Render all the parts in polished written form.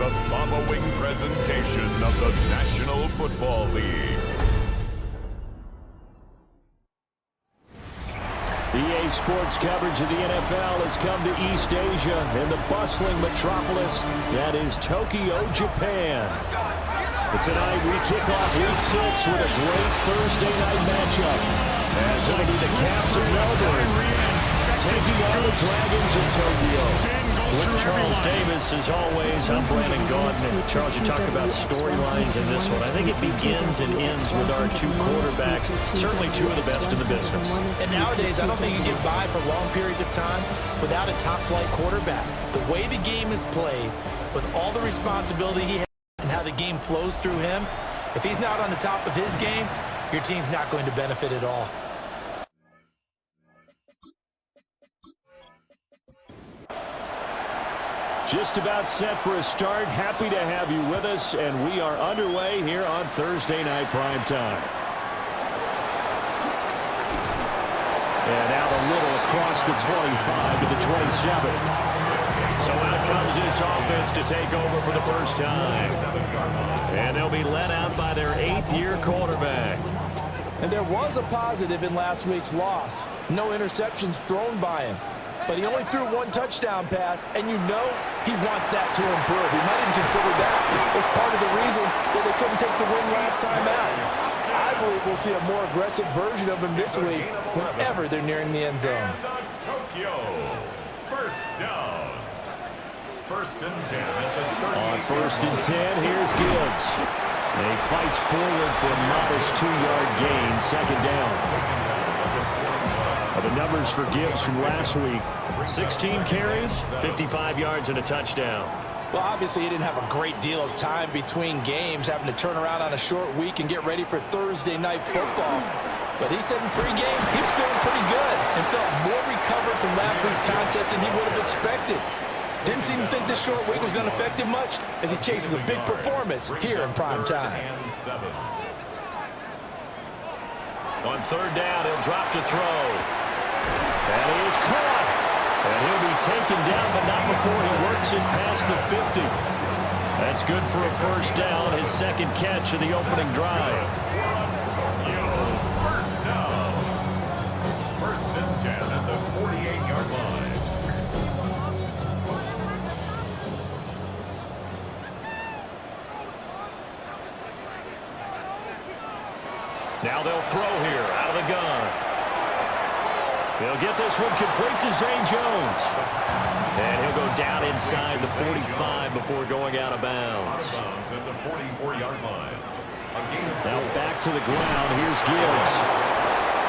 the following presentation of the National Football League. EA Sports coverage of the NFL has come to East Asia in the bustling metropolis that is Tokyo, Japan. Tonight we kick off Week 6 with a great Thursday night matchup, as it'll be the Caps of Melbourne taking on the Dragons of Tokyo. With Charles Davis, as always, I'm Brandon Gaudin. And Charles, you talk about storylines in this one. I think it begins and ends with our two quarterbacks, certainly two of the best in the business. And nowadays, I don't think you get by for long periods of time without a top-flight quarterback. The way the game is played, with all the responsibility he has and how the game flows through him, if he's not on the top of his game, your team's not going to benefit at all. Just about set for a start. Happy to have you with us, and we are underway here on Thursday Night Primetime. And out a little across the 25 to the 27. So out comes this offense to take over for the first time. And they'll be led out by their 8th-year quarterback. And there was a positive in last week's loss. No interceptions thrown by him. But he only threw one touchdown pass, and you know he wants that to improve. He might even consider that as part of the reason that they couldn't take the win last time out. I believe we'll see a more aggressive version of him this week whenever they're nearing the end zone. Tokyo, first down. First and 10 at the 30. On first and 10, here's Gibbs. And he fights forward for a modest 2-yard gain, second down. The numbers for Gibbs from last week: 16 carries, 55 yards, and a touchdown. Well, obviously, he didn't have a great deal of time between games, having to turn around on a short week and get ready for Thursday night football. But he said in pregame he was feeling pretty good and felt more recovered from last week's contest than he would have expected. Didn't seem to think this short week was going to affect him much as he chases a big performance here in prime time. On third down, he'll drop to throw. And he is caught. And he'll be taken down, but not before he works it past the 50. That's good for a first down, his second catch of the opening drive. First down. First and 10 at the 48-yard line. Now they'll throw here out of the gun. They'll get this one complete to Zane Jones. And he'll go down inside the 45 before going out of bounds. At the 44-yard line. Now back to the ground. Here's Gibbs.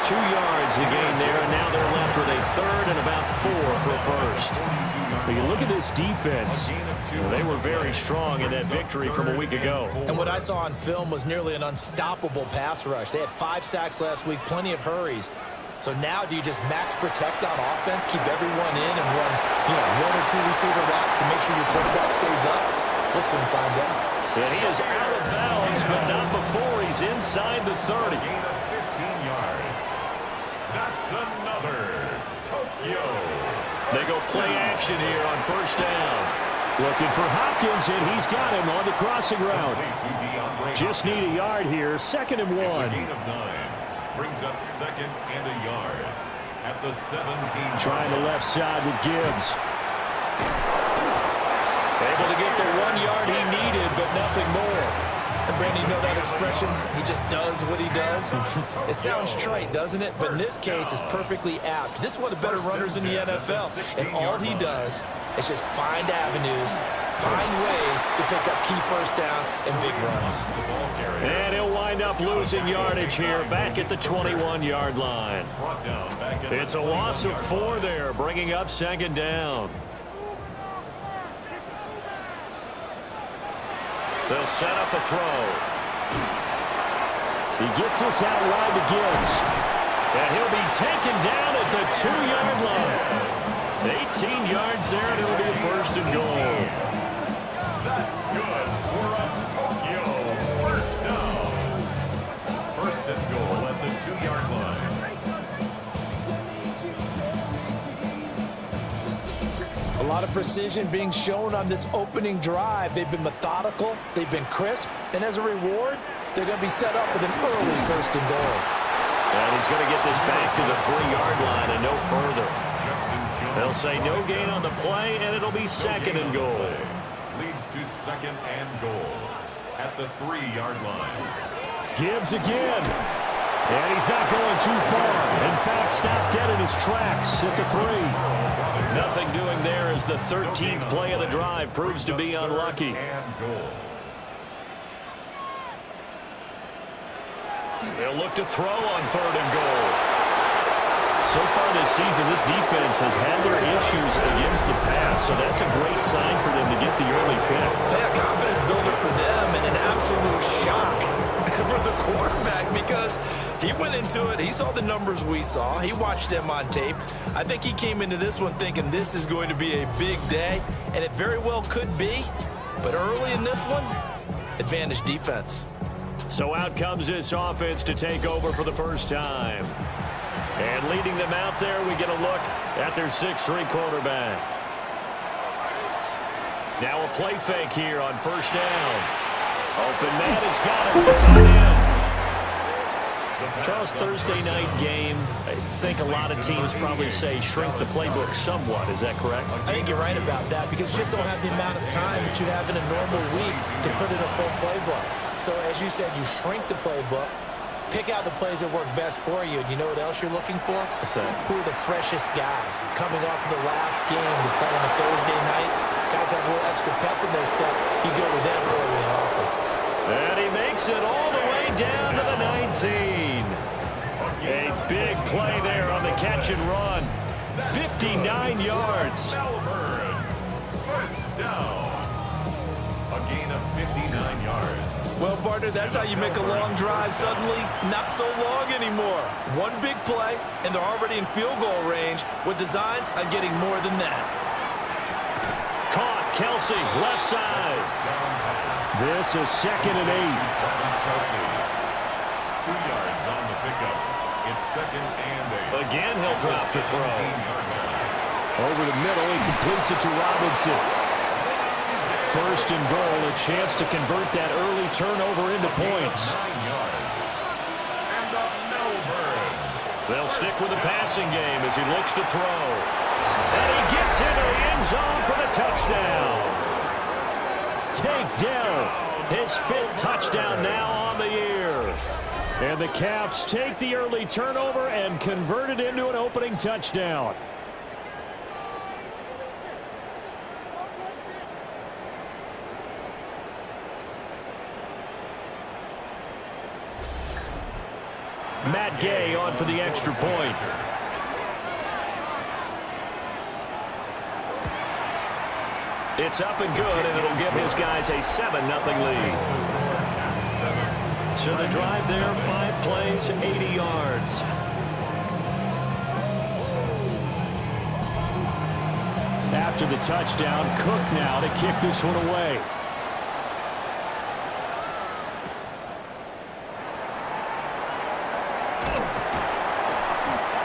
2 yards the gain there, and now they're left with a third and about 4 for a first. But you look at this defense. They were very strong in that victory from a week ago. And what I saw on film was nearly an unstoppable pass rush. They had 5 sacks last week, plenty of hurries. So now do you just max protect on offense, keep everyone in, and run, 1 or 2 receiver routes to make sure your quarterback stays up? We'll soon find out. And he is out of bounds, but not before he's inside the 30. Gain of 15 yards. That's another Tokyo. They go play action here on first down. Looking for Hopkins, and he's got him on the crossing route. Just need a yard here, second and 1. It's a gain of 9. Brings up second and a yard at the 17. Trying the left side with Gibbs. Able to get the 1 yard he needed, but nothing more. And Brandon, you know that expression? He just does what he does. It sounds trite, doesn't it? But in this case, it's perfectly apt. This is one of the better runners in the NFL. And all he does is just find avenues, find ways to pick up key first downs and big runs. And he'll wind up losing yardage here back at the 21-yard line. It's a loss of 4 there, bringing up second down. They'll set up a throw. He gets this out wide to Gibbs. And he'll be taken down at the 2-yard line. 18 yards there, and it'll be a first and goal. That's good for a Tokyo first down. First and goal at the 2-yard line. A lot of precision being shown on this opening drive. They've been methodical, they've been crisp, and as a reward, they're going to be set up with an early 1st and goal. And he's going to get this back to the 3-yard line and no further. They'll say no gain on the play, and it'll be 2nd and goal. Leads to 2nd and goal at the 3-yard line. Gibbs again. And he's not going too far. In fact, stopped dead in his tracks at the 3. Nothing doing there as the 13th play of the drive proves to be unlucky. They'll look to throw on 3rd and goal. So far this season, this defense has had their issues against the pass, so that's a great sign for them to get the early pick. Yeah, confidence builder for them and an absolute shock for the quarterback because he went into it. He saw the numbers we saw. He watched them on tape. I think he came into this one thinking this is going to be a big day, and it very well could be. But early in this one, advantage defense. So out comes this offense to take over for the first time. And leading them out there, we get a look at their 6'3" quarterback. Now a play fake here on 1st down. Open man has got it at the tight end. Charles, Thursday night game, I think a lot of teams probably say shrink the playbook somewhat. Is that correct? I think you're right about that because you just don't have the amount of time that you have in a normal week to put in a full playbook. So as you said, you shrink the playbook, pick out the plays that work best for you. And you know what else you're looking for? What's that? Who are the freshest guys coming off of the last game to play on a Thursday night? Guys have a little extra pep in their step. You go with them early and often. And he makes it all the way down to the 19. A big play there on the catch and run. 59 yards. Melbourne, 1st down. A gain of 59 yards. Well, partner, that's how you make a long drive suddenly not so long anymore. One big play, and they're already in field goal range with designs on getting more than that. Caught, Kelsey, left side. This is 2nd and 8. 2 yards on the pickup. It's 2nd and 8. Again, he'll drop to throw. Over the middle, he completes it to Robinson. 1st and goal, a chance to convert that early turnover into points. 9 yards. And the Melbourne. They'll stick with the passing game as he looks to throw. And he gets into the end zone for the touchdown. Tank Dell, his 5th touchdown now on the year. And the Caps take the early turnover and convert it into an opening touchdown. Matt Gay on for the extra point. It's up and good, and it'll give his guys a 7-0 lead. So the drive there, 5 plays, 80 yards. After the touchdown, Cook now to kick this one away.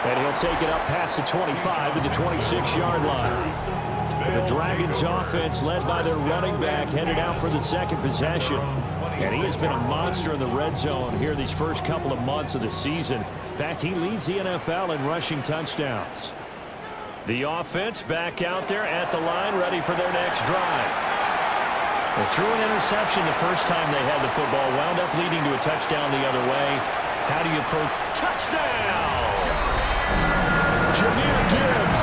And he'll take it up past the 25 to the 26-yard line. The Dragons offense led by their running back headed out for the 2nd possession. And he has been a monster in the red zone here these first couple of months of the season. In fact, he leads the NFL in rushing touchdowns. The offense back out there at the line ready for their next drive. They threw an interception the first time they had the football, wound up leading to a touchdown the other way. How do you approach? Touchdown! Jahmyr Gibbs,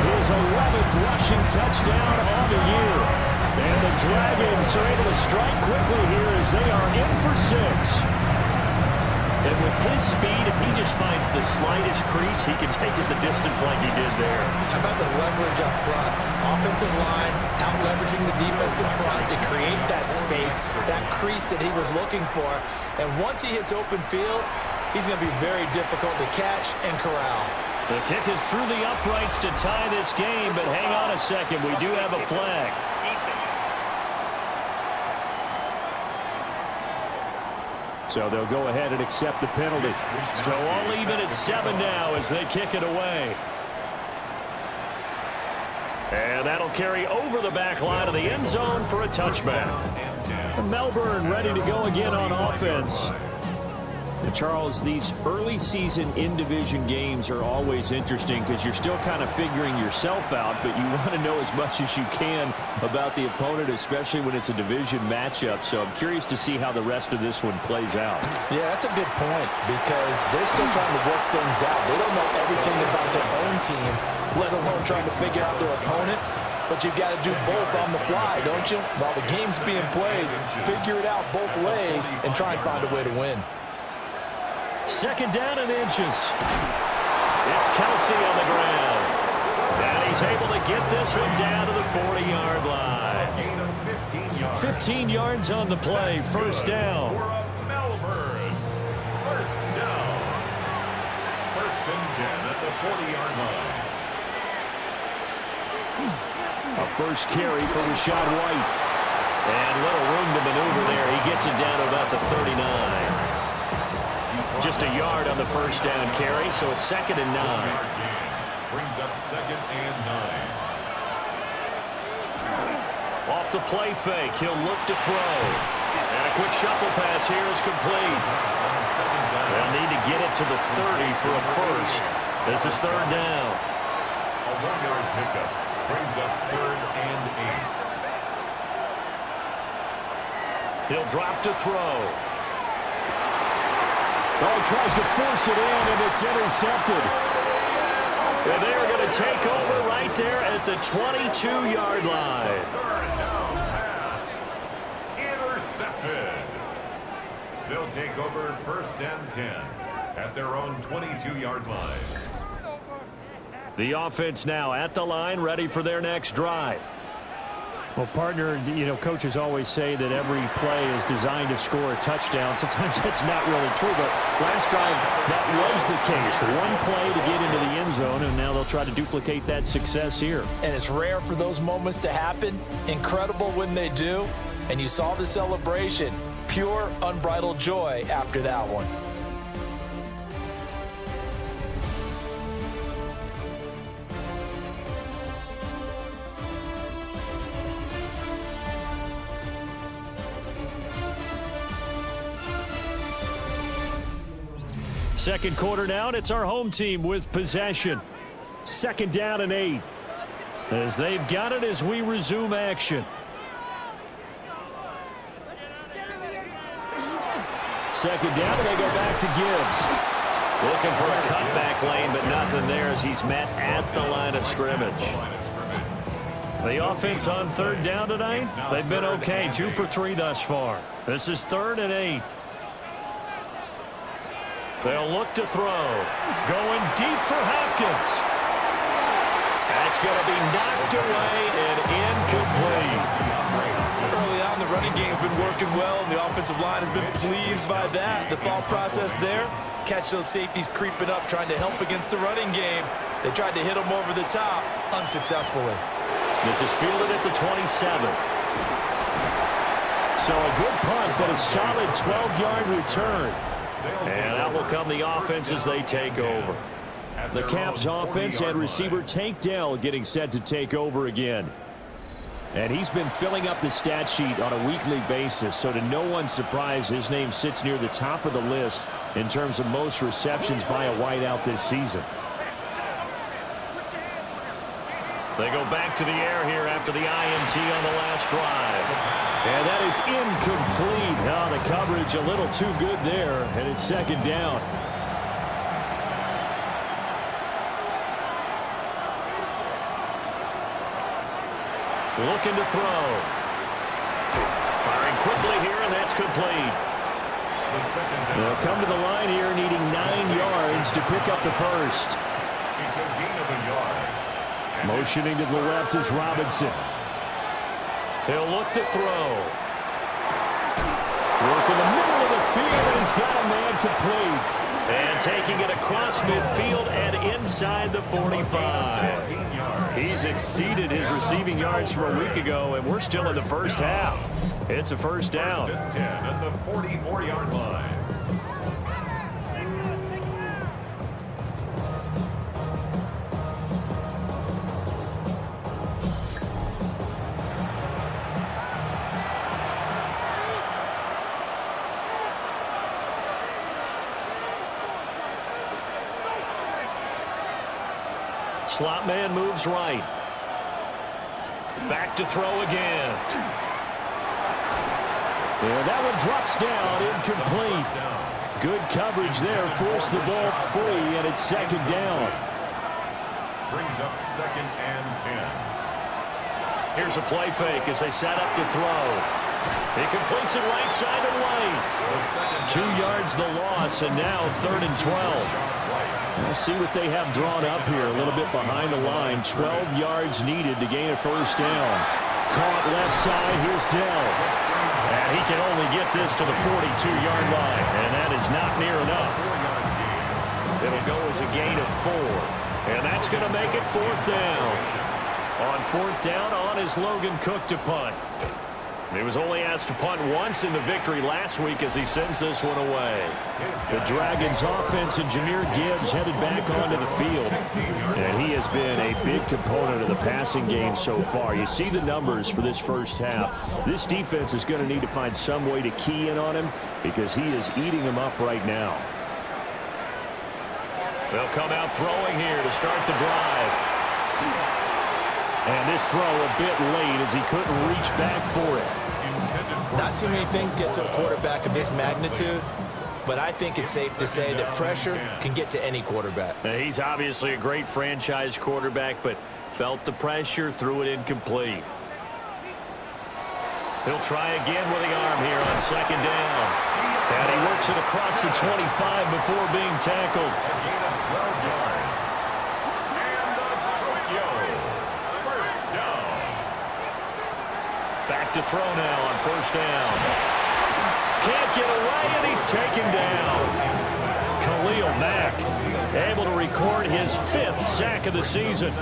his 11th rushing touchdown on the year. And the Dragons are able to strike quickly here as they are in for 6. And with his speed, if he just finds the slightest crease, he can take it the distance like he did there. How about the leverage up front? Offensive line out-leveraging the defensive front to create that space, that crease that he was looking for. And once he hits open field, he's going to be very difficult to catch and corral. The kick is through the uprights to tie this game, but hang on a second. We do have a flag. So they'll go ahead and accept the penalty. So all even at 7 now as they kick it away. And that'll carry over the back line of the end zone for a touchback. Melbourne ready to go again on offense. And Charles, these early season in-division games are always interesting because you're still kind of figuring yourself out, but you want to know as much as you can about the opponent, especially when it's a division matchup. So I'm curious to see how the rest of this one plays out. Yeah, that's a good point because they're still trying to work things out. They don't know everything about their own team, let alone trying to figure out their opponent. But you've got to do both on the fly, don't you? While the game's being played, figure it out both ways and try and find a way to win. Second down and inches. It's Kelsey on the ground. And he's able to get this one down to the 40-yard line. 15 yards on the play. First down. Melbourne. First down. First and 10 at the 40-yard line. A first carry for Rashad White. And little room to maneuver there. He gets it down to about the 39. Just a yard on the first down carry, so it's 2nd and 9. Brings up 2nd and 9. Off the play fake, he'll look to throw. And a quick shuffle pass here is complete. They'll need to get it to the 30 for a first. This is 3rd down. A 1-yard pickup brings up 3rd and 8. He'll drop to throw. Oh, tries to force it in, and it's intercepted. And they are going to take over right there at the 22-yard line. Third down pass. Intercepted. They'll take over 1st and 10 at their own 22-yard line. The offense now at the line, ready for their next drive. Well, partner, coaches always say that every play is designed to score a touchdown. Sometimes that's not really true, but last drive, that was the case. One play to get into the end zone, and now they'll try to duplicate that success here. And it's rare for those moments to happen. Incredible when they do. And you saw the celebration. Pure, unbridled joy after that one. Second quarter now, and it's our home team with possession. 2nd down and 8. As they've got it as we resume action. Second down, and they go back to Gibbs. Looking for a cutback lane, but nothing there as he's met at the line of scrimmage. The offense on 3rd down tonight, they've been okay. 2 for 3 thus far. This is 3rd and 8. They'll look to throw. Going deep for Hopkins. That's going to be knocked away and incomplete. Early on, the running game's been working well, and the offensive line has been pleased by that. The thought process there, catch those safeties creeping up, trying to help against the running game. They tried to hit them over the top, unsuccessfully. This is fielded at the 27. So a good punt, but a solid 12-yard return. And out will come the offense as they take over. The Caps offense and receiver Tank Dell getting set to take over again. And he's been filling up the stat sheet on a weekly basis, so to no one's surprise, his name sits near the top of the list in terms of most receptions by a wideout this season. They go back to the air here after the INT on the last drive. And that is incomplete. Oh, the coverage a little too good there, and it's 2nd down. Looking to throw. Firing quickly here, and that's complete. They'll come to the line here needing 9 yards to pick up the first. It's a gain of a yard. Motioning to the left is Robinson. He'll look to throw. Work in the middle of the field, and he's got a man complete. And taking it across midfield and inside the 45. He's exceeded his receiving yards from a week ago, and we're still in the first half. It's a first down. 1st and 10 at the 44-yard line. slot man moves right. Back to throw again. And that one drops down, incomplete. Good coverage there, forced the ball free, and it's second down. Brings up 2nd and 10. Here's a play fake as they set up to throw. He completes it right side of lane. 2 yards the loss, and now 3rd and 12. We'll see what they have drawn up here. A little bit behind the line. 12 yards needed to gain a first down. Caught left side. Here's Dell. And he can only get this to the 42-yard line, and that is not near enough. It'll go as a gain of 4, and that's going to make it 4th down. On 4th down, on is Logan Cook to punt. He was only asked to punt once in the victory last week as he sends this one away. The Dragons offense and Jahmyr Gibbs headed back onto the field. And he has been a big component of the passing game so far. You see the numbers for this first half. This defense is going to need to find some way to key in on him because he is eating them up right now. They'll come out throwing here to start the drive. And this throw a bit late as he couldn't reach back for it. Not too many things get to a quarterback of this magnitude, but I think it's safe to say that pressure can get to any quarterback. He's obviously a great franchise quarterback, but felt the pressure, threw it incomplete. He'll try again with the arm here on 2nd down. And he works it across the 25 before being tackled. A gain of 12 yards. And the Tokyo first down. Back to throw now on 1st down. Can't get away, and he's taken down. Khalil Mack able to record his 5th sack of the season.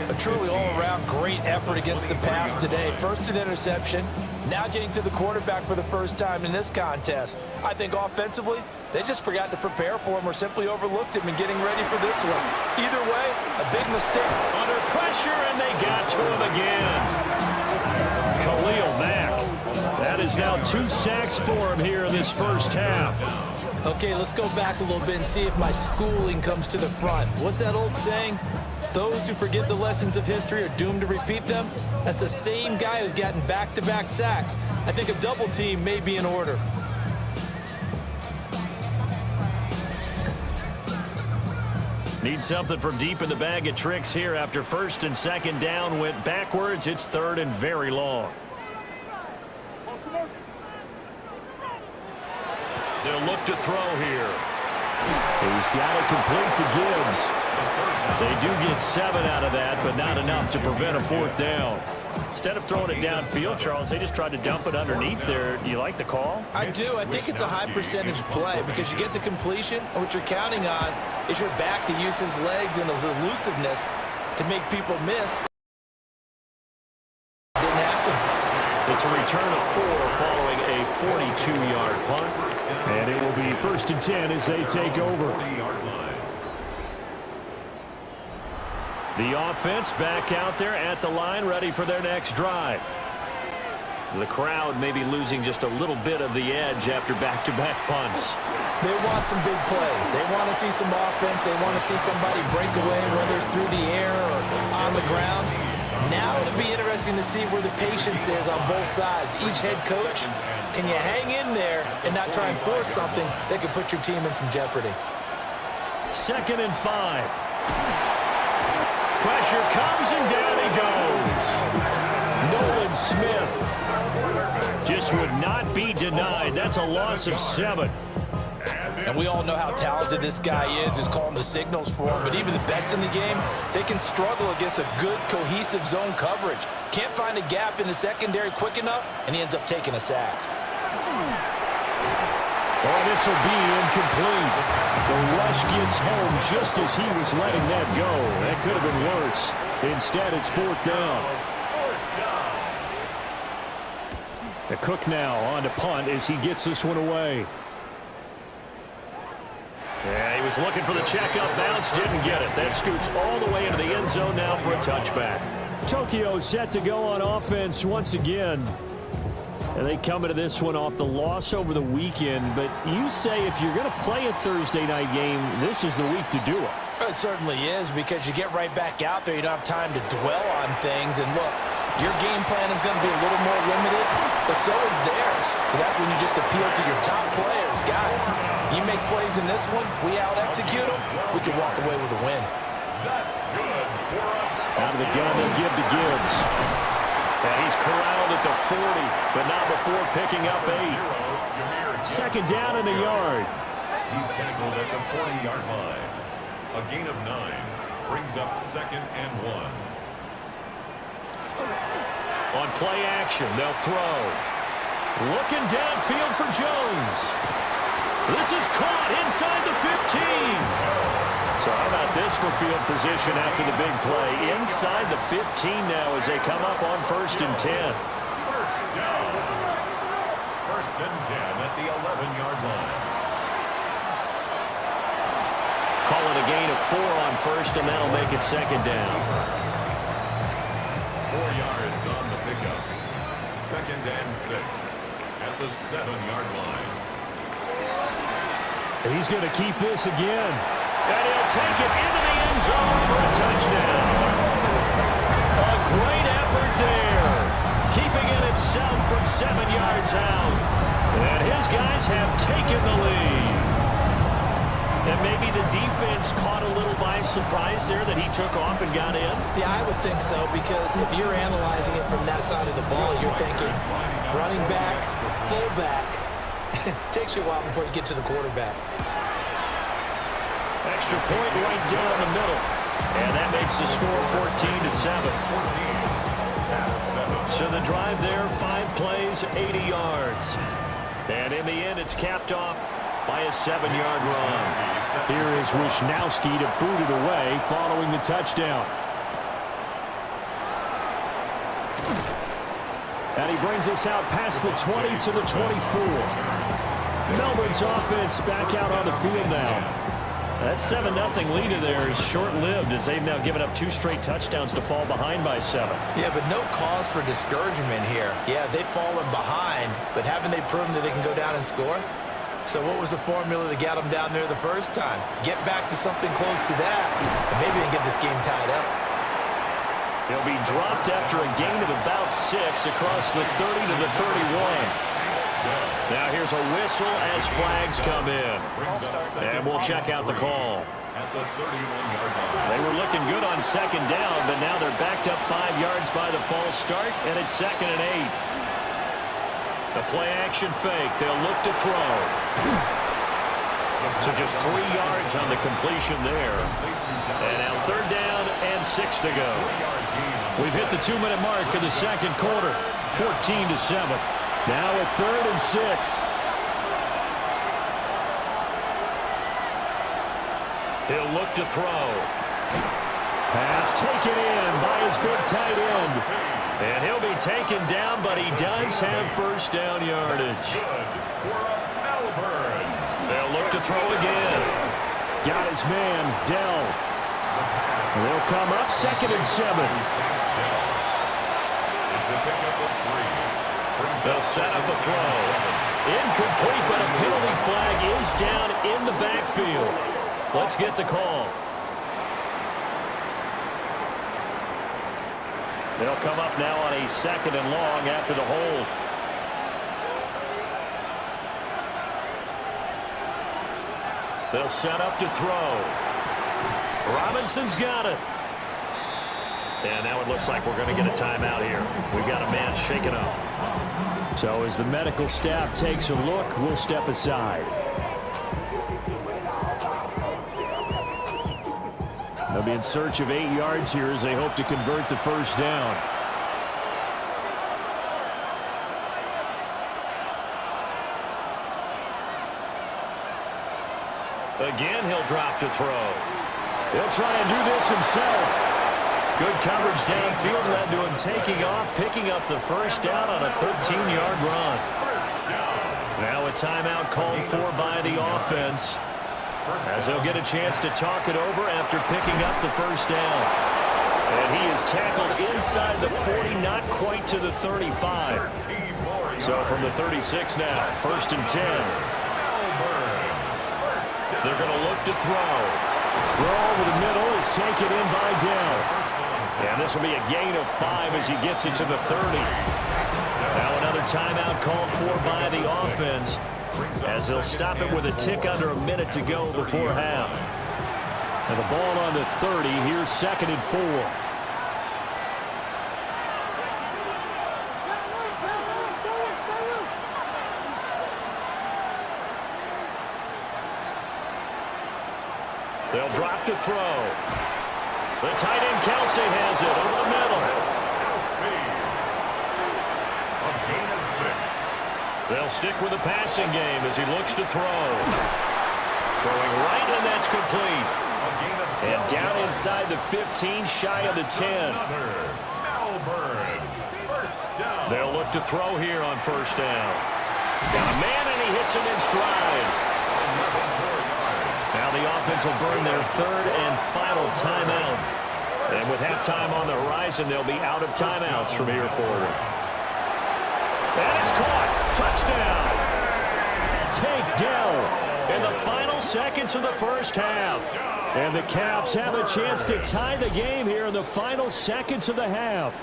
A truly all-around great effort against the pass today. First an interception, now getting to the quarterback for the first time in this contest. I think offensively, they just forgot to prepare for him or simply overlooked him in getting ready for this one. Either way, a big mistake. Under pressure, and they got to him again. Khalil Mack. That is now 2 sacks for him here in this first half. Okay, let's go back a little bit and see if my schooling comes to the front. What's that old saying? Those who forget the lessons of history are doomed to repeat them. That's the same guy who's gotten back-to-back sacks. I think a double team may be in order. Need something from deep in the bag of tricks here after 1st and 2nd down went backwards. It's 3rd and very long. They'll look to throw here. He's got it complete to Gibbs. They do get 7 out of that, but not enough to prevent a 4th down. Instead of throwing it downfield, Charles, they just tried to dump it underneath there. Do you like the call? I do. I think it's a high percentage play because you get the completion, and what you're counting on is your back to use his legs and his elusiveness to make people miss. Didn't happen. It's a return of 4 following a 42-yard punt. And it will be 1st and 10 as they take over. The offense back out there at the line, ready for their next drive. The crowd may be losing just a little bit of the edge after back-to-back punts. They want some big plays. They want to see some offense. They want to see somebody break away, whether it's through the air or on the ground. Now it'll be interesting to see where the patience is on both sides. Each head coach, can you hang in there and not try and force something that could put your team in some jeopardy? 2nd and 5. Pressure comes, and down he goes. Nolan Smith just would not be denied. That's a loss of 7. And we all know how talented this guy is, who's calling the signals for him. But even the best in the game, they can struggle against a good, cohesive zone coverage. Can't find a gap in the secondary quick enough, and he ends up taking a sack. Oh, this will be incomplete. The rush gets home just as he was letting that go. That could have been worse. Instead, it's 4th down. The Cook now on to punt as he gets this one away. Yeah, he was looking for the checkup bounce, didn't get it. That scoots all the way into the end zone now for a touchback. Tokyo set to go on offense once again. And they come into this one off the loss over the weekend, but you say if you're going to play a Thursday night game, this is the week to do it. It certainly is, because you get right back out there. You don't have time to dwell on things. And look, your game plan is going to be a little more limited, but so is theirs. So that's when you just appeal to your top players. Guys, you make plays in this one, we out-execute them, we can walk away with a win. That's good. Out of the gun, they'll give to Gibbs. And he's corralled at the 40, but not before picking up 8. Second down in the yard. He's tackled at the 40-yard line. A gain of 9 brings up 2nd and 1. On play action, they'll throw. Looking downfield for Jones. This is caught inside the 15. So how about this for field position after the big play? Inside the 15 now as they come up on 1st and 10. First down. 1st and 10 at the 11-yard line. Call it a gain of 4 on 1st, and that'll make it 2nd down. 4 yards on the pickup. 2nd and 6 at the 7-yard line. And he's going to keep this again. And he'll take it into the end zone for a touchdown. A great effort there. Keeping it himself from 7 yards out. And his guys have taken the lead. And maybe the defense caught a little by surprise there that he took off and got in. Yeah, I would think so, because if you're analyzing it from that side of the ball, you're thinking running back, fullback. Takes you a while before you get to the quarterback. Extra point right down the middle. And that makes the score 14-7. So the drive there, 5 plays, 80 yards. And in the end, it's capped off by a 7-yard run. Here is Wishnowski to boot it away following the touchdown. And he brings us out past the 20 to the 24. Melbourne's offense back out on the field now. That 7-0 lead of theirs is short-lived as they've now given up 2 straight touchdowns to fall behind by 7. Yeah, but no cause for discouragement here. Yeah, they've fallen behind, but haven't they proven that they can go down and score? So what was the formula that got them down there the first time? Get back to something close to that, and maybe they can get this game tied up. He'll be dropped after a gain of about 6 across the 30 to the 31. Now here's a whistle as flags come in. And we'll check out the call. They were looking good on 2nd down, but now they're backed up 5 yards by the false start, and it's 2nd and 8. The play action fake. They'll look to throw. So just 3 yards on the completion there. And now 3rd down and 6 to go. We've hit the 2-minute mark in the 2nd quarter. 14-7. Now a 3rd and 6. He'll look to throw. Pass taken in by his big tight end. And he'll be taken down, but he does have 1st down yardage. They'll look to throw again. Got his man, Dell. They'll come up 2nd and 7. It's a pickup of 3. They'll set up a throw. Incomplete, but a penalty flag is down in the backfield. Let's get the call. They'll come up now on a 2nd and long after the hold. They'll set up to throw. Robinson's got it. And now it looks like we're going to get a timeout here. We've got a man shaken up. So as the medical staff takes a look, we'll step aside. They'll be in search of 8 yards here as they hope to convert the 1st down. Again, he'll drop to throw. He'll try and do this himself. Good coverage downfield led to him taking off, picking up the 1st down on a 13-yard run. Now a timeout called for by the offense, as they'll get a chance to talk it over after picking up the 1st down. And he is tackled inside the 40, not quite to the 35. So from the 36 now, 1st and 10. They're going to look to throw. Throw over the middle is taken in by Dell. And this will be a gain of 5 as he gets it to the 30. Now another timeout called for by the offense, as they'll stop it with a tick under a minute to go before half. And the ball on the 30. Here's 2nd and 4. They'll drop to throw. The tight end Kelsey has it over the middle. A gain of 6. They'll stick with the passing game as he looks to throw. Throwing right, and that's complete. And down inside the 15, shy of the 10. They'll look to throw here on 1st down. Got a man, and he hits him in stride. Now the offense will burn their 3rd and final timeout. And with halftime on the horizon, they'll be out of timeouts from here forward. And it's caught. Touchdown. Takedown in the final seconds of the 1st half. And the Caps have a chance to tie the game here in the final seconds of the half.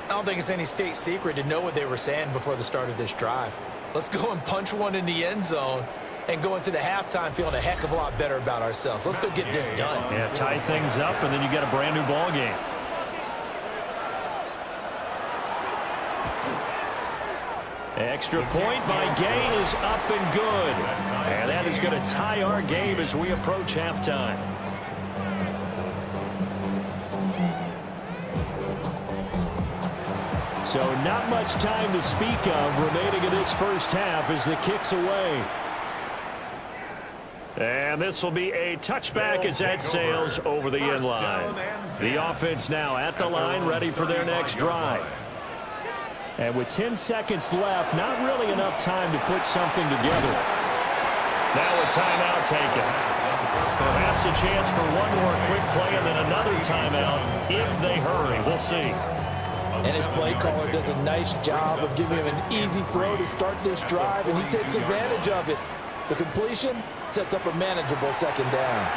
I don't think it's any state secret to know what they were saying before the start of this drive. Let's go and punch one in the end zone and go into the halftime feeling a heck of a lot better about ourselves. Let's go get this done. Yeah, tie things up, and then you get a brand new ball game. Extra point by Gay is up and good. And that is going to tie our game as we approach halftime. So not much time to speak of remaining in this 1st half as the kick's away. And this will be a touchback as that sails over the end line. The offense now at the line, ready for their next drive. And with 10 seconds left, not really enough time to put something together. Now a timeout taken. Perhaps a chance for one more quick play and then another timeout if they hurry. We'll see. And his play caller does a nice job of giving him an easy throw to start this drive, and he takes advantage of it. The completion sets up a manageable 2nd down.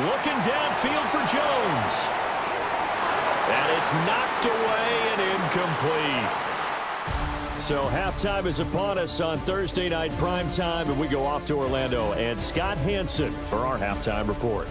Looking downfield for Jones. And it's knocked away and incomplete. So halftime is upon us on Thursday night primetime, and we go off to Orlando. And Scott Hansen for our halftime report.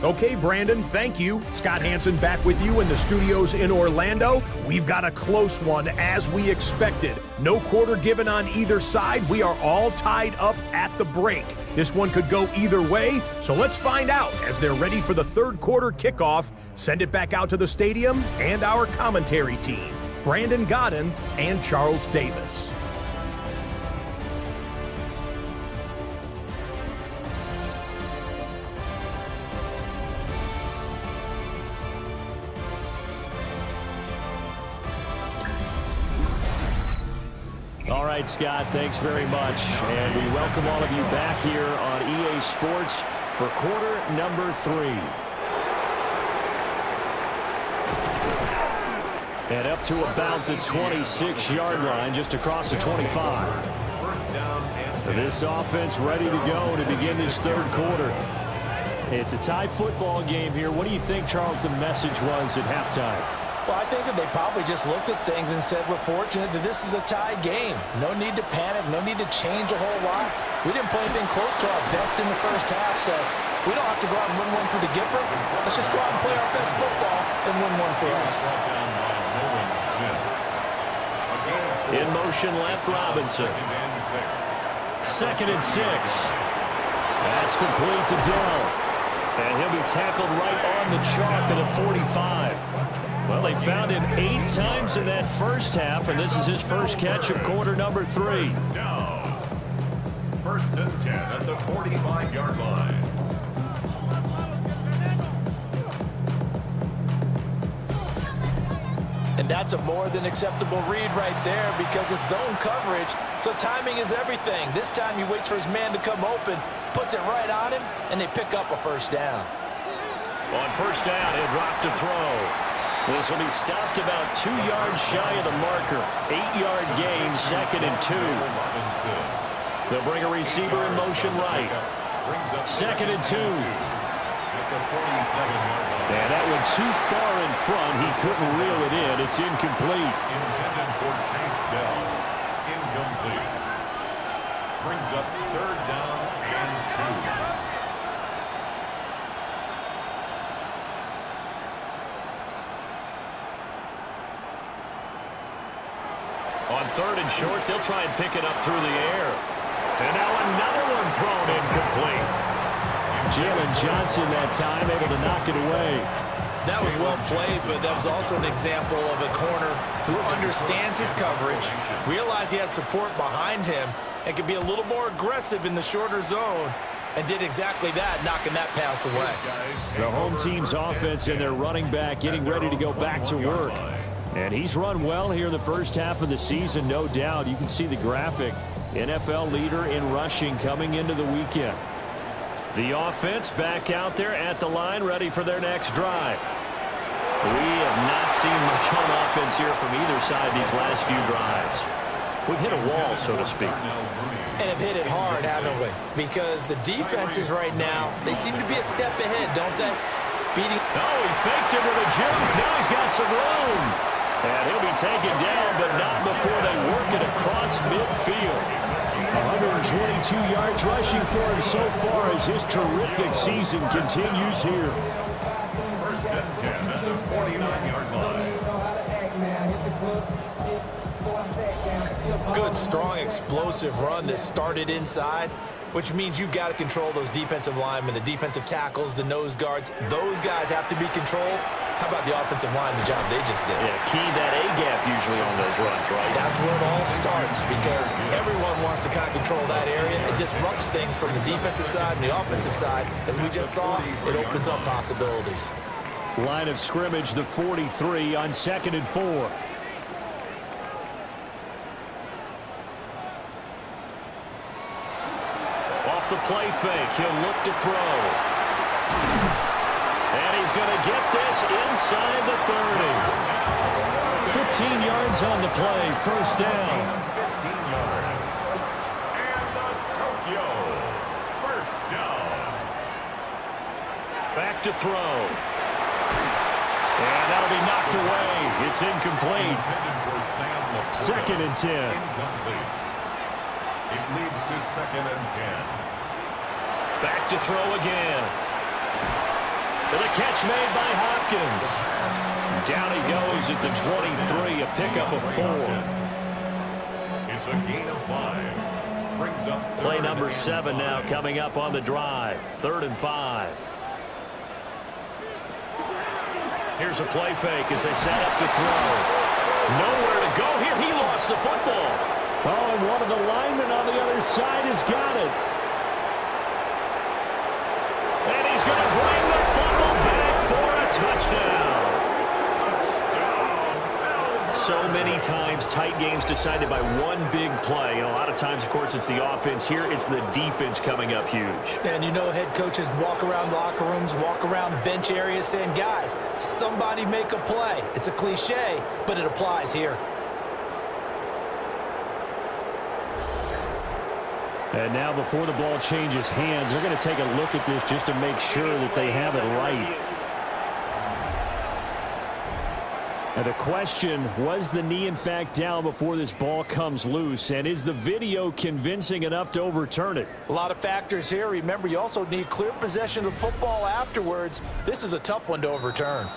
Okay, Brandon, thank you. Scott Hansen back with you in the studios in Orlando. We've got a close one as we expected. No quarter given on either side. We are all tied up at the break. This one could go either way, so let's find out as they're ready for the 3rd quarter kickoff. Send it back out to the stadium and our commentary team, Brandon Godden and Charles Davis. All right, Scott, thanks very much. And we welcome all of you back here on EA Sports for quarter number 3. And up to about the 26-yard line, just across the 25. So this offense ready to go to begin this 3rd quarter. It's a tie football game here. What do you think, Charles, the message was at halftime? Well, I think that they probably just looked at things and said, we're fortunate that this is a tie game. No need to panic, no need to change a whole lot. We didn't play anything close to our best in the 1st half, so we don't have to go out and win one for the Gipper. Let's just go out and play our best football and win one for us. In motion left, Robinson. 2nd and 6. That's complete to Dell. And he'll be tackled right on the chalk of the 45. Well, they found him 8 times in that 1st half, and this is his first catch of quarter number 3. 1st and 10 at the 45-yard line. And that's a more than acceptable read right there because it's zone coverage, so timing is everything. This time he waits for his man to come open, puts it right on him, and they pick up a 1st down. On 1st down, he'll drop to throw. This will be stopped about 2 yards shy of the marker. 8-yard gain, 2nd and 2. They'll bring a receiver in motion right. 2nd and 2. And that one too far in front. He couldn't reel it in. It's incomplete. Intended for Tank Dell. Incomplete. Brings up 3rd down and 2. On 3rd and short, they'll try and pick it up through the air. And now another one thrown incomplete. Jalen Johnson that time able to knock it away. That was well played, but that was also an example of a corner who understands his coverage, realized he had support behind him, and could be a little more aggressive in the shorter zone, and did exactly that, knocking that pass away. The home team's offense and their running back getting ready to go back to work. And he's run well here in the first half of the season, no doubt. You can see the graphic. NFL leader in rushing coming into the weekend. The offense back out there at the line, ready for their next drive. We have not seen much on offense here from either side these last few drives. We've hit a wall, so to speak. And have hit it hard, haven't we? Because the defenses right now, they seem to be a step ahead, don't they? Beating. Oh, he faked it with a jump. Now he's got some room. And he'll be taken down, but not before they work it across midfield. 122 yards rushing for him so far as his terrific season continues here. 1st and 10 at the 49-yard line. Good, strong, explosive run that started inside, which means you've got to control those defensive linemen, the defensive tackles, the nose guards. Those guys have to be controlled. How about the offensive line, the job they just did? Yeah, key that A-gap usually on those runs, right? That's where it all starts, because everyone wants to kind of control that area. It disrupts things from the defensive side and the offensive side. As we just saw, it opens up possibilities. Line of scrimmage, the 43 on 2nd and 4. Off the play fake, he'll look to throw. And he's going to get this inside the 30. 15 yards on the play, 1st down. 15 yards. And the Tokyo 1st down. Back to throw. And that'll be knocked away. It's incomplete. 2nd and 10. Incomplete. It leads to 2nd and 10. Back to throw again. And a catch made by Hopkins. Down he goes at the 23, a pickup of 4. It's a gain of 5. Brings up Play number 7 now coming up on the drive. 3rd and 5. Here's a play fake as they set up to throw. Nowhere to go here. He lost the football. Oh, and one of the linemen on the other side has got it. And he's going to bring the football back for a touchdown. So many times tight games decided by one big play. And a lot of times, of course, it's the offense. Here, it's the defense coming up huge. And you know head coaches walk around locker rooms, walk around bench areas saying, guys, somebody make a play. It's a cliche, but it applies here. And now before the ball changes hands, they're going to take a look at this just to make sure that they have it right. And the question, was the knee in fact down before this ball comes loose? And is the video convincing enough to overturn it? A lot of factors here. Remember, you also need clear possession of football afterwards. This is a tough one to overturn.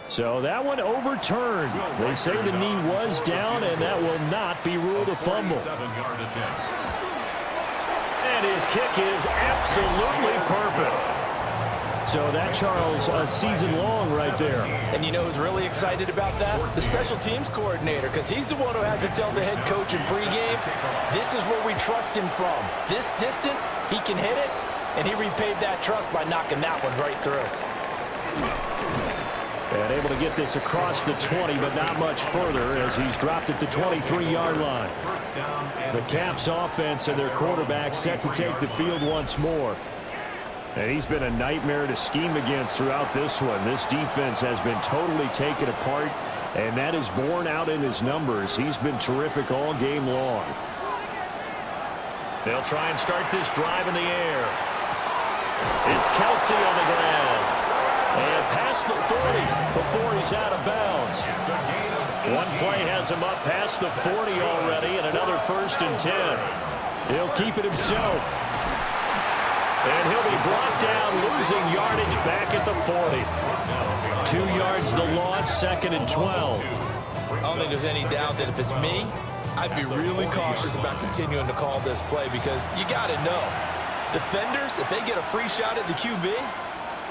So that one overturned. They say the knee was down, and that will not be ruled a fumble. And his kick is absolutely perfect. So that, Charles, a season long right there. And you know who's really excited about that? The special teams coordinator, because he's the one who has to tell the head coach in pregame, this is where we trust him from. This distance, he can hit it, and he repaid that trust by knocking that one right through. And able to get this across the 20, but not much further as he's dropped at the 23-yard line. The Caps offense and their quarterback set to take the field once more. And he's been a nightmare to scheme against throughout this one. This defense has been totally taken apart, and that is borne out in his numbers. He's been terrific all game long. They'll try and start this drive in the air. It's Kelsey on the ground. And past the 40 before he's out of bounds. One play has him up past the 40 already, and another 1st and 10. He'll keep it himself. And he'll be brought down, losing yardage back at the 40. 2 yards the loss, 2nd and 12. I don't think there's any doubt that if it's me, I'd be really cautious about continuing to call this play because you got to know, defenders, if they get a free shot at the QB,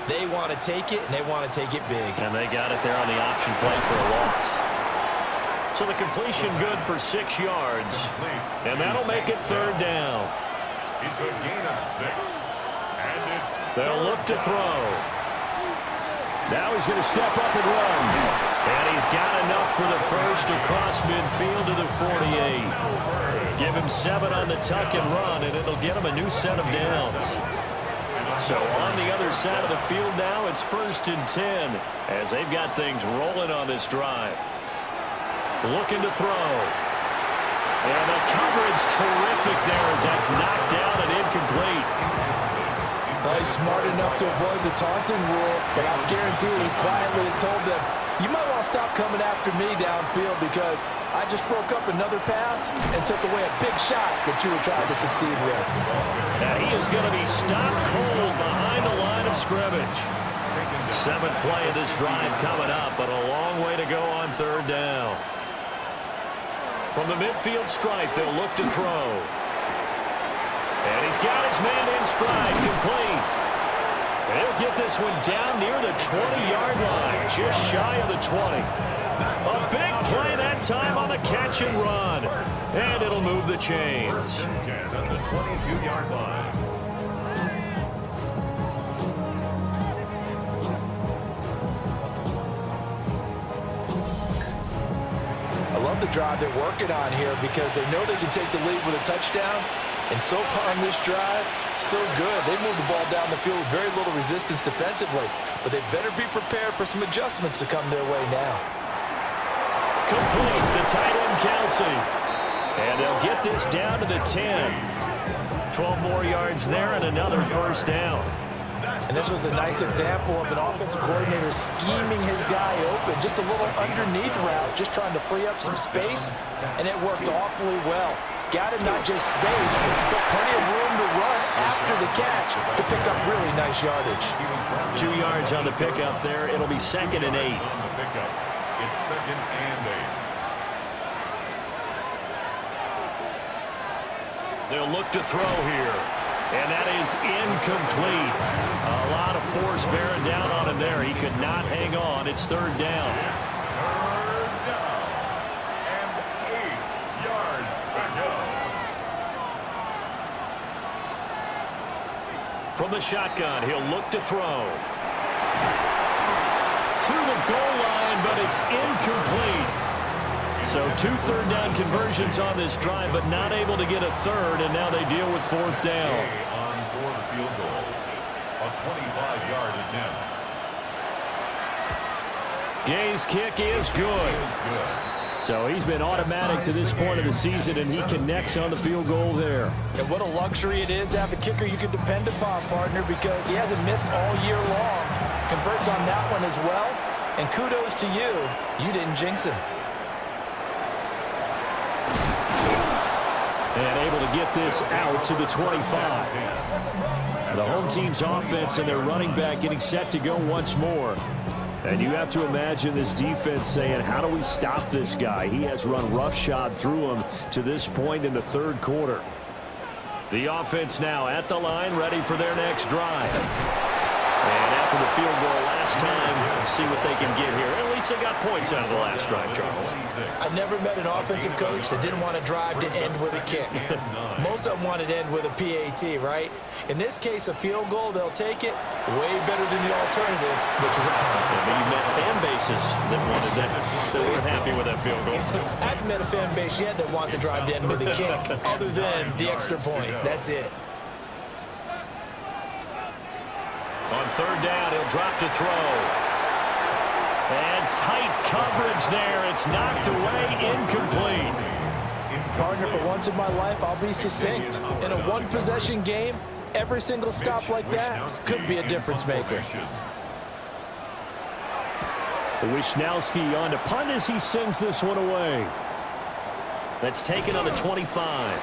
they want to take it, and they want to take it big. And they got it there on the option play for a loss. So the completion good for 6 yards, and that'll make it 3rd down. It's a gain of 6, and it's They'll look to throw. Now he's going to step up and run. And he's got enough for the first across midfield to the 48. Give him 7 on the tuck and run, and it'll get him a new set of downs. So on the other side of the field now, it's 1st and 10 as they've got things rolling on this drive. Looking to throw. And the coverage terrific there as that's knocked down and incomplete. Well, he's smart enough to avoid the taunting rule, but I guarantee he quietly has told them, you might want to stop coming after me downfield because I just broke up another pass and took away a big shot that you were trying to succeed with. Now he is going to be stopped cold behind the line of scrimmage. 7th play of this drive coming up, but a long way to go on 3rd down. From the midfield stripe, they'll look to throw. And he's got his man in stride, complete. And he'll get this one down near the 20-yard line, just shy of the 20. A big play that time on the catch and run. And it'll move the chains. 1st and 10 on the 22-yard line. I love the drive they're working on here because they know they can take the lead with a touchdown. And so far on this drive, so good. They moved the ball down the field with very little resistance defensively. But they better be prepared for some adjustments to come their way now. Complete, the tight end Kelsey. And they'll get this down to the 10. 12 more yards there and another 1st down. And this was a nice example of an offensive coordinator scheming his guy open. Just a little underneath route, just trying to free up some space. And it worked awfully well. Got him not just space, but plenty of room to run after the catch to pick up really nice yardage. 2 yards on the pickup there. It'll be 2nd and 8. On the pickup, it's 2nd and 8. They'll look to throw here. And that is incomplete. A lot of force bearing down on him there. He could not hang on. It's 3rd down. 3rd down. And 8 yards to go. From the shotgun, he'll look to throw. To the goal line, but it's incomplete. So 2 third-down conversions on this drive, but not able to get a 3rd, and now they deal with 4th down. On for the field goal. A 25-yard attempt. Gay's kick is good. So he's been automatic to this point of the season, and he connects on the field goal there. And what a luxury it is to have a kicker you can depend upon, partner, because he hasn't missed all year long. Converts on that one as well, and kudos to you. You didn't jinx him. And able to get this out to the 25. The home team's offense and their running back getting set to go once more. And you have to imagine this defense saying, how do we stop this guy? He has run roughshod through him to this point in the 3rd quarter. The offense now at the line, ready for their next drive. And after the field goal last time, we'll see what they can get here. At least they got points out of the last drive, Charles. I never met an offensive coach that didn't want to drive to end with a kick. Most of them wanted to end with a PAT, right? In this case, a field goal, they'll take it. Way better than the alternative, which is a punt. Maybe you met fan bases that wanted that weren't happy with that field goal. I haven't met a fan base yet that wants to drive to end with a kick, other than the extra point. That's it. On third down, he'll drop to throw. And tight coverage there. It's knocked away, incomplete. Partner, for once in my life, I'll be succinct. In a one-possession game, every single stop like that could be a difference maker. Wishnowski on to punt as he sends this one away. That's taken on the 25.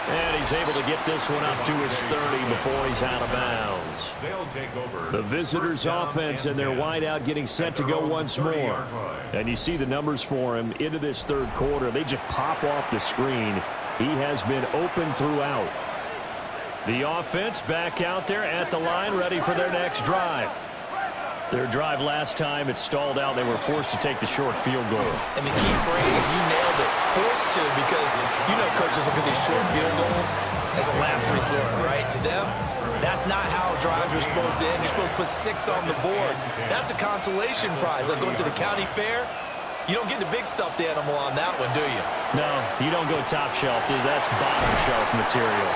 And he's able to get this one up to his 30 before he's out of bounds. They'll take over. The visitors' offense and their wideout getting set to go once more. And you see the numbers for him into this third quarter. They just pop off the screen. He has been open throughout. The offense back out there at the line, ready for their next drive. Their drive last time, it stalled out. They were forced to take the short field goal. And the key phrase, you nailed it, forced to, because you know coaches look at these short field goals as a last resort, right? To them, that's not how drives are supposed to end. You're supposed to put 6 on the board. That's a consolation prize. Like going to the county fair, you don't get the big stuffed animal on that one, do you? No, you don't go top shelf, dude. That's bottom shelf material.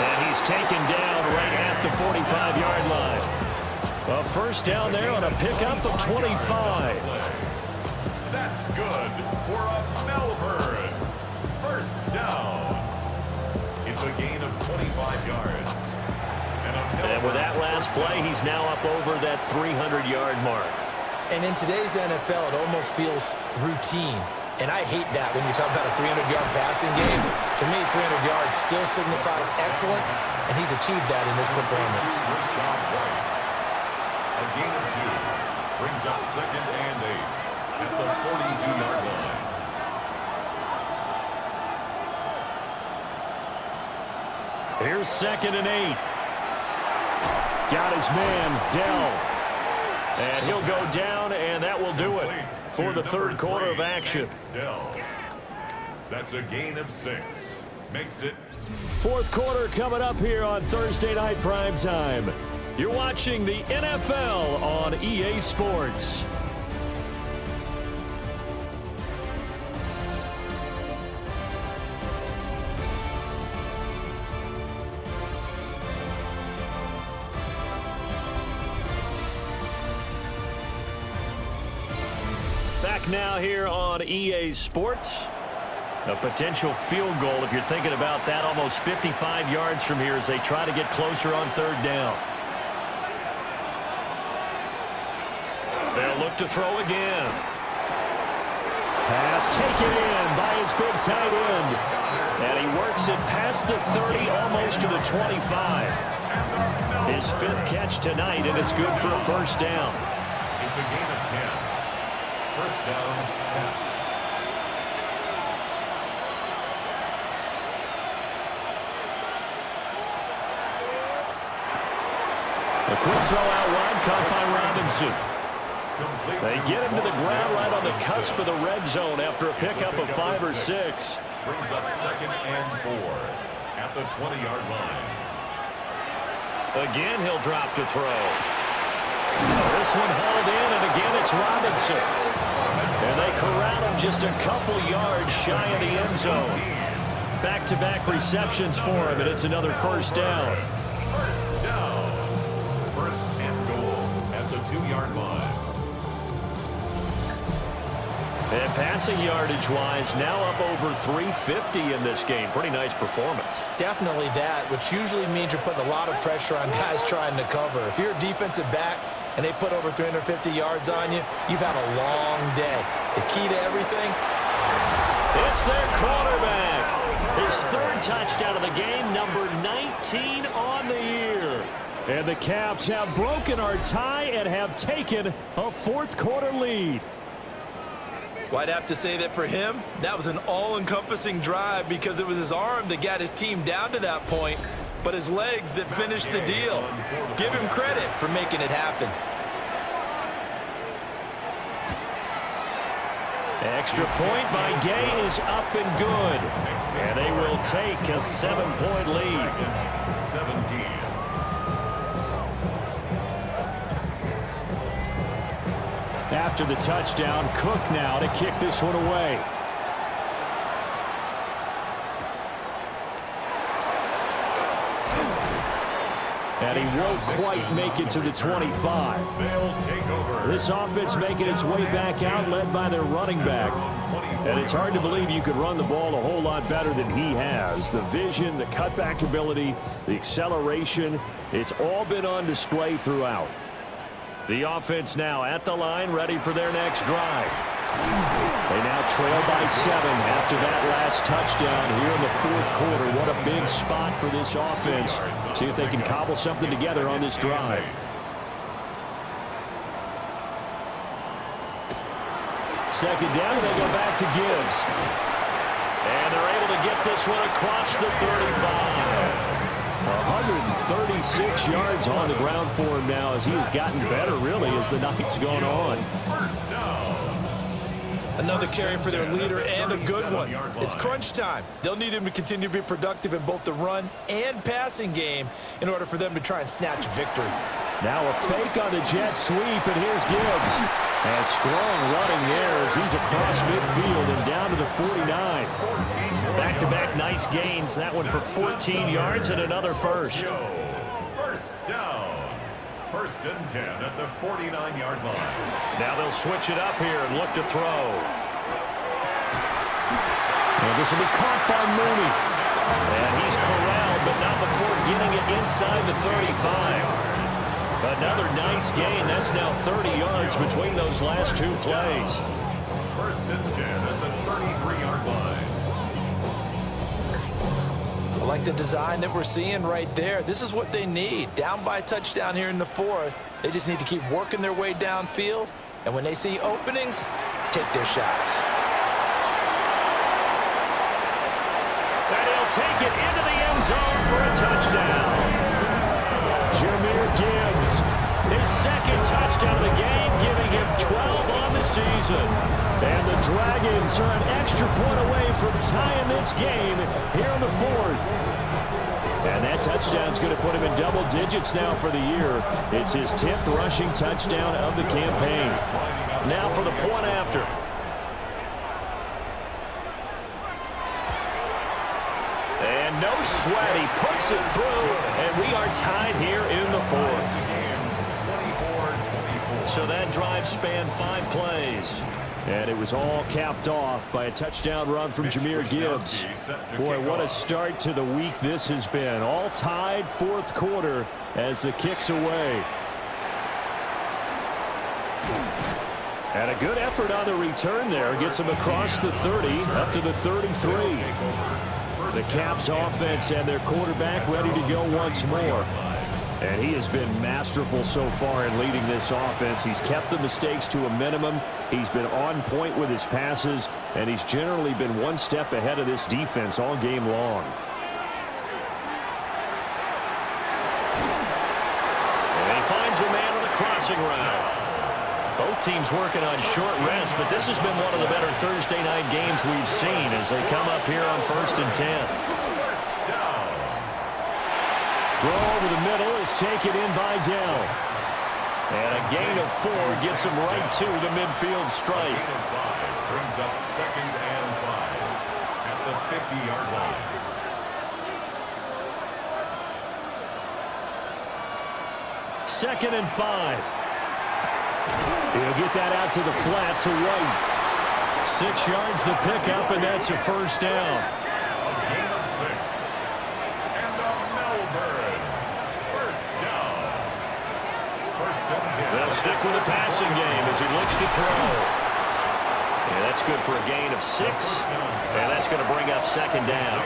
And he's taken down right at the 45-yard line. A first down there on a pickup of 25. That's good for a Melbourne first down. It's a gain of 25 yards. And with that last play, he's now up over that 300-yard mark. And in today's NFL, it almost feels routine. And I hate that when you talk about a 300-yard passing game. To me, 300 yards still signifies excellence, and he's achieved that in this performance. A gain of 2 brings up 2nd and 8 at the 42-yard line. Here's 2nd and 8. Got his man, Dell. And he'll go down, and that will do it for the third quarter of action. Dell. That's a gain of 6. Makes it Fourth quarter coming up here on Thursday Night Primetime. You're watching the NFL on EA Sports. Back now here on EA Sports. A potential field goal, if you're thinking about that, almost 55 yards from here as they try to get closer on third down. They'll look to throw again. Pass taken in by his big tight end. And he works it past the 30, almost to the 25. His 5th catch tonight, and it's good for a first down. It's a gain of 10. First down, pass. A quick throw out wide, caught by Robinson. They get him to the ground right on the cusp of the red zone after a pickup of 5 or 6. Brings up 2nd and 4 at the 20-yard line. Again, he'll drop to throw. This one hauled in, and again it's Robinson. And they corral him just a couple yards shy of the end zone. Back-to-back receptions for him, and it's another first down. First down. First and goal at the 2-yard line. And passing yardage-wise, now up over 350 in this game. Pretty nice performance. Definitely that, which usually means you're putting a lot of pressure on guys trying to cover. If you're a defensive back and they put over 350 yards on you, you've had a long day. The key to everything? It's their quarterback. His 3rd touchdown of the game, number 19 on the year. And the Caps have broken our tie and have taken a 4th quarter lead. Well, I'd have to say that for him, that was an all-encompassing drive because it was his arm that got his team down to that point, but his legs that finished the deal. Give him credit for making it happen. Extra point by Gay is up and good. And they will take a 7-point lead. 17. After the touchdown, Cook now to kick this one away. and he won't quite make it to the 25. They'll take over. This offense making its way back out, led by their running back. And it's hard to believe you could run the ball a whole lot better than he has. The vision, the cutback ability, the acceleration, it's all been on display throughout. The offense now at the line, ready for their next drive. They now trail by 7 after that last touchdown here in the fourth quarter. What a big spot for this offense. See if they can cobble something together on this drive. Second down, they go back to Gibbs. And they're able to get this one across the 35. 136 yards on the ground for him now as he has gotten better, really, as the night's gone on. First down. Another carry for their leader and a good one. It's crunch time. They'll need him to continue to be productive in both the run and passing game in order for them to try and snatch victory. Now a fake on the jet sweep, and here's Gibbs. And strong running there as he's across midfield and down to the 49. Back-to-back nice gains. That one for 14 yards and another first. First down. First and 10 at the 49-yard line. Now they'll switch it up here and look to throw. And this will be caught by Mooney. And he's corralled, but not before getting it inside the 35. Another nice gain. That's now 30 yards between those last two plays. First and 10 at the 33-yard line. I like the design that we're seeing right there. This is what they need. Down by a touchdown here in the fourth. They just need to keep working their way downfield. And when they see openings, take their shots. And he'll take it into the end zone for a touchdown. Jahmyr Gibbs, his second touchdown of the game, giving him 12 on the season. And the Dragons are an extra point away from tying this game here in the fourth. And that touchdown's going to put him in double digits now for the year. It's his 10th rushing touchdown of the campaign. Now for the point after. And no sweat, he puts it through, and we are tied here in the fourth. So that drive spanned 5 plays. And it was all capped off by a touchdown run from Jahmyr Gibbs. Boy, what a start to the week this has been. All tied fourth quarter as the kick's away. And a good effort on the return there. Gets him across the 30, up to the 33. The Caps offense and their quarterback ready to go once more. And he has been masterful so far in leading this offense. He's kept the mistakes to a minimum. He's been on point with his passes, and he's generally been one step ahead of this defense all game long. And he finds a man on the crossing route. Both teams working on short rest, but this has been one of the better Thursday night games we've seen as they come up here on 1st and 10. Throw over the middle is taken in by Dell. And a gain of 4 gets him right to the midfield stripe. Gain of 5 brings up 2nd and 5 at the 50-yard line. Second and 5. He'll get that out to the flat to White. 6 yards the pickup, and that's a first down. A gain of 6. And a Melbourne first down. First and 10. They'll stick with the passing game as he looks to throw. Yeah, that's good for a gain of 6. And that's going to bring up second down.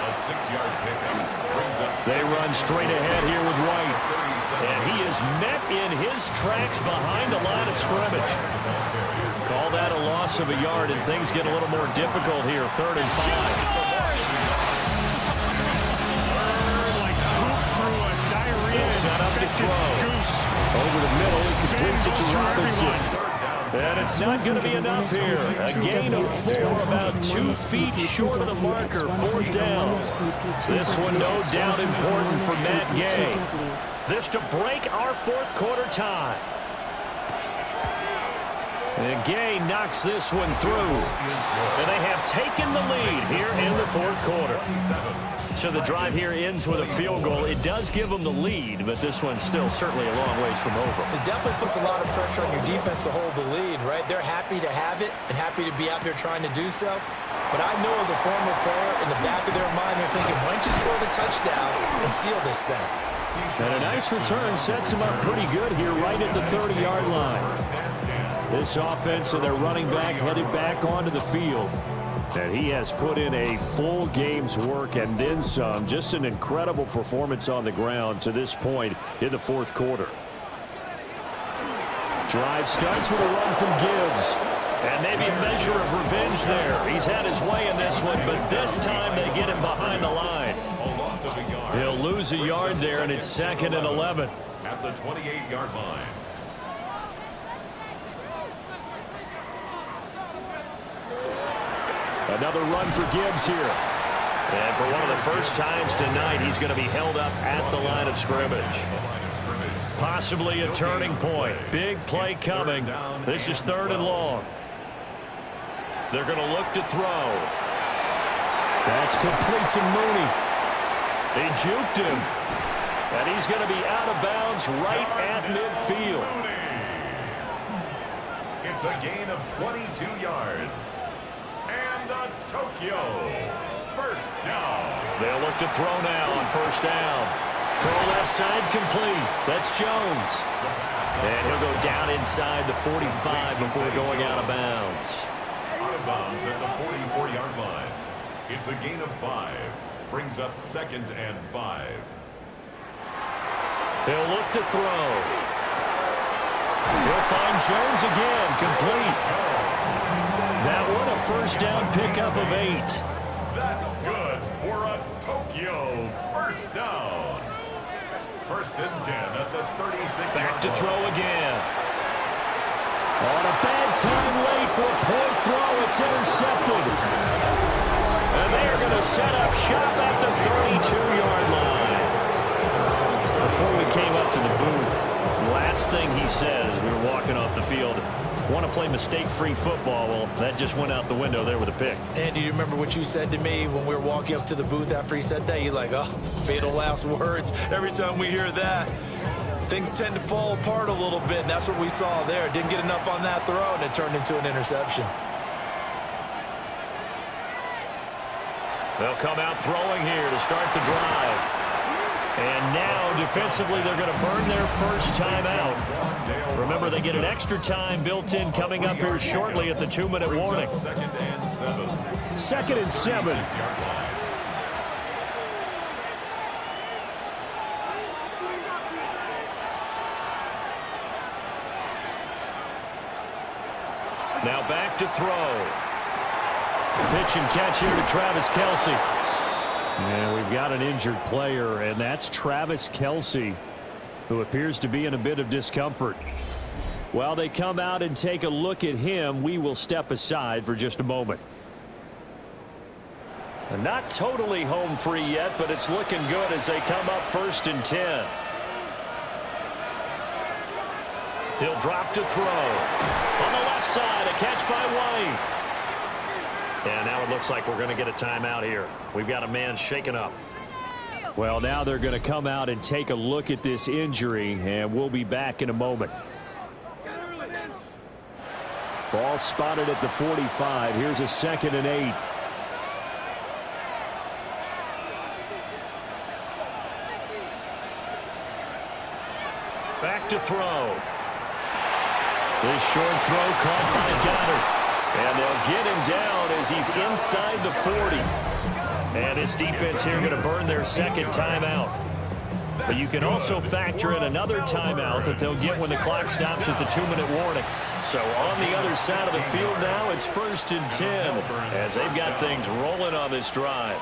A 6-yard pickup brings up. They run straight ahead here with White. And he is met in his tracks behind the line of scrimmage. Call that a loss of a yard, and things get a little more difficult here. 3rd and 5. They'll set up to throw. Over the middle, he completes it to Robinson. And it's not going to be enough here. A gain of 4, about 2 feet short of the marker. 4th down. This one no doubt important for Matt Gay. This to break our fourth quarter tie. And Gay knocks this one through. And they have taken the lead here in the fourth quarter. So the drive here ends with a field goal. It does give them the lead, but this one's still certainly a long ways from over. It definitely puts a lot of pressure on your defense to hold the lead, right? They're happy to have it and happy to be out there trying to do so. But I know as a former player, in the back of their mind, they're thinking, why don't you score the touchdown and seal this thing? And a nice return sets him up pretty good here right at the 30-yard line. This offense and their running back headed back onto the field. And he has put in a full game's work and then some. Just an incredible performance on the ground to this point in the fourth quarter. Drive starts with a run from Gibbs. And maybe a measure of revenge there. He's had his way in this one, but this time they get him behind the line. He'll lose a yard there, and it's 2nd and 11. At the 28-yard line. Another run for Gibbs here. And for one of the first times tonight, he's going to be held up at the line of scrimmage. Possibly a turning point. Big play coming. This is 3rd and long. They're going to look to throw. That's complete to Mooney. They juked him. And he's going to be out of bounds right at midfield. It's a gain of 22 yards. And a Tokyo first down. They'll look to throw now on first down. Throw left side complete. That's Jones. And he'll go down inside the 45 before going out of bounds. Out of bounds at the 44-yard line. It's a gain of 5. Brings up 2nd and 5. He'll look to throw. He'll find Jones again. Complete. That one a first down pickup of 8. That's good for a Tokyo first down. 1st and 10 at the 36. Back to throw again. On a bad time late for a point throw. It's intercepted. And they are going to set up shop at the 32-yard line. Before we came up to the booth, last thing he said as we were walking off the field, want to play mistake-free football. Well, that just went out the window there with a pick. Andy, do you remember what you said to me when we were walking up to the booth after he said that? You're like, oh, fatal last words. Every time we hear that, things tend to fall apart a little bit, and that's what we saw there. Didn't get enough on that throw, and it turned into an interception. They'll come out throwing here to start the drive. And now, defensively, they're going to burn their first timeout. Remember, they get an extra time built in coming up here shortly at the 2-minute warning. 2nd and 7. Now back to throw. Pitch and catch here to Travis Kelce. And we've got an injured player, and that's Travis Kelce, who appears to be in a bit of discomfort. While they come out and take a look at him, we will step aside for just a moment. And not totally home free yet, but it's looking good as they come up 1st and 10. He'll drop to throw. On the left side, a catch by White. And now it looks like we're going to get a timeout here. We've got a man shaken up. Well, now they're going to come out and take a look at this injury, and we'll be back in a moment. Ball spotted at the 45. Here's a 2nd and 8. Back to throw. This short throw caught by Goddard. And they'll get him down as he's inside the 40. And his defense here going to burn their 2nd timeout. But you can also factor in another timeout that they'll get when the clock stops at the 2-minute warning. So on the other side of the field now, it's 1st and 10 as they've got things rolling on this drive.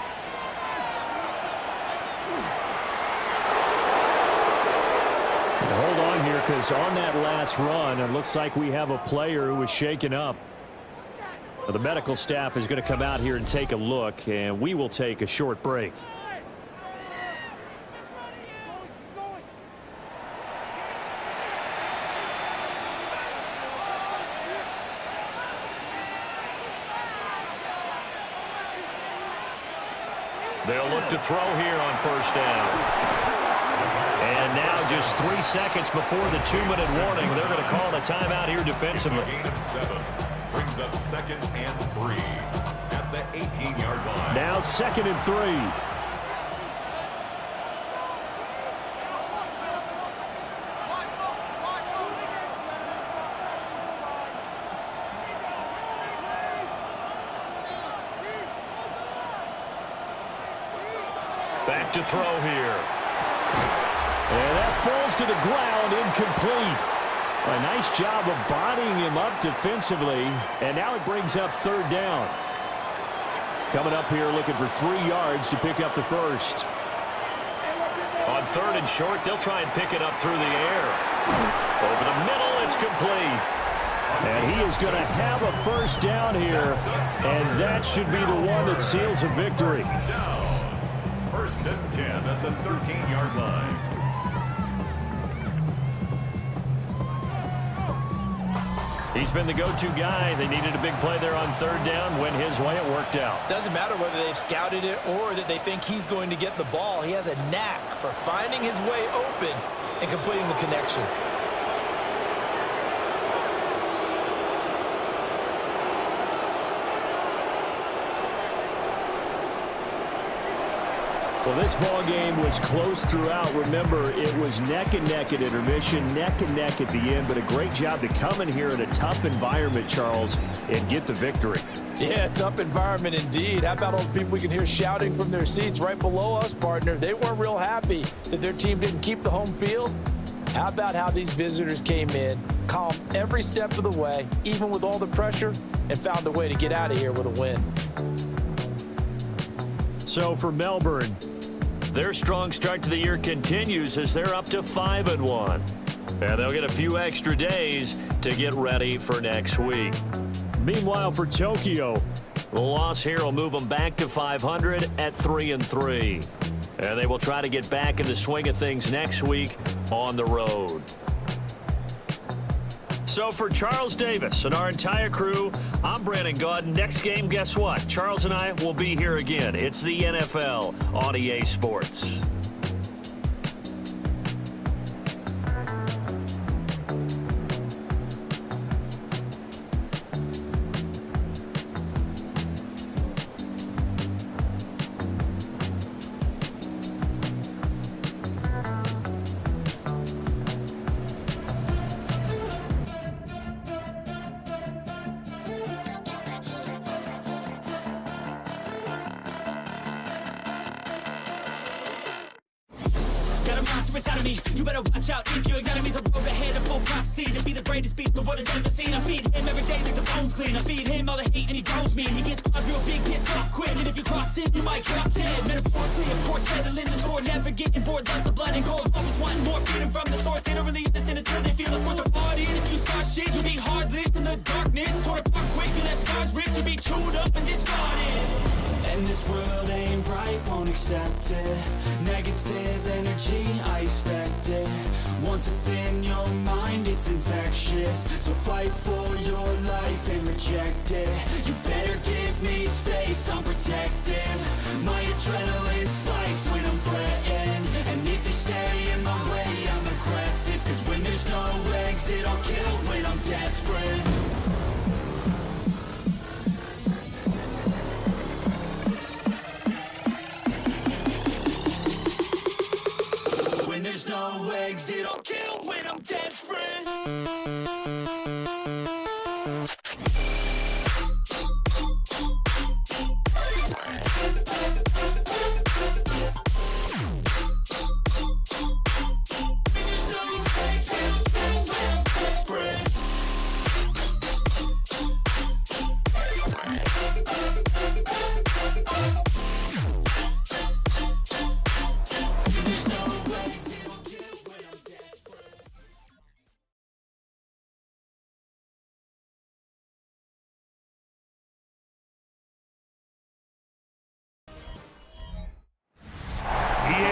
Hold on here, because on that last run, it looks like we have a player who was shaken up. The medical staff is going to come out here and take a look, and we will take a short break. They'll look to throw here on first down. And now just 3 seconds before the 2-minute warning, they're going to call a timeout here defensively. Gain of 7 brings up 2nd and 3 at the 18-yard line. Now 2nd and 3. Back to throw here. And that falls to the ground, incomplete. A nice job of bodying him up defensively. And now it brings up 3rd down. Coming up here looking for 3 yards to pick up the first. On 3rd and short, they'll try and pick it up through the air. Over the middle, it's complete. And he is going to have a first down here. And that should be the one that seals a victory. 1st and 10 at the 13-yard line. He's been the go-to guy. They needed a big play there on 3rd down. Went his way, it worked out. Doesn't matter whether they've scouted it or that they think he's going to get the ball. He has a knack for finding his way open and completing the connection. Well, this ball game was close throughout. Remember, it was neck and neck at intermission, neck and neck at the end, but a great job to come in here in a tough environment, Charles, and get the victory. Yeah, tough environment indeed. How about all the people we can hear shouting from their seats right below us, partner? They weren't real happy that their team didn't keep the home field. How about how these visitors came in, calm every step of the way, even with all the pressure, and found a way to get out of here with a win. So for Melbourne, their strong start to the year continues as they're up to 5-1. And they'll get a few extra days to get ready for next week. Meanwhile, for Tokyo, the loss here will move them back to 500 at 3-3. And they will try to get back in the swing of things next week on the road. So for Charles Davis and our entire crew, I'm Brandon Gaudin. Next game, guess what? Charles and I will be here again. It's the NFL on EA Sports. Inside of me, you better watch out if your enemy's a road ahead of full prophecy to be the greatest beast the world has ever seen. I feed him every day like the bones clean. I feed him all the hate and he grows me. And he gets caught real big, pissed off quick. And if you cross him, you might drop dead. Metaphorically, of course, settling the score, never getting bored. Loves the blood and gold, always wanting more freedom from the source. They don't really understand until they feel the force of party. And if you start shit, you'll be hard lived in the darkness. Torn apart quick, you left scars ripped, you'll be chewed up and discarded. And this world ain't bright, won't accept it. Negative energy, I expect it. Once it's in your mind, it's infectious. So fight for your life and reject it. You better give me space, I'm protective. My adrenaline spikes when I'm threatened. And if you stay in my way, I'm aggressive. Cause when there's no exit, I'll kill when I'm desperate. There's no exit, I'll kill when I'm desperate.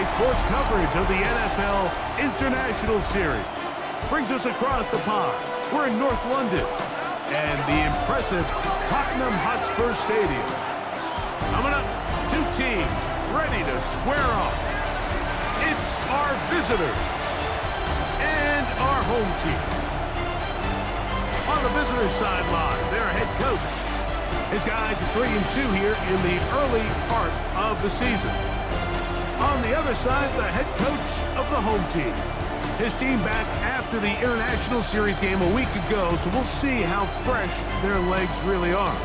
Sports coverage of the NFL International Series brings us across the pond. We're in North London and the impressive Tottenham Hotspur Stadium. Coming up, two teams ready to square off. It's our visitors and our home team. On the visitors' sideline, their head coach. His guys are 3-2 here in the early part of the season. On the other side, the head coach of the home team. His team back after the International Series game a week ago, so we'll see how fresh their legs really are.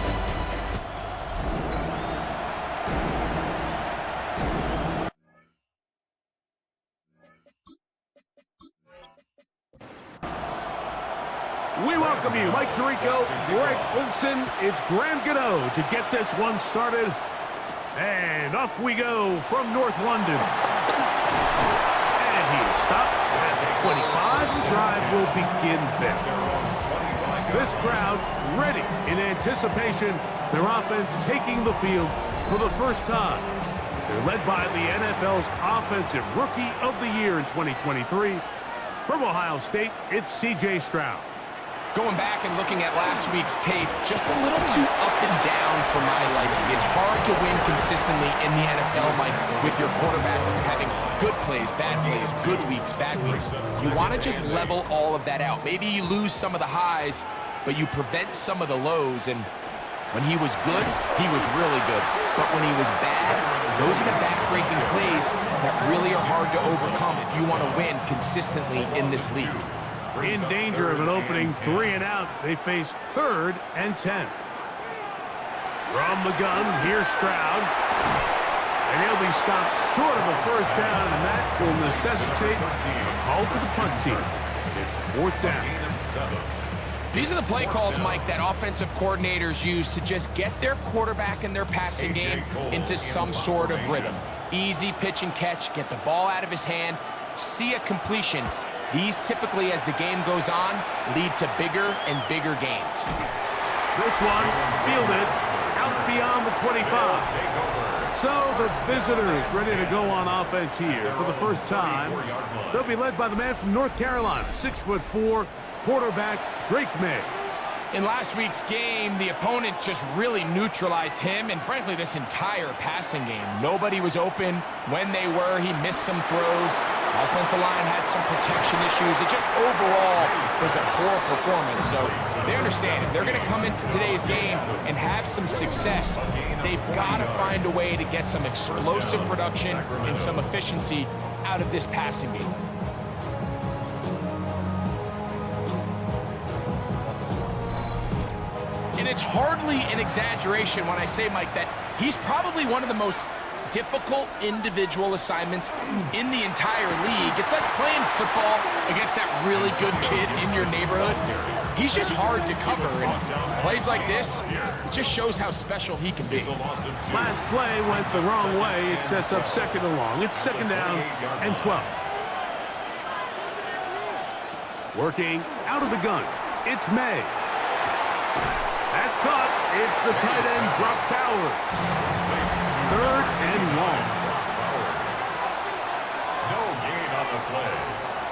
We welcome you, Mike Tirico, Greg Olson. It's Graham Gano to get this one started. And off we go from North London. And he is stopped at 25. The drive will begin there. This crowd ready in anticipation. Their offense taking the field for the first time. They're led by the NFL's Offensive Rookie of the Year in 2023. From Ohio State, it's C.J. Stroud. Going back and looking at last week's tape, just a little too up and down for my liking. It's hard to win consistently in the NFL, Mike, with your quarterback having good plays, bad plays, good weeks, bad weeks. You want to just level all of that out. Maybe you lose some of the highs, but you prevent some of the lows. And when he was good, he was really good. But when he was bad, those are the back-breaking plays that really are hard to overcome if you want to win consistently in this league. In danger of an opening 3 and out, they face 3rd and 10. From the gun, here's Stroud. And he'll be stopped short of a first down, and that will necessitate a call to the punt team. It's 4th down. These are the play calls, Mike, that offensive coordinators use to just get their quarterback and their passing game into some sort of rhythm. Easy pitch and catch, get the ball out of his hand, see a completion. These typically, as the game goes on, lead to bigger and bigger gains. This one fielded out beyond the 25. So the visitors ready to go on offense here for the first time. They'll be led by the man from North Carolina, 6'4", quarterback Drake May. In last week's game, the opponent just really neutralized him and, frankly, this entire passing game. Nobody was open. When they were, he missed some throws. Offensive line had some protection issues. It just overall was a poor performance. So they understand if they're going to come into today's game and have some success, they've got to find a way to get some explosive production and some efficiency out of this passing game. And it's hardly an exaggeration when I say, Mike, that he's probably one of the most difficult individual assignments in the entire league. It's like playing football against that really good kid in your neighborhood. He's just hard to cover, and plays like this, it just shows how special he can be. Last play went the wrong way. It sets up 2nd and long. It's 2nd down and 12. Working out of the gun, it's May. That's caught. It's the tight end, Brock Bowers. 3rd and long. No gain on the play.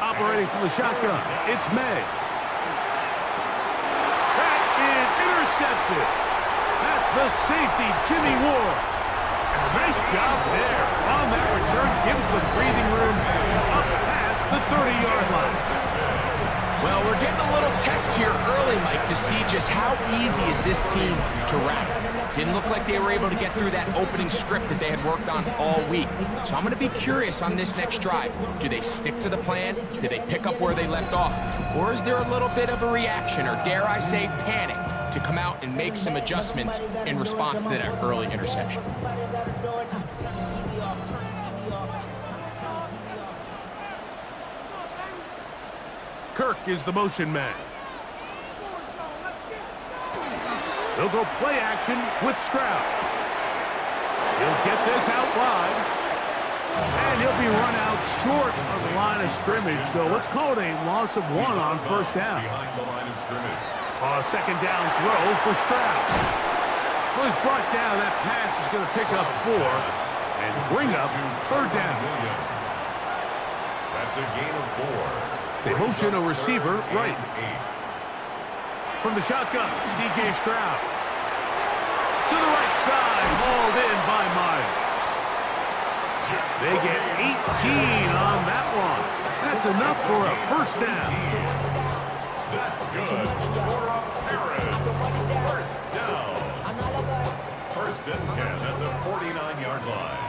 Operating from the shotgun, it's May. That is intercepted. That's the safety, Jimmy Ward. And a nice job there on that return. Gives the breathing room up past the 30-yard line. Well, we're getting a little test here early, Mike, to see just how easy is this team to wrap. Didn't look like they were able to get through that opening script that they had worked on all week. So I'm going to be curious on this next drive. Do they stick to the plan? Do they pick up where they left off? Or is there a little bit of a reaction, or dare I say panic, to come out and make some adjustments in response to that early interception? Kirk is the motion man. They'll go play action with Stroud. He'll get this out wide. And he'll be run out short of the line of scrimmage. So let's call it a loss of 1 on 1st down. Behind the line of scrimmage. A 2nd down throw for Stroud. Well, he's brought down. That pass is going to pick up 4 and bring up 3rd down. That's a gain of 4. They motion a receiver right. From the shotgun, C.J. Stroud. To the right side, hauled in by Myers. They get 18 on that one. That's enough for a first down. That's good for a Paris. First down. First and 10 at the 49-yard line.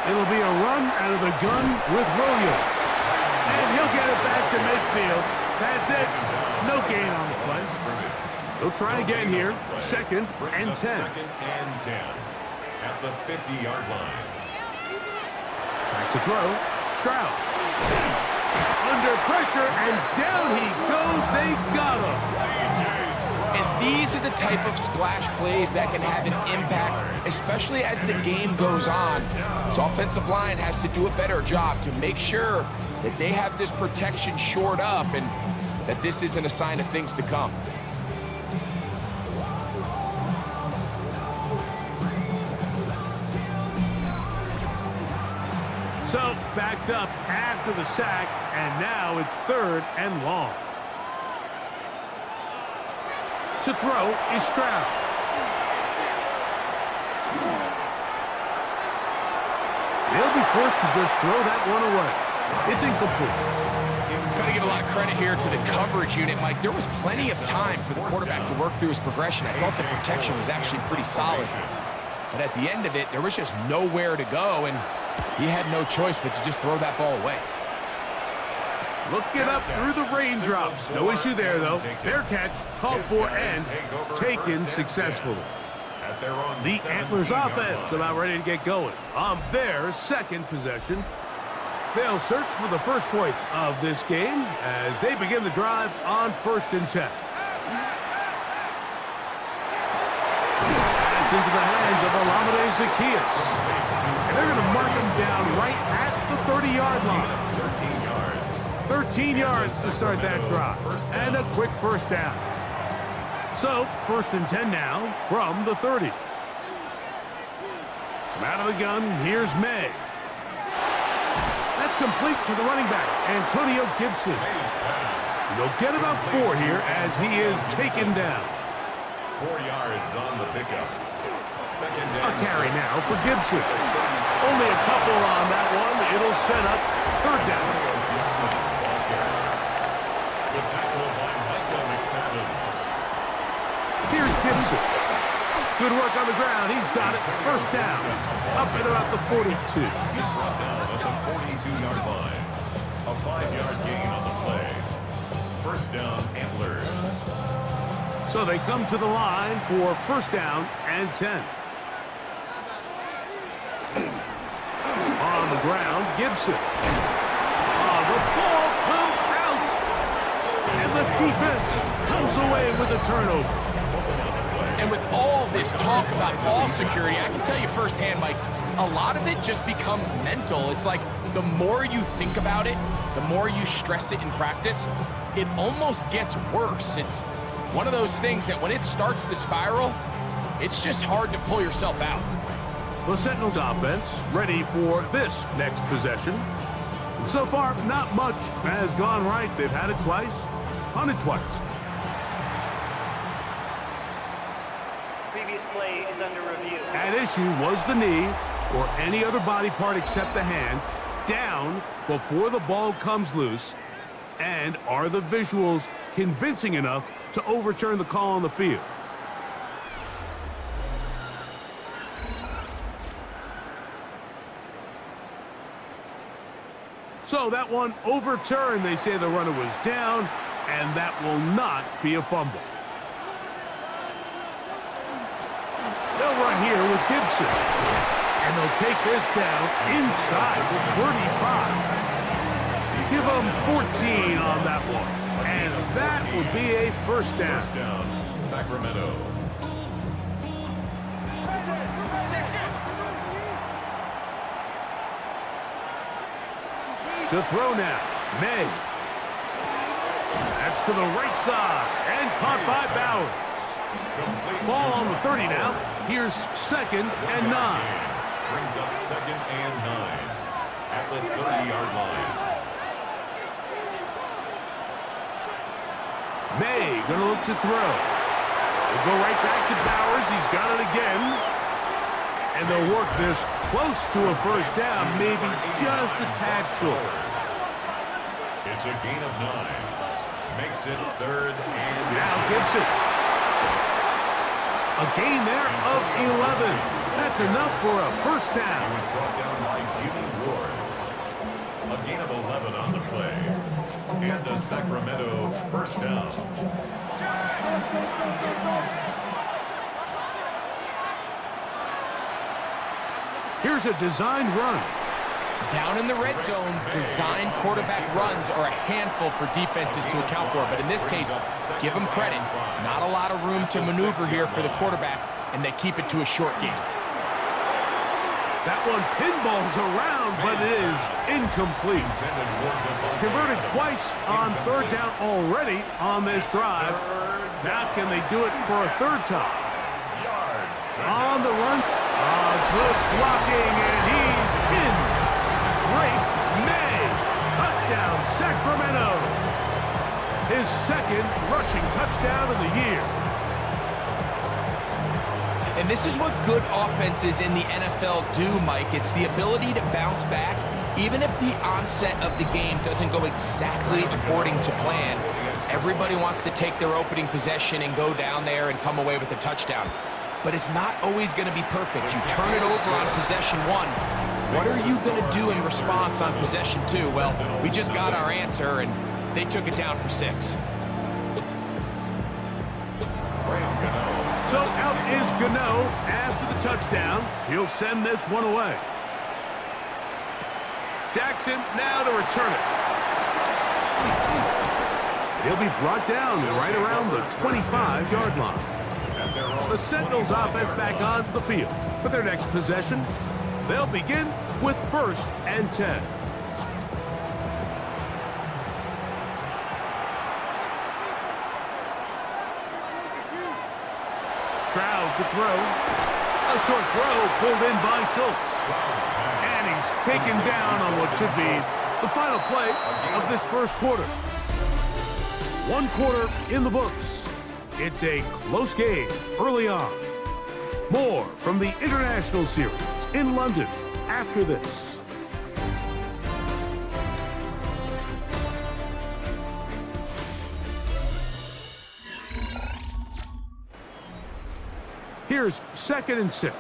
It'll be a run out of the gun with Williams. And he'll get it back to midfield. That's it. No gain on the play. They'll try again here. Second and 10. Second and 10 at the 50-yard line. Back to throw. Stroud. Under pressure, and down he goes. They got him. And these are the type of splash plays that can have an impact, especially as the game goes on. So offensive line has to do a better job to make sure that they have this protection shored up and that this isn't a sign of things to come. So backed up after the sack, and now it's third and long. To throw is Stroud. They'll be forced to just throw that one away. It's incomplete. Got to give a lot of credit here to the coverage unit, Mike. There was plenty of time for the quarterback to work through his progression. I thought the protection was actually pretty solid. But at the end of it, there was just nowhere to go, and he had no choice but to just throw that ball away. Looking up through the raindrops. No issue there, though. Fair catch, called for, and taken successfully. The Antlers offense about ready to get going on their second possession. They'll search for the first points of this game as they begin the drive on first and 10. That's into the hands of Olamide Zaccheaus. And they're going to mark him down right at the 30-yard line. 13 yards to start that drive. And a quick first down. So, first and 10 now from the 30. From out of the gun, here's May. That's complete to the running back, Antonio Gibson. They'll get about 4 here as he is taken down. 4 yards on the pickup. Second A carry now for Gibson. Only a couple on that one. It'll set up third down. The tackle by Michael McFadden. Here's Gibson. Good work on the ground. He's got it. First down. Up at about the 42. He's brought down at the 42-yard line. A 5-yard gain on the play. First down, Antlers. So they come to the line for first down and 10. On the ground, Gibson. The ball comes out. And the defense comes away with a turnover. And with all this talk about ball security, I can tell you firsthand, Mike, a lot of it just becomes mental. It's like the more you think about it, the more you stress it in practice, it almost gets worse. It's one of those things that when it starts to spiral, it's just hard to pull yourself out. The Sentinels offense ready for this next possession. So far, not much has gone right. They've had it twice, punted twice. Previous play is under review. At issue was the knee, or any other body part except the hand, down before the ball comes loose. And are the visuals convincing enough to overturn the call on the field? So that one overturned. They say the runner was down, and that will not be a fumble. They'll run here with Gibson. And they'll take this down inside the 35. Give them 14 on that one. And that will be a first down. First down, Sacramento. To throw now, May. That's to the right side and caught by Bowers. Ball on the 30 now. Here's second and 9. Brings up second and 9 at the 30-yard line. May gonna look to throw. They'll go right back to Bowers. He's got it again. And they'll work this close to a first down, maybe just a tad short. It's a gain of 9. Makes it 3rd and Now Gibson. A gain there of 11. That's enough for a first He down. was brought down by Jimmy Ward. A gain of 11 on the play. And a Sacramento first down. Here's a designed run. Down in the red zone, designed quarterback runs are a handful for defenses to account for. But in this case, give them credit. Not a lot of room to maneuver here for the quarterback, and they keep it to a short game. That one pinballs around, but it is incomplete. Converted twice on 3rd down already on this drive. Now can they do it for a 3rd time? On the run. Good blocking, and he's in. Drake May. Touchdown, Sacramento. His 2nd rushing touchdown of the year. And this is what good offenses in the NFL do, Mike. It's the ability to bounce back, even if the onset of the game doesn't go exactly according to plan. Everybody wants to take their opening possession and go down there and come away with a touchdown. But it's not always going to be perfect. You turn it over on possession 1. What are you going to do in response on possession 2? Well, we just got our answer, and they took it down for 6. So out is Gano after the touchdown. He'll send this one away. Jackson now to return it. He'll be brought down right around the 25-yard line. The Sentinels offense back onto the field for their next possession. They'll begin with 1st and 10. Stroud to throw. A short throw pulled in by Schultz. And he's taken down on what should be the final play of this first quarter. 1 quarter in the books. It's a close game early on. More from the International Series in London after this. Here's 2nd and 6.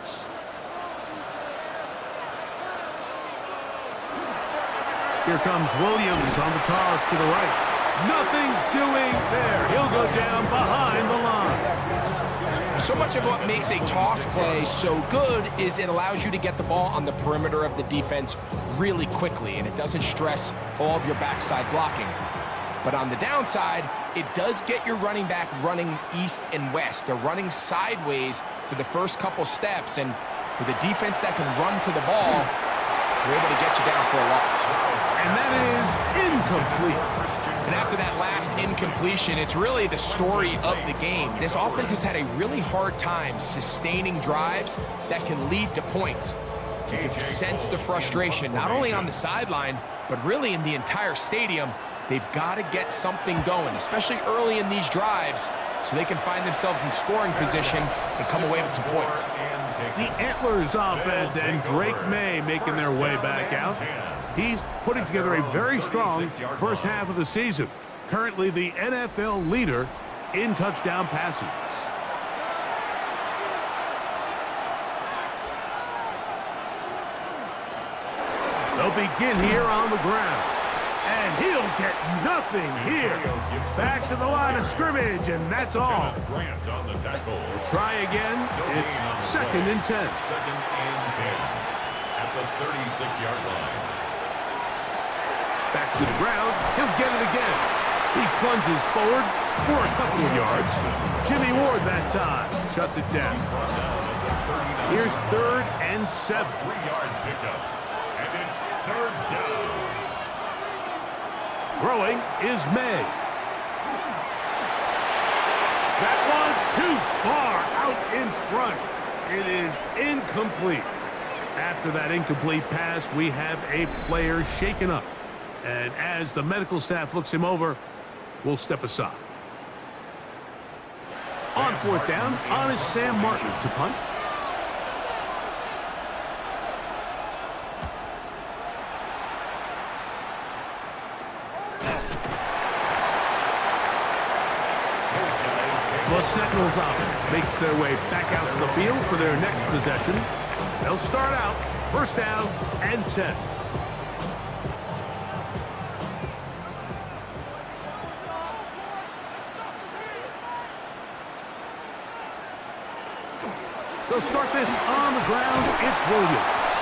Here comes Williams on the toss to the right. Nothing doing there. He'll go down behind the line. So much of what makes a toss play so good is it allows you to get the ball on the perimeter of the defense really quickly, and it doesn't stress all of your backside blocking. But on the downside, it does get your running back running east and west. They're running sideways for the first couple steps, and with a defense that can run to the ball, they're able to get you down for a loss. And that is incomplete. And after that last incompletion, it's really the story of the game. This offense has had a really hard time sustaining drives that can lead to points. You can sense the frustration, not only on the sideline, but really in the entire stadium. They've got to get something going, especially early in these drives, so they can find themselves in scoring position and come away with some points. The Antlers offense and Drake May making their way back out. He's putting together a very strong first half of the season. Currently the NFL leader in touchdown passes. They'll begin here on the ground. And he'll get nothing here. Back to the line of scrimmage, and that's all. We'll try again. It's 2nd and 10. 2nd and 10 at the 36-yard line. Back to the ground. He'll get it again. He plunges forward for a couple of yards. Jimmy Ward that time shuts it down. Here's 3rd and 7. 3-yard pickup, and it's 3rd down. Throwing is May. That one too far out in front. It is incomplete. After that incomplete pass, we have a player shaken up. And as the medical staff looks him over, we'll step aside. On fourth down, on is Sam Martin to punt. The Sentinels offense makes their way back out to the field for their next possession. They'll start out first down and 10. They'll start this on the ground. It's Williams.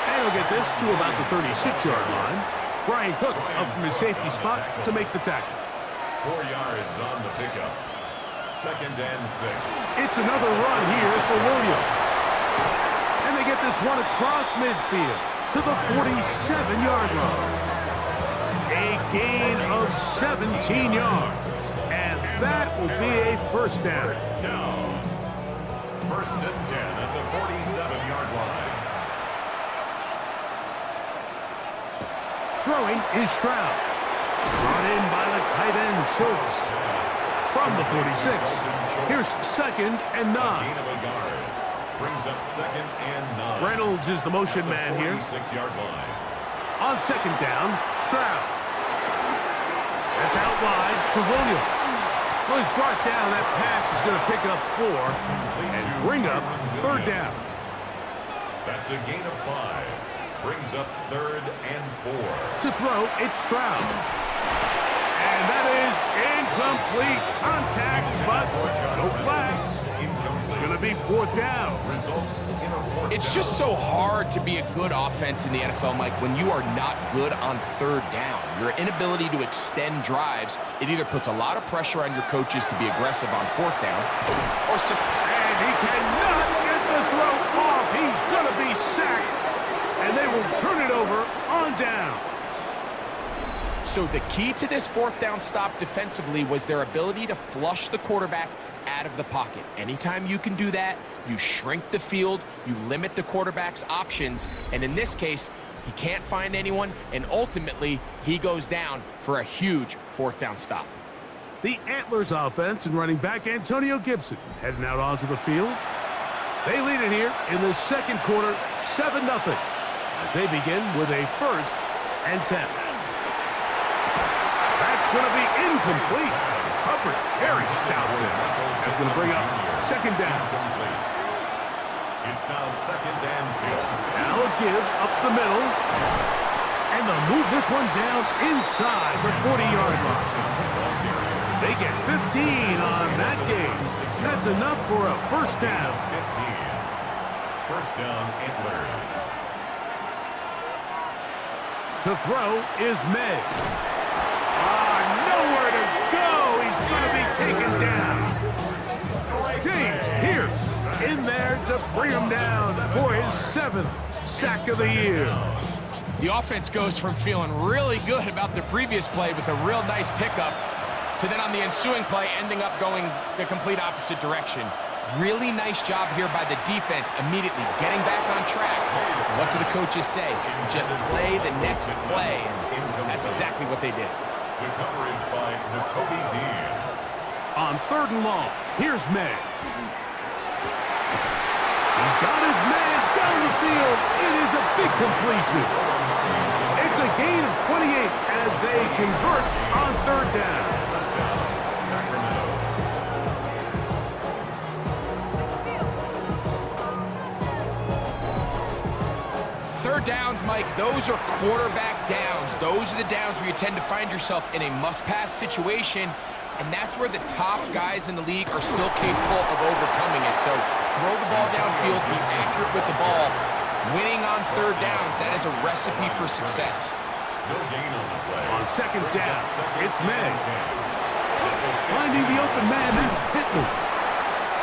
And he'll get this to about the 36-yard line. Brian Cook up from his safety spot to make the tackle. 4 yards on the pickup. Second and 6. It's another run here for Williams. And they get this one across midfield to the 47-yard line. A gain of 17 yards. And that will be a first down. First and 10 at the 47-yard line. Throwing is Stroud. Brought in by the tight end, Schultz. From the 46, here's second and 9. Gain of a yard. Brings up second and 9. Reynolds is the motion man here. 46-yard line. On second down, Stroud. That's out wide to Williams. Well, he's brought down. That pass is going to pick up 4 and bring up third down. That's a gain of 5. Brings up third and 4. To throw, it's Stroud. And that is incomplete. Contact, but no flags. It's going to be fourth down. Results in a fourth It's down. just so hard to be a good offense in the NFL, Mike, when you are not good on third down. Your inability to extend drives, it either puts a lot of pressure on your coaches to be aggressive on fourth down, or And he cannot get the throw off. He's going to be sacked. And they will turn it over on down. So the key to this fourth down stop defensively was their ability to flush the quarterback out of the pocket. Anytime you can do that, you shrink the field, you limit the quarterback's options, and in this case, he can't find anyone, and ultimately, he goes down for a huge fourth down stop. The Antlers offense and running back Antonio Gibson heading out onto the field. They lead it here in the second quarter, 7-0, as they begin with a first and 10. That's going to be incomplete. Coverage very stout there. That's going to bring up second down. It's now second and 10. Now a give up the middle. And they'll move this one down inside the 40-yard line. They get 15 on that game. That's enough for a first down. 15. First down, Antlers. To throw is May. Nowhere to go. He's going to be taken down. James Pierce in there to bring him down for his 7th sack of the year. The offense goes from feeling really good about the previous play with a real nice pickup to then on the ensuing play ending up going the complete opposite direction. Really nice job here by the defense immediately getting back on track. So what do the coaches say? Just play the next play, and that's exactly what they did. The coverage by Nakobe Dean. On third and long, here's May. He's got his man down the field. It is a big completion. It's a gain of 28 as they convert on third down. First down, Sacramento. Third downs, Mike, those are quarterback downs. Those are the downs where you tend to find yourself in a must-pass situation, and that's where the top guys in the league are still capable of overcoming it. So throw the ball downfield, be accurate with the ball. Winning on third downs, that is a recipe for success. No gain on the play. On second down, it's May. May. Finding the open man, it's Pittman.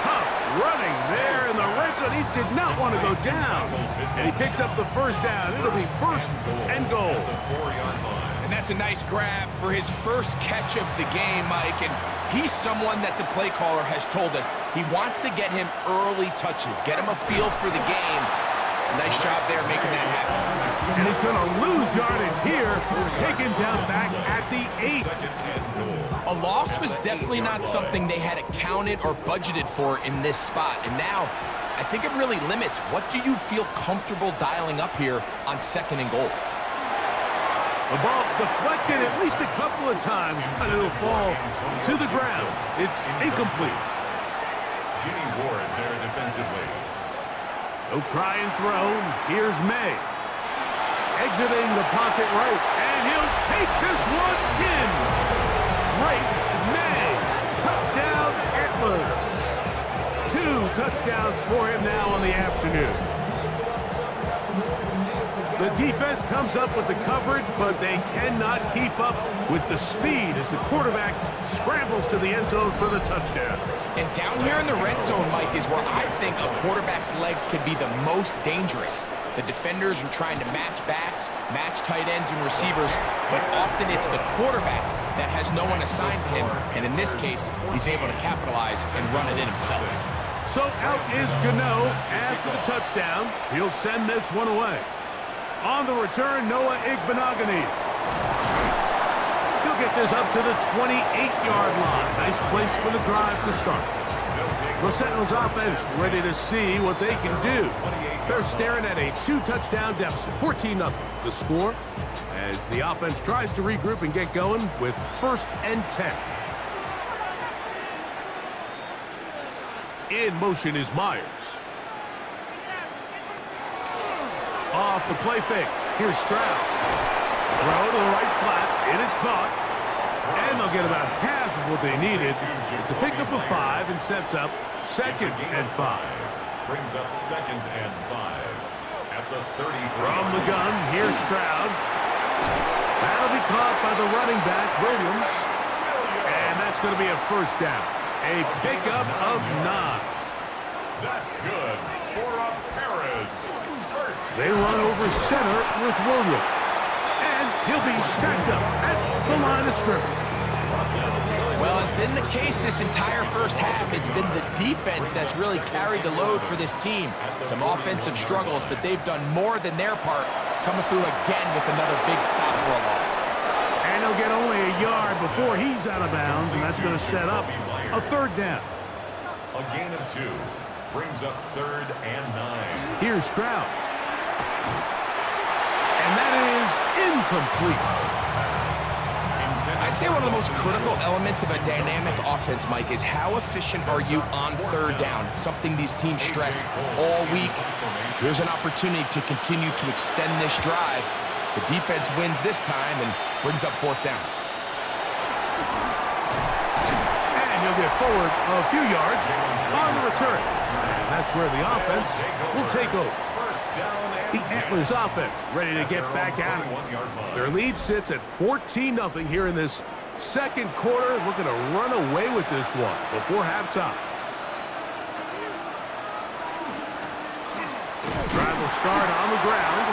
Tough running there in the red zone. He did not want to go down. And he picks up the first down. It'll be first and goal. The 4-yard line. And that's a nice grab for his first catch of the game, Mike. And he's someone that the play caller has told us he wants to get him early touches, get him a feel for the game. Nice job there making that happen. And he's going to lose yardage here, taken down back at the 8. A loss was definitely not something they had accounted or budgeted for in this spot. And now, I think it really limits what do you feel comfortable dialing up here on 2nd and goal. The ball deflected at least a couple of times, but it'll fall to the ground. It's incomplete. Jimmy Ward there defensively. He'll try and throw. Here's May. Exiting the pocket right, and he'll take this one in. Great May. Touchdown, Antlers. 2 touchdowns for him now on the afternoon. The defense comes up with the coverage, but they cannot keep up with the speed as the quarterback scrambles to the end zone for the touchdown. And down here in the red zone, Mike, is where I think a quarterback's legs can be the most dangerous. The defenders are trying to match backs, match tight ends and receivers, but often it's the quarterback that has no one assigned to him, and in this case, he's able to capitalize and run it in himself. So out is Gano after the touchdown. He'll send this one away. On the return, Noah Igbenogany. He'll get this up to the 28-yard line. Nice place for the drive to start. The Sentinels offense ready to see what they can do. They're staring at a 2-touchdown deficit, 14-0. The score as the offense tries to regroup and get going with 1st and 10. In motion is Myers. Off the play fake. Here's Stroud. Throw to the right flat. It is caught. And they'll get about half of what they needed. It's a pickup of 5 and sets up 2nd and 5. Brings up 2nd and 5 at the 30. From the gun, here's Stroud. That'll be caught by the running back, Williams. And that's going to be a 1st down. A pickup of 9. That's good for a Paris. They run over center with Williams. And he'll be stacked up at the line of scrimmage. Well, it's been the case this entire first half. It's been the defense that's really carried the load for this team. Some offensive struggles, but they've done more than their part, coming through again with another big stop for a loss. And he'll get only a yard before he's out of bounds, and that's going to set up a 3rd down. A gain of 2 brings up 3rd and 9. Here's Stroud. And that is incomplete. I'd say one of the most critical elements of a dynamic offense, Mike, is how efficient are you on 3rd down? It's something these teams stress all week. Here's an opportunity to continue to extend this drive. The defense wins this time and brings up 4th down. And he'll get forward a few yards on the return. And that's where the offense will take over. The Antlers offense ready to get back at it. Their lead sits at 14-0 here in this 2nd quarter. Looking to run away with this one before halftime. Drive will start on the ground.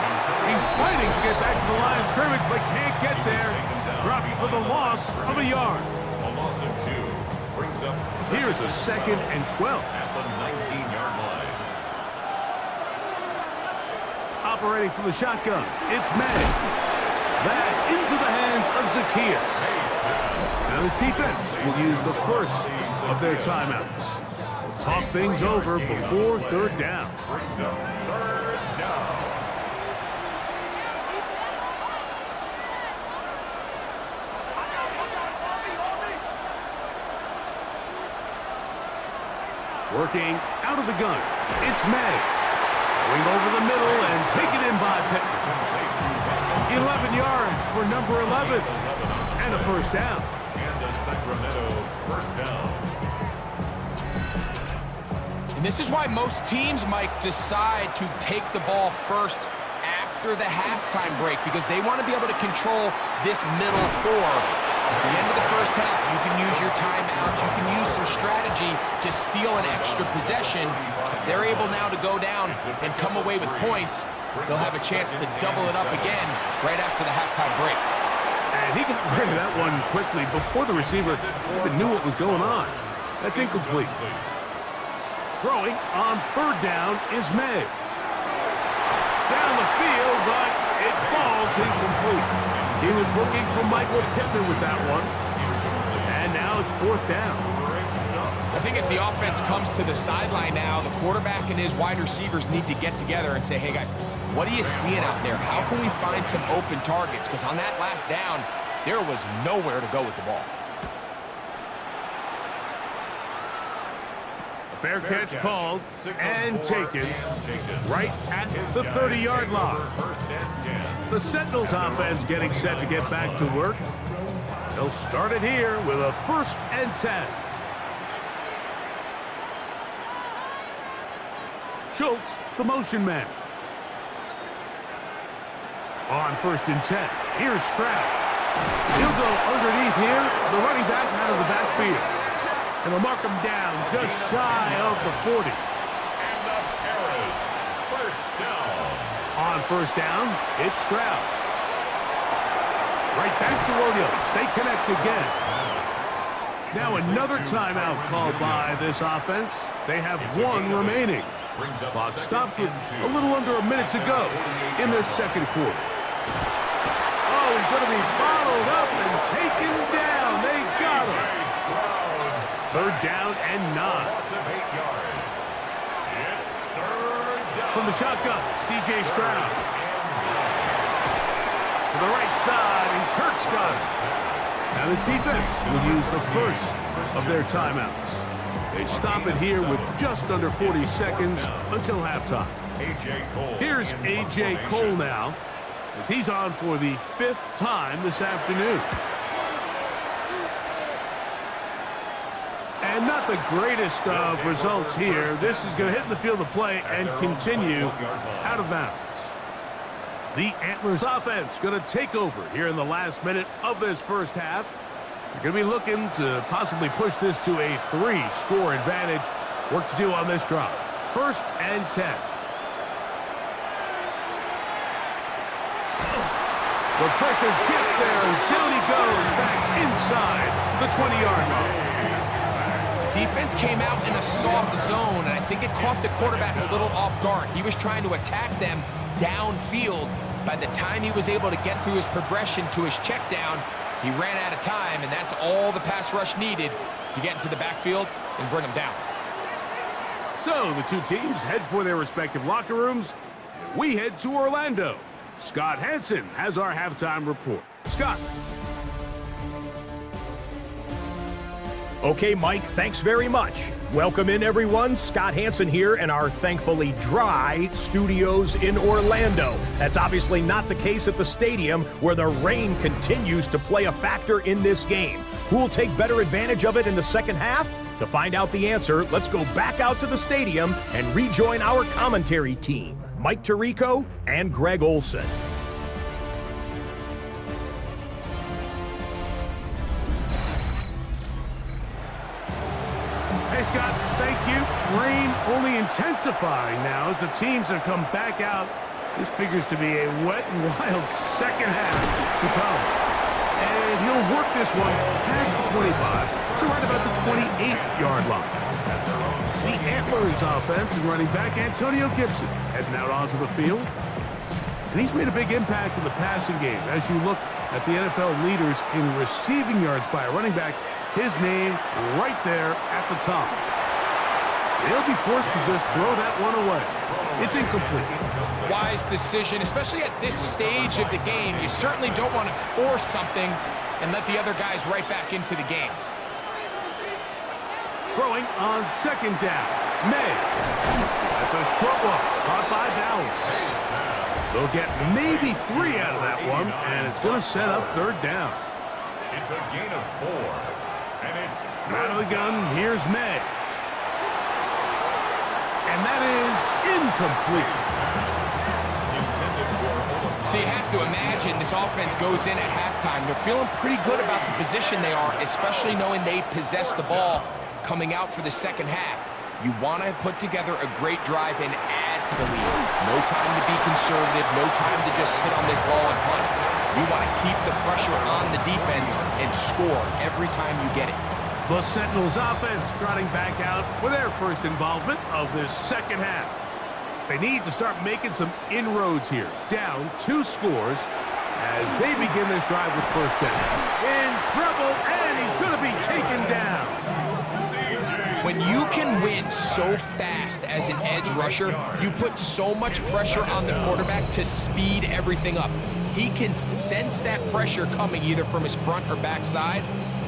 He's fighting to get back to the line of scrimmage, but can't get there. Dropped for the loss of a yard. A loss of 2 brings up. Here's a 2nd and 12. At the 19-yard line. Operating from the shotgun, it's Madden. That's into the hands of Zacchaeus. Now this defense will use the 1st of their timeouts. Talk things over before 3rd down. Brings up 3rd down. Working out of the gun, it's May. Going over the middle and taken in by Pittman. 11 yards for number 11. And a 1st down. And a Sacramento 1st down. And this is why most teams, Mike, decide to take the ball first after the halftime break, because they want to be able to control this middle 4. At the end of the first half, you can use your timeouts. You can use some strategy to steal an extra possession. If they're able now to go down and come away with points, they'll have a chance to double it up again right after the halftime break. And he got rid of that one quickly before the receiver even knew what was going on. That's incomplete. Throwing on 3rd down is May. Down the field, but it falls incomplete. He was looking for Michael Pittman with that one. And now it's 4th down. I think as the offense comes to the sideline now, the quarterback and his wide receivers need to get together and say, hey, guys, what are you seeing out there? How can we find some open targets? Because on that last down, there was nowhere to go with the ball. Fair catch called and taken right at the 30-yard line. The Sentinels offense getting set to get back to work. They'll start it here with a 1st and 10. Schultz, the motion man. On 1st and 10, here's Stroud. He'll go underneath here, the running back out of the backfield. And they'll mark him down just shy of the 40. And the Paris 1st down. On 1st down, it's Stroud. Right back to Williams. They connect again. Now another timeout called by this offense. They have 1 remaining. Clock stops with a little under a minute to go in their 2nd quarter. Oh, he's going to be bottled up and taken down. They got him. 3rd down and 9. From the shotgun, C.J. Stroud. To the right side, and Kurt's got it. Now this defense will use the 1st of their timeouts. They stop it here with just under 40 seconds until halftime. Here's A.J. Cole now, as he's on for the 5th time this afternoon. And not the greatest of results here. This is going to hit in the field of play and continue out of bounds. The Antlers offense going to take over here in the last minute of this 1st half. They're going to be looking to possibly push this to a 3-score advantage. Work to do on this drive. 1st and 10. The pressure gets there, and down he goes back inside the 20-yard line. Defense came out in a soft zone, and I think it caught the quarterback a little off guard. He was trying to attack them downfield. By the time he was able to get through his progression to his check down, he ran out of time, and that's all the pass rush needed to get into the backfield and bring him down. So the 2 teams head for their respective locker rooms. We head to Orlando. Scott Hansen has our halftime report. Scott. Okay, Mike, thanks very much. Welcome in, everyone. Scott Hansen here in our thankfully dry studios in Orlando. That's obviously not the case at the stadium, where the rain continues to play a factor in this game. Who will take better advantage of it in the 2nd half? To find out the answer, let's go back out to the stadium and rejoin our commentary team, Mike Tirico and Greg Olson. Hey, Scott, thank you. Rain only intensifying now as the teams have come back out. This figures to be a wet and wild 2nd half to come. And he'll work this one past the 25 to right about the 28-yard line. The Antlers offense and running back Antonio Gibson heading out onto the field. And he's made a big impact in the passing game. As you look at the NFL leaders in receiving yards by a running back, his name right there at the top. They'll be forced to just throw that one away. It's incomplete. Wise decision, especially at this stage of the game. You certainly don't want to force something and let the other guys right back into the game. Throwing on 2nd down. May. That's a short one. Caught by Bowers. They'll get maybe 3 out of that one, and it's going to set up 3rd down. It's a gain of 4. And it's out of the gun. Here's May. And that is incomplete. So you have to imagine this offense goes in at halftime. They're feeling pretty good about the position they are, especially knowing they possess the ball coming out for the 2nd half. You want to put together a great drive and add to the lead. No time to be conservative. No time to just sit on this ball and punt. You want to keep the pressure on the defense and score every time you get it. The Sentinels offense trotting back out for their 1st involvement of this 2nd half. They need to start making some inroads here. Down 2 scores as they begin this drive with first down. In trouble, and he's going to be taken down. When you can win so fast as an edge rusher, you put so much pressure on the quarterback to speed everything up. He can sense that pressure coming either from his front or back side.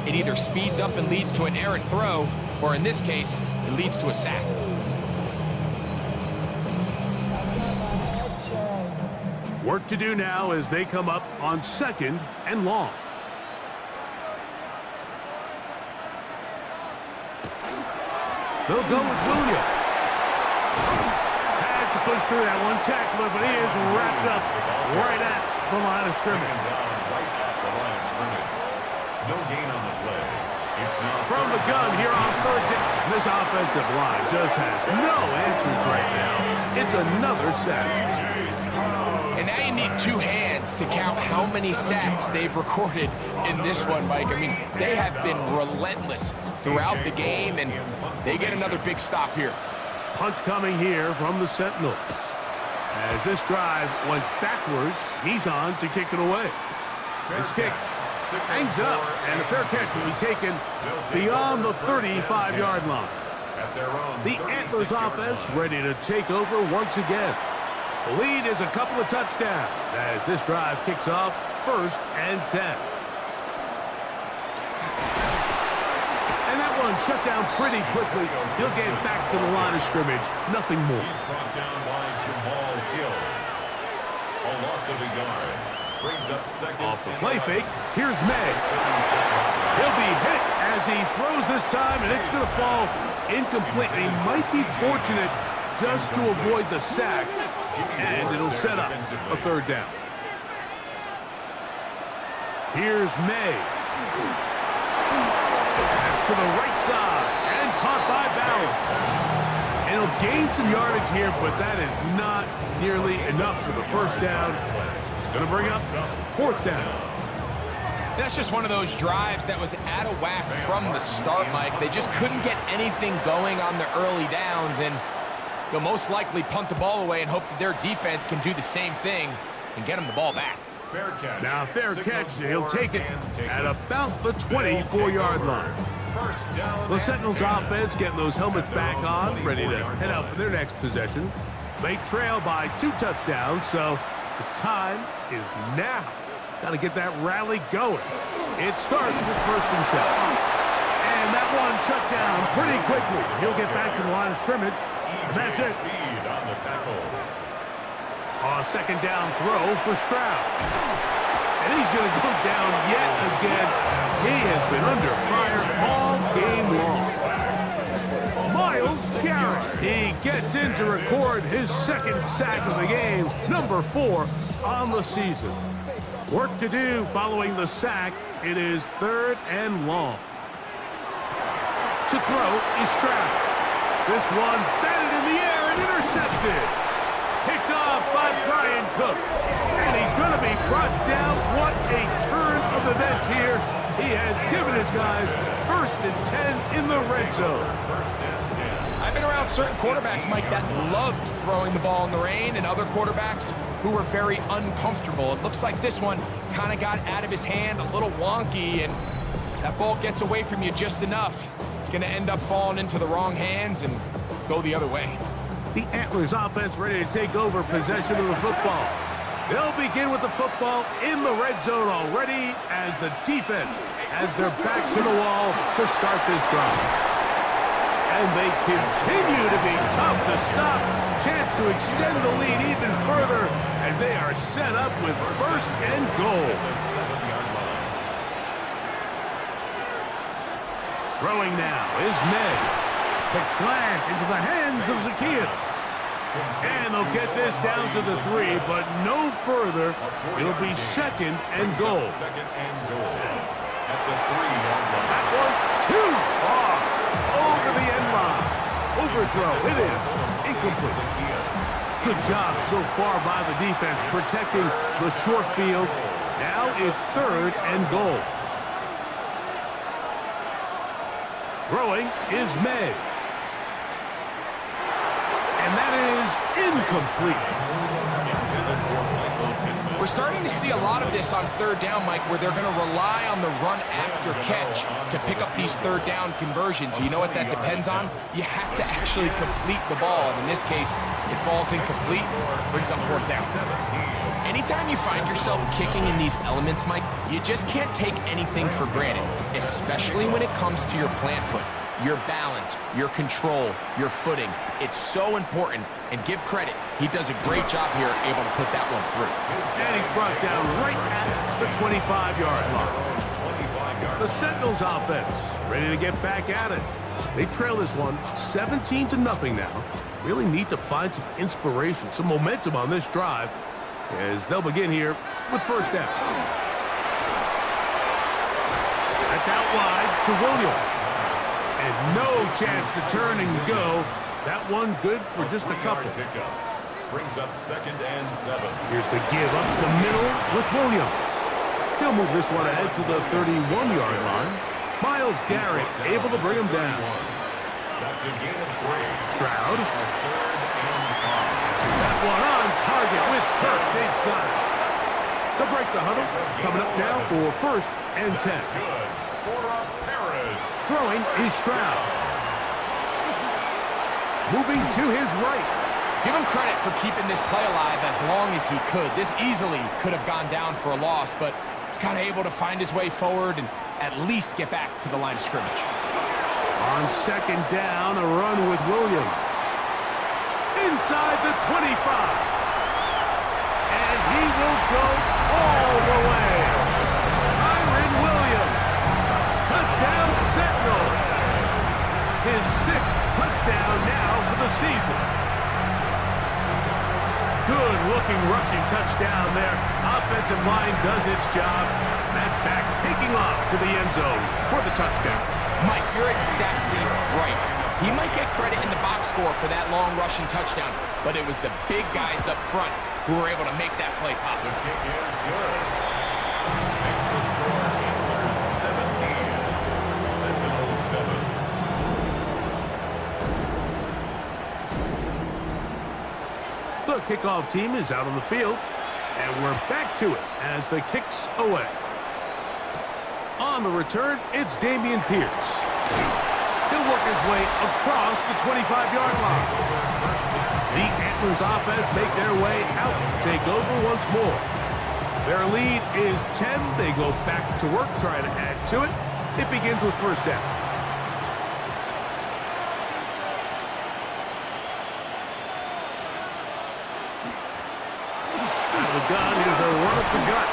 It either speeds up and leads to an errant throw, or in this case, it leads to a sack. Work to do now as they come up on 2nd and long. They'll go with Williams. Had to push through that one tackler, but he is wrapped up right at the line of scrimmage. Right at the line of scrimmage. No gain on the play. It's now From the gun here on 3rd down. This offensive line just has no answers right now. It's another sack. And now you need 2 hands to count how many sacks they've recorded in this one, Mike. I mean, they have been relentless throughout the game, and they get another big stop here. Punt coming here from the Sentinels. As this drive went backwards, he's on to kick it away. This kick hangs up, and a fair catch will be taken beyond the 35-yard line. The Antlers offense ready to take over once again. The lead is a couple of touchdowns as this drive kicks off 1st and 10. And that one shut down pretty quickly. He'll get back to the line of scrimmage. Nothing more. He's brought down by Jamal Hill. A loss of a yard. Brings up 2nd. Off the play fake, here's May. He'll be hit as he throws this time, and it's going to fall incomplete. He might be fortunate just to avoid the sack, and it'll set up a 3rd down. Here's May. That's to the right side, and caught by Bowers. And he'll gain some yardage here, but that is not nearly enough for the 1st down. It's going to bring up 4th down. That's just one of those drives that was out of whack from the start, Mike. They just couldn't get anything going on the early downs, and they'll most likely punt the ball away and hope that their defense can do the same thing and get them the ball back. Fair catch. Now, fair catch. He'll take it at about the 24-yard line. The Sentinels offense getting those helmets back on, ready to head out for their next possession. They trail by 2 touchdowns, so the time is now. Got to get that rally going. It starts with 1st and 10. And that one shut down pretty quickly. He'll get back to the line of scrimmage. And that's it. Speed on the tackle. A 2nd down throw for Stroud. And he's going to go down yet again. He has been under fire all game long. Myles Garrett. He gets in to record his 2nd sack of the game, number 4 on the season. Work to do following the sack. It is 3rd and long. To throw is Stroud. This one batted in the air and intercepted. Picked off by Brian Cook. And he's going to be brought down. What a turn of events here. He has given his guys 1st and 10 in the red zone. I've been around certain quarterbacks, Mike, that loved throwing the ball in the rain, and other quarterbacks who were very uncomfortable. It looks like this one kind of got out of his hand, a little wonky, and that ball gets away from you just enough. It's going to end up falling into the wrong hands and go the other way. The Antlers offense ready to take over possession of the football. They'll begin with the football in the red zone already as the defense has their back to the wall to start this drive. And they continue to be tough to stop. Chance to extend the lead even further as they are set up with 1st and goal. Throwing now is May. Pick slant into the hands of Zacchaeus. And they'll get this down to the 3, but no further. It'll be 2nd and goal. 2nd and goal. At the 3-yard line. That one too far. Over the end line. Overthrow. It is incomplete. Good job so far by the defense protecting the short field. Now it's 3rd and goal. Throwing is May. And that is incomplete. We're starting to see a lot of this on third down, Mike, where they're going to rely on the run after catch to pick up these third down conversions. You know what that depends on? You have to actually complete the ball. And in this case, it falls incomplete, brings up fourth down. Anytime you find yourself kicking in these elements, Mike, you just can't take anything for granted, especially when it comes to your plant foot. Your balance, your control, your footing. It's so important, and give credit. He does a great job here able to put that one through. And he's brought down right at the 25-yard line. The Sentinels offense ready to get back at it. They trail this one 17-0 now. Really need to find some inspiration, some momentum on this drive as they'll begin here with first down. That's out wide to Williams. And no chance to turn and go. That one good for just a couple. Brings up 2nd and 7. Here's the give up the middle with Williams. He'll move this one ahead to the 31-yard line. Myles Garrett able to bring him down. That's a gain of 3. Stroud. That one on target with Kirk. They've got it. They'll break the huddle. Coming up now for 1st and 10. Good for Paris. Throwing is Stroud. Moving to his right. Give him credit for keeping this play alive as long as he could. This easily could have gone down for a loss, but he's kind of able to find his way forward and at least get back to the line of scrimmage. On 2nd down, a run with Williams. Inside the 25. And he will go all the way. Kyren Williams. Touchdown Sentinels. His 6th touchdown now for the season. Good-looking rushing touchdown there. Offensive line does its job. That back taking off to the end zone for the touchdown. Mike, you're exactly right. He might get credit in the box score for that long rushing touchdown, but it was the big guys up front who were able to make that play possible. The kick is good. Makes the score Antlers 17. Sentinels 7. The kickoff team is out on the field, and we're back to it as the kick's away. On the return, it's Dameon Pierce. He'll work his way across the 25-yard line. The Antlers offense make their way out, take over once more. Their lead is 10. They go back to work, trying to add to it. It begins with first down. Gun is a run up the gut.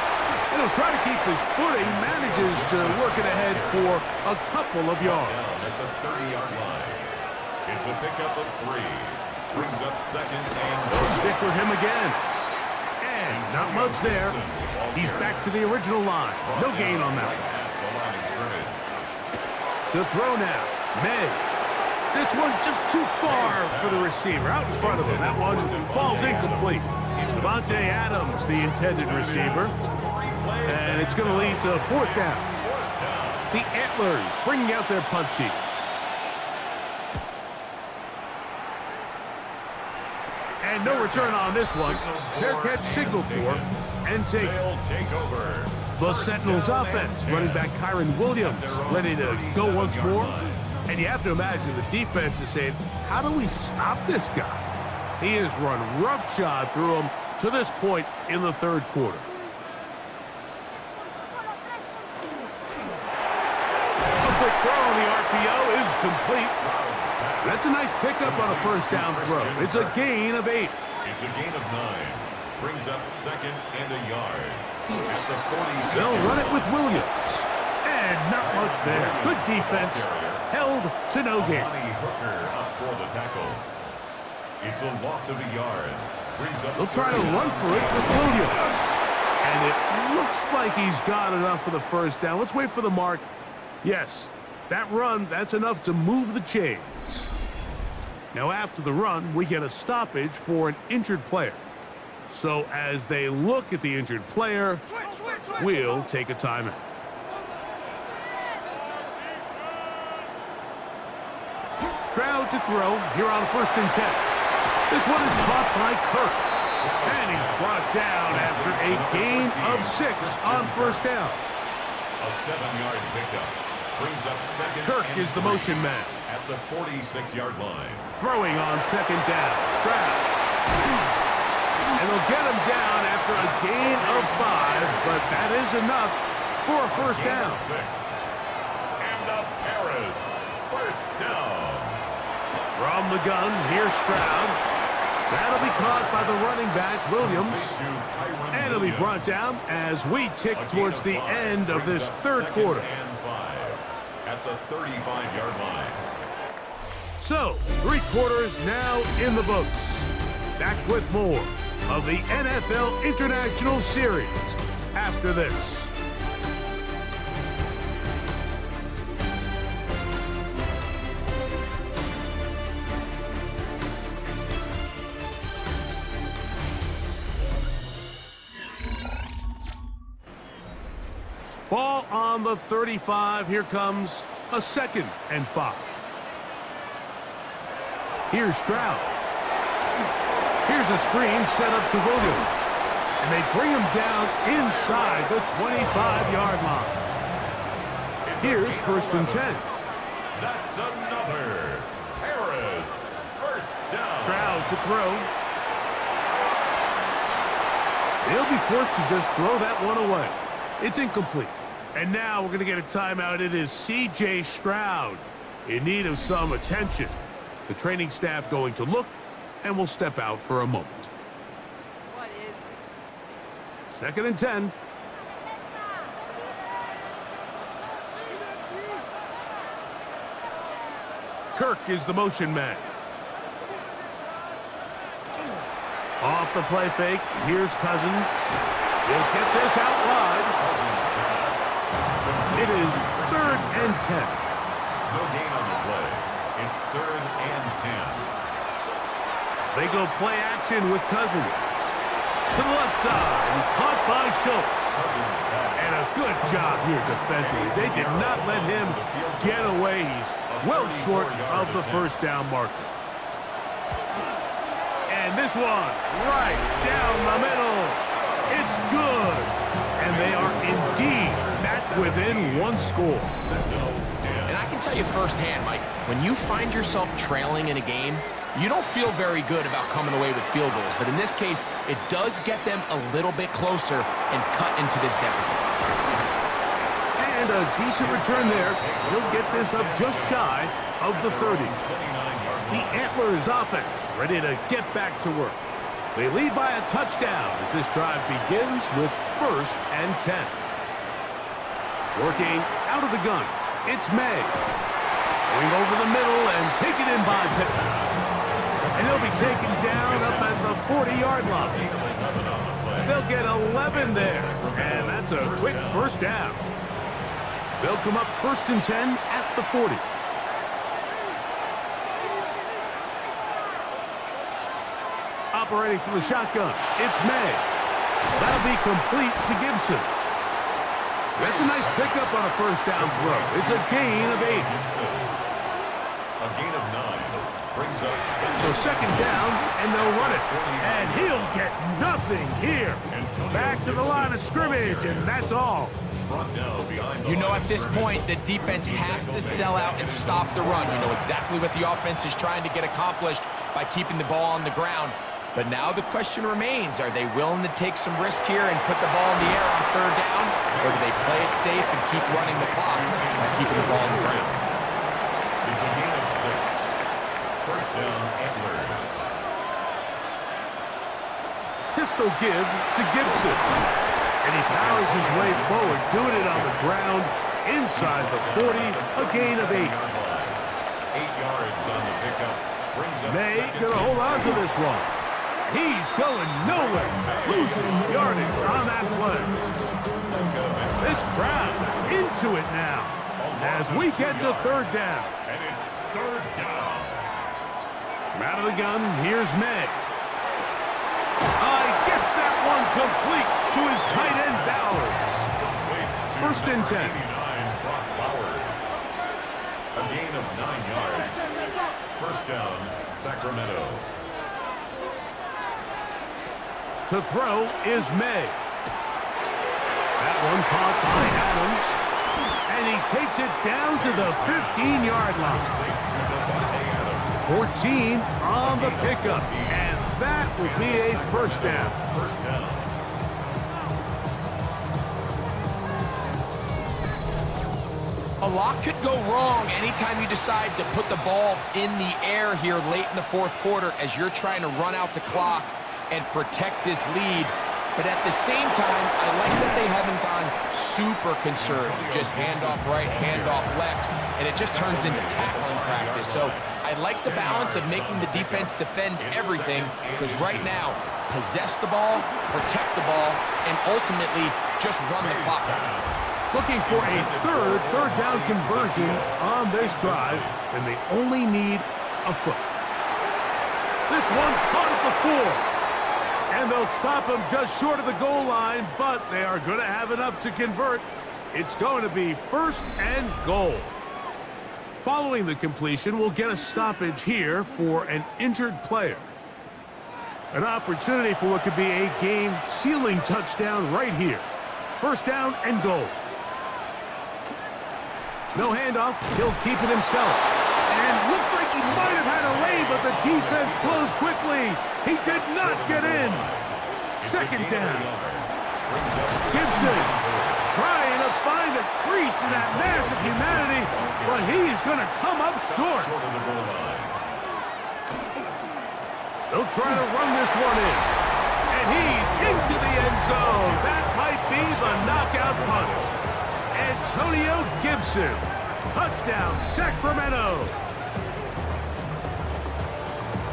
And he'll try to keep his footing, manages to work it ahead for a couple of yards. At the 30-yard line. It's a pickup of 3. Brings up 2nd and 7. They'll stick with him again. And not much there. He's back to the original line. No gain on that one. To throw now. May. This one just too far for the receiver. Out in front of him. That one falls incomplete. Devontae Adams, the intended receiver. And it's going to lead to 4th down. The Antlers bringing out their punt team. And no return on this one. Fair catch signal for and take. They'll take over. The Sentinels offense, running back Kyren Williams, ready to go once more. And you have to imagine the defense is saying, how do we stop this guy? He has run roughshod through him to this point in the third quarter. A quick throw on the RPO is complete. That's a nice pickup on a first down throw. It's a gain of 8. It's a gain of 9. Brings up 2nd and a yard. At the 46. They'll run it with Williams. And not much there. Good defense. Held to no gain. Hooker up for the tackle. It's a loss of a yard. Brings up. They'll try to run for it with Williams. And it looks like he's got enough for the first down. Let's wait for the mark. Yes, that run, that's enough to move the chains. Now after the run, we get a stoppage for an injured player. So as they look at the injured player, we'll take a timeout. Stroud to throw here on 1st and 10. This one is caught by Kirk. And he's brought down after a gain of 6 on first down. A 7-yard pickup brings up second. Kirk is the motion man. At the 46-yard line. Throwing on second down. Stroud. And they'll get him down after a gain of 5, but that is enough for a first down. 6. And the Paris. First down. From the gun, here's Stroud. That'll be caught by the running back, Williams. And it'll be brought down as we tick towards the end of this third quarter. And 5 at the 35-yard line. So, 3 quarters now in the books. Back with more of the NFL International Series after this. Ball on the 35. Here comes a 2nd and 5. Here's Stroud. Here's a screen set up to Williams. And they bring him down inside the 25-yard line. Here's 1st and 10. That's another. Harris. First down. Stroud to throw. They'll be forced to just throw that one away. It's incomplete. And now we're going to get a timeout. It is C.J. Stroud in need of some attention. The training staff going to look, and will step out for a moment. 2nd and 10. Kirk is the motion man. Off the play fake. Here's Cousins. He'll get this out wide. It is 3rd and 10. No gain on the play. It's 3rd and 10. They go play action with Cousins. To the left side, and caught by Schultz. And a good job here defensively. They did not let him get away. He's well short of the first down marker. And this one, right down the middle. It's good. And they are indeed back within 1 score. And I can tell you firsthand, Mike, when you find yourself trailing in a game, you don't feel very good about coming away with field goals. But in this case, it does get them a little bit closer and cut into this deficit. And a decent return there. He'll get this up just shy of the 30. The Antlers offense ready to get back to work. They lead by a touchdown as this drive begins with 1st and 10. Working out of the gun, it's May. Going over the middle and taken in by Pittman. And he'll be taken down up at the 40-yard line. They'll get 11 there, and that's a quick first down. They'll come up 1st and 10 at the 40. Operating from the shotgun, it's May. That'll be complete to Gibson. That's a nice pickup on a first down throw. It's a gain of 8. A gain of 9 brings up So 2nd down, and they'll run it. And he'll get nothing here. Back to the line of scrimmage, and that's all. You know at this point, the defense has to sell out and stop the run. You know exactly what the offense is trying to get accomplished by keeping the ball on the ground. But now the question remains, are they willing to take some risk here and put the ball in the air on 3rd down? Or do they play it safe and keep running the clock by keeping the ball on the ground? It's a gain of 6. First down, Antlers. Pistol give to Gibson. And he powers his way forward, doing it on the ground inside the 40, a gain of 8. 8 yards on the pickup. Brings up May gonna hold on to this one. He's going nowhere, losing yardage on that play. This crowd into it now as we get to 3rd down. And it's 3rd down. Out of the gun, here's May. Gets that one complete to his tight end, Bowers. 1st and 10. A gain of 9 yards. First down, Sacramento. To throw is May. That one caught by Adams. And he takes it down to the 15-yard line. 14 on the pickup. And that will be a first down. A lot could go wrong anytime you decide to put the ball in the air here late in the fourth quarter as you're trying to run out the clock and protect this lead. But at the same time, I like that they haven't gone super conservative. Just handoff right, handoff left, and it just turns into tackling practice. So I like the balance of making the defense defend everything, because right now, possess the ball, protect the ball, and ultimately just run the clock out. Looking for a third down conversion on this drive, and they only need a foot. This one caught at the 4. And they'll stop him just short of the goal line, but they are going to have enough to convert. It's going to be 1st and goal. Following the completion, we'll get a stoppage here for an injured player. An opportunity for what could be a game-sealing touchdown right here. 1st down and goal. No handoff. He'll keep it himself. And looked like he might have had a lane, but the defense closed quickly. He did not get in. 2nd down. Gibson trying to find a crease in that mass of humanity, but he's going to come up short. They'll try to run this one in. And he's into the end zone. That might be the knockout punch. Antonio Gibson. Touchdown, Sacramento.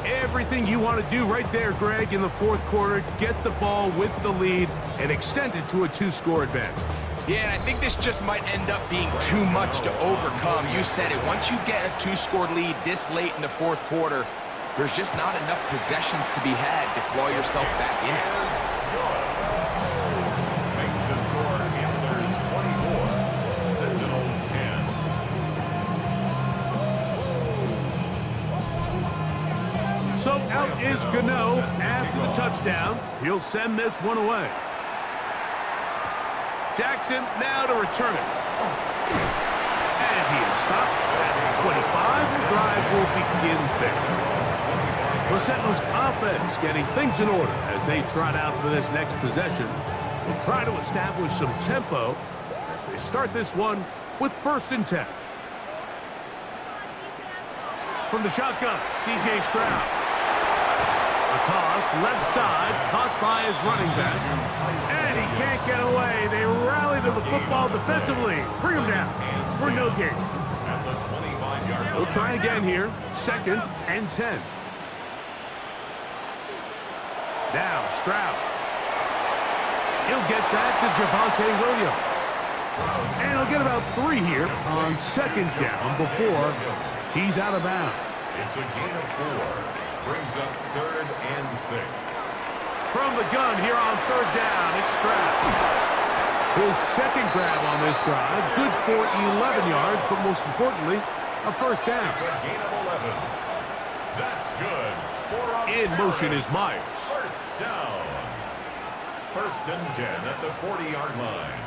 Everything you want to do right there, Greg, in the fourth quarter. Get the ball with the lead and extend it to a 2-score advantage. Yeah, and I think this just might end up being too much to overcome. You said it. Once you get a 2-score lead this late in the fourth quarter, there's just not enough possessions to be had to claw yourself back in it. Makes the score Gamblers 24, Sentinels 10. So out is Gano after the touchdown. He'll send this one away. Jackson now to return it. And he is stopped at 25. The drive will begin there. The Sentinels offense getting things in order as they trot out for this next possession. Will try to establish some tempo as they start this one with 1st and 10. From the shotgun, C.J. Stroud. A toss, left side, caught by his running back. And he can't get away. They rally to the football defensively. Bring him down for no gain. We'll try again here. 2nd and 10. Now Stroud. He'll get that to Javonte Williams. And he'll get about 3 here on 2nd down before he's out of bounds. It's a gain of 4. Brings up 3rd and 6. From the gun here on 3rd down, it's Stroud. His 2nd grab on this drive, good for 11 yards, but most importantly, a 1st down. It's a gain of 11. That's good. In motion is Myers. 1st down. 1st and 10 at the 40-yard line.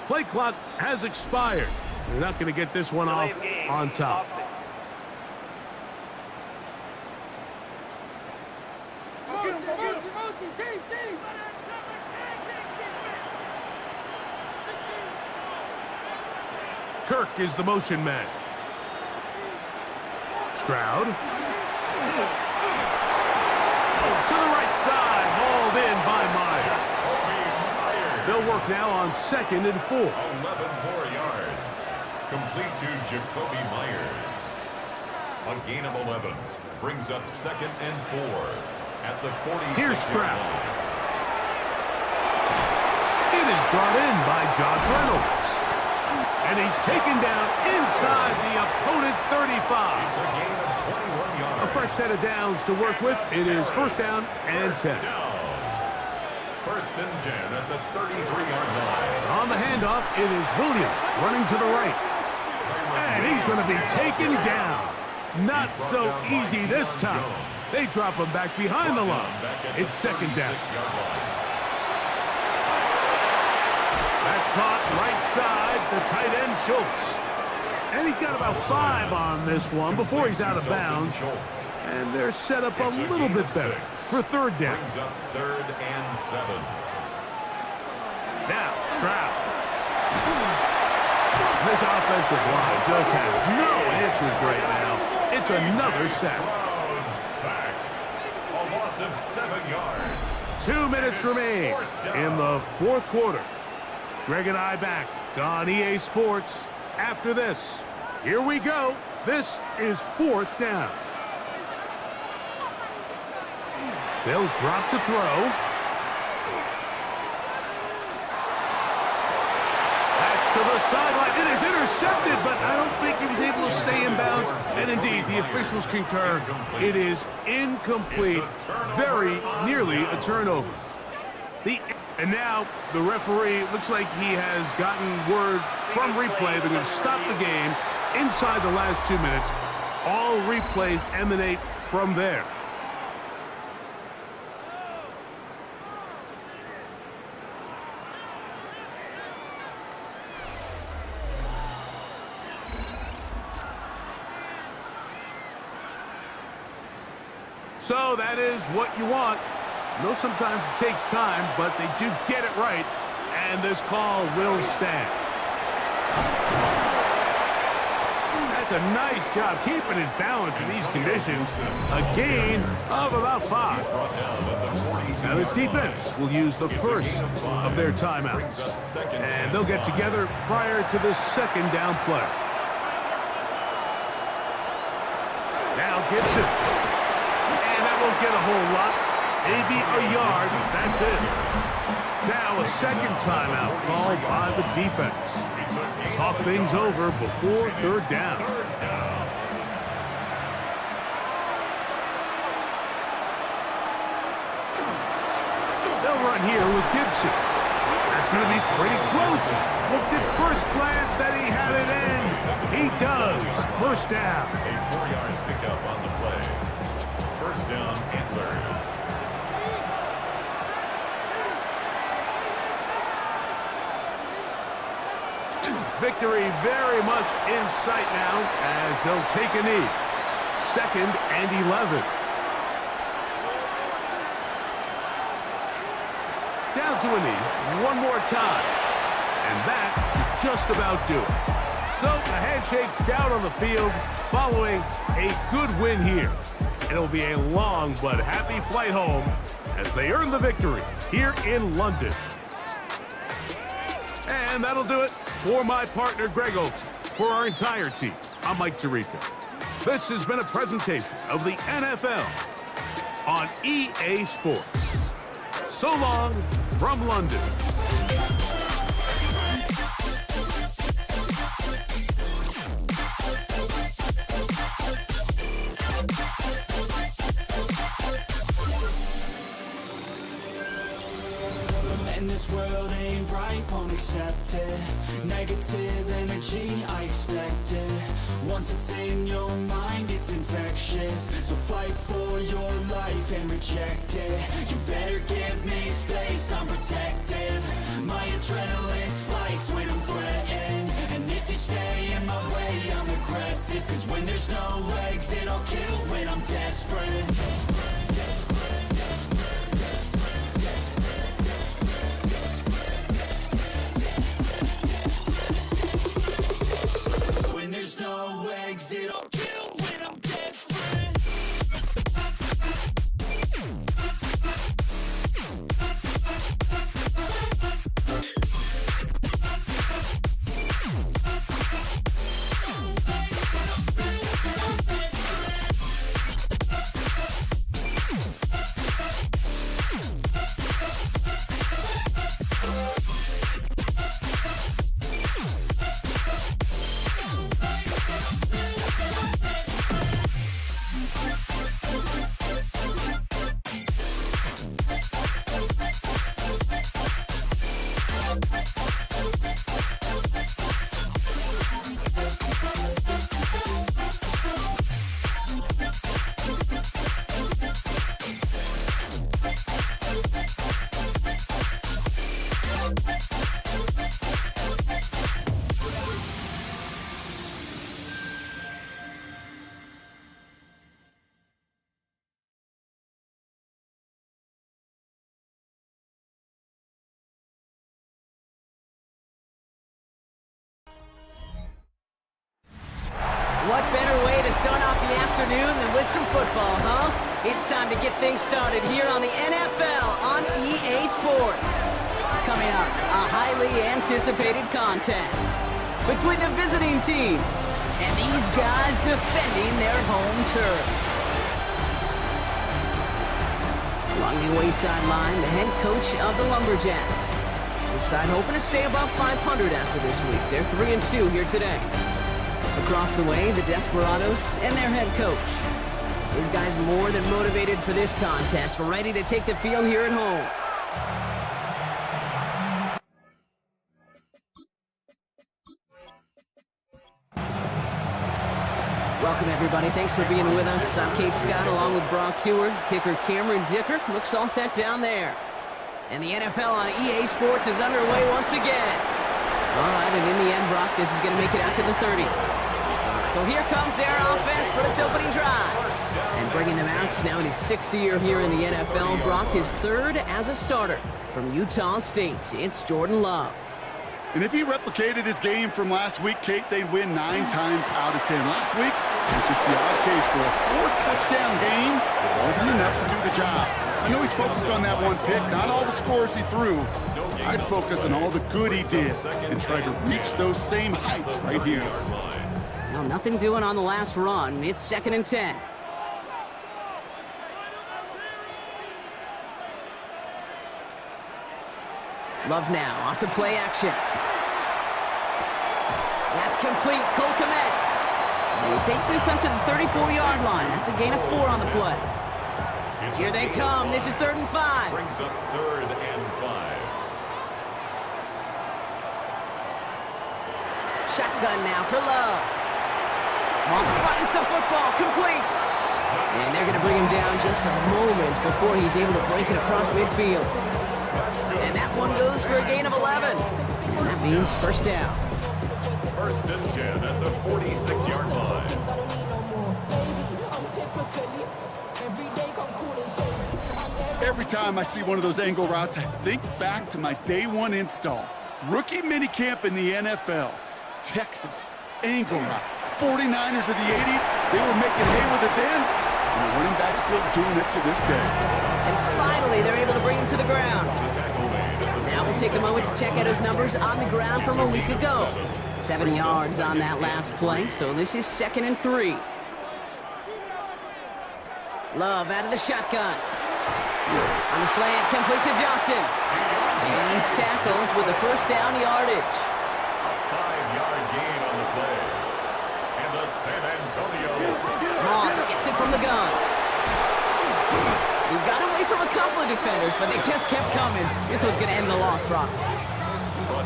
Play clock has expired. They're not going to get this one off on top. Kirk is the motion man. Stroud. To the right side, hauled in by Myers. They'll work now on 2nd and 4. 11 more yards. Complete to Jacoby Myers. A gain of 11. Brings up 2nd and 4 at the 46. Here's Stroud. It is brought in by Josh Reynolds. And he's taken down inside the opponent's 35. It's a gain of 21 yards. A fresh set of downs to work with. It is first down and 10. First and 10 at the 33-yard line. On the handoff, it is Williams running to the right. And he's going to be taken down. Not so easy this time. They drop him back behind the line. It's second down. That's caught right side, the tight end Schultz. And he's got about 5 on this one before he's out of bounds. And they're set up a little bit better for third down. Brings up third and 7. Now, Stroud. This offensive line just has no answers right now. It's another sack. Sacked. A loss of 7 yards. 2 minutes remain in the fourth quarter. Greg and I back on EA Sports after this. Here we go. This is fourth down. They'll drop to throw. That's to the sideline. It is intercepted, but I don't think he was able to stay in bounds. And indeed, the officials concur. It is incomplete. Very nearly a turnover. And now the referee looks like he has gotten word from replay. They're going to stop the game inside the last 2 minutes. All replays emanate from there. So that is what you want. I know sometimes it takes time, but they do get it right, and this call will stand. That's a nice job keeping his balance in these conditions. A gain of about 5. Now this defense will use the first of their timeouts, and they'll get together prior to the second down play. Now Gibson. And that won't get a whole lot. Maybe a yard, that's it. Now a second timeout called by the defense. Talk things over before third down. They'll run here with Gibson. That's going to be pretty close. Looked at first glance that he had it in. He does. First down. A 4-yard pickup on the play. First down, Antlers. Victory very much in sight now as they'll take a knee. Second and 11. Down to a knee one more time. And that should just about do it. So the handshake's down on the field following a good win here. It'll be a long but happy flight home as they earn the victory here in London. And that'll do it for my partner, Greg Olson. For our entire team, I'm Mike Tirico. This has been a presentation of the NFL on EA Sports. So long from London. And this world ain't right, won't accept it. Negative energy, I expect it. Once it's in your mind, it's infectious. So fight for your life and reject it. You better give me space, I'm protective. My adrenaline spikes when I'm threatened. And if you stay in my way, I'm aggressive. Cause when there's no exit, I'll kill when I'm desperate. some football, huh? It's time to get things started here on the NFL on EA Sports. Coming up, a highly anticipated contest between the visiting team and these guys defending their home turf. Along the away sideline, the head coach of the Lumberjacks. The side hoping to stay above 500 after this week. They're 3-2 here today. Across the way, the Desperados and their head coach. These guys more than motivated for this contest, ready to take the field here at home. Welcome, everybody. Thanks for being with us. I'm Kate Scott, along with Brock Heward. Kicker Cameron Dicker looks all set down there. And the NFL on EA Sports is underway once again. All right, and in the end, Brock, this is going to make it out to the 30. So here comes their offense for its opening drive. And bringing them out now in his 6th year here in the NFL, Brock his 3rd as a starter from Utah State. It's Jordan Love. And if he replicated his game from last week, Kate, they'd win 9 times out of 10. Last week, it was just the odd case where a 4-touchdown game wasn't enough to do the job. I know he's focused on that one pick, not all the scores he threw. I'd focus on all the good he did and try to reach those same heights right here. Well, nothing doing on the last run. It's 2nd and 10. Love now, off the play action. That's complete, Cole Kmet. And he takes this up to the 34-yard line. That's a gain of 4 on the play. Here they come, this is 3rd and 5. Brings up 3rd and 5. Shotgun now for Love. Moss finds the football, complete. And they're gonna bring him down just a moment before he's able to break it across midfield. And that one goes for a gain of 11. And that means 1st down. 1st and 10 at the 46-yard line. Every time I see one of those angle routes, I think back to my day 1 install. Rookie minicamp in the NFL. Texas, angle route. 49ers of the 80s, they were making hay with it then, and the running back's still doing it to this day. And finally, they're able to bring him to the ground. Now we'll take a moment to check out his numbers on the ground from a week ago. 7 yards on that last play, so this is 2nd and 3. Love out of the shotgun. On the slant, complete to Johnson. And he's tackled with the 1st down yardage. A 5-yard gain on the play. And the San Antonio. Moss gets it from the gun. We got away from a couple of defenders, but they just kept coming. This one's going to end in a loss, Brock.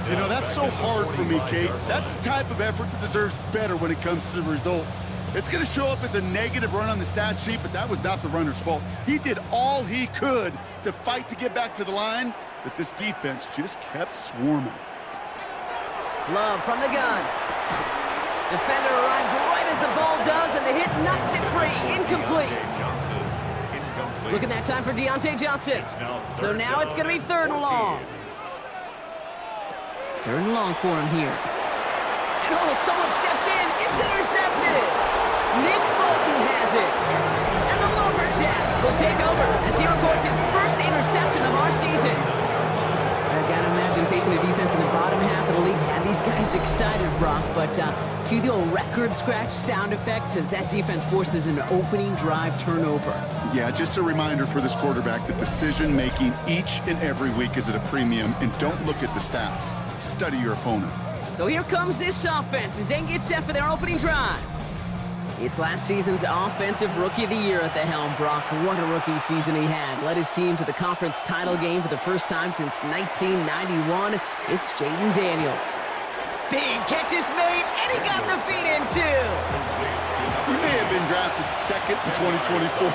You know, that's so hard for me, Kate. That's the type of effort that deserves better when it comes to the results. It's going to show up as a negative run on the stat sheet, but that was not the runner's fault. He did all he could to fight to get back to the line, but this defense just kept swarming. Love from the gun. Defender arrives right as the ball does, and the hit knocks it free. Incomplete. Look at that time for Deontay Johnson. So now it's going to be 3rd and long. 3rd and long for him here. And oh, someone stepped in. It's intercepted. Nick Bolton has it. And the Lumberjacks will take over as he records his 1st interception of our season. I gotta imagine facing a defense in the bottom half of the league had these guys excited, Brock, but cue the old record scratch sound effect as that defense forces an opening drive turnover. Yeah, just a reminder for this quarterback that decision-making each and every week is at a premium, and don't look at the stats. Study your opponent. So here comes this offense as they get set for their opening drive. It's last season's Offensive Rookie of the Year at the helm, Brock. What a rookie season he had. Led his team to the conference title game for the first time since 1991. It's Jaden Daniels. Big catch is made, and he got the feet in, too. He may have been drafted 2nd in 2024,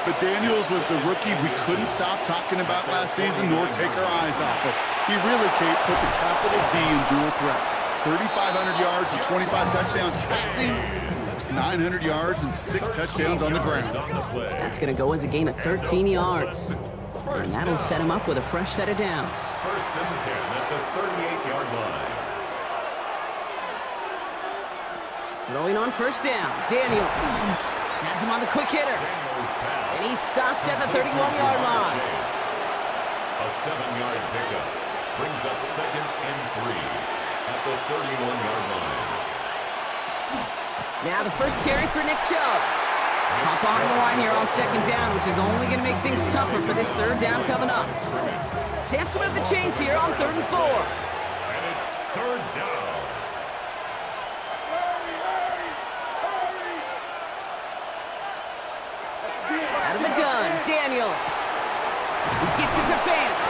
but Daniels was the rookie we couldn't stop talking about last season nor take our eyes off of. He really, Kate, put the capital D in dual threat. 3,500 yards and 25 touchdowns passing. 900 yards and 6 touchdowns on the ground. That's going to go as a gain of 13 yards. And that'll set him up with a fresh set of downs. 1st and 10 at the 38-yard line. Throwing on 1st down, Daniels. Has him on the quick hitter. And he's stopped at the 31-yard line. A 7-yard pickup brings up 2nd and 3 at the 31-yard line. Now the first carry for Nick Chubb. Hop behind the line here on 2nd down, which is only going to make things tougher for this 3rd down coming up. Chance to move the chains here on 3rd and 4. And it's 3rd down. Out of the gun, Daniels. He gets it to Fant.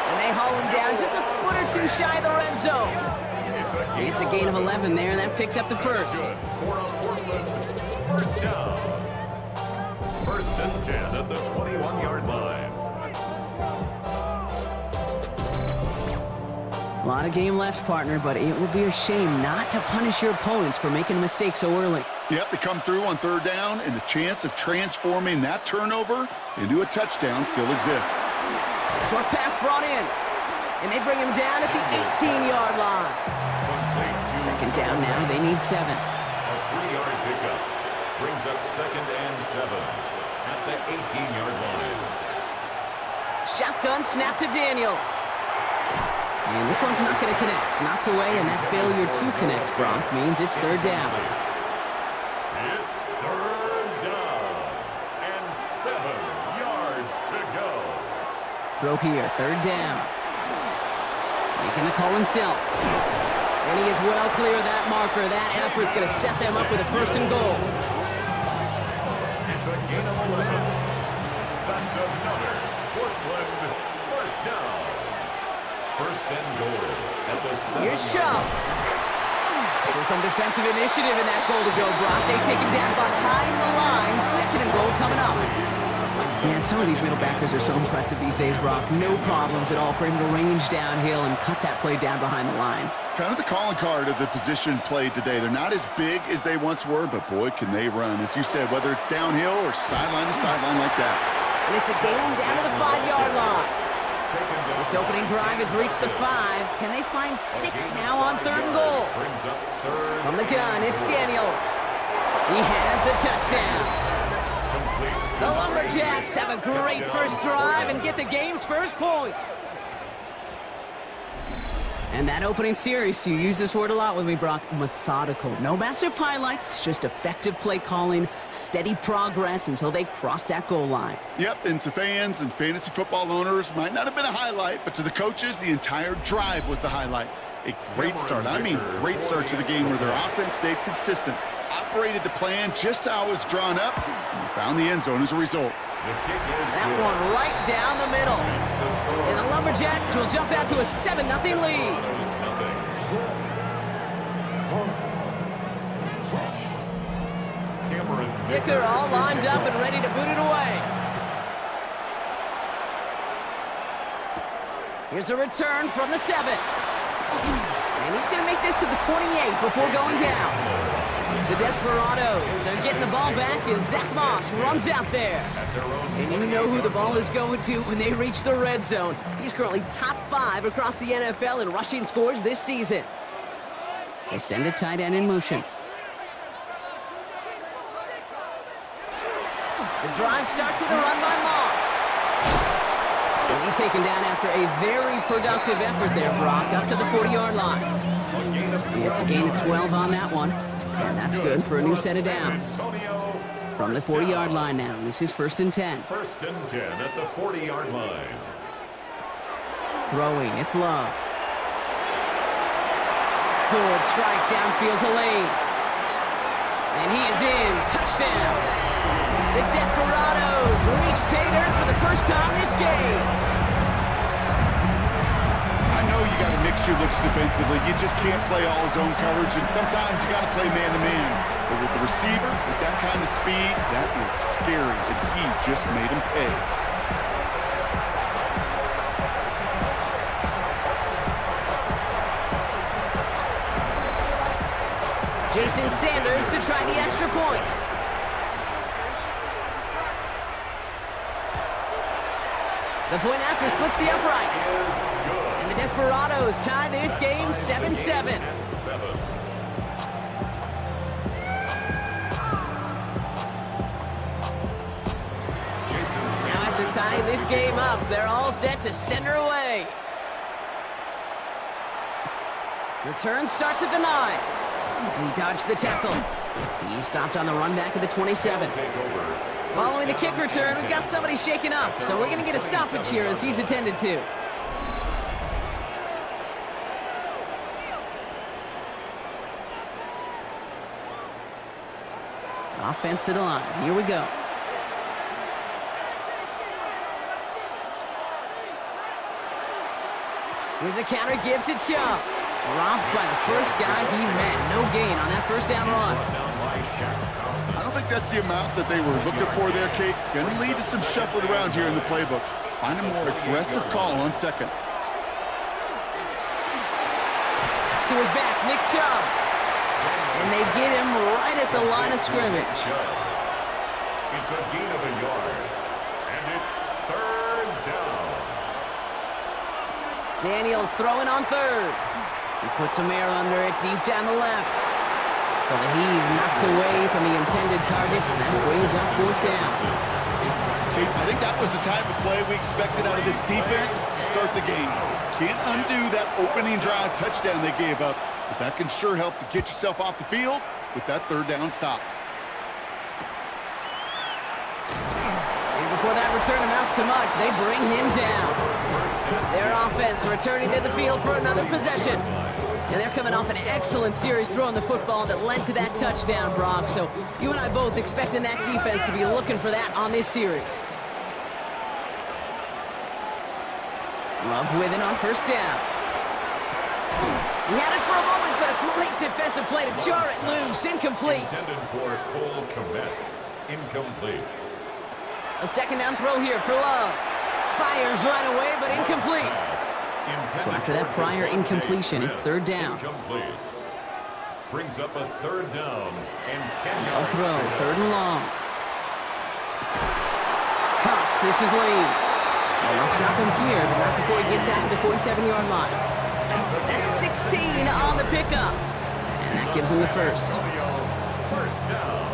And they haul him down just a foot or two shy of the red zone. It's a gain of 11 there, and that picks up the first. Good for a Portland 1st down. 1st and 10 at the 21-yard line. A lot of game left, partner, but it would be a shame not to punish your opponents for making a mistake so early. Yep, they come through on 3rd down, and the chance of transforming that turnover into a touchdown still exists. Short pass brought in, and they bring him down at the 18-yard line. 2nd down now, they need 7. A 3-yard pickup brings up 2nd and 7 at the 18-yard line. Shotgun snap to Daniels. And this one's not going to connect. Knocked away, and that failure to connect, Brock, means it's 3rd down. It's 3rd down and 7 yards to go. Throw here, 3rd down. Making the call himself. And he is well clear of that marker. That effort's going to set them up with a 1st and goal. It's a gain of 11. That's another Portland 1st down. 1st and goal at the 7. Here's Chubb. So some defensive initiative in that goal to go, Brock. They take him down behind the line. 2nd and goal coming up. Man, some of these middle backers are so impressive these days, Brock. No problems at all for him to range downhill and cut that play down behind the line. Kind of the calling card of the position played today. They're not as big as they once were, but boy, can they run. As you said, whether it's downhill or sideline to sideline like that. And it's a gain down to the 5-yard line. This opening drive has reached the 5. Can they find 6 now on 3rd and goal? From the gun, it's Daniels. He has the touchdown. The Lumberjacks have a great first drive and get the game's first points. And that opening series, you use this word a lot with me, Brock, methodical. No massive highlights, just effective play calling, steady progress until they cross that goal line. Yep, and to fans and fantasy football owners, might not have been a highlight, but to the coaches, the entire drive was the highlight. A great start, I mean great start to the game where their offense stayed consistent, operated the plan just how it was drawn up, and found the end zone as a result. That one right down the middle. And the Lumberjacks will jump out to a 7-0 lead. Dicker all lined up and ready to boot it away. Here's a return from the 7. And he's going to make this to the 28 before going down. The Desperados are getting the ball back as Zach Moss runs out there. And you know who the ball is going to when they reach the red zone. He's currently top 5 across the NFL in rushing scores this season. They send a tight end in motion. The drive starts with a run by Moss. And he's taken down after a very productive effort there, Brock, up to the 40-yard line. It's a gain of 12 on that one. And that's good for a new set of downs. From the 40-yard line now, this is 1st and 10. 1st and 10 at the 40-yard line. Throwing, it's Love. Good strike downfield to Lane. And he is in. Touchdown. The Desperados reach pay dirt for the first time this game. I know you got to mix your looks defensively. You just can't play all zone coverage, and sometimes you got to play man-to-man. But with the receiver, with that kind of speed, that is scary, and he just made him pay. Jason Sanders to try the extra point. The point after splits the uprights. And the Desperados tie this game 7-7. tying this game up. They're all set to send her away. Return starts at the 9. He dodged the tackle. He stopped on the run back at the 27. Following the kick return, we've got somebody shaken up, so we're going to get a stoppage here as he's attended to. Offense to the line. Here we go. Here's a counter give to Chubb. Dropped by the first guy he met. No gain on that first down run. I don't think that's the amount that they were looking for there, Kate. Going to lead to some shuffling around here in the playbook. Find a more aggressive call on second. It's to his back, Nick Chubb. And they get him right at the line of scrimmage. It's a gain of a yard. And it's third down. Daniels throwing on third. He puts some air under it deep down the left. So the heave knocked away from the intended target. That brings up fourth down. Kate, I think that was the type of play we expected out of this defense to start the game. Can't undo that opening drive touchdown they gave up, but that can sure help to get yourself off the field with that third down stop. And before that return amounts to much, they bring him down. Their offense returning to the field for another possession. And they're coming off an excellent series throwing the football that led to that touchdown, Brock. So you and I both expecting that defense to be looking for that on this series. Love with it on first down. He had it for a moment, but a great defensive play to jar it loose. Incomplete. Intended for Cole Kmet. Incomplete. A second down throw here for Love. Fires right away, but incomplete. So after that prior incompletion, it's third down. Incomplete. Brings up a third down and 10 A yards. throw, third and long. Cox, this is Lane. So they'll stop him here, but not before he gets out to the 47-yard line. That's 16 on the pickup. And that gives him the first. First down.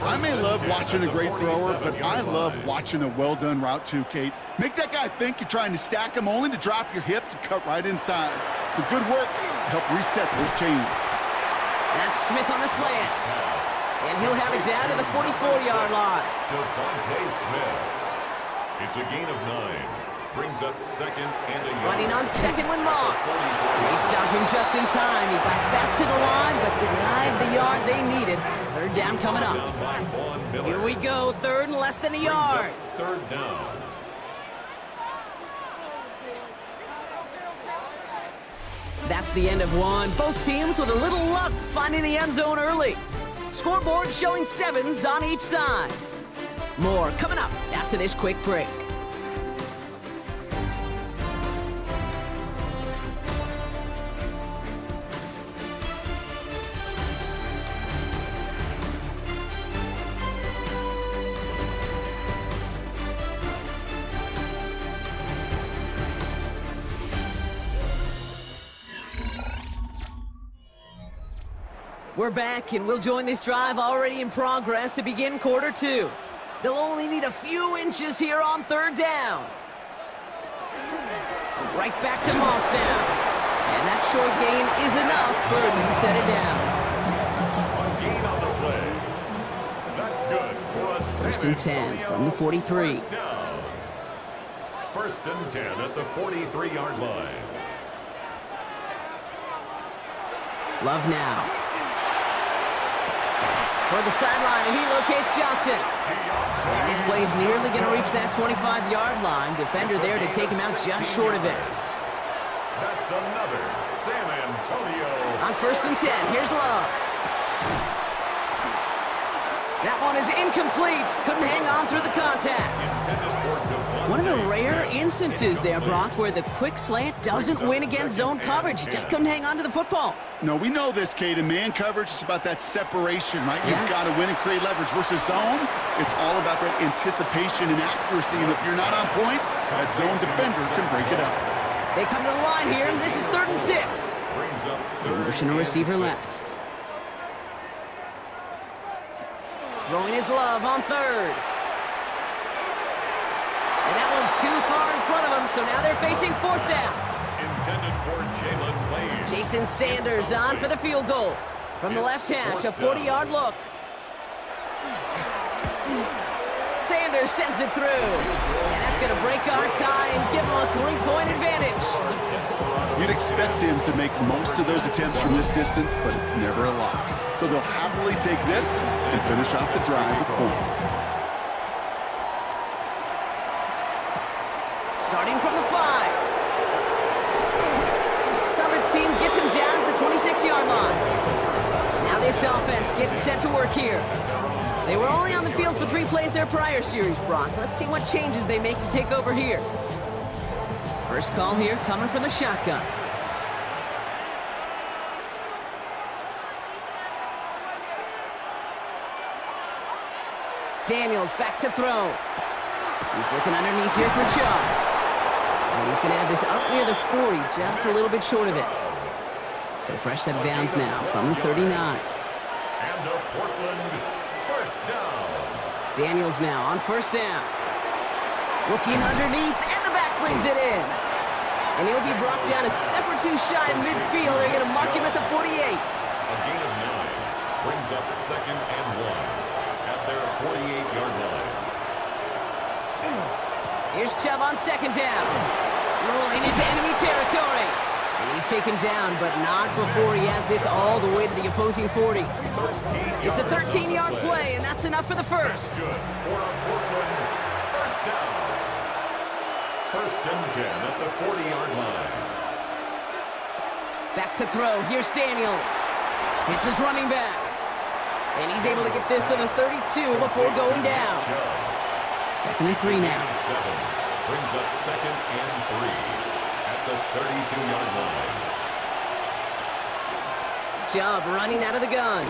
I may love watching a great thrower, but I love watching a well-done route too, Kate. Make that guy think you're trying to stack him only to drop your hips and cut right inside. Some good work to help reset those chains. That's Smith on the slant. And he'll have it down to the 44-yard line. Devontae Smith. It's a gain of 9. Brings up second and a yard. Running on second with Moss. They stop him just in time. He got back to the line, but denied the yard they needed. Third down coming up. Here we go, third and less than a yard. Third down. That's the end of one. Both teams with a little luck finding the end zone early. Scoreboard showing 7s on each side. More coming up after this quick break. We're back, and we'll join this drive already in progress to begin quarter 2. They'll only need a few inches here on third down. Right back to Moss now. And that short gain is enough for a new set it down. A gain on the play. That's good for a First and 10 from the 43. First down. First and 10 at the 43-yard line. Love now. For the sideline, and he locates Johnson. And this play is nearly going to reach that 25-yard line. Defender there to take him out just short of it. That's another San Antonio. On first and 10, here's Love. That one is incomplete. Couldn't hang on through the contact. One of the rare instances there, Brock, where the quick slant doesn't win against zone coverage. He just couldn't hang on to the football. No, we know this, Kate. In man coverage, it's about that separation, right? You've got to win and create leverage versus zone. It's all about that anticipation and accuracy. And if you're not on point, that zone defender can break it up. They come to the line here, and this is third and 6. Motion a receiver left. Throwing his Love on third. And that one's too far in front of them, so now they're facing fourth down. Intended for Jalen Wade. Jason Sanders on for the field goal. From the left hash, a 40-yard look. Sanders sends it through. And that's going to break our tie and give him a 3-point advantage. You'd expect him to make most of those attempts from this distance, but it's never a lock. So they'll happily take this and finish off the drive with points. Starting from the 5. Coverage team gets him down at the 26-yard line. Now this offense getting set to work here. They were only on the field for 3 plays their prior series, Brock. Let's see what changes they make to take over here. First call here coming from the shotgun. Daniels back to throw. He's looking underneath here for Chubb. And he's going to have this up near the 40, just a little bit short of it. So fresh set of downs now from the 39. And a Portland first down. Daniels now on first down. Looking underneath, and the back brings it in. And he'll be brought down a step or two shy of midfield. They're going to mark him at the 48. A gain of 9 brings up 2nd and 1 at their 48-yard line. Here's Chubb on second down. Rolling into enemy territory. And he's taken down, but not before he has this all the way to the opposing 40. It's a 13-yard play, and that's enough for the first. Good for a Portland first down. 1st and 10 at the 40-yard line. Back to throw. Here's Daniels. It's his running back. And he's able to get this to the 32 before going down. 2nd and 3 now. 7 brings up 2nd and 3 at the 32-yard line. Chubb running out of the gun.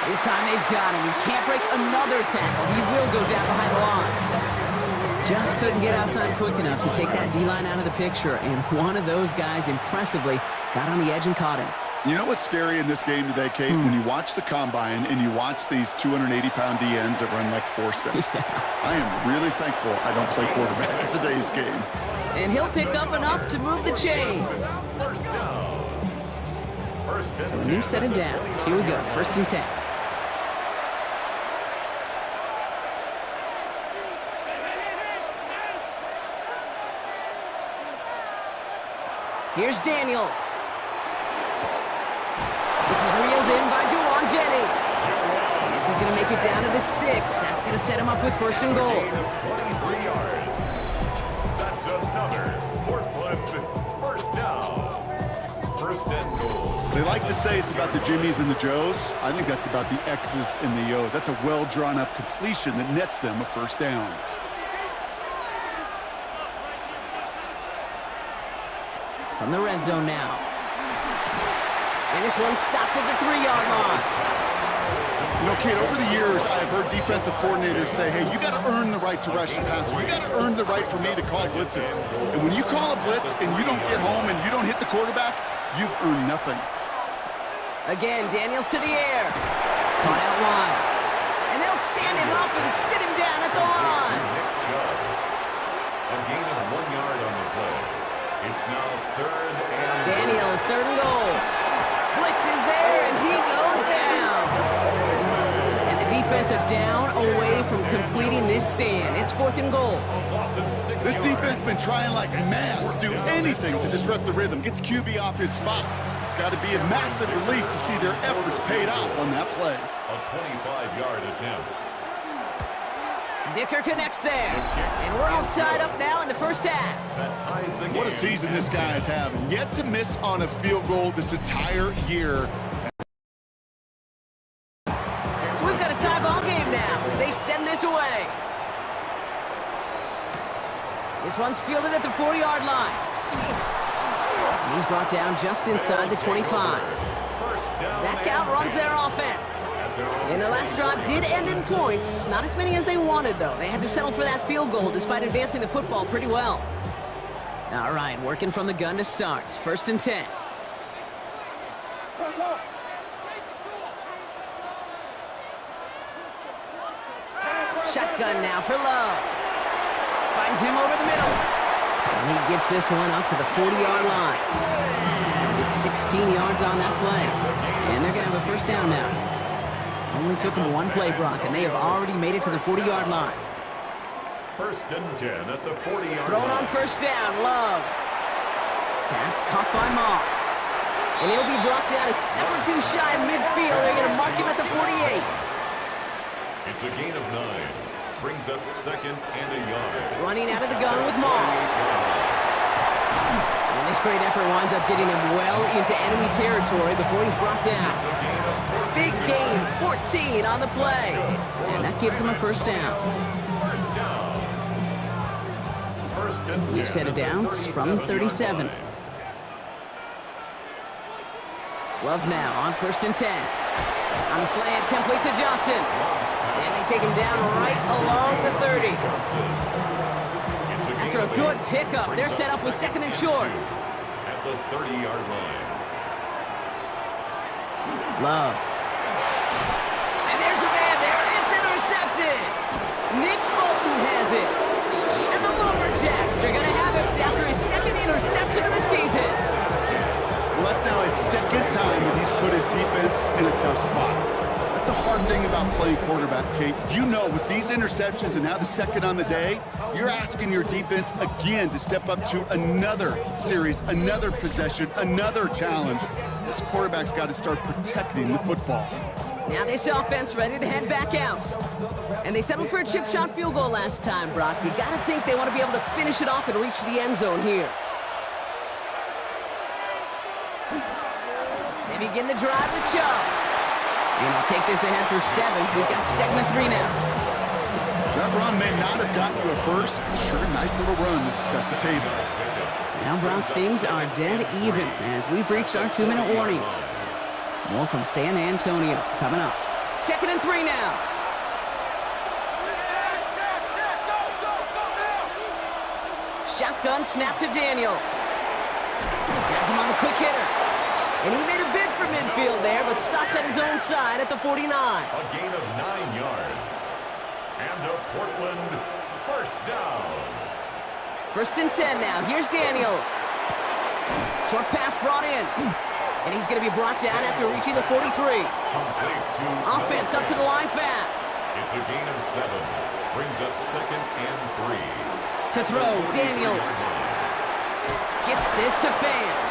This time they've got him. He can't break another tackle. He will go down behind the line. Just couldn't get outside quick enough to take that D-line out of the picture. And one of those guys impressively got on the edge and caught him. You know what's scary in this game today, Kate? When you watch the combine and you watch these 280-pound DNs that run like 4.6. I am really thankful I don't play quarterback in today's game. And he'll pick up enough to move the chains. First down. So a new set of downs. Here we go. 1st and 10. Here's Daniels. This is reeled in by Juwan Jennings. And this is going to make it down to the 6. That's going to set him up with 1st and goal. 23 yards. That's another Portland first down. 1st and goal. They like to say it's about the Jimmies and the Joes. I think that's about the X's and the O's. That's a well-drawn-up completion that nets them a 1st down. From the red zone now. And this one stopped at the 3-yard line. You know, Kate, over the years, I've heard defensive coordinators say, hey, you got to earn the right to rush the passer. You got to earn the right for me to call blitzes. And when you call a blitz and you don't get home and you don't hit the quarterback, you've earned nothing. Again, Daniels to the air. Caught out wide. And they'll stand him up and sit him down at the line. A gain of 1 yard on the play. It's now 3rd and Daniels, 3rd and goal. Blitz is there, and he goes down. And the defensive down away from completing this stand. It's 4th and goal. This defense has been trying like mad to do anything to disrupt the rhythm, get the QB off his spot. It's got to be a massive relief to see their efforts paid off on that play. a 25-yard attempt. Dicker connects there. And we're all tied up now in the first half. That ties the game. What a season this guy is having. Yet to miss on a field goal this entire year. So we've got a tie ball game now as they send this away. This one's fielded at the 4-yard line. And he's brought down just inside the 25. That outruns their offense. And the last drive did end in points. Not as many as they wanted, though. They had to settle for that field goal despite advancing the football pretty well. All right, working from the gun to start. 1st and 10. Shotgun now for Love. finds him over the middle. And he gets this one up to the 40-yard line. It's 16 yards on that play. And they're going to have a first down now. Only took them one play, Brock, and they have already made it to the 40-yard line. First and 10 at the 40-yard line. Thrown on first down, Love. Pass caught by Moss. And he'll be brought down a step or two shy of midfield. They're going to mark him at the 48. It's a gain of 9. Brings up second and a yard. Running out of the gun with Moss. And this great effort winds up getting him well into enemy territory before he's brought down. Big gain, 14 on the play. And that gives him a first down. First and 10. New set of downs from the 37. Love now on first and 10. On the slant, complete to Johnson. And they take him down right along the 30. After a good pickup, they're set up with second and short. At the 30-yard line. Love. And there's a man there. It's intercepted. Nick Bolton has it. And the Lumberjacks are going to have it after his second interception of the season. Well, that's now his second time that he's put his defense in a tough spot. That's a hard thing about playing quarterback, Kate. You know, with these interceptions and now the second on the day, you're asking your defense again to step up to another series, another possession, another challenge. This quarterback's got to start protecting the football. Now this offense ready to head back out. And they settled for a chip shot field goal last time, Brock. You got to think they want to be able to finish it off and reach the end zone here. They begin the drive with Chubb. And they'll take this ahead for 7. We've got second and 3 now. That run may not have gotten you a first, but sure, nice little run to set the table. Now, Brock, things are dead even as we've reached our 2-minute warning. More from San Antonio coming up. Second and 3 now. Shotgun snap to Daniels. Has him on the quick hitter. And he made a bid for midfield there, but stopped at his own side at the 49. A gain of 9 yards. And a Portland first down. First and 10 now. Here's Daniels. Short pass brought in. And he's going to be brought down after reaching the 43. Offense up to the line fast. It's a gain of 7. Brings up second and 3. To throw, Daniels. Gets this to Fant.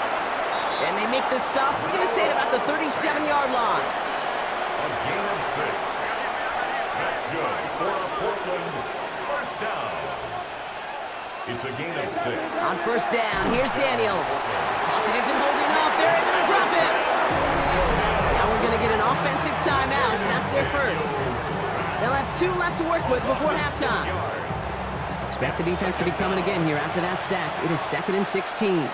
And they make the stop. We're going to say it about the 37-yard line. A gain of 6. That's good for a Portland first down. It's a gain of 6. On first down, here's Daniels. Pocket isn't holding up. They're able to drop it. Now we're going to get an offensive timeout. So that's their first. They'll have 2 left to work with before halftime. Expect the defense to be coming again here after that sack. It is second and 16.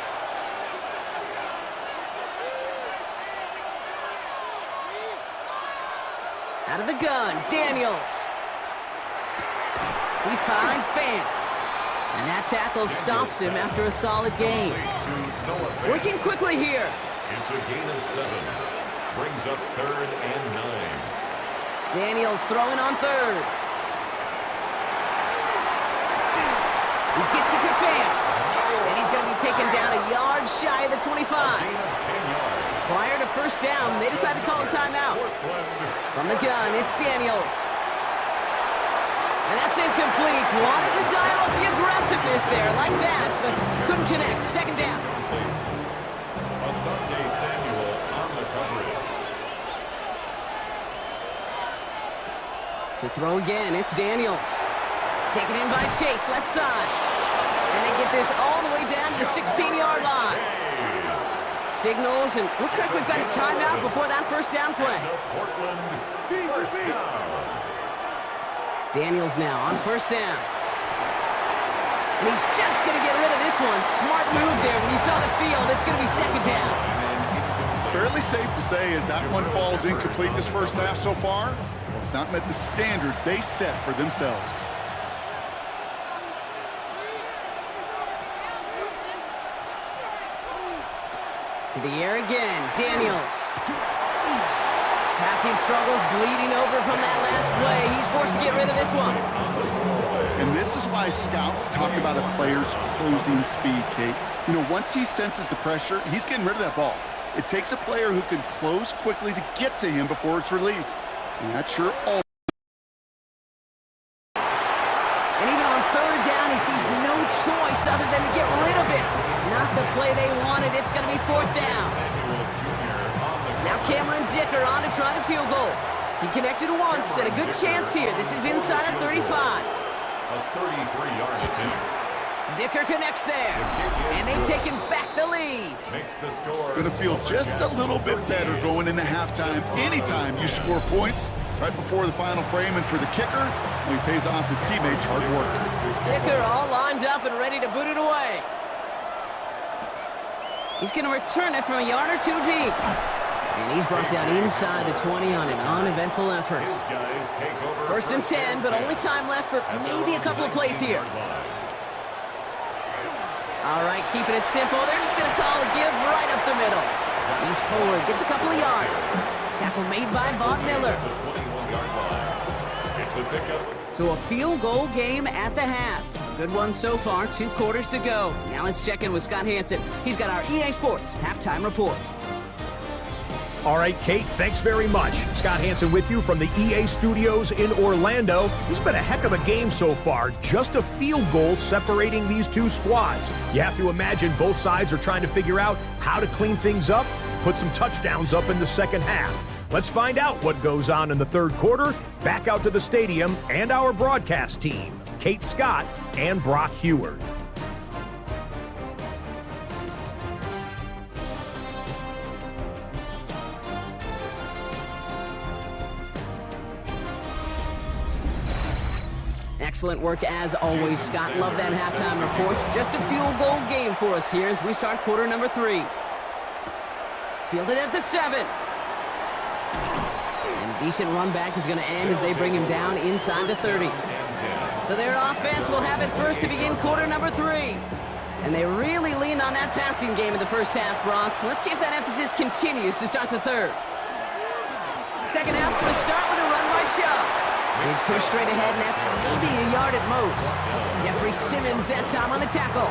Out of the gun, Daniels. He finds Fant. And that tackle stops him after a solid gain. Working quickly here. It's a gain of 7. Brings up third and 9. Daniels throwing on third. He gets it to Fant. And he's going to be taken down a yard shy of the 25. Prior to first down, they decide to call a timeout. From the gun, it's Daniels. And that's incomplete. Wanted to dial up the aggressiveness there like that, but couldn't connect. Second down. Asante Samuel on the coverage. To throw again, it's Daniels. Taken in by Chase, left side. And they get this all the way down to the 16-yard line. Signals, and looks like we've got a timeout before that first down play. First down. Daniels now on first down. And he's just going to get rid of this one. Smart move there. When you saw the field, it's going to be second down. Fairly safe to say as that one falls incomplete this first half so far, well, it's not met the standard they set for themselves. To the air again, Daniels. Passing struggles bleeding over from that last play. He's forced to get rid of this one. And And this is why scouts talk about a player's closing speed, Kate. You know, once he senses the pressure, he's getting rid of that ball. It takes a player who can close quickly to get to him before it's released. And that's your all. And even on third down, he sees no choice other than to get rid of it. Not the play they wanted. It's going to be fourth down. Now Cameron Dicker on to try the field goal. He connected once and a good chance here. This is inside of 35. A 33-yard attempt. Dicker connects there, and they've taken back the lead. Makes the score. Going to feel just a little bit better going into halftime. Anytime you score points right before the final frame, and for the kicker, he pays off his teammates' hard work. Dicker all lined up and ready to boot it away. He's going to return it from a yard or two deep. And he's brought down inside the 20 on an uneventful effort. First and 10, but only time left for maybe a couple of plays here. All right, keeping it simple. They're just going to call a give right up the middle. He's forward, gets a couple of yards. Tackle made by Von Miller. So a field goal game at the half. Good one so far, 2 quarters to go. Now let's check in with Scott Hanson. He's got our EA Sports halftime report. All right, Kate, thanks very much. Scott Hanson with you from the EA Studios in Orlando. This has been a heck of a game so far. Just a field goal separating these two squads. You have to imagine both sides are trying to figure out how to clean things up, put some touchdowns up in the second half. Let's find out what goes on in the third quarter. Back out to the stadium and our broadcast team, Kate Scott and Brock Heward. Excellent work as always, Scott. Love that halftime report. Just a field goal game for us here as we start quarter number 3. Fielded at the 7. And a decent run back is going to end as they bring him down inside the 30. So their offense will have it first to begin quarter number 3. And they really leaned on that passing game in the first half, Brock. Let's see if that emphasis continues to start the third. Second half's going to start with a run by Chubb. He's pushed straight ahead, and that's maybe a yard at most. Jeffrey Simmons that time on the tackle.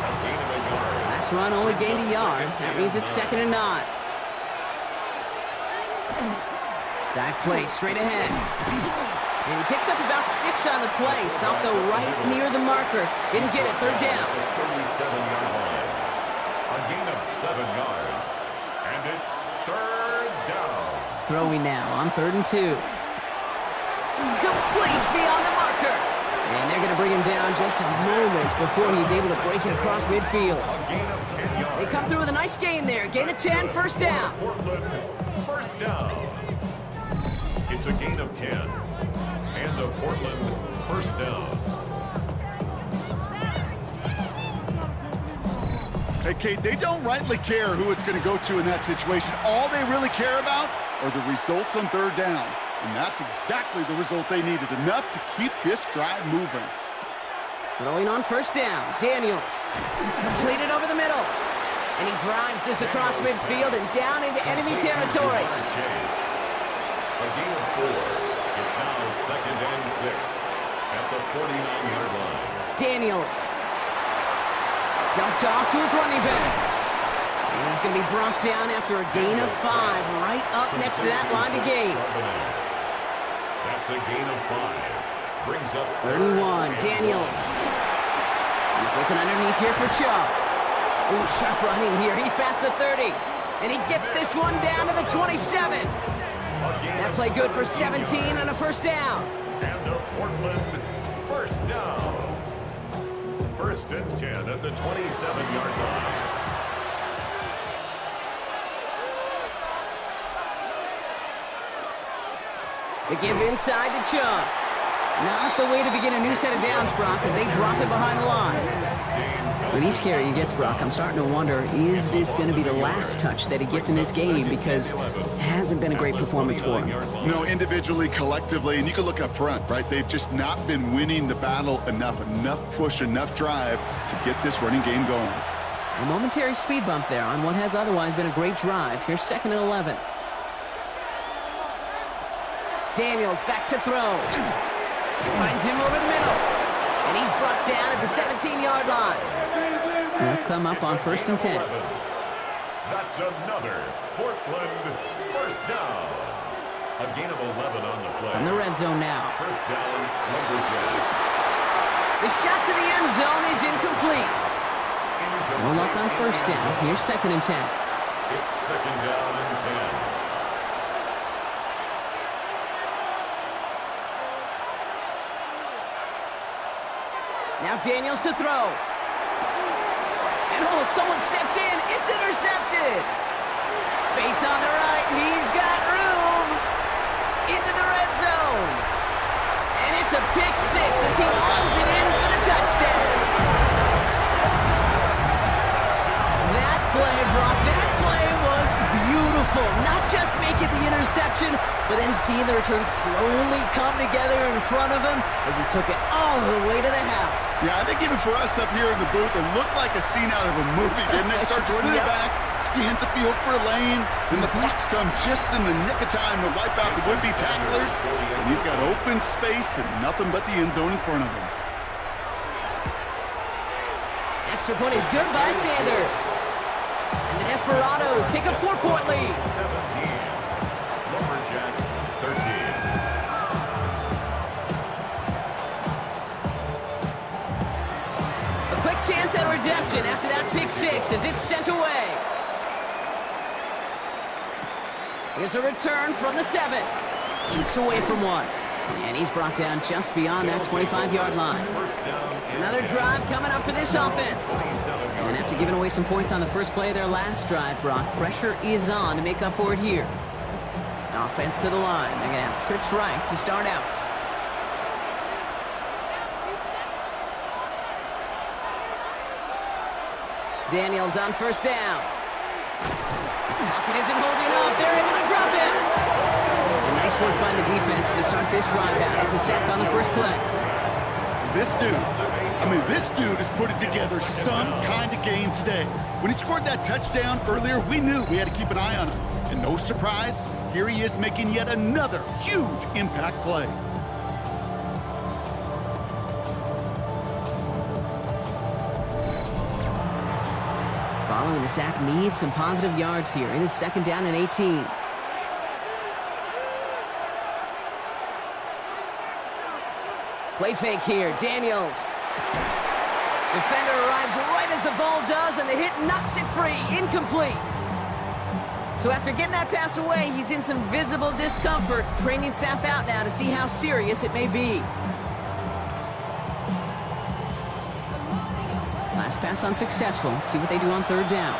Last run only gained a yard. That means it's 2nd and 9. Dive play straight ahead. And he picks up about 6 on the play. Stopped though right near the marker. Didn't get it. Third down. 37-yard line. A gain of 7 yards. And it's third down. Throwing now on 3rd and 2. Complete beyond the marker. And they're going to bring him down just a moment before he's able to break it across midfield. A gain of 10 yards. They come through with a nice gain there. Gain of 10, first down. Portland, first down. It's a gain of 10. And the Portland, first down. Hey, Kate, they don't rightly care who it's going to go to in that situation. All they really care about are the results on third down. And that's exactly the result they needed, enough to keep this drive moving. Throwing on first down, Daniels. Completed over the middle. And he drives this across midfield and down into enemy territory. A gain of 4. It's now 2nd and 6 at the 49-yard line. Daniels. Dumped off to his running back. And he's going to be brought down after a gain of 5 right up next to that line of gain. That's a gain of 5. Brings up 3rd and 1, Daniels. He's looking underneath here for Chubb. Ooh, sharp running here. He's past the 30. And he gets this one down to the 27. That play good for 17 and a first down. And the Portland first down. 1st and 10 at the 27-yard line. The give inside to Chubb. Not the way to begin a new set of downs, Brock, as they drop it behind the line. With each carry he gets, Brock, I'm starting to wonder, is this going to be the last touch that he gets in this game? Because it hasn't been a great performance for him. You know, individually, collectively, and you can look up front, right? They've just not been winning the battle enough push, enough drive to get this running game going. A momentary speed bump there on what has otherwise been a great drive. Here's 2nd and 11. Daniels back to throw. Finds him over the middle. And And he's brought down at the 17-yard line. They'll come up on 1st and 10. That's another Portland first down. A gain of 11 on the play. In the red zone now. First down, Lumberjacks. The shot to the end zone is incomplete. No luck on 1st down. Here's 2nd and 10. It's 2nd down and 10. Now Daniels to throw. And oh, someone stepped in. It's intercepted. Space on the right. He's got room. Into the red zone. And it's a pick 6 as he runs it in for the touchdown. That play, Brock, that play was beautiful. Not just making the interception, but then seeing the return slowly come together in front of him as he took it all the way to the house. Yeah, I think even for us up here in the booth, it looked like a scene out of a movie, didn't it? Starts running the back, scans the field for a lane, then the blocks come just in the nick of time to wipe out the would-be tacklers, and he's got open space and nothing but the end zone in front of him. Extra point is good by Sanders. And the Desperados take a 4-point lead. 17. Lumberjacks 13. A quick chance at redemption after that pick 6 as it's sent away. Here's a return from the 7. Keeps away from 1. And he's brought down just beyond that 25-yard line. Another drive coming up for this offense. And after giving away some points on the first play of their last drive, Brock, pressure is on to make up for it here. Offense to the line. They're going to have trips right to start out. Daniels on 1st down. Pocket isn't holding up. They're able to drop him. Nice work by the defense to start this drive out. It's a sack on the first play. This dude has put it together some kind of game today. When he scored that touchdown earlier, we knew we had to keep an eye on him. And no surprise, here he is making yet another huge impact play. Following the sack needs some positive yards here. It is 2nd down and 18. Play fake here, Daniels. Defender arrives right as the ball does, and the hit knocks it free, incomplete. So after getting that pass away, he's in some visible discomfort. Training staff out now to see how serious it may be. Last pass unsuccessful. Let's see what they do on 3rd down.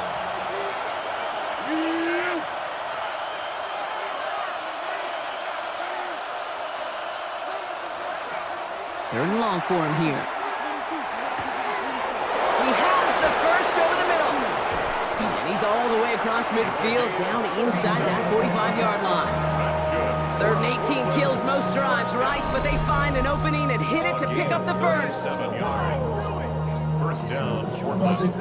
Third and long for him here. He has the first over the middle. And he's all the way across midfield, down inside that 45-yard line. 3rd and 18 kills most drives, right? But they find an opening and hit it to pick up the first. 7 yards. First down, Portland.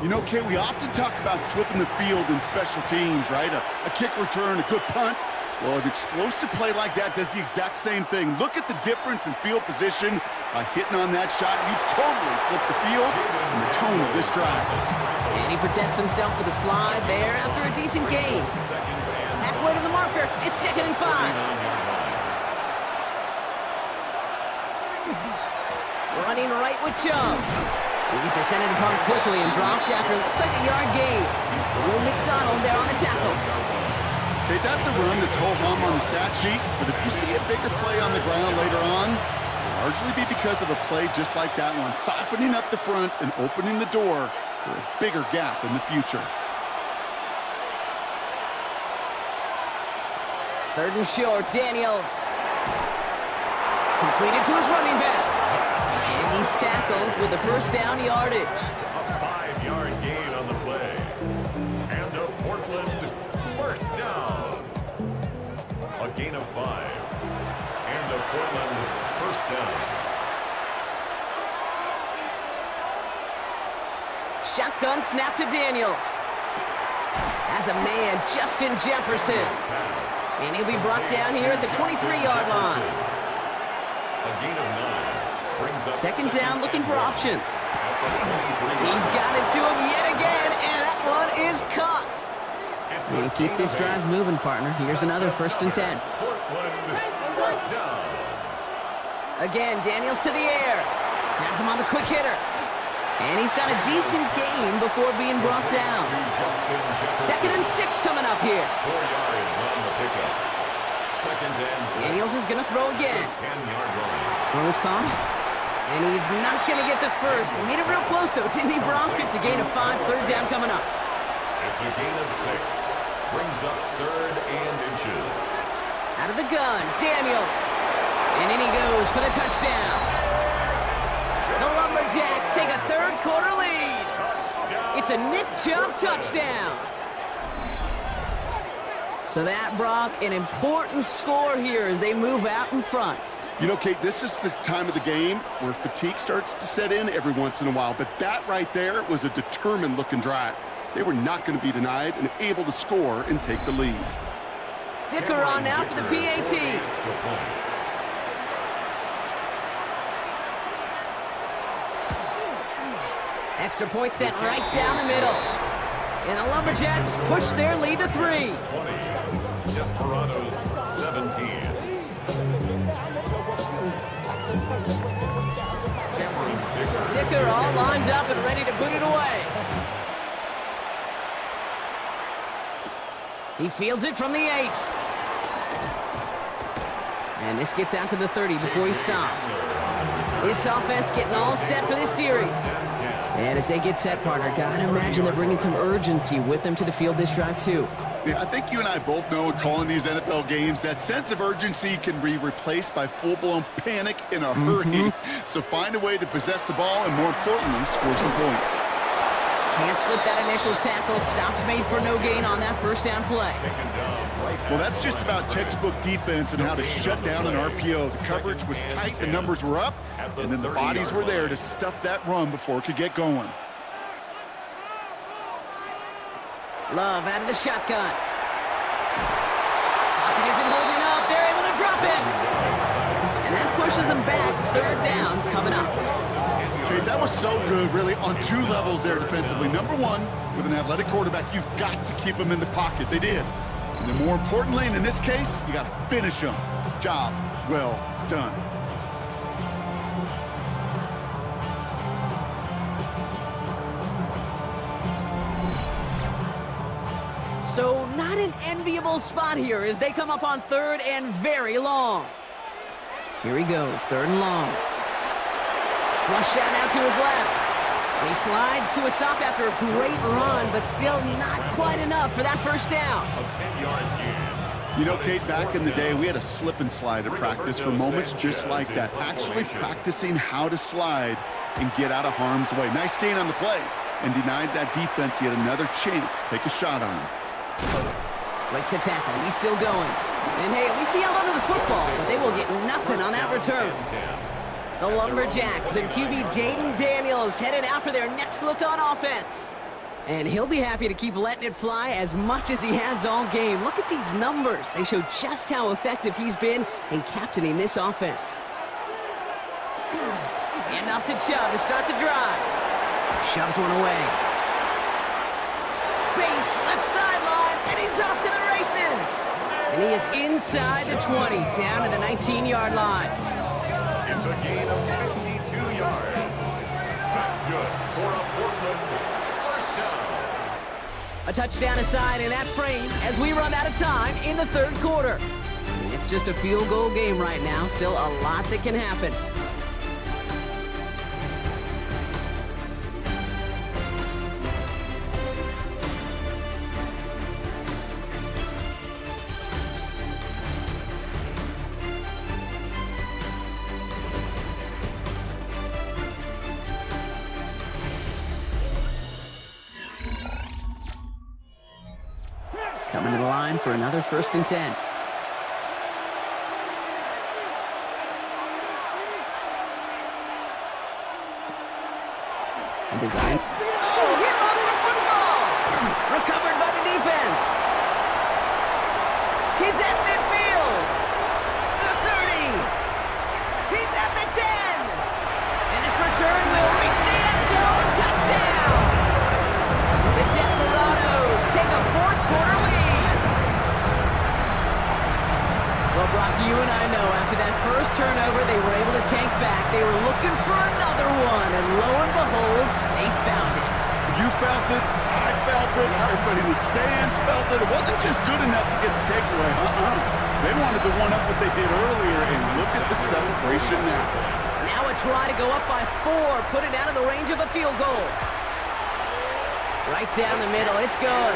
You know, Kate, we often talk about flipping the field in special teams, right? A kick return, a good punt. Well, an explosive play like that does the exact same thing. Look at the difference in field position by hitting on that shot. He's totally flipped the field and the tone of this drive. And he protects himself with a slide there after a decent gain. Halfway to the marker. It's 2nd and 5. Running right with Chubb. He's descended upon quickly and dropped after looks like a yard gain. Will McDonald there on the tackle. Okay, that's a run that's ho-hum on the stat sheet, but if you see a bigger play on the ground later on, it'll largely be because of a play just like that one, softening up the front and opening the door for a bigger gap in the future. 3rd and short, Daniels. Completed to his running back. And he's tackled with the first down yardage. A 5-yard gain on the play. And a Portland first down. A gain of 5. And a Portland first down. Shotgun snap to Daniels. As a man, Justin Jefferson. And he'll be brought down here at the 23-yard line. A gain of 9 brings up second down, looking for options. He's got it to him yet again, and that one is caught. And keep this drive moving, partner. Here's another 1st and 10. First down. Again, Daniels to the air. Has him on the quick hitter. And he's got a decent gain before being brought down. 2nd and 6 coming up here. 4 yards on the pickup. 2nd and 6. Daniels is going to throw again. 10-yard line. Throw is caught. And he's not going to get the first. He made it real close, though, didn't he, Bronk? It's a gain of 5, 3rd down coming up. It's a gain of 6. Brings up 3rd and inches. Out of the gun, Daniels. And in he goes for the touchdown. The Lumberjacks take a 3rd quarter lead. It's a Nick Chubb touchdown. So that, Brock, an important score here as they move out in front. You know, Kate, this is the time of the game where fatigue starts to set in every once in a while. But that right there was a determined-looking drive. They were not going to be denied and able to score and take the lead. Dicker on now for the PAT. Extra point sent right down the middle. And the Lumberjacks push their lead to 3. 20. Desperados 17. Dicker all lined up and ready to boot it away. He fields it from the 8. And this gets out to the 30 before he stops. This offense getting all set for this series. And as they get set, partner, gotta imagine they're bringing some urgency with them to the field this drive, too. Yeah, I think you and I both know in calling these NFL games, that sense of urgency can be replaced by full-blown panic in a hurry. So find a way to possess the ball and, more importantly, score some points. Can't slip that initial tackle. Stops made for no gain on that 1st down play. Well, that's just about textbook defense and how to shut down an RPO. The coverage was tight, the numbers were up, and then the bodies were there to stuff that run before it could get going. Love out of the shotgun. Pocket isn't holding up. They're able to drop it. And that pushes them back. 3rd down coming up. Okay, that was so good, really, on 2 levels there defensively. Number 1, with an athletic quarterback, you've got to keep him in the pocket. They did. And then more importantly, and in this case, you got to finish him. Job well done. So not an enviable spot here as they come up on 3rd and very long. Here he goes, 3rd and long. Flush shot out to his left. And he slides to a stop after a great run, but still not quite enough for that 1st down. A 10-yard gain. You know, Kate, back in the day, we had a slip and slide at practice for moments just like that. Actually practicing how to slide and get out of harm's way. Nice gain on the play, and denied that defense yet another chance to take a shot on him. Breaks a tackle. He's still going. And hey, at least he held onto the football, but they will get nothing on that return. The Lumberjacks and QB Jaden Daniels headed out for their next look on offense. And he'll be happy to keep letting it fly as much as he has all game. Look at these numbers. They show just how effective he's been in captaining this offense. And off to Chubb to start the drive. Shoves one away. Space, left sideline, and he's off to the races. And he is inside the 20, down to the 19-yard line. It's a gain of 52 yards. That's good for a Portland 1st down. A touchdown aside in that frame as we run out of time in the 3rd quarter. It's just a field goal game right now. Still a lot that can happen. Coming to the line for another 1st and 10. And design. Oh, he lost the football! Recovered by the defense. He's at Well, Brock, you and I know after that first turnover, they were able to take back. They were looking for another one, and lo and behold, they found it. You felt it. I felt it. Everybody in the stands felt it. It wasn't just good enough to get the takeaway. They wanted to one-up what they did earlier, and look at the celebration now. Now a try to go up by 4, put it out of the range of a field goal. Right down the middle, it's good.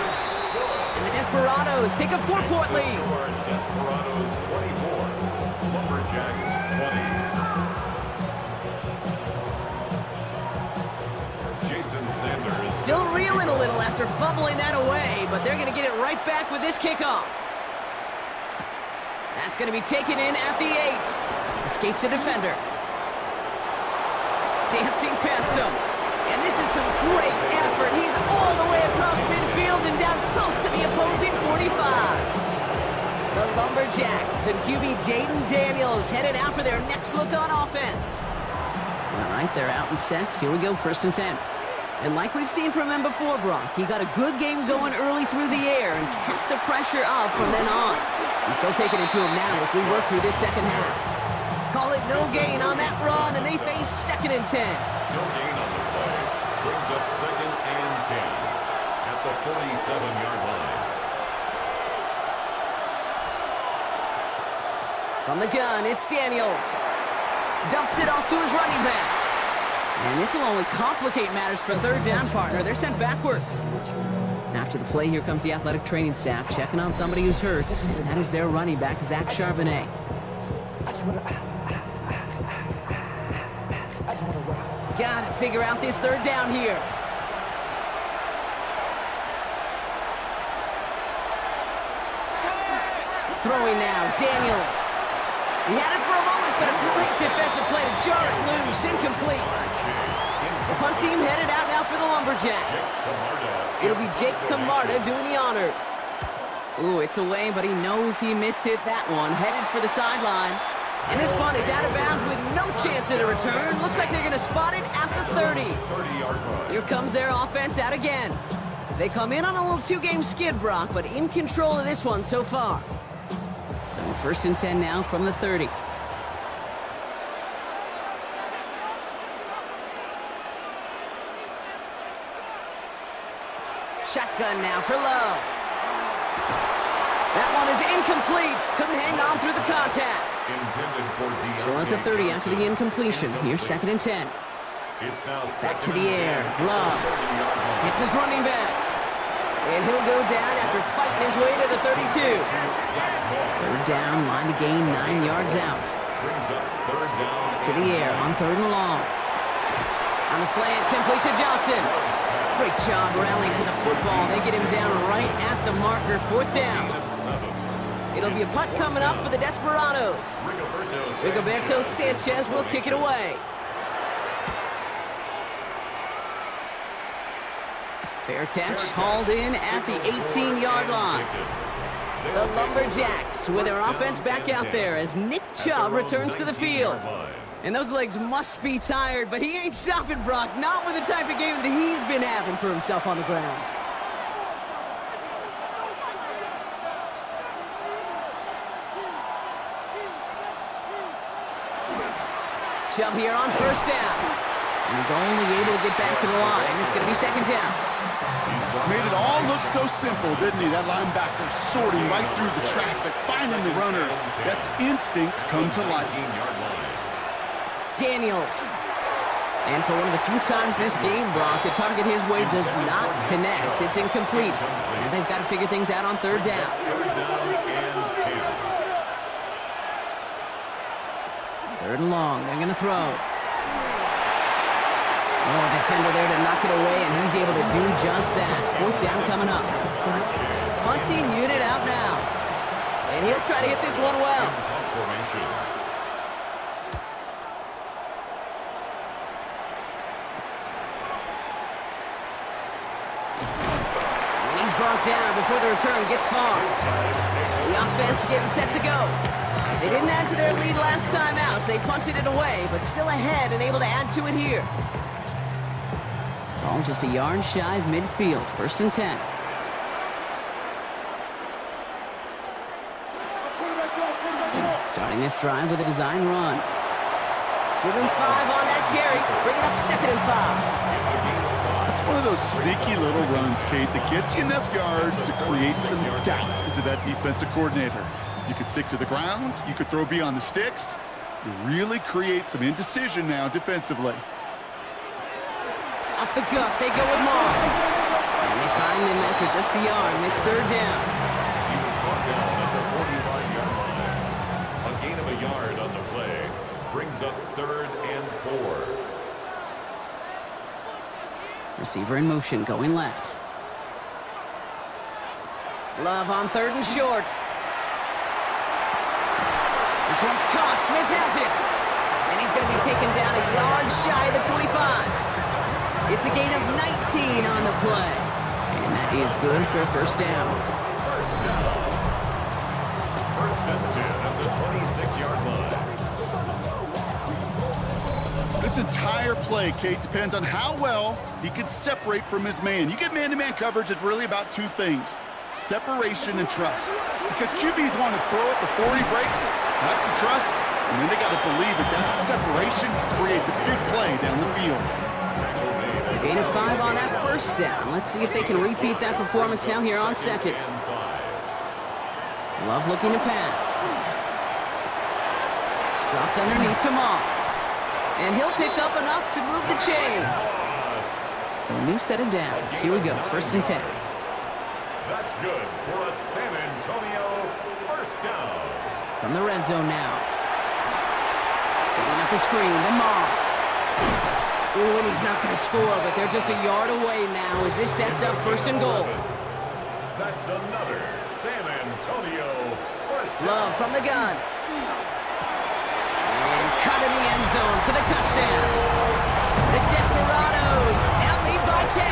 And the Desperados take a 4-point lead. Desperados 24, Lumberjacks 20. Jason Sanders. Still reeling a little after fumbling that away, but they're going to get it right back with this kickoff. That's going to be taken in at the 8. Escapes a defender. Dancing past him. And this is some great effort. He's all the way across midfield and down close to the opposing 45. The Lumberjacks and QB Jaden Daniels headed out for their next look on offense. All right, they're out in sets. Here we go, 1st and 10. And like we've seen from him before, Brock, he got a good game going early through the air and kept the pressure up from then on. He's still taking it to him now as we work through this second half. Call it no gain on that run, and they face 2nd and 10. No gain on the play. Brings up 2nd and 10 at the 47-yard line. From the gun, it's Daniels. Dumps it off to his running back. And this will only complicate matters for 3rd down, partner. They're sent backwards. After the play, here comes the athletic training staff checking on somebody who's hurt. And that is their running back, Zach Charbonnet. Got to figure out this 3rd down here. Throwing now, Daniels. He had it for a moment, but a great defensive play to jar it loose. Incomplete. The punt team headed out now for the Lumberjacks. It'll be Jake Camarda doing the honors. Ooh, it's away, but he knows he mishit that one. Headed for the sideline. And this punt is out of bounds with no chance at a return. Looks like they're going to spot it at the 30. Here comes their offense out again. They come in on a little 2-game skid, Brock, but in control of this one so far. So 1st and 10 now from the 30. Shotgun now for Love. That one is incomplete. Couldn't hang on through the contact. Still at the 30 after the incompletion. Here's 2nd and 10. Back to the air. Love hits his running back. And he'll go down after fighting his way to the 32. 3rd down, line to gain 9 yards out. To the air on 3rd and long. On the slant, complete to Johnson. Great job rallying to the football. They get him down right at the marker, 4th down. It'll be a punt coming up for the Desperados. Rigoberto Sanchez will kick it away. Fair catch, hauled in at the 18-yard line. The Lumberjacks with their offense back out there as Nick Chubb returns to the field. And those legs must be tired, but he ain't stopping, Brock. Not with the type of game that he's been having for himself on the ground. Chubb here on 1st down. And he's only able to get back to the line. It's going to be 2nd down. Made it all look so simple, didn't he? That linebacker sorting right through the traffic, finding the runner. That's instincts come to life. Daniels. And for one of the few times this game, Brock, the target his way does not connect. It's incomplete. And they've got to figure things out on 3rd down. 3rd and long. They're going to throw. Oh, defender there to knock it away, and he's able to do just that. 4th down coming up. Punting unit out now. And he'll try to hit this one well. And he's brought down before the return gets far. The offense getting set to go. They didn't add to their lead last time out, so they punted it away, but still ahead and able to add to it here. All just a yard shy of midfield. 1st and 10. Starting this drive with a design run. Give him 5 on that carry. Bring it up 2nd and 5. That's one of those sneaky little runs, Kate, that gets you enough yards to create some doubt into that defensive coordinator. You could stick to the ground. You could throw beyond the sticks. You really create some indecision now defensively. Up the gut, they go with Moss. And they find him after just a yard, and it's 3rd down. He was brought down at the 45-yard line. A gain of a yard on the play brings up 3rd and 4. Receiver in motion, going left. Love on 3rd and short. This one's caught. Smith has it. And he's going to be taken down a yard shy of the 25. It's a gain of 19 on the play. And that is good for a 1st down. First and 10 at the 26-yard line. This entire play, Kate, depends on how well he can separate from his man. You get man-to-man coverage, it's really about 2 things: separation and trust. Because QBs want to throw it before he breaks. That's the trust. And then they got to believe that that separation can create the big play down the field. Gain of 5 on that 1st down. Let's see if they can repeat that performance now here on 2nd. Love looking to pass. Dropped underneath to Moss. And he'll pick up enough to move the chains. So a new set of downs. Here we go, 1st and 10. That's good for a San Antonio 1st down. From the red zone now. Setting up the screen to Moss. Ooh, and he's not going to score, but they're just a yard away now as this sets up 1st and goal. That's another San Antonio 1st down. Love from the gun. And cut in the end zone for the touchdown. The Desperados now lead by 10.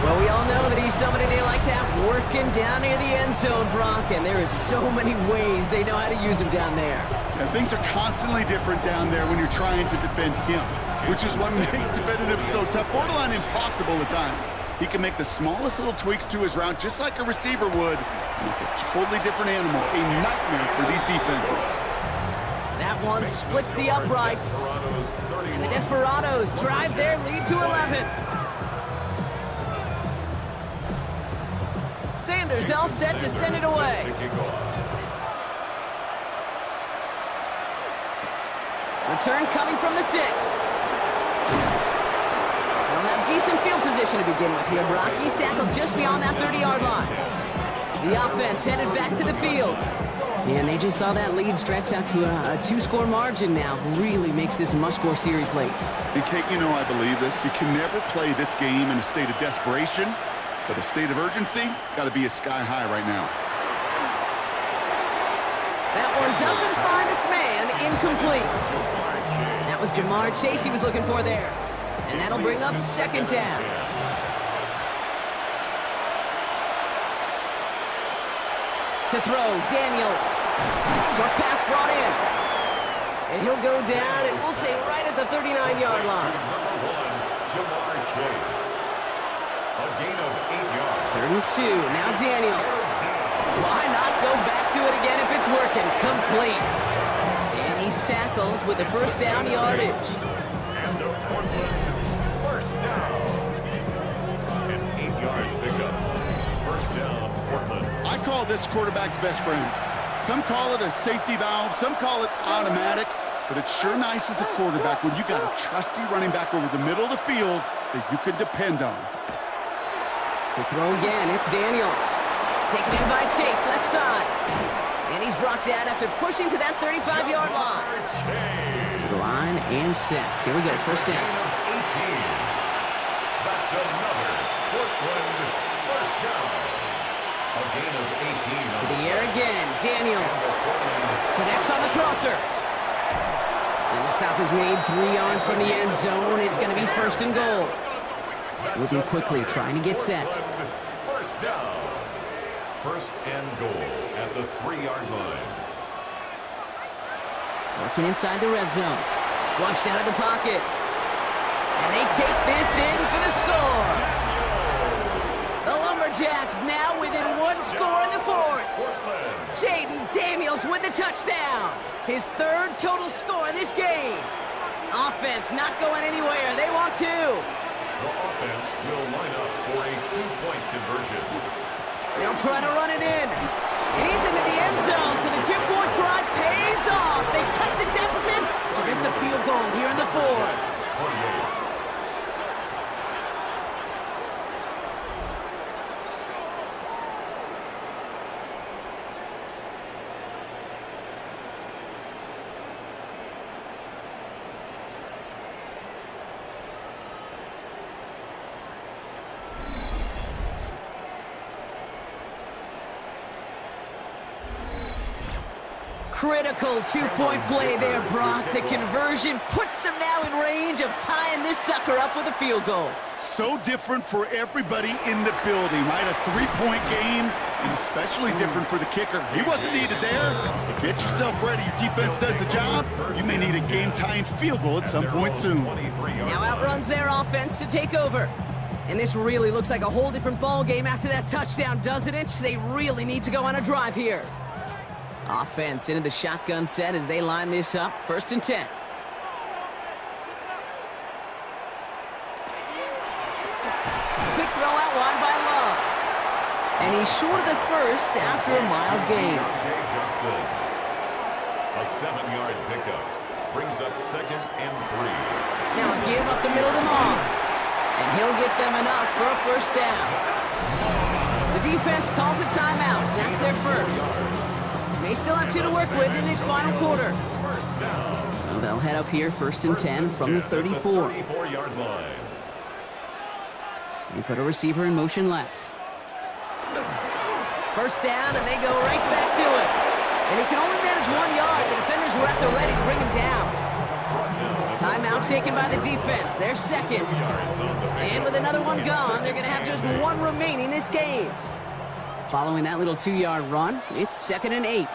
Well, we all know that he's somebody they like to have working down near the end zone, Brock, and there is so many ways they know how to use him down there. Yeah, things are constantly different down there when you're trying to defend him, which is what makes defending him so tough, borderline impossible at times. He can make the smallest little tweaks to his route just like a receiver would, and it's a totally different animal, a nightmare for these defenses. That one splits the uprights, and the Desperados drive their lead to 11. Sanders all set to send it away. Return coming from the 6. They'll have decent field position to begin with here. Brock, he's tackled just beyond that 30-yard line. The offense headed back to the field. And they just saw that lead stretch out to a 2-score margin now. Really makes this a must-score series late. And Kate, you know I believe this. You can never play this game in a state of desperation, but a state of urgency got to be a sky high right now. That one doesn't find its man. Incomplete. That was Jamar Chase he was looking for there. And that'll bring up 2nd down. To throw, Daniels. Short pass brought in. And he'll go down, and we'll say right at the 39-yard line. Number 1, Jamar Chase. A gain of 8 yards. It's 3rd and 2. Now Daniels. Why not go back to it again if it's working? Complete. And he's tackled with the 1st down yardage. And the Portland 1st down. An 8-yard pickup. 1st down, Portland. I call this quarterback's best friend. Some call it a safety valve, some call it automatic, but it's sure nice as a quarterback when you got a trusty running back over the middle of the field that you can depend on. To throw again, it's Daniels. Taken in by Chase, left side. And he's brought down after pushing to that 35-yard line. To the line and set. Here we go, 1st down. 18. That's another Portland 1st down. A gain of 18. To the air again, Daniels. Connects on the crosser. And the stop is made 3 yards from the end zone. It's going to be 1st and goal. Moving quickly, trying to get set. 1st down. 1st and goal at the 3-yard line. Working inside the red zone. Flushed out of the pocket. And they take this in for the score. The Lumberjacks now within 1 score in the 4th. Jaden Daniels with the touchdown. His third total score in this game. Offense not going anywhere. They want two. The offense will line up for a two-point conversion. They'll try to run it in. And he's into the end zone, so the two-point try pays off. They cut the deficit to just a field goal here in the fourth. 28. Critical two-point play there, Brock. The conversion puts them now in range of tying this sucker up with a field goal. So different for everybody in the building, right? A three-point game, and especially different for the kicker. He wasn't needed there. Get yourself ready. Your defense does the job. You may need a game-tying field goal at some point soon. Now outruns their offense to take over. And this really looks like a whole different ball game after that touchdown, doesn't it? They really need to go on a drive here. Offense into the shotgun set as they line this up. 1st and 10. Quick throw out wide by Love. And he's short of the first after a mild gain. Johnson. A 7-yard pickup brings up 2nd and 3. Now a give up the middle to Moss. And he'll get them enough for a first down. The defense calls a timeout. That's their first. They still have 2 to work with in this final quarter. So they'll head up here 1st and 10 from the 34. 34-yard line. They put a receiver in motion left. First down, and they go right back to it. And he can only manage 1 yard. The defenders were at the ready to bring him down. Timeout taken by the defense. They're second. And with another one gone, they're going to have just 1 remaining this game. Following that little 2-yard run, it's 2nd and 8.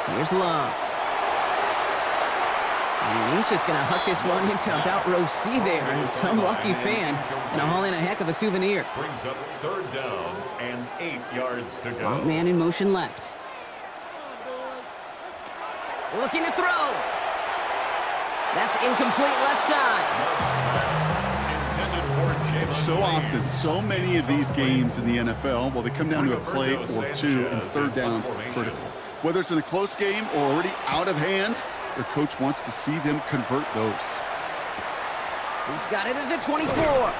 Here's Love. And he's just going to huck this one into about row C there. And some lucky fan going to haul in a heck of a souvenir. Brings up 3rd down and 8 yards to Slot go. man in motion left. Looking to throw. That's incomplete left side. So often, so many of these games in the NFL, well, they come down to a play or 2, and 3rd downs are critical. Whether it's in a close game or already out of hand, their coach wants to see them convert those. He's got it at the 24.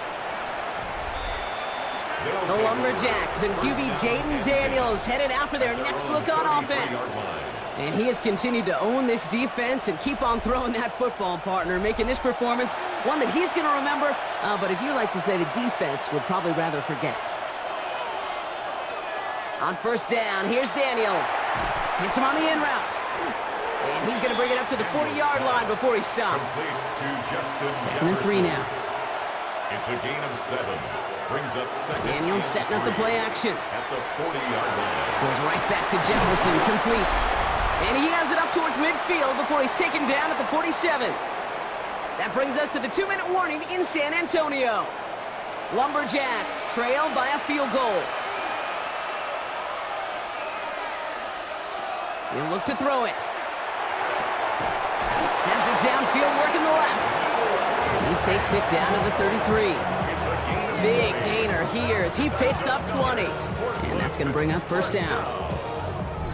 The Lumberjacks and QB Jaden Daniels headed out for their next look on offense. And he has continued to own this defense and keep on throwing that football, partner, making this performance one that he's going to remember, but as you like to say, the defense would probably rather forget. On 1st down, here's Daniels. Hits him on the in route. And he's going to bring it up to the 40-yard line before he stops. 2nd and 3 now. It's a gain of 7. Brings up 2nd. Daniels setting up the play action. At the 40-yard line. Goes right back to Jefferson, complete. And he has it up towards midfield before he's taken down at the 47. That brings us to the 2-minute warning in San Antonio. Lumberjacks trail by a field goal. He'll look to throw it. Has it downfield working the left. And he takes it down to the 33. Big gainer here as he picks up 20. And that's going to bring up 1st down.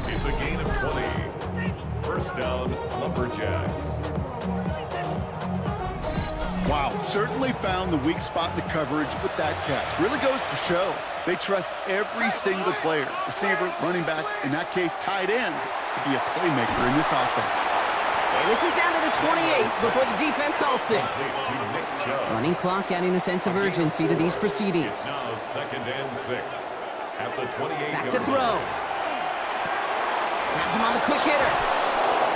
It's a gain of 20. 1st down, Lumberjacks. Wow, certainly found the weak spot in the coverage with that catch. Really goes to show they trust every single player, receiver, running back, in that case, tight end, to be a playmaker in this offense. And this is down to the 28 before the defense halts it. Running clock adding a sense of urgency to these proceedings. Now 2nd and 6. At the 28. Back to throw. Has him on the quick hitter.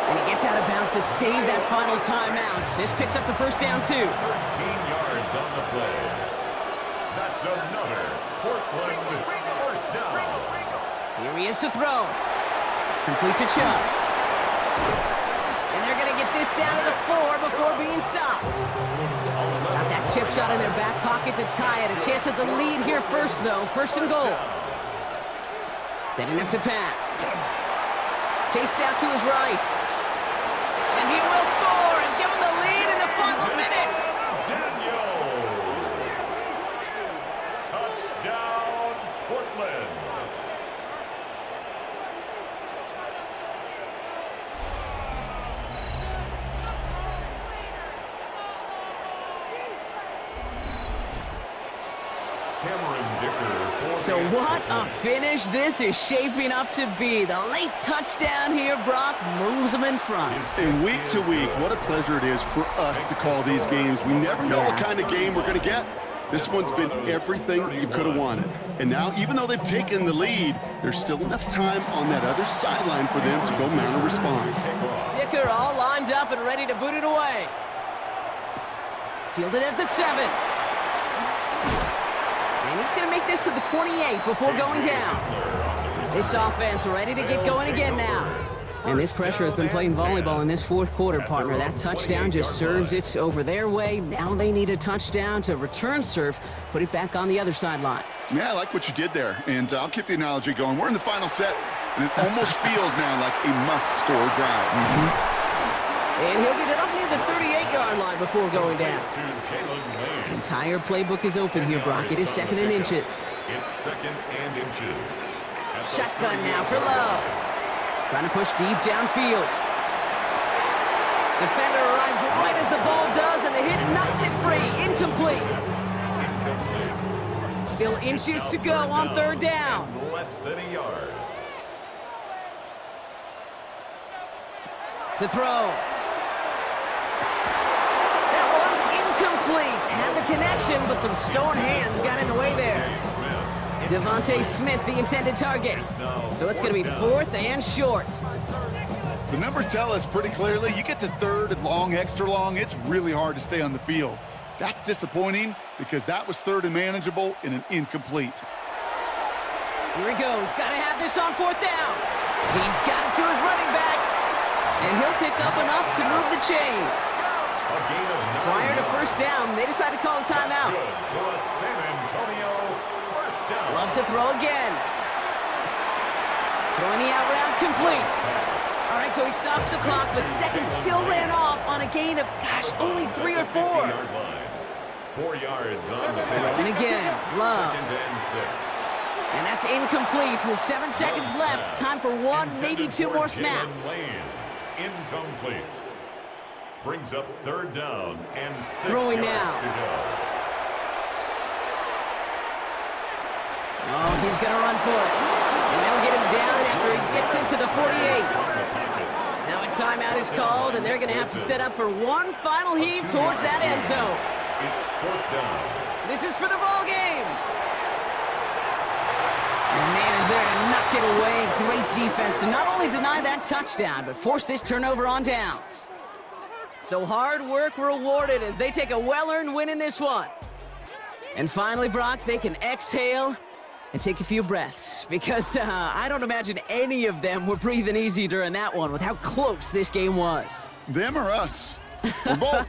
And he gets out of bounds to save that final timeout. This picks up the 1st down, too. 13 yards on the play. That's another Portland 1st down. Here he is to throw. Complete to Chubb. And they're going to get this down to the 4 before being stopped. Got that chip shot in their back pocket to tie it. A chance at the lead here first, though. 1st and goal. Setting up to pass. Chased out to his right. And he will score and give him the lead in the final minute. Daniels. Touchdown, Portland. So what a finish this is shaping up to be. The late touchdown here, Brock, moves them in front. And week to week, what a pleasure it is for us to call these games. We never know what kind of game we're going to get. This one's been everything you could have wanted. And now, even though they've taken the lead, there's still enough time on that other sideline for them to go mount a response. Dicker all lined up and ready to boot it away. Fielded at the 7. And he's going to make this to the 28 before going down. This offense ready to get going again now. And this pressure has been playing volleyball in this fourth quarter, partner. That touchdown just served it over their way. Now they need a touchdown to return serve, put it back on the other sideline. Yeah, I like what you did there. And I'll keep the analogy going. We're in the final set, and it almost feels now like a must-score drive. And he'll get it up near the 38-yard line before going down. The entire playbook is open here, Brock. It is 2nd and inches. It's 2nd and inches. Shotgun now for Lowe. Trying to push deep downfield. Defender arrives right as the ball does, and the hit knocks it free. Incomplete. Still inches to go on 3rd down. Less than a yard. To throw. That one's incomplete. Had the connection, but some stone hands got in the way there. Devontae Smith, the intended target. So it's going to be 4th and short. The numbers tell us pretty clearly, you get to 3rd and long, extra long, it's really hard to stay on the field. That's disappointing because that was 3rd and manageable and an incomplete. Here he goes. Got to have this on 4th down. He's got it to his running back. And he'll pick up enough to move the chains. Prior to 1st down, they decide to call a timeout. Loves to throw again. Throwing the out route complete. All right, so he stops the clock, but seconds still ran off on a gain of, only 3 or 4. 4 yards on the pitch. And again, Love. 2nd and 6. And that's incomplete with 7 seconds left. Time for 1, maybe 2 more snaps. Incomplete. Brings up 3rd down and 6 Throwing yards now. to go. Oh, he's going to run for it. And they'll get him down after he gets into the 48. Now a timeout is called, and they're going to have to set up for one final heave towards that end zone. It's 4th down. This is for the ball game. And the man is there to knock it away. Great defense to not only deny that touchdown, but force this turnover on downs. So hard work rewarded as they take a well-earned win in this one. And finally, Brock, they can exhale and take a few breaths, because I don't imagine any of them were breathing easy during that one with how close this game was. Them or us? We're both.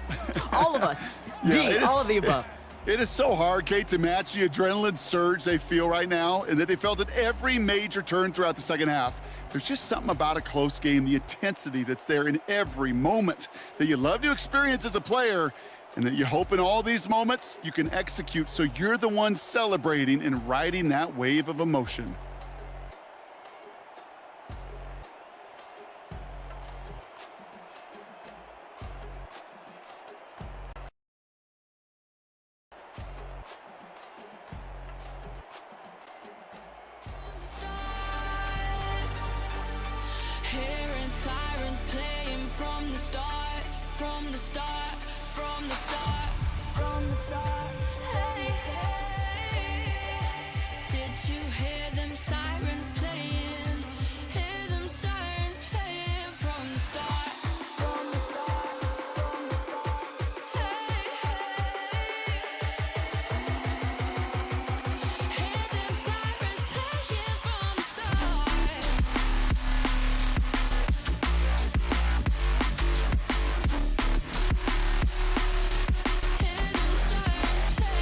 All of us. Yeah, all of the above. It is so hard, Kate, to match the adrenaline surge they feel right now and that they felt at every major turn throughout the second half. There's just something about a close game, the intensity that's there in every moment that you love to experience as a player, and that you hope in all these moments you can execute so you're the one celebrating and riding that wave of emotion. Hearing sirens playing from the start, from the start, from the start, from the start. Hey, hey, did you hear them sirens playing? Hear them sirens playing from the start, from the start, from the start. Hey, hey, hear them sirens playing from the start. Hear them sirens playing.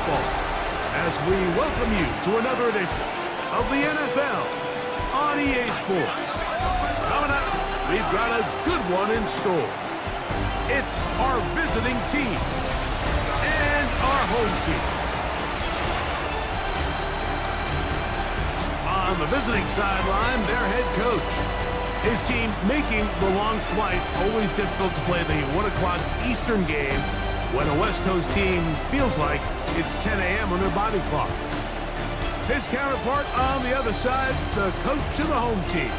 football as we welcome you to another edition of the NFL on EA Sports. Coming up, we've got a good one in store. It's our visiting team and our home team. On the visiting sideline, their head coach. His team making the long flight, always difficult to play the 1 o'clock Eastern game when a West Coast team feels like it's 10 a.m. on their body clock. His counterpart on the other side, the coach of the home team.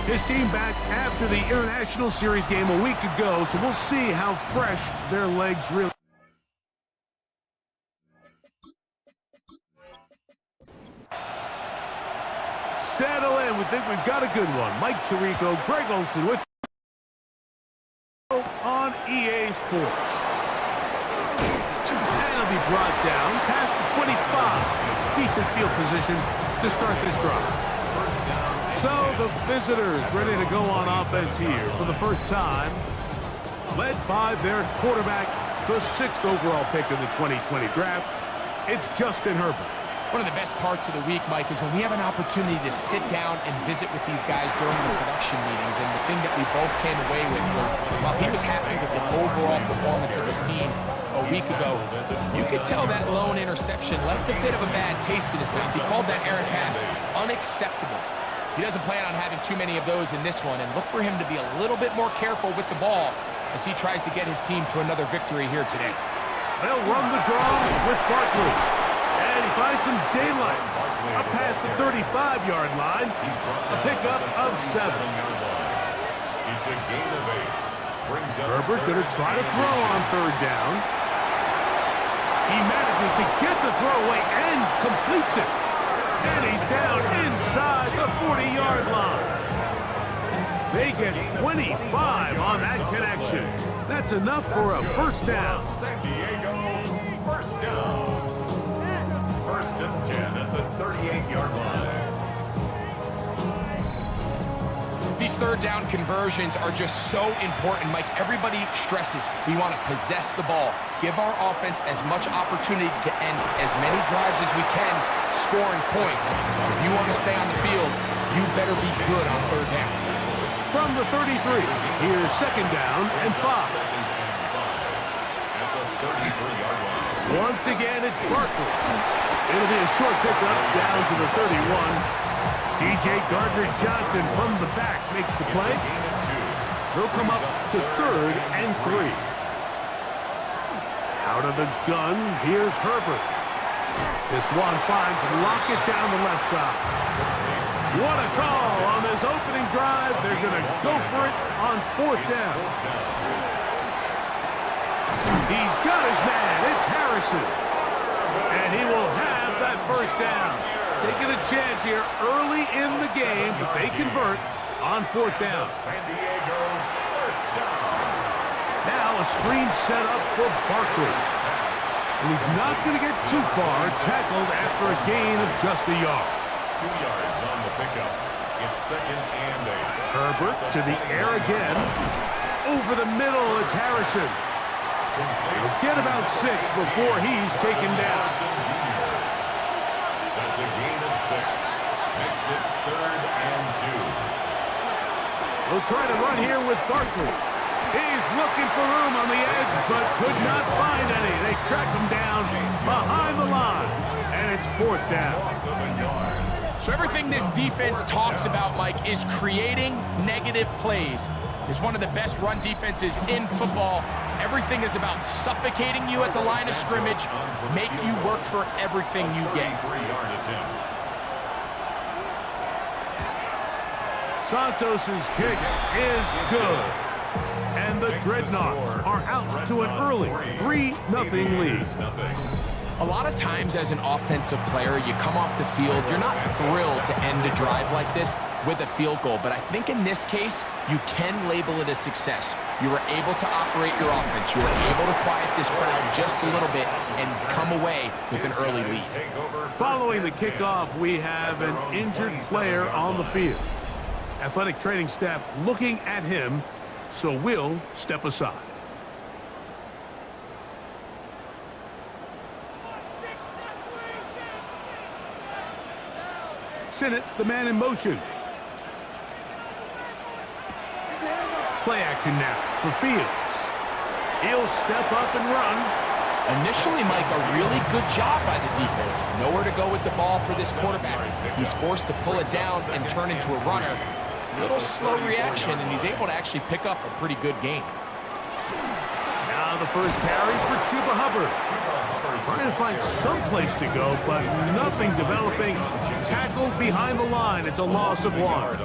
His team back after the International Series game a week ago, so we'll see how fresh their legs really. Settle in. We think we've got a good one. Mike Tirico, Greg Olsen with on EA Sports. And it'll be brought down past the 25. Decent field position to start this drive. So the visitors ready to go on offense here for the first time, led by their quarterback, the 6th overall pick in the 2020 draft. It's Justin Herbert. One of the best parts of the week, Mike, is when we have an opportunity to sit down and visit with these guys during the production meetings. And the thing that we both came away with was, while he was happy with the overall performance of his team a week ago, you could tell that lone interception left a bit of a bad taste in his mouth. He called that errant pass unacceptable. He doesn't plan on having too many of those in this one, and look for him to be a little bit more careful with the ball as he tries to get his team to another victory here today. They'll run the draw with Barkley. And he finds some daylight up past the 35-yard line. A pickup of 7. It's a gain of 8. Herbert going to try to throw on 3rd down. He manages to get the throw away and completes it. And he's down inside the 40-yard line. They get 25 on that connection. That's enough for a first down. San Diego, first down. 1st and 10 at the 38-yard line. These 3rd down conversions are just so important, Mike. Everybody stresses we want to possess the ball, give our offense as much opportunity to end as many drives as we can, scoring points. If you want to stay on the field, you better be good on 3rd down. From the 33, here's 2nd down and 5. At the 33-yard line. Once again, it's Barkley. It'll be a short pickup down to the 31. C.J. Gardner-Johnson from the back makes the play. He'll come up to 3rd and 3. Out of the gun, here's Herbert. This one finds Lockett down the left side. What a call on this opening drive. They're going to go for it on 4th down. He's got his man. It's Harrison. And he will have that first down. Taking a chance here early in the game, but they convert on 4th down. San Diego, first down. Now a screen set up for Barkley. And he's not going to get too far, tackled after a gain of just a yard. 2 yards on the pickup. It's 2nd and 8. Herbert to the air again. Over the middle, it's Harrison. He'll get about 6 before he's taken down. That's a gain of 6. Makes it 3rd and 2. We'll try to run here with Barkley. He's looking for room on the edge, but could not find any. They track him down behind the line, and it's 4th down. So everything this defense talks about, Mike, is creating negative plays. It's one of the best run defenses in football. Everything is about suffocating you at the line of scrimmage, make you work for everything you get. 3-yard attempt. Santos's kick is good. And the Dreadnoughts are out to an early 3-0 lead. A lot of times as an offensive player, you come off the field, you're not thrilled to end a drive like this with a field goal. But I think in this case, you can label it a success. You were able to operate your offense. You were able to quiet this crowd just a little bit and come away with an early lead. Following the kickoff, we have an injured player on the field. Athletic training staff looking at him, so we'll step aside. in it, the man in motion. Play action now for Fields. He'll step up and run. Initially, Mike, a really good job by the defense. Nowhere to go with the ball for this quarterback. He's forced to pull it down and turn into a runner. A little slow reaction, and he's able to actually pick up a pretty good game. Now the first carry for Chuba Hubbard. Trying to find some place to go, but nothing developing. Tackled behind the line. It's a loss of 1.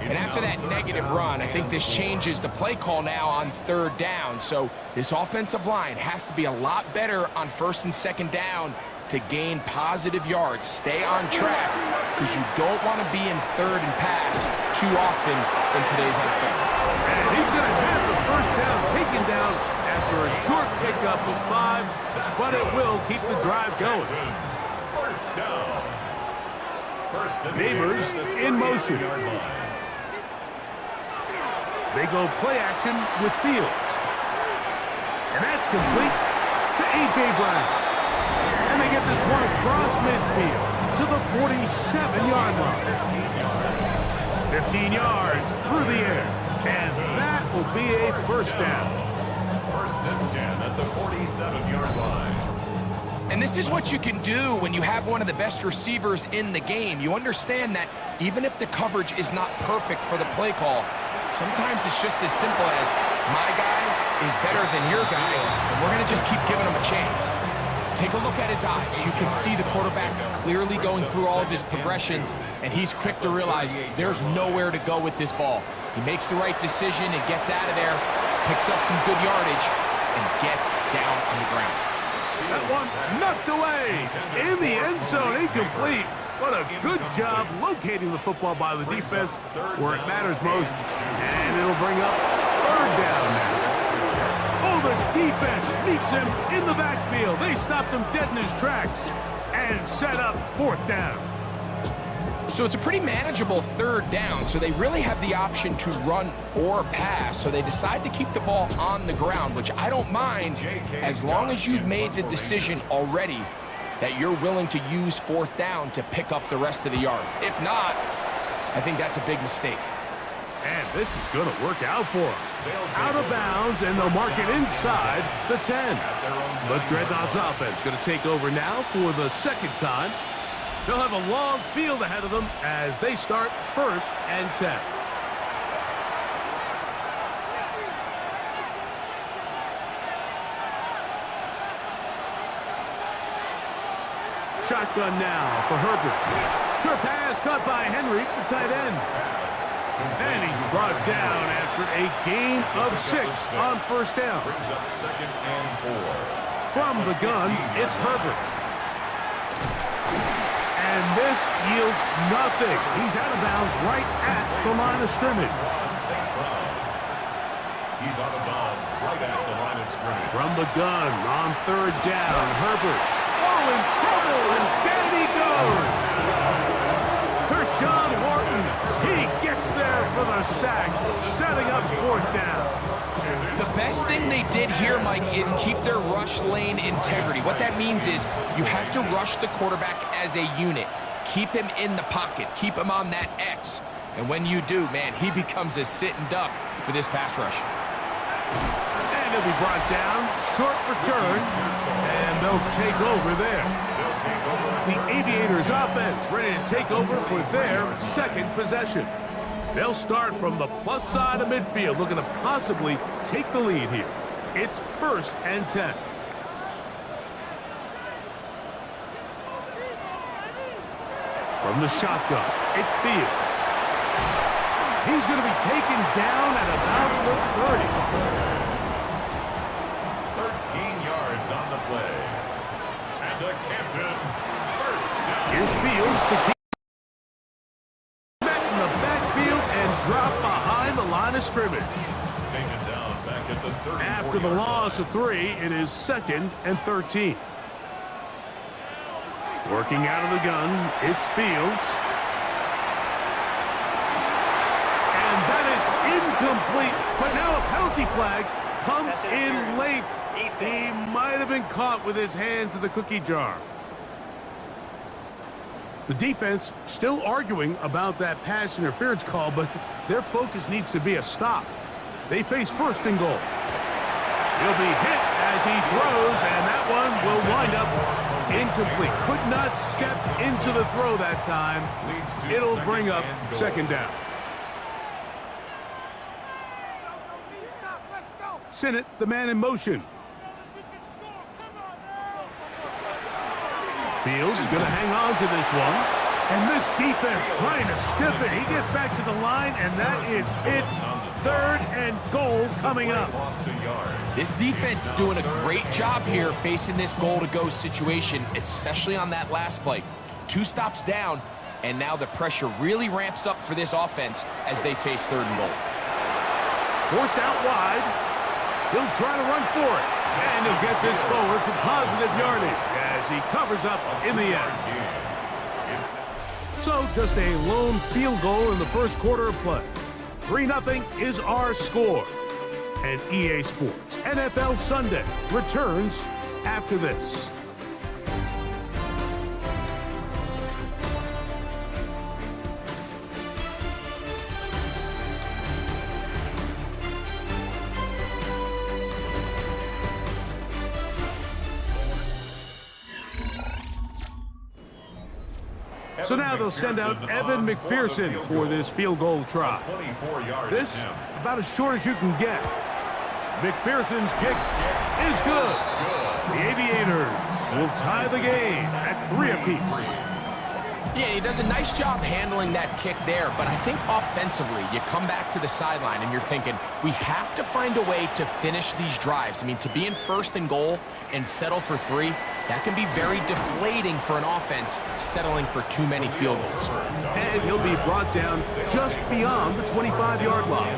And after that negative run, I think this changes the play call now on 3rd down. So this offensive line has to be a lot better on 1st and 2nd down to gain positive yards. Stay on track, because you don't want to be in 3rd and pass too often in today's NFL. And he's going to have the first down taken down after a short pickup of 5, but it will keep the drive going. First down. Neighbors in motion. They go play action with Fields. And that's complete to A.J. Brown. And they get this one across midfield to the 47-yard line. 15 yards through the air. And that will be a first down. 1st and 10 at the 47-yard line. And this is what you can do when you have one of the best receivers in the game. You understand that even if the coverage is not perfect for the play call, sometimes it's just as simple as my guy is better than your guy, and we're going to just keep giving him a chance. Take a look at his eyes. You can see the quarterback clearly going through all of his progressions, and he's quick to realize there's nowhere to go with this ball. He makes the right decision and gets out of there, picks up some good yardage, and gets down on the ground. That one knocked away in the end zone, incomplete. What a good job locating the football by the defense where it matters most. And it'll bring up 3rd down now. Oh, the defense meets him in the backfield. They stopped him dead in his tracks and set up 4th down. So it's a pretty manageable 3rd down, so they really have the option to run or pass. So they decide to keep the ball on the ground, which I don't mind as long as you've made the decision already that you're willing to use 4th down to pick up the rest of the yards. If not, I think that's a big mistake. And this is going to work out for them. Out of bounds, and they'll mark it inside the 10. The Dreadnoughts offense going to take over now for the 2nd time. They'll have a long field ahead of them as they start 1st and 10. Shotgun now for Herbert. Sure pass caught by Henry, the tight end. And he's brought down after a gain of 6 on 1st down. Brings up 2nd and 4. From the gun, it's Herbert. And this yields nothing. He's out of bounds right at the line of scrimmage. He's out of bounds right at the line of scrimmage. From the gun on 3rd down, Herbert. Oh, in trouble, and down he goes. Kershawn Wharton, he gets there for the sack, setting up 4th down. The best thing they did here, Mike, is keep their rush lane integrity. What that means is you have to rush the quarterback as a unit. Keep him in the pocket. Keep him on that X. And when you do, man, he becomes a sit and duck for this pass rush. And he'll be brought down, short return, and they'll take over there. The Aviators offense ready to take over for their 2nd possession. They'll start from the plus side of midfield, looking to possibly take the lead here. It's 1st and 10. From the shotgun, it's Fields. He's going to be taken down at about the 30. 13 yards on the play. And a Campton 1st down. Here's Fields to keep back in the backfield and drop behind the line of scrimmage. Taken down back at the 30. After the loss of 3, it is 2nd and 13. Working out of the gun, it's Fields. And that is incomplete, but now a penalty flag comes in late. He might have been caught with his hands in the cookie jar. The defense still arguing about that pass interference call, but their focus needs to be a stop. They face first and goal. He'll be hit as he throws, and that one will wind up incomplete. Could not step into the throw that time. It'll bring up second down. Sinnott, the man in motion. Fields going to hang on to this one. And this defense trying to stiff it. He gets back to the line, and that is it. Third and goal coming up. This defense doing a great job here facing this goal-to-go situation, especially on that last play. 2 stops down, and now the pressure really ramps up for this offense as they face third and goal. Forced out wide. He'll try to run for it. And he'll get this forward for positive yardage as he covers up in the end. So just a lone field goal in the first quarter of play. 3-0 is our score. And EA Sports NFL Sunday returns after this. So now they'll send out Evan McPherson for this field goal try. This, about as short as you can get. McPherson's kick is good. The Aviators will tie the game at 3 apiece. Yeah, he does a nice job handling that kick there, but I think offensively, you come back to the sideline and you're thinking, we have to find a way to finish these drives. I mean, to be in first and goal and settle for 3, that can be very deflating for an offense settling for too many field goals. And he'll be brought down just beyond the 25-yard line.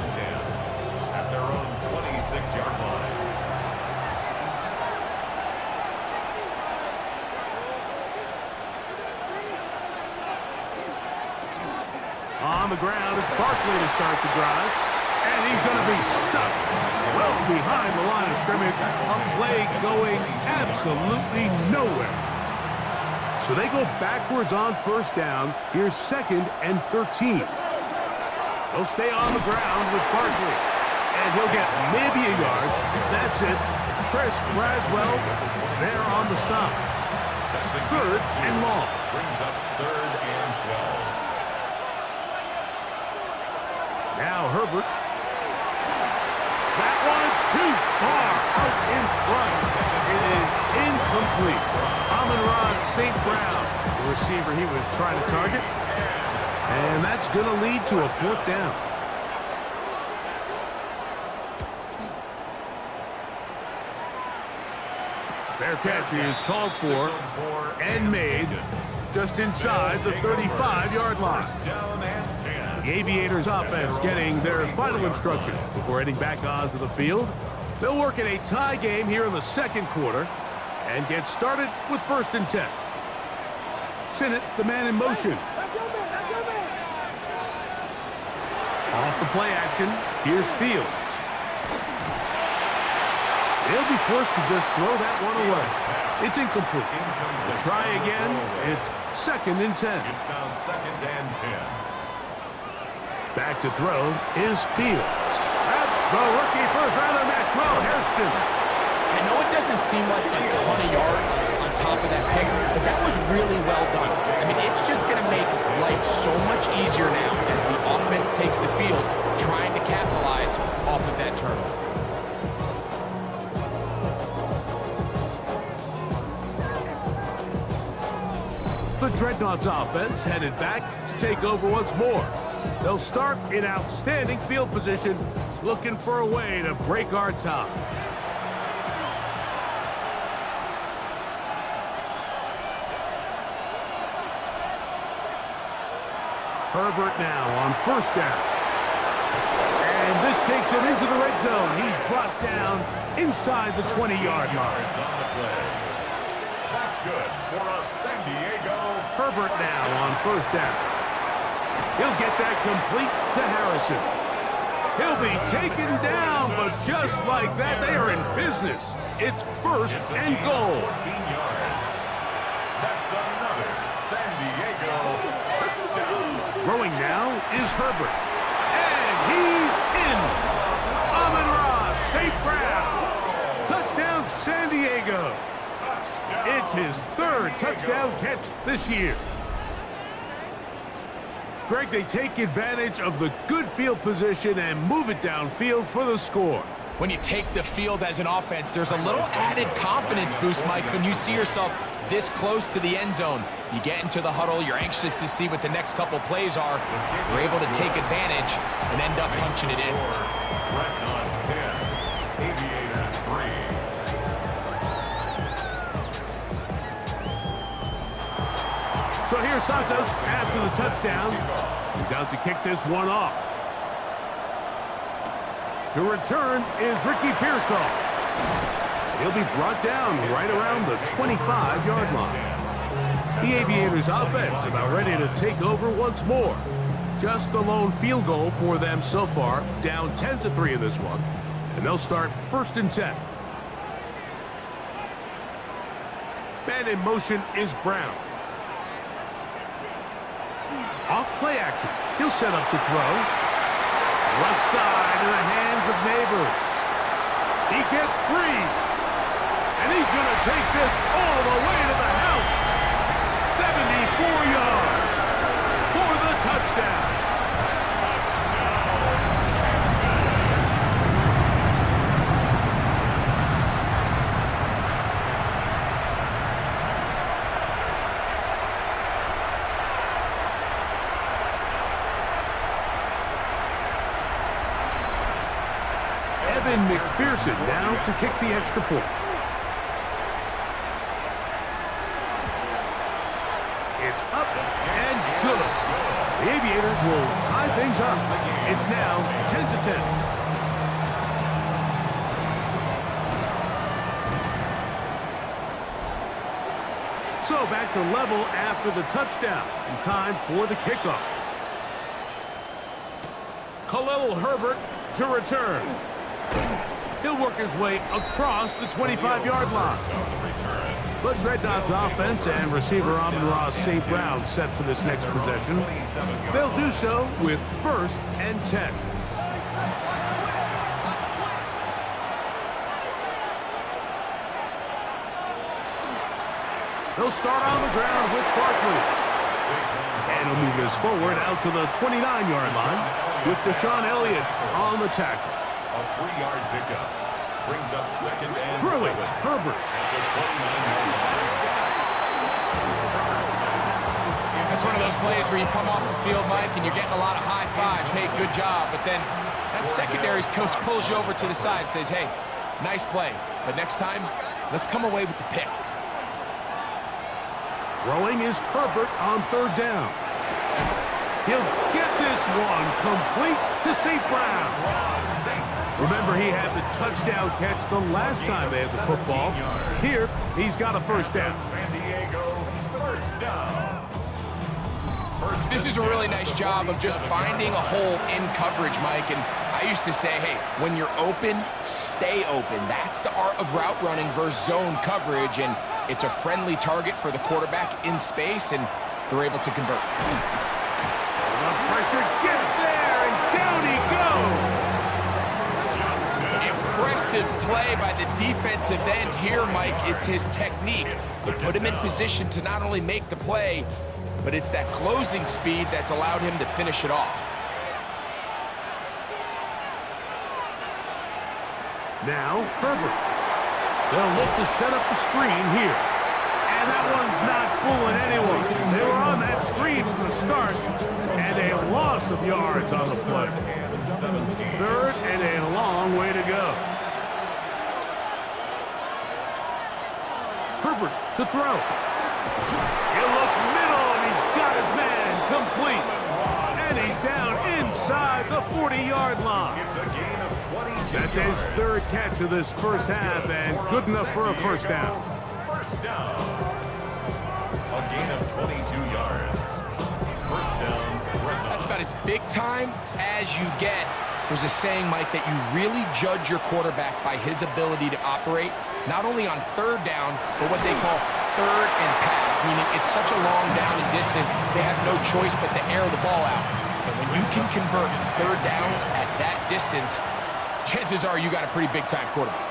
At their own 26-yard line. On the ground, it's Barkley to start the drive. And he's going to be stuck well behind the line of scrimmage. A play going absolutely nowhere. So they go backwards on first down. Here's 2nd and 13. He'll stay on the ground with Barkley. And he'll get maybe a yard. That's it. Chris Braswell there on the stop. 3rd and long. Brings up 3rd and 12. Now Herbert. That one too far out in front. It is incomplete. Amon-Ra St. Brown, the receiver he was trying to target. And that's going to lead to a 4th down. Fair catch is called for and made just inside the 35-yard line. The Aviators offense getting their final instructions before heading back onto the field. They'll work in a tie game here in the 2nd quarter and get started with 1st and 10. Sinnott, the man in motion. Off the play action, here's Fields. They'll be forced to just throw that one away. It's incomplete. They'll try again. It's 2nd and 10. It's now 2nd and 10. Back to throw is Fields. That's the rookie first-rounder, Maxwell Hairston. I know it doesn't seem like a ton of yards on top of that pick, but that was really well done. I mean, it's just going to make life so much easier now as the offense takes the field, trying to capitalize off of that turnover. The Dreadnoughts offense headed back to take over once more. They'll start in outstanding field position, looking for a way to break our tie. Herbert now on first down. And this takes him into the red zone. He's brought down inside the 20-yard line. On the play. That's good for a San Diego. Herbert now on first down. He'll get that complete to Harrison. He'll be taken down, but just like that, they are in business. It's 1st and goal. 14 yards. That's another San Diego. First down. Throwing now is Herbert. And he's in. Amon-Ra, St. Brown. Touchdown, San Diego. It's his third touchdown catch this year. Greg, they take advantage of the good field position and move it downfield for the score. When you take the field as an offense, there's a little added confidence boost, Mike, when you see yourself this close to the end zone. You get into the huddle, you're anxious to see what the next couple plays are. You're able to take advantage and end up punching it in. Redcons 10, Aviators 3. So here's Santos after the touchdown. He's out to kick this one off. To return is Ricky Pearsall. He'll be brought down right around the 25-yard line. The Aviators offense about ready to take over once more. Just the lone field goal for them so far, down 10-3 in this one. And they'll start 1st and 10. Man in motion is Brown. Off play action. He'll set up to throw. Left side in the hands of Neighbors. He gets free. And he's going to take this all the way to the house. 74 yards for the touchdown. Evan McPherson down to kick the extra point. It's up and good. The Aviators will tie things up. It's now 10-10. So back to level after the touchdown. And time for the kickoff. Khalil Herbert to return. He'll work his way across the 25-yard line. But Dreadnought's offense and receiver Amon-Ra St. Brown set for this next possession. They'll do so with 1st and 10. They'll start on the ground with Barkley. And he'll move this forward out to the 29-yard line with Deshaun Elliott on the tackle. A 3-yard pickup brings up 2nd and 7. Throwing, Herbert. At the 29-yard line. That's one of those plays where you come off the field, Mike, and you're getting a lot of high fives. Hey, good job. But then that secondary's coach pulls you over to the side and says, hey, nice play. But next time, let's come away with the pick. Throwing is Herbert on 3rd down. He'll get this one complete to St. Brown. Remember, he had the touchdown catch the last time they had the football. Here, he's got a 1st down. San Diego, 1st down. This is a really nice job of just finding a hole in coverage, Mike. And I used to say, hey, when you're open, stay open. That's the art of route running versus zone coverage. And it's a friendly target for the quarterback in space, and they're able to convert. The pressure gets there, and down he goes. Impressive play by the defensive end here, Mike. It's his technique. It put him in position to not only make the play, but it's that closing speed that's allowed him to finish it off. Now, Herbert. They'll look to set up the screen here. And that one's not fooling anyone. They were on that screen from the start, and a loss of yards on the play. 3rd and a long way to go. Herbert to throw. He'll look middle, and he's got his man complete. And he's down inside the 40-yard line. It's a gain of 22 That's his 3rd catch of this 1st half, and good enough for a 1st down. 1st down. A gain of 22 yards. 1st down. That's about as big time as you get. There's a saying, Mike, that you really judge your quarterback by his ability to operate, not only on 3rd down, but what they call third and pass, meaning it's such a long down and distance, they have no choice but to air the ball out. And when you can convert third downs at that distance, chances are you got a pretty big-time quarterback.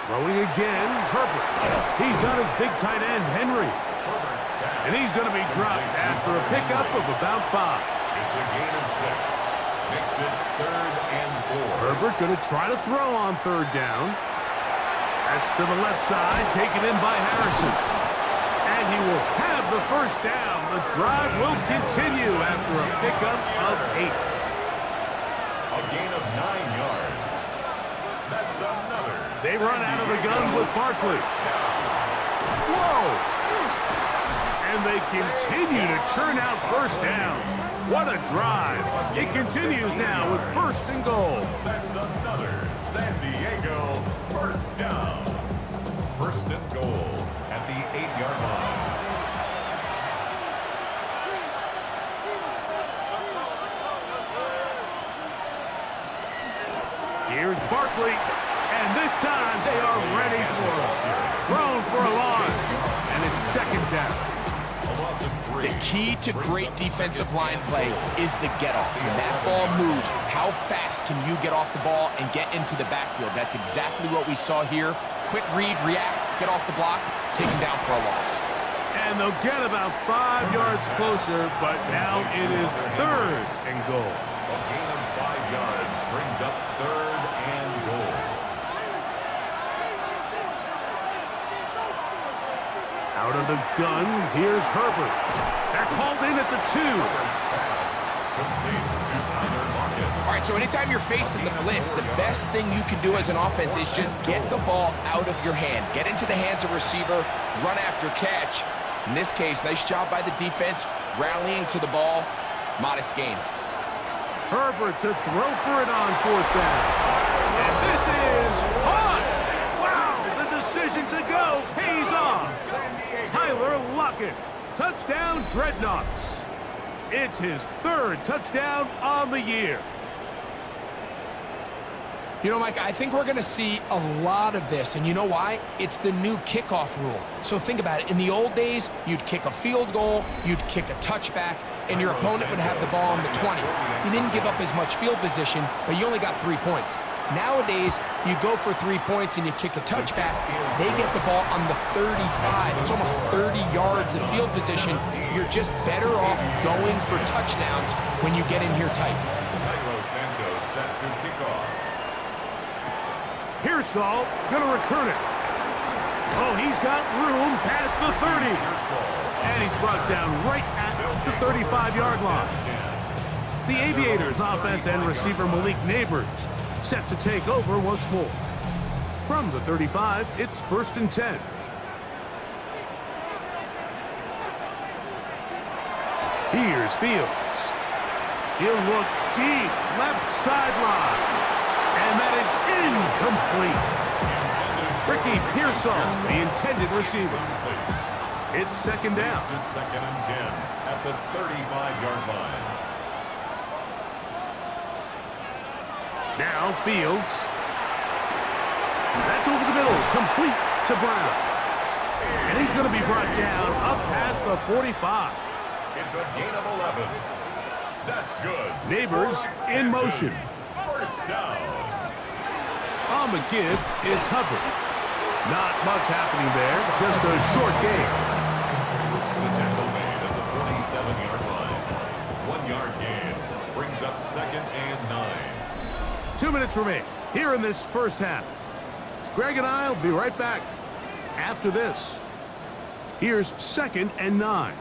Throwing again, Herbert. He's got his big tight end, Henry. And he's going to be dropped after a pickup of about 5. It's a gain of 6. Makes it 3rd and 4. Herbert going to try to throw on 3rd down. That's to the left side, taken in by Harrison. And he will have the first down. The drive will continue after a pickup of 8. A gain of 9 yards. That's another. They run out of the gun with Barkley. Whoa! And they continue to churn out first downs. What a drive. It continues now with 1st and goal. That's another San Diego first down. 1st and goal at the 8-yard line. Here's Barkley. And this time they are ready for him. Thrown for a loss. And it's 2nd down. The key to great defensive line play is the get-off. When that ball moves, how fast can you get off the ball and get into the backfield? That's exactly what we saw here. Quick read, react, get off the block, take him down for a loss. And they'll get about 5 yards closer, but now it is 3rd and goal. A gain of 5 yards brings up 3rd and goal. Out of the gun, here's Herbert. That's hauled in at the 2. All right, so anytime you're facing the blitz, the best thing you can do as an offense is just get the ball out of your hand. Get into the hands of receiver, run after catch. In this case, nice job by the defense, rallying to the ball. Modest gain. Herbert to throw for it on 4th down. And this is hot. Wow, the decision to go pays off. Tyler Lockett, touchdown Dreadnoughts. It's his 3rd touchdown on the year. You know, Mike, I think we're going to see a lot of this, and you know why? It's the new kickoff rule. So think about it. In the old days, you'd kick a field goal, you'd kick a touchback, and your opponent would have the ball on the 20. You didn't give up as much field position, but you only got 3 points. Nowadays, you go for 3 points and you kick a touchback, they get the ball on the 35. It's almost 30 yards of field position. You're just better off going for touchdowns when you get in here tight. Cairo Santos set to kick off. Pearsall gonna return it. Oh, he's got room past the 30. And he's brought down right at the 35-yard line. The Aviators offense and receiver Malik Neighbors set to take over once more. From the 35, it's 1st and 10. Here's Fields. He'll look deep, left sideline. And that is incomplete. Ricky Pearsall, the intended receiver. It's 2nd down. It's 2nd and 10 at the 35-yard line. Now Fields. That's over the middle, complete to Brown. And he's going to be brought down up past the 45. It's a gain of 11. That's good. Neighbors in motion. 1st down. On the give, it's Hubbard. Not much happening there, just a short gain. The tackle made at the 47-yard line. 1-yard gain brings up 2nd and 9. 2 minutes remain here in this first half. Greg and I will be right back after this. Here's 2nd and 9.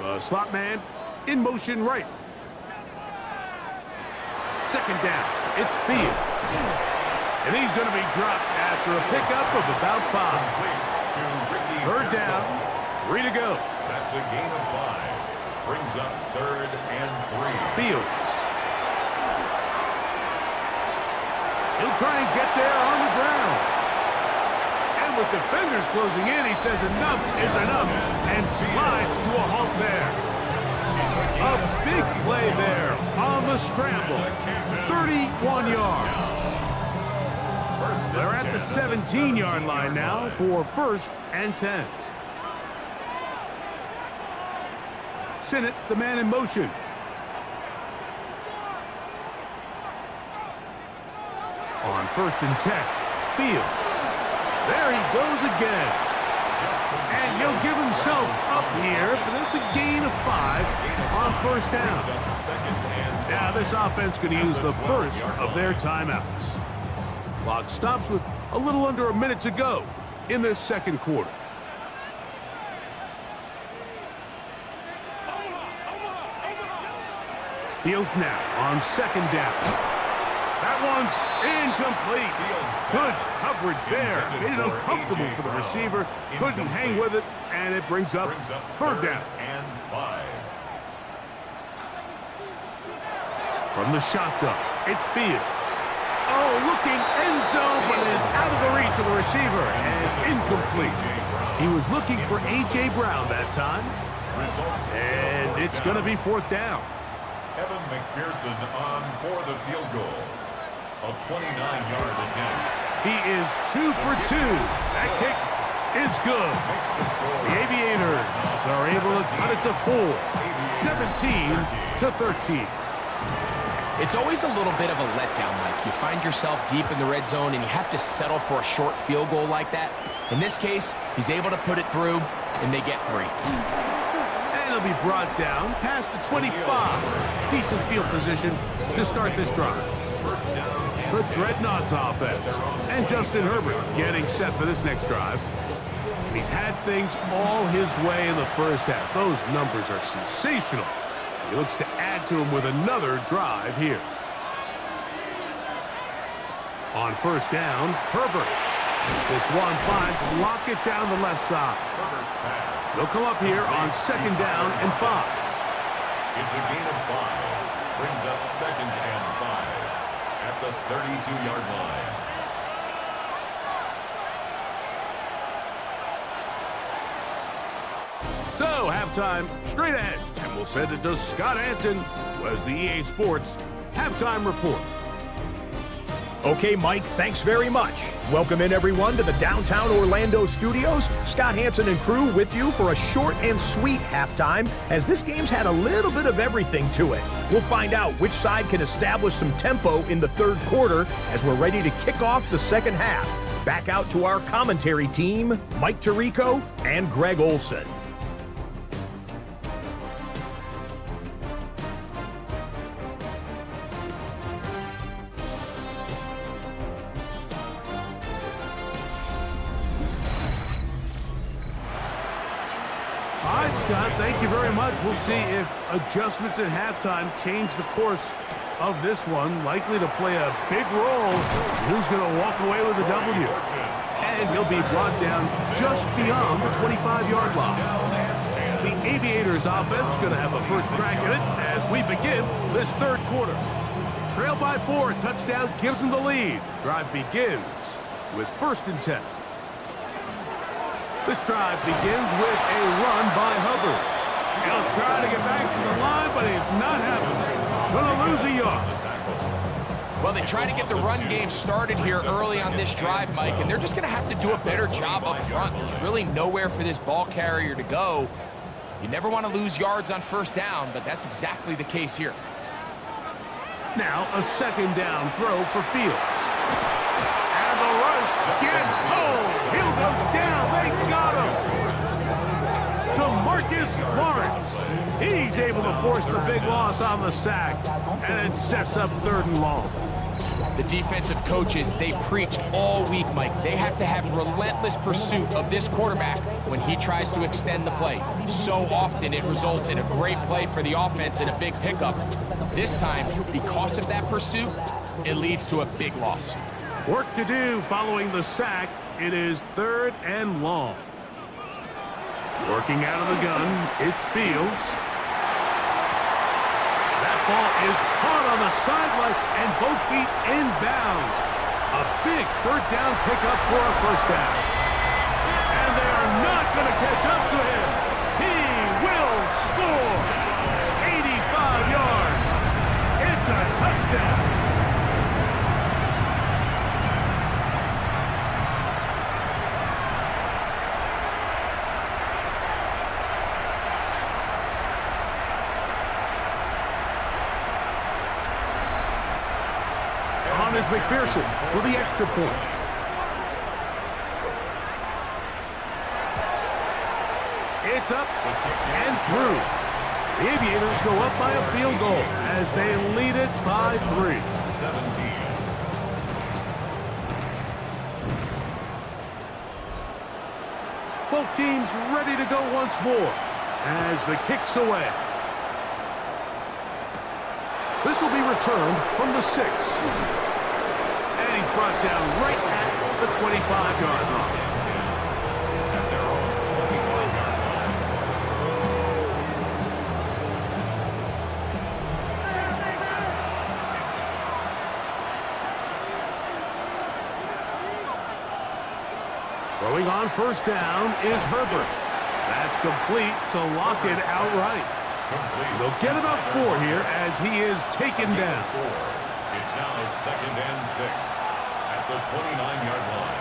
The slot man in motion right. 2nd down. It's Fields. And he's going to be dropped after a pickup of about 5. 3rd down. 3 to go. That's a gain of 5. Brings up 3rd and 3. Fields. He'll try and get there on the ground. And with defenders closing in, he says enough is enough and slides to a halt there. A big play there on the the scramble. 31 yards. They're at the 17-yard line now for 1st and 10. Sinnott, the man in motion. On 1st and 10, Fields. There he goes again. And he'll give himself up here, but it's a gain of 5 on 1st down. Now this offense going to use the first of their timeouts. Clock stops with a little under a minute to go in this 2nd quarter. Fields now on 2nd down. That one's incomplete. Good coverage there. Made it uncomfortable for the receiver. Couldn't hang with it, and it brings up 3rd down. And 5. From the shotgun, it's Fields. Oh, looking end zone, but it is out of the reach of the receiver, and incomplete. He was looking for A.J. Brown that time, and it's going to be 4th down. Evan McPherson on for the field goal. A 29-yard attempt. He is 2 for 2. That kick is good. The Aviators are able to cut it to 4. 17-13. It's always a little bit of a letdown, Mike. You find yourself deep in the red zone, and you have to settle for a short field goal like that. In this case, he's able to put it through, and they get 3. And he'll be brought down past the 25. Decent field position to start this drive. The Dreadnoughts offense. And Justin Herbert getting set for this next drive. And he's had things all his way in the first half. Those numbers are sensational. He looks to add to them with another drive here. On 1st down, Herbert. This one finds Lockett down the left side. They'll come up here on 2nd down and 5. It's a gain of 5. Brings up 2nd and 5 at the 32-yard line. So, halftime straight ahead. And we'll send it to Scott Hansen, who has the EA Sports Halftime Report. Okay, Mike, thanks very much. Welcome in, everyone, to the downtown Orlando studios. Scott Hansen and crew with you for a short and sweet halftime, as this game's had a little bit of everything to it. We'll find out which side can establish some tempo in the 3rd quarter as we're ready to kick off the 2nd half. Back out to our commentary team, Mike Tirico and Greg Olson. Scott, thank you very much. We'll see if adjustments at halftime change the course of this one. Likely to play a big role. Who's going to walk away with a W? And he'll be brought down just beyond the 25-yard line. The Aviators offense going to have a first crack at it as we begin this 3rd quarter. Trail by 4, a touchdown gives them the lead. Drive begins with 1st and 10. This drive begins with a run by Hubbard. He'll try to get back to the line, but it's not happening. Gonna lose a yard. Well, they try to get the run game started here early on this drive, Mike, and they're just going to have to do a better job up front. There's really nowhere for this ball carrier to go. You never want to lose yards on 1st down, but that's exactly the case here. Now a 2nd down throw for Fields. And the rush gets home. He'll go down. They got him. DeMarcus Lawrence. He's able to force the big loss on the sack. And it sets up 3rd and long. The defensive coaches, they preached all week, Mike. They have to have relentless pursuit of this quarterback when he tries to extend the play. So often it results in a great play for the offense and a big pickup. This time, because of that pursuit, it leads to a big loss. Work to do following the sack. It is 3rd and long. Working out of the gun, it's Fields. That ball is caught on the sideline and both feet inbounds. A big 3rd down pickup for a 1st down. And they are not going to catch up to him. He will score. 85 yards. It's a down is McPherson for the extra point. It's up and through. The Aviators go up by a field goal as they lead it by 3. 17. Both teams ready to go once more as the kick's away. This will be returned from the 6. And he's brought down right at the 25-yard line. Throwing on first down is Herbert. That's complete to lock it outright. They'll get about 4 here as he is taken down. It's now 2nd and 6 at the 29-yard line.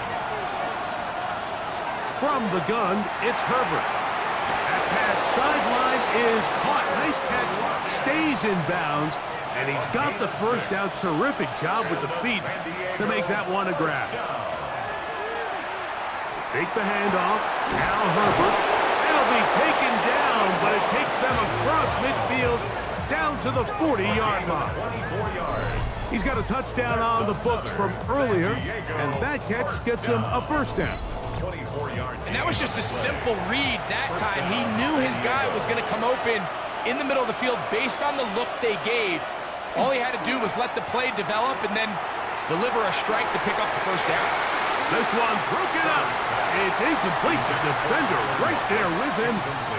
From the gun, it's Herbert. That pass sideline is caught. Nice catch. Stays in bounds. And he's got the first down. Terrific job with the feet to make that one a grab. Fake the handoff. Now Herbert. It'll be taken down, but it takes them across midfield down to the 40-yard line. He's got a touchdown on the books from earlier, and that catch gets him a first down. And that was just a simple read that time. He knew his guy was going to come open in the middle of the field based on the look they gave. All he had to do was let the play develop and then deliver a strike to pick up the first down. This one broken up. It's incomplete. The defender right there with him.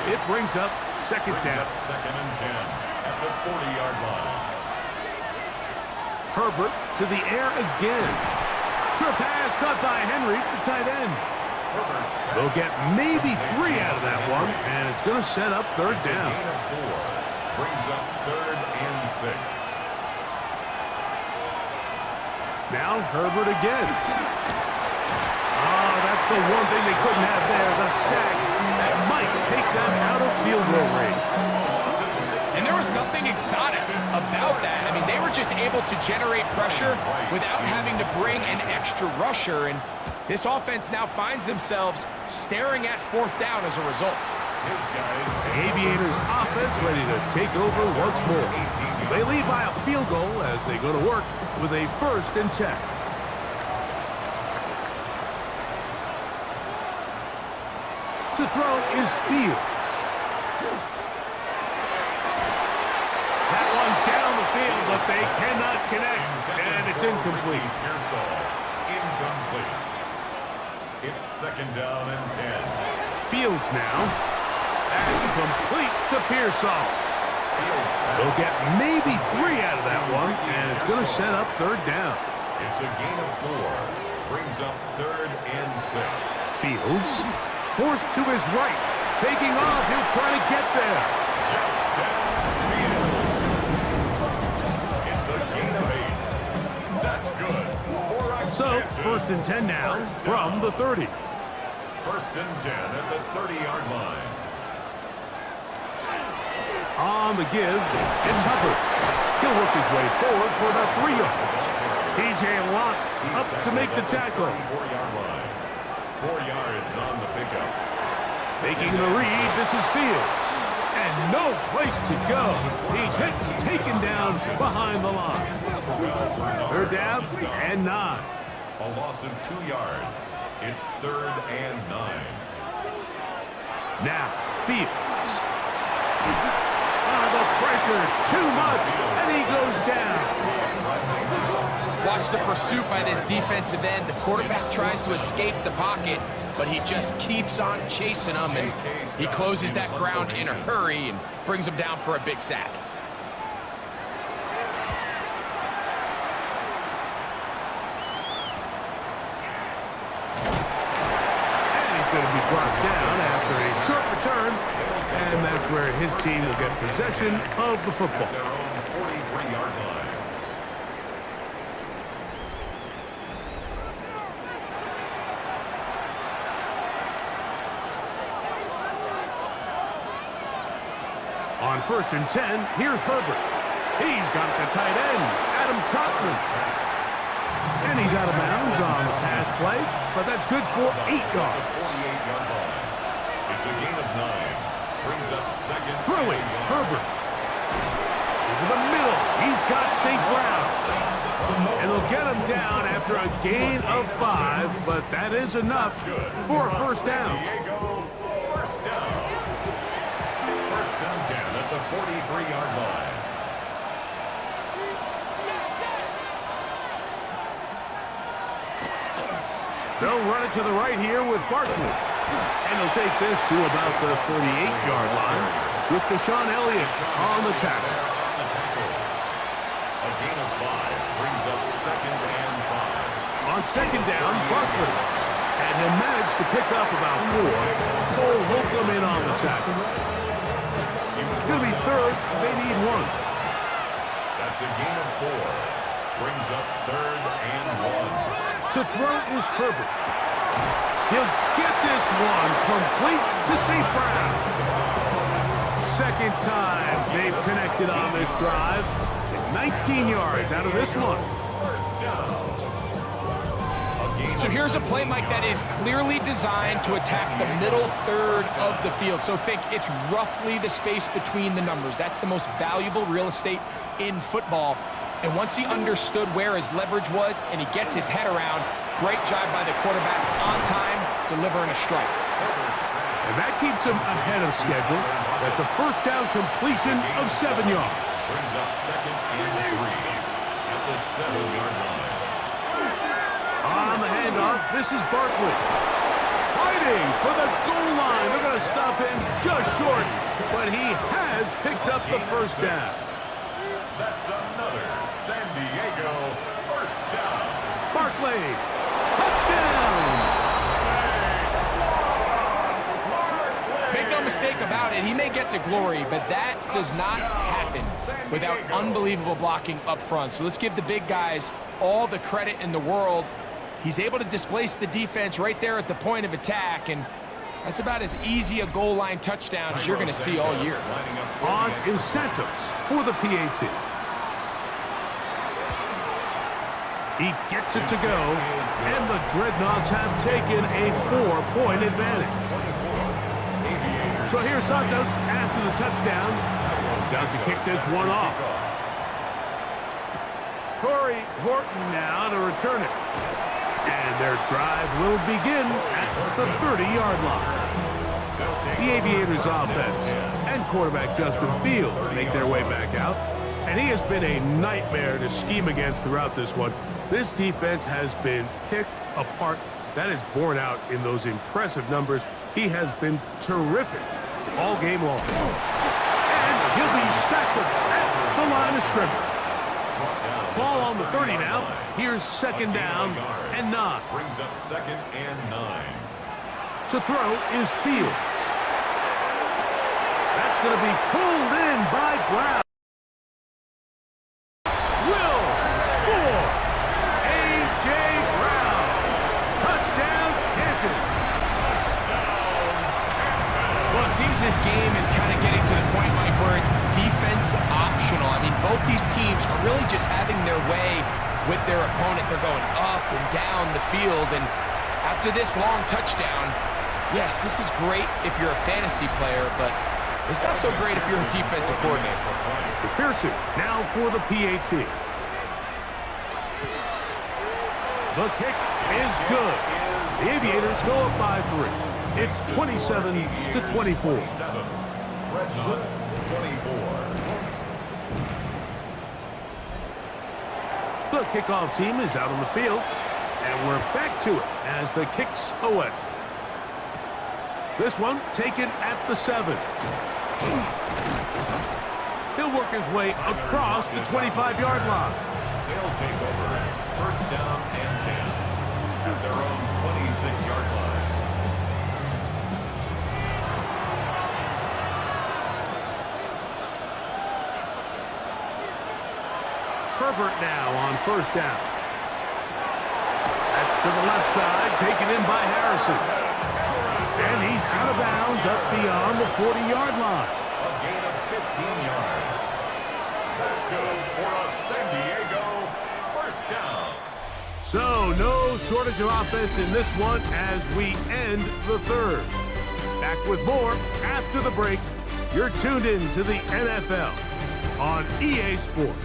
It brings up second down. 2nd and 10 at the 40-yard line. Herbert to the air again. Short pass caught by Henry, the tight end. They'll get maybe 3 out of that one, and it's going to set up third down. Gain of 4 brings up 3rd and 6. Now Herbert again. That's the one thing they couldn't have there, the sack that might take them out of field goal range. And there was nothing exotic about that. I mean, they were just able to generate pressure without having to bring an extra rusher, and this offense now finds themselves staring at 4th down as a result. The Aviators offense ready to take over once more. They lead by a field goal as they go to work with a 1st and 10. To throw is Fields. That one down the field, but they cannot connect, and it's incomplete. Incomplete. It's 2nd down and 10. Fields now. That's complete to Pearsall. They'll get maybe 3 out of that one, and it's going to set up third down. It's a gain of 4. Brings up 3rd and 6. Fields forced to his right. Taking off, he'll try to get there. Just downfield. It's a gain of 8. That's good. So, 1st and 10 now from the 30. 1st and 10 at the 30-yard line. On the give, it's Hubbard. He'll work his way forward for about 3 yards. P.J. Watt up to make the tackle. 4-yard line. 4 yards on the pickup. Taking the read, this is Fields. And no place to go. He's hit and taken down behind the line. 3rd down and 9. A loss of 2 yards. It's 3rd and 9. Now, Fields. The pressure, too much, and he goes down. Watch the pursuit by this defensive end. The quarterback tries to escape the pocket, but he just keeps on chasing him, and he closes that ground in a hurry and brings him down for a big sack. And he's going to be brought down after a short return, and that's where his team will get possession of the football. Their own 43-yard line. On 1st and 10, here's Herbert. He's got the tight end, Adam Trotman's pass. And he's out of bounds on the pass play, but that's good for 8 yards. 48-yard line. It's a gain of 9. Brings up second. Throwing, Herbert. Over the middle, he's got St. Brown. And they'll get him down after a gain of 5, but that is enough for a first down. First down. First down 10 at the 43-yard line. They'll run it to the right here with Barkley. And he'll take this to about the 48-yard line with Deshaun Elliott on the tackle. A gain of 5 brings up second and 5. On second down, Barkley. And he'll manage to pick up about 4. Cole Holcomb in on the tackle. It's going to be third. They need 1. That's a gain of 4. Brings up third and 1. To throw is Herbert. He'll get this one complete to St. Brown. Second time they've connected on this drive. 19 yards out of this one. So here's a play, Mike, that is clearly designed to attack the middle third of the field. So think it's roughly the space between the numbers. That's the most valuable real estate in football. And once he understood where his leverage was and he gets his head around, great job by the quarterback on time, delivering a strike. And that keeps him ahead of schedule. That's a first down completion of 7 yards. Brings up second and 3 at the 7-yard line. On the handoff, this is Barkley. Fighting for the goal line. They're going to stop him just short, but he has picked up the first down. That's another San Diego first down. Barkley, touchdown! Make no mistake about it, he may get the glory, but that does not happen without unbelievable blocking up front. So let's give the big guys all the credit in the world. He's able to displace the defense right there at the point of attack, and that's about as easy a goal line touchdown as you're going to see all year. On is Santos for the PAT. He gets it to go, and the Dreadnoughts have taken a 4-point advantage. So here's Santos after the touchdown. He's out to kick this one off. Corey Horton now to return it. And their drive will begin at the 30-yard line. The Aviators offense and quarterback Justin Fields make their way back out. And he has been a nightmare to scheme against throughout this one. This defense has been picked apart. That is borne out in those impressive numbers. He has been terrific all game long. And he'll be stacked up at the line of scrimmage. Ball on the 30 now. Here's second down and 9. Brings up second and 9. To throw is Fields. That's going to be pulled in by Brown. Will score. A.J. Brown. Touchdown, Canton. Well, it seems this game is kind of getting to the point, Mike, where it's defense optional. I mean, both these teams are really just having their way with their opponent. They're going up and down the field, and after this long touchdown, yes, this is great if you're a fantasy player, but it's not so great if you're a defensive coordinator. McPherson now for the PAT. The kick is good. The Aviators go up by 3. It's 27-24. Dreadnoughts 24. The kickoff team is out on the field, and we're back to it as the kick's away. This one taken at the 7. He'll work his way across the 25-yard line. They'll take over first down and 10 at their own 26-yard line. Herbert now on first down. That's to the left side, taken in by Harrison. And he's out of bounds up beyond the 40-yard line. A gain of 15 yards. That's good for a San Diego first down. So, no shortage of offense in this one as we end the third. Back with more after the break. You're tuned in to the NFL on EA Sports.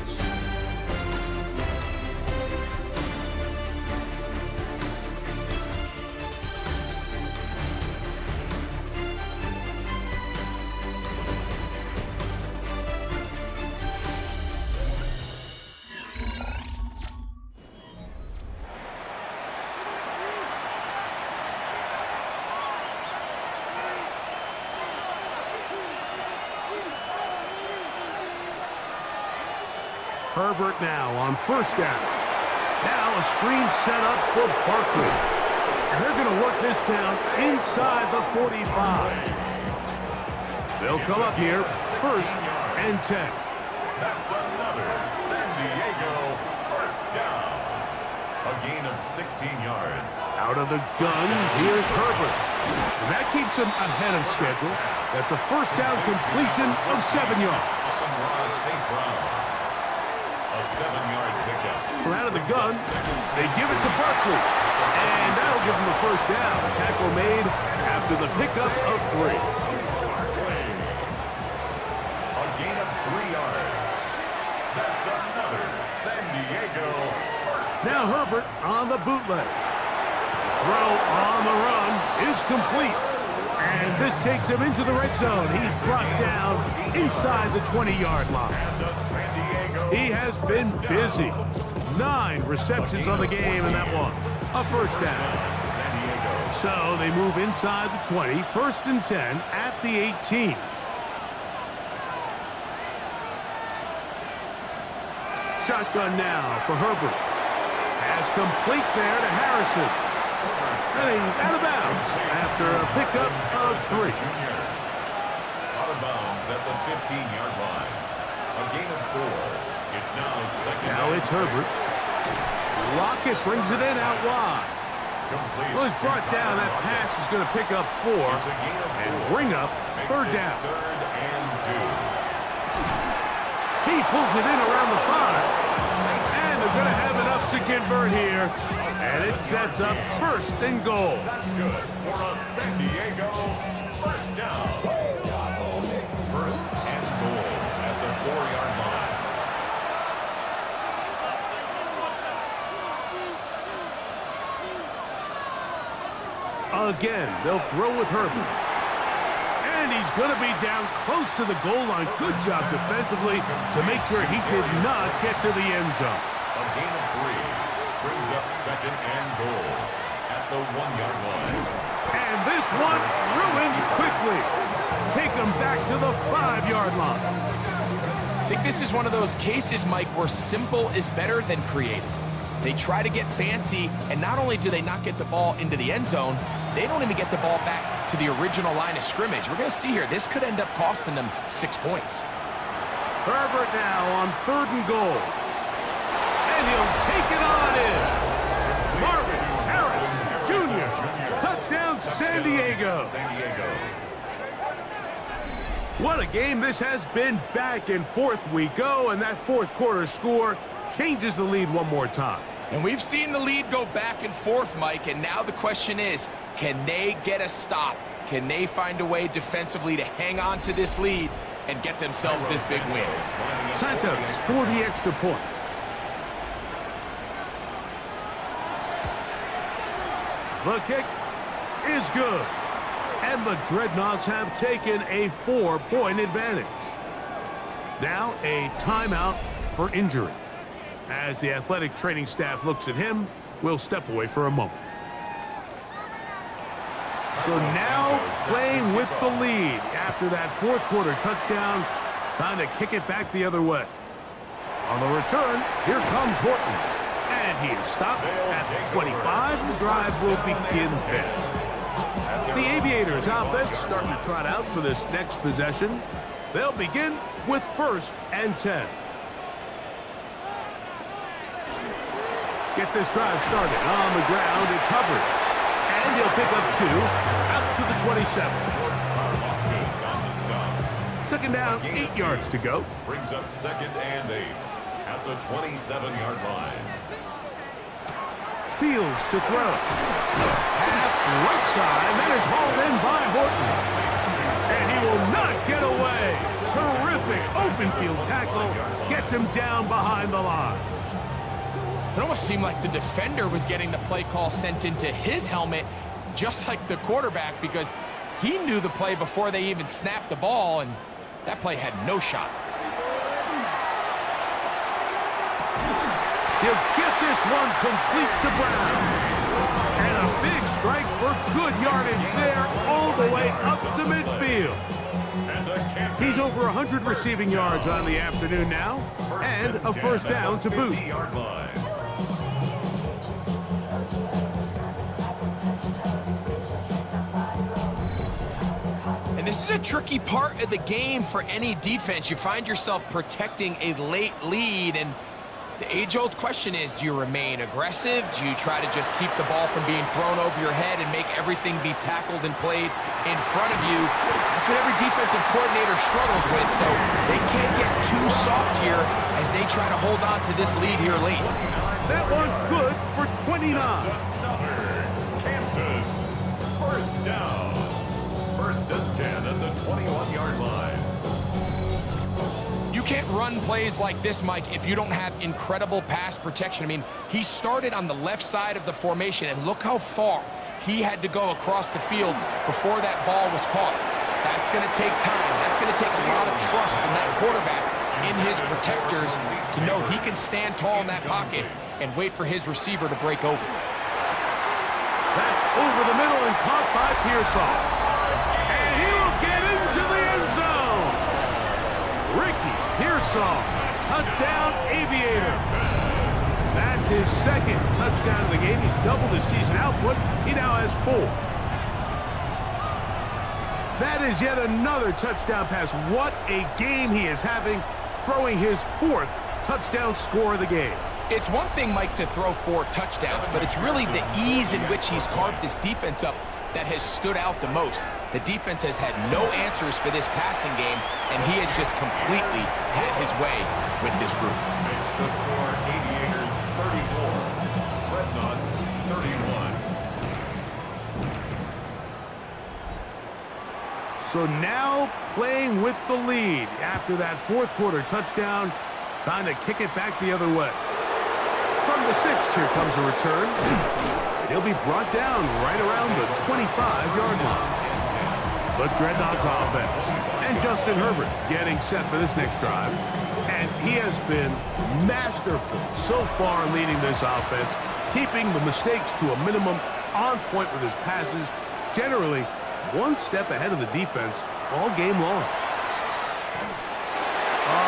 Herbert now on first down. Now a screen set up for Barkley. And they're going to work this down inside the 45. They'll come up here first and 10. That's another San Diego first down. A gain of 16 yards. Out of the gun, here's Herbert. And that keeps him ahead of schedule. That's a first down completion of 7 yards. St. Brown. A 7-yard pickup. From out of the gun, they give it to Barkley. And that'll give him the first down. Tackle made after the pickup of 3. A gain of 3 yards. That's another San Diego first. Now Herbert on the bootleg. Throw on the run is complete. And this takes him into the red zone. He's brought down inside the 20-yard line. He has been busy. 9 receptions on the game in that one. A first down. So they move inside the 20, first and 10 at the 18. Shotgun now for Herbert. Pass complete there to Harrison. And he's out of bounds after a pickup of 3. Out of bounds at the 15-yard line. A gain of 4. It's now second. Now it's Herbert. Lockett brings it in out wide. Well, he's brought down. That pass is going to pick up 4 and bring up third down. Third and 2. He pulls it in around the 5. And they're going to have enough to convert here. And it sets up first and goal. That's good for a San Diego first down. First and goal at the 4-yard line. Again, they'll throw with Herbert. And he's going to be down close to the goal line. Good job defensively to make sure he did not get to the end zone. A gain of 3 brings up second and goal at the 1-yard line. And this one ruined quickly. Take him back to the 5-yard line. I think this is one of those cases, Mike, where simple is better than creative. They try to get fancy, and not only do they not get the ball into the end zone, they don't even get the ball back to the original line of scrimmage. We're going to see here, this could end up costing them 6 points. Herbert now on third and goal. And he'll take it on in. Marvin Harris Jr. Touchdown, San Diego. What a game this has been. Back and forth we go, and that fourth quarter score changes the lead one more time. And we've seen the lead go back and forth, Mike, and now the question is, can they get a stop? Can they find a way defensively to hang on to this lead and get themselves this big win? Santos for the extra point. The kick is good. And the Dreadnoughts have taken a 4-point advantage. Now a timeout for injury. As the athletic training staff looks at him, we'll step away for a moment. So now playing with the lead after that fourth quarter touchdown. Time to kick it back the other way. On the return, here comes Horton. And he is stopped at 25. The drive will begin then. The Aviators offense starting to trot out for this next possession. They'll begin with first and 10. Get this drive started on the ground. It's Hubbard. And he'll pick up 2 out to the 27. Second down, 8 yards to go. Brings up second and 8 at the 27-yard line. Fields to throw. Pass right side, that is hauled in by Horton. And he will not get away. Terrific open field tackle. Gets him down behind the line. It almost seemed like the defender was getting the play call sent into his helmet, just like the quarterback, because he knew the play before they even snapped the ball, and that play had no shot. He'll get this one complete to Brown. And a big strike for good yardage there all the way up to midfield. He's over 100 receiving yards on the afternoon now, and a first down to boot. And this is a tricky part of the game for any defense. You find yourself protecting a late lead, and the age-old question is, do you remain aggressive? Do you try to just keep the ball from being thrown over your head and make everything be tackled and played in front of you? That's what every defensive coordinator struggles with, so they can't get too soft here as they try to hold on to this lead here late. That one good for 29. Kansas, first down. First and 10 at the 21-yard line. You can't run plays like this, Mike, if you don't have incredible pass protection. I mean, he started on the left side of the formation, and look how far he had to go across the field before that ball was caught. That's going to take time. That's going to take a lot of trust in that quarterback, in his protectors, to know he can stand tall in that pocket and wait for his receiver to break open. That's over the middle and caught by Pearsall. And he will get into the end zone. Ricky Pearsall, touchdown Aviator. That's his second touchdown of the game. He's doubled his season output. He now has 4. That is yet another touchdown pass. What a game he is having, throwing his 4th touchdown score of the game. It's one thing, Mike, to throw 4 touchdowns, but it's really the ease in which he's carved this defense up that has stood out the most. The defense has had no answers for this passing game, and he has just completely had his way with this group. Makes the score Aviators 34, Dreadnoughts 31. So now playing with the lead after that 4th quarter touchdown, time to kick it back the other way. From the 6, here comes a return. And he'll be brought down right around the 25-yard line. The Dreadnoughts offense. And Justin Herbert getting set for this next drive. And he has been masterful so far leading this offense, keeping the mistakes to a minimum, on point with his passes, generally one step ahead of the defense all game long.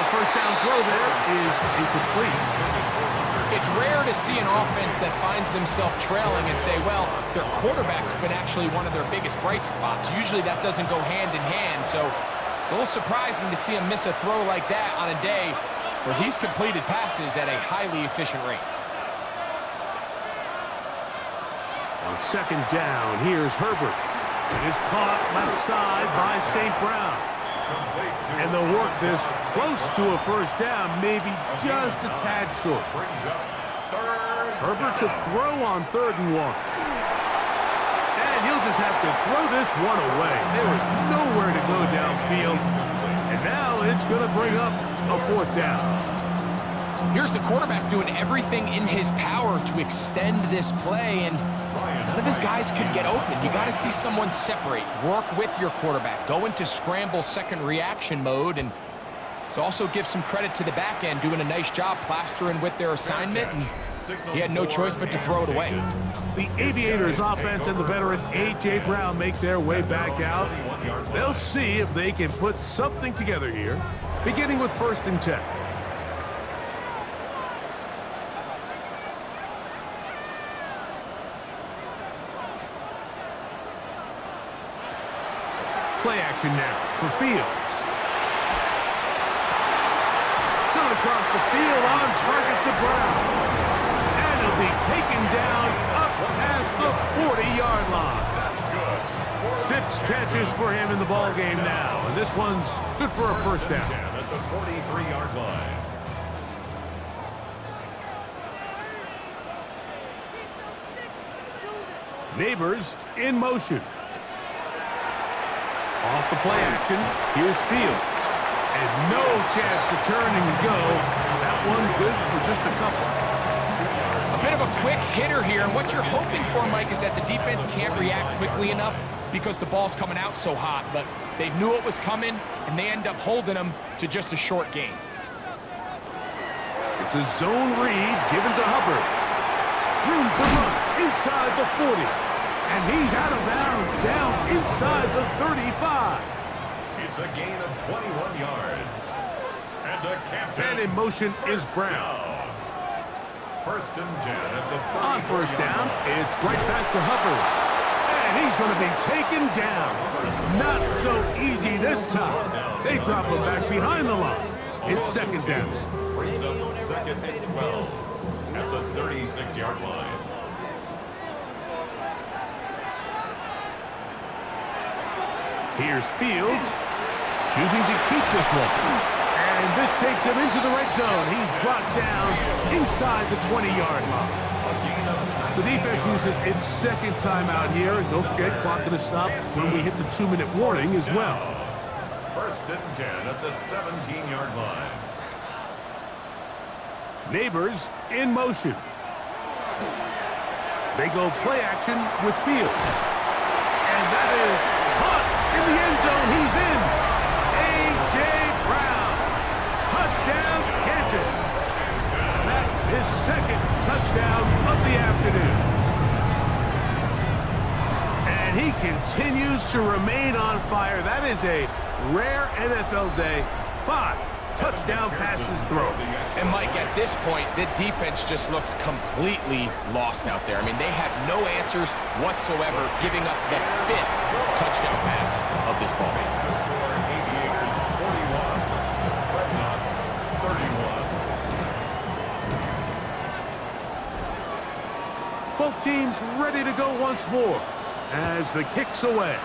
First down throw there is incomplete. It's rare to see an offense that finds themselves trailing and say, well, their quarterback's been actually one of their biggest bright spots. Usually that doesn't go hand in hand, so it's a little surprising to see him miss a throw like that on a day where he's completed passes at a highly efficient rate. On second down, here's Herbert. It is caught left side by St. Brown. And they'll work this close to a first down, maybe just a tad short. Herbert to throw on 3rd and 1. And he'll just have to throw this one away. There is nowhere to go downfield. And now it's going to bring up a 4th down. Here's the quarterback doing everything in his power to extend this play, and none of his guys could get open. You got to see someone separate, work with your quarterback, go into scramble second reaction mode, and let's also give some credit to the back end doing a nice job plastering with their assignment, and he had no choice but to throw it away. The Aviators offense and the veteran A.J. Brown make their way back out. They'll see if they can put something together here, beginning with 1st and 10. Play action now for Fields. Coming across the field on target to Brown. And he'll be taken down up past the 40-yard line. 6 catches for him in the ball game now. And this one's good for a first down. At the 43-yard line. Neighbors in motion. Off the play action, here's Fields. And no chance to turn and go. That one good for just a couple. A bit of a quick hitter here, and what you're hoping for, Mike, is that the defense can't react quickly enough because the ball's coming out so hot, but they knew it was coming, and they end up holding them to just a short gain. It's a zone read given to Hubbard. Room to run inside the 40. And he's out of bounds down inside the 35. It's a gain of 21 yards. And a captain. And in motion is Brown. Down. First and 10 at the 34. On first down, it's right back to Hubbard. And he's going to be taken down. Not so easy this time. They drop him back behind the line. It's second down. Brings up second and 12 at the 36-yard line. Here's Fields, choosing to keep this one. And this takes him into the red zone. He's brought down inside the 20-yard line. The defense uses its second timeout here. And don't forget, clock going to stop when we hit the 2-minute warning as well. First and 10 at the 17-yard line. Neighbors in motion. They go play action with Fields. And that is caught in the end zone. He's in. A.J. Brown. Touchdown, Canton. That is second touchdown of the afternoon. And he continues to remain on fire. That is a rare NFL day. 5 touchdown passes thrown. And Mike, at this point, the defense just looks completely lost out there. I mean, they have no answers whatsoever, giving up the 5th touchdown pass of this ball game. The score 88 is 41. Red Knox 31. Both teams ready to go once more as the kick's away.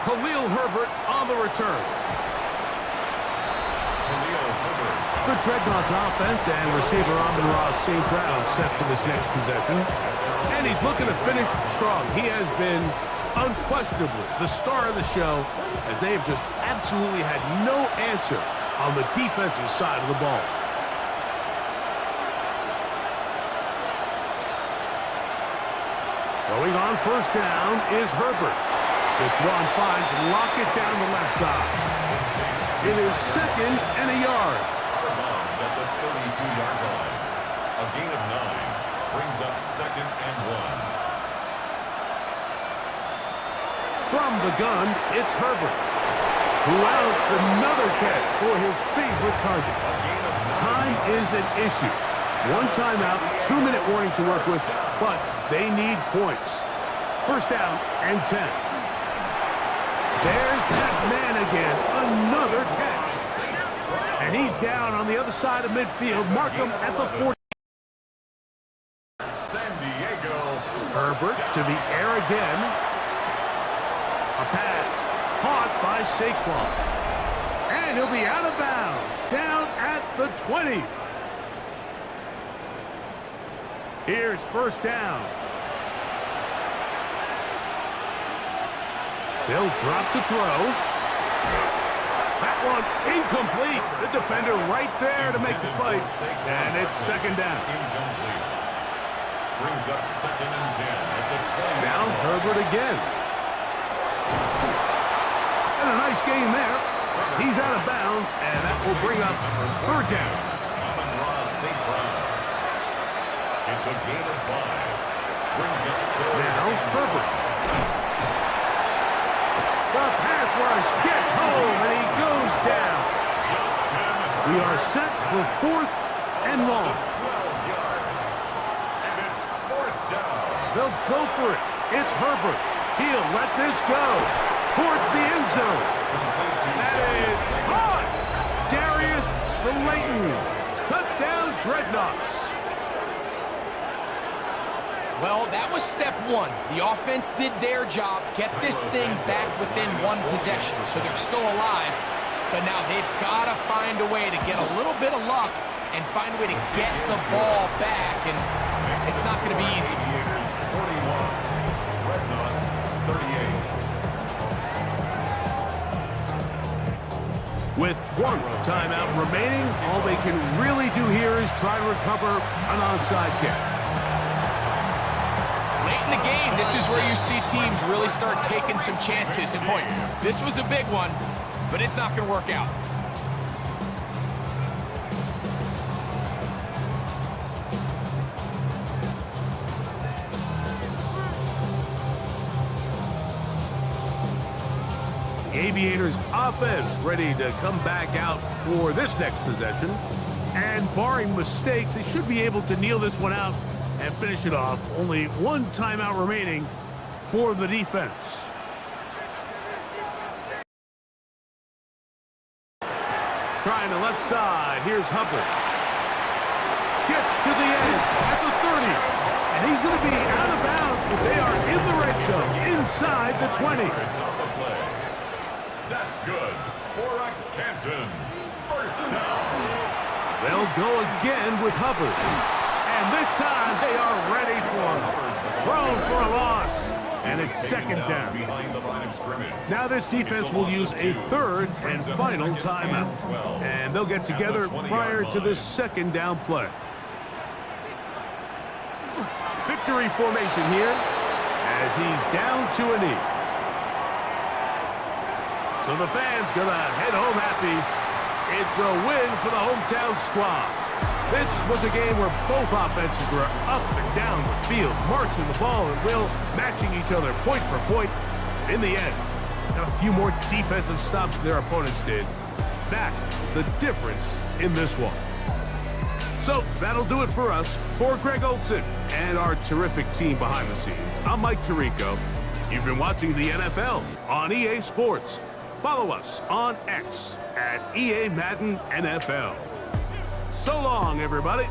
Khalil Herbert on the return. The Dreadnoughts offense and receiver Amon-Ra St. Brown set for this next possession. And he's looking to finish strong. He has been unquestionably the star of the show as they have just absolutely had no answer on the defensive side of the ball. Throwing on first down is Herbert. This one finds Lockett down the left side. It is second and a yard. Bombs at the 32-yard line. A gain of 9 brings up second and 1. From the gun, it's Herbert, who outs another catch for his favorite target. Time is an issue. One timeout, 2-minute warning to work with, but they need points. First down and 10. There's that man again, another catch. And he's down on the other side of midfield. Mark him at the 40. San Diego. Herbert to the air again. A pass caught by Saquon. And he'll be out of bounds, down at the 20. Here's first down. They'll drop to throw. That one incomplete. The defender right there to make the play. And it's second down. Incomplete. Brings up second and 10 at the 20. Now Herbert again. And a nice gain there. He's out of bounds, and that will bring up third down. Amon-Ra St. Brown. It's a gain of 5. Brings up third. Now Herbert. The pass rush gets home, and he goes down. We are set for fourth and long. 12 yards. And it's fourth down. They'll go for it. It's Herbert. He'll let this go towards the end zone. That is caught. Darius Slayton. Touchdown, Dreadnoughts. Well, that was step 1. The offense did their job, get this thing back within one possession, so they're still alive. but now they've got to find a way to get a little bit of luck and find a way to get the ball back, and it's not going to be easy. 41, Red Knots 38. With one timeout remaining, all they can really do here is try to recover an onside kick. Late in the game, this is where you see teams really start taking some chances. And boy, this was a big one, but it's not going to work out. The Aviators offense ready to come back out for this next possession. And barring mistakes, they should be able to kneel this one out and finish it off. Only one timeout remaining for the defense. Trying the left side. Here's Hubbard. Gets to the edge at the 30. And he's going to be out of bounds, but they are in the red zone, inside the 20. It's on the play. That's good for a Canton. First down. They'll go again with Hubbard. And this time they are ready for him. Thrown for a loss. And it's second down. Behind the line of scrimmage. Now this defense will use a third and final timeout. And they'll get together prior to this second down play. Victory formation here as he's down to a knee. So the fans gonna head home happy. It's a win for the hometown squad. This was a game where both offenses were up and down the field, marching the ball at will, matching each other point for point. In the end, got a few more defensive stops than their opponents did. That is the difference in this one. So that'll do it for us. For Greg Olson and our terrific team behind the scenes, I'm Mike Tirico. You've been watching the NFL on EA Sports. Follow us on X at EA Madden NFL. So long, everybody.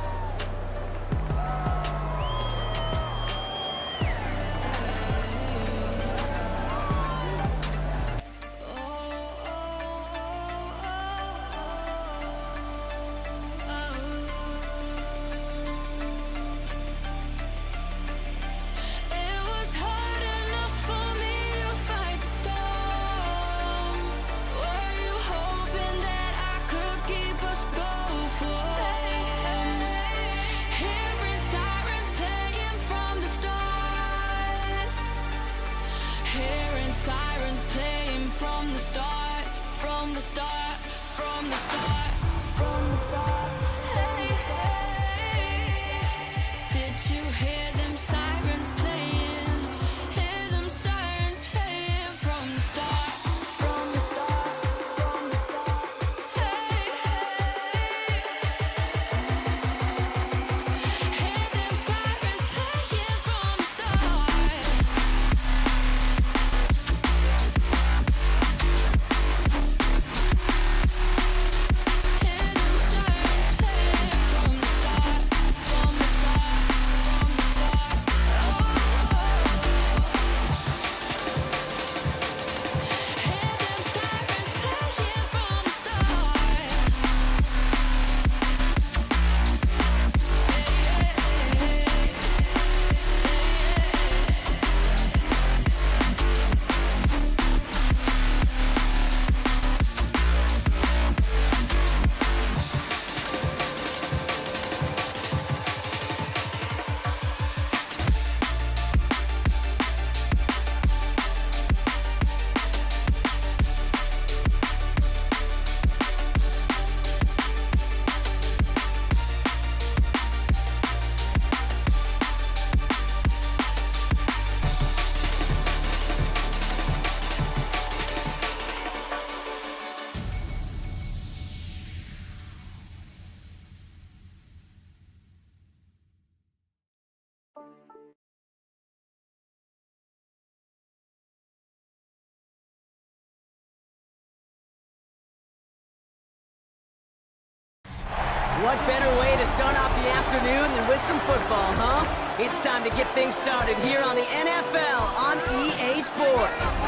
What better way to start off the afternoon than with some football, huh? It's time to get things started here on the NFL on EA Sports.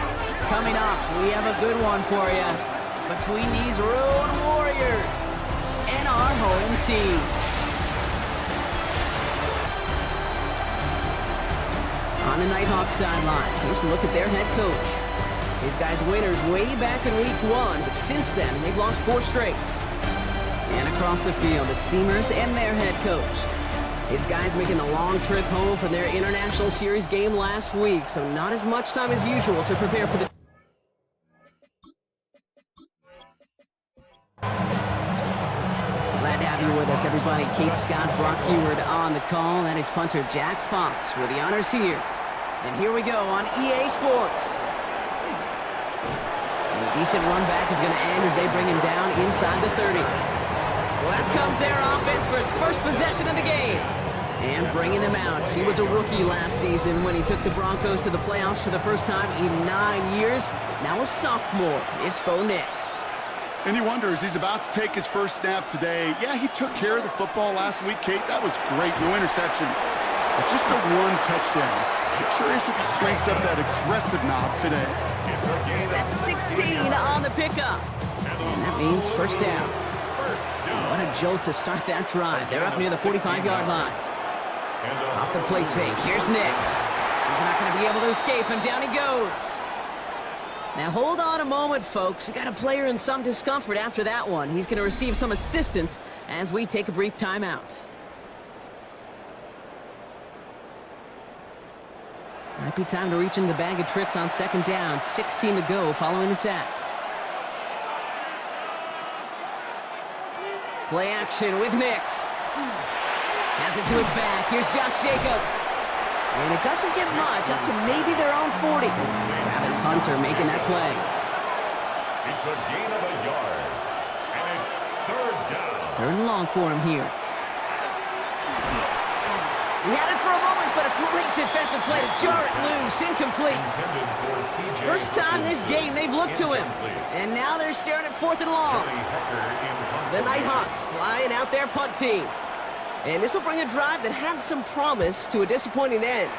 Coming up, we have a good one for you. between these road warriors and our home team. On the Nighthawks sideline, here's a look at their head coach. These guys winners way back in week 1, but since then, they've lost 4 straight. And across the field, the Steamers and their head coach. These guys making the long trip home from their International Series game last week, so not as much time as usual to prepare for the... Glad to have you with us, everybody. Kate Scott, Brock Heward on the call. That is punter Jack Fox with the honors here. And here we go on EA Sports. And a decent run back is going to end as they bring him down inside the 30. So out comes their offense for its first possession of the game. And bringing them out. He was a rookie last season when he took the Broncos to the playoffs for the first time in 9 years. Now a sophomore. It's Bo Nix. And he wonders, he's about to take his first snap today. Yeah, he took care of the football last week, Kate. That was great. No interceptions. But just the 1 touchdown. I'm curious if he cranks up that aggressive knob today. That's 16 on the pickup. And that means first down. What a jolt to start that drive. They're up near the 45-yard line. Off the play fake. Here's Nix. He's not going to be able to escape, and down he goes. Now hold on a moment, folks. We got a player in some discomfort after that one. He's going to receive some assistance as we take a brief timeout. Might be time to reach in the bag of tricks on second down. 16 to go following the sack. Play action with Nix. Has it to his back. Here's Josh Jacobs. And it doesn't get much, up to maybe their own 40. Travis Hunter making that play. It's a gain of a yard. And it's third down. Third and long for him here. He had it for a moment, but a great defensive play to jar it loose. Incomplete. First time this game they've looked to him. And now they're staring at 4th and long. The Nighthawks flying out their punt team. And this will bring a drive that had some promise to a disappointing end.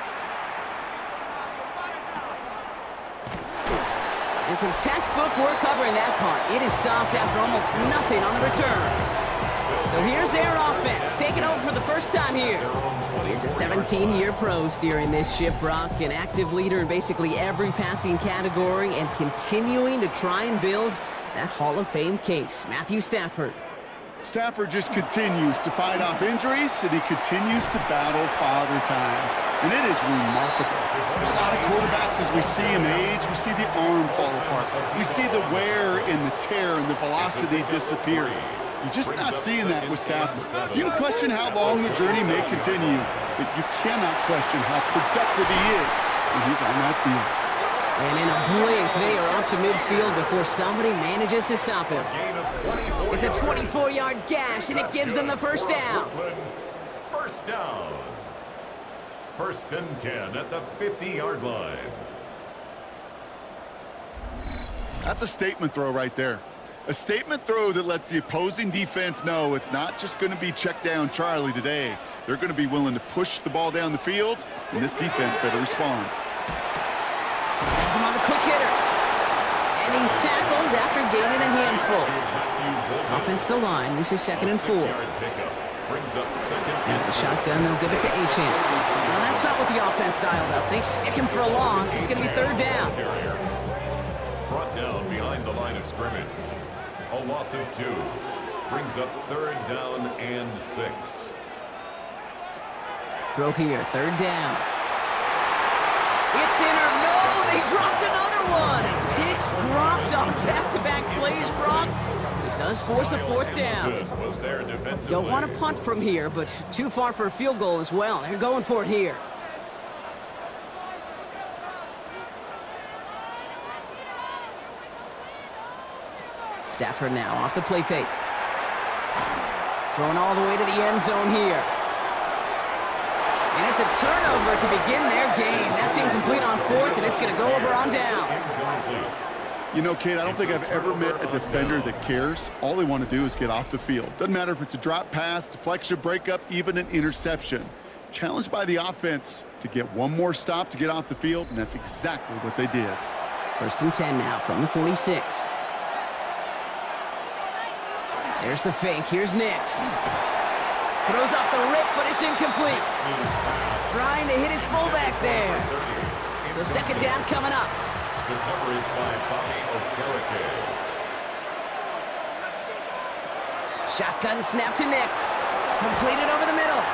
And some textbook work covering that punt. It is stopped after almost nothing on the return. So here's their offense, taking over for the first time here. It's a 17-year pro steering this ship, Brock, an active leader in basically every passing category and continuing to try and build that Hall of Fame case. Matthew Stafford. Stafford just continues to fight off injuries, and he continues to battle father time. And it is remarkable. There's a lot of quarterbacks as we see him age, we see the arm fall apart. We see the wear and the tear and the velocity disappear. You're just not seeing that with Stafford. You can question how long the journey may continue, but you cannot question how productive he is when he's on that field. And in a blink, they are up to midfield before somebody manages to stop him. It's a 24-yard gash, and it gives them the first down. First down. 1st and 10 at the 50-yard line. That's a statement throw right there. A statement throw that lets the opposing defense know it's not just going to be check down Charlie today. They're going to be willing to push the ball down the field, and this defense better respond. Has him on the quick hitter. And he's tackled after gaining a handful. Offensive line, this is 2nd and 4. And the shotgun, they'll give it to Achane. Now that's not what the offense dialed up. They stick him for a loss. It's going to be 3rd down. Brought down behind the line of scrimmage. A loss of 2. Brings up 3rd down and 6. Throw here, 3rd down. It's in or no, they dropped another one. Picks dropped on back-to-back plays, Brock. It does force a 4th down. Don't want to punt from here, but too far for a field goal as well. They're going for it here. Stafford now off the play fake. Throwing all the way to the end zone here. And it's a turnover to begin their game. That's incomplete on 4th, and it's going to go over on downs. You know, Kate, I don't think I've ever met a defender that cares. All they want to do is get off the field. Doesn't matter if it's a drop pass, deflection, breakup, even an interception. Challenged by the offense to get one more stop to get off the field, and that's exactly what they did. 1st and 10 now from the 46. There's the fake. Here's Nix. Throws off the rip, but it's incomplete. Trying to hit his fullback there. So second down coming up. The coverage by Bobby Okereke. Shotgun snap to Nix. Completed over the middle.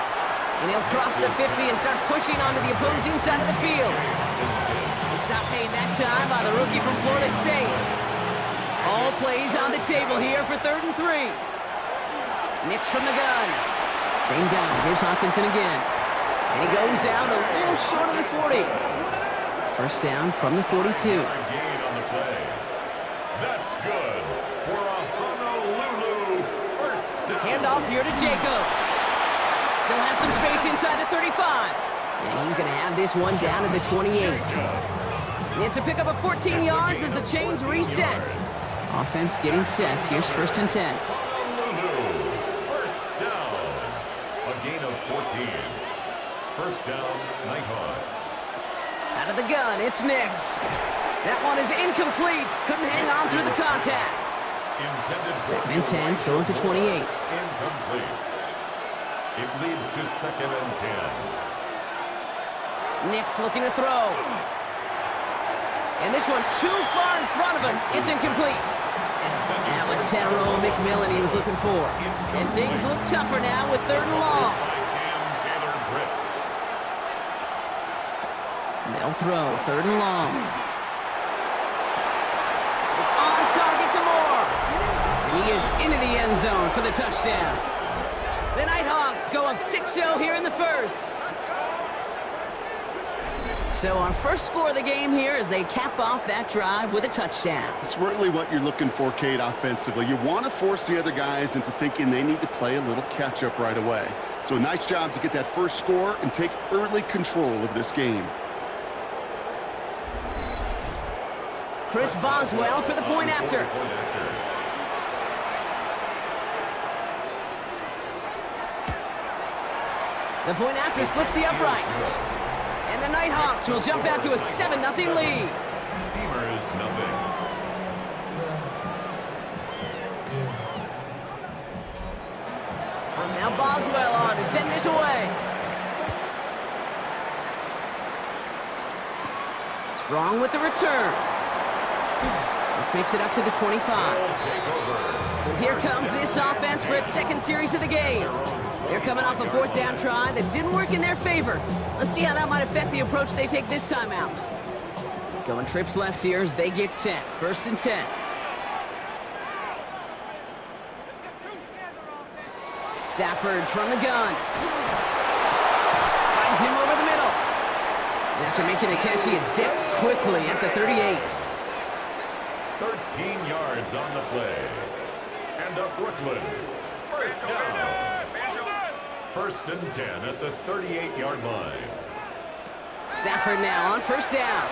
And he'll cross the 50 and start pushing onto the opposing side of the field. The stop made that time by the rookie from Florida State. All plays on the table here for 3rd and 3. Nix from the gun. Same guy. Here's Hawkinson again. And he goes out a little short of the 40. First down from the 42. Gain on the play. That's good for a Honolulu first down. Handoff here to Jacobs. Still has some space inside the 35. And he's going to have this one down to the 28. It's a pickup of 14 yards as the chains reset. Offense getting set. Here's 1st and 10. Honolulu first down. A gain of 14. First down, Nighthawks. Out of the gun, it's Nix. That one is incomplete. Couldn't hang on through the contact. Second and 10, still at the 28. Incomplete. It leads to 2nd and 10. Nix looking to throw. And this one too far in front of him. It's incomplete. That was Tyrone McMillan he was looking for. And things look tougher now with 3rd and long. They'll throw 3rd and long. It's on target to Moore. And he is into the end zone for the touchdown. The Nighthawks go up 6-0 here in the first. So our first score of the game here as they cap off that drive with a touchdown. It's really what you're looking for, Kate, offensively. You want to force the other guys into thinking they need to play a little catch-up right away. So a nice job to get that first score and take early control of this game. Chris Boswell for the point after. The point after splits the uprights. And the Nighthawks will jump out to a 7-0 lead. Steamers, nothing. Now Boswell on to send this away. Strong with the return. This makes it up to the 25. So here comes this offense for its 2nd series of the game. They're coming off a 4th down try that didn't work in their favor. Let's see how that might affect the approach they take this time out. Going trips left here as they get set. 1st and 10. Stafford from the gun. Finds him over the middle. And after making a catch, he is dipped quickly at the 38. 13 yards on the play. And a Brooklyn first down. 1st and 10 at the 38-yard line. Stafford now on 1st down.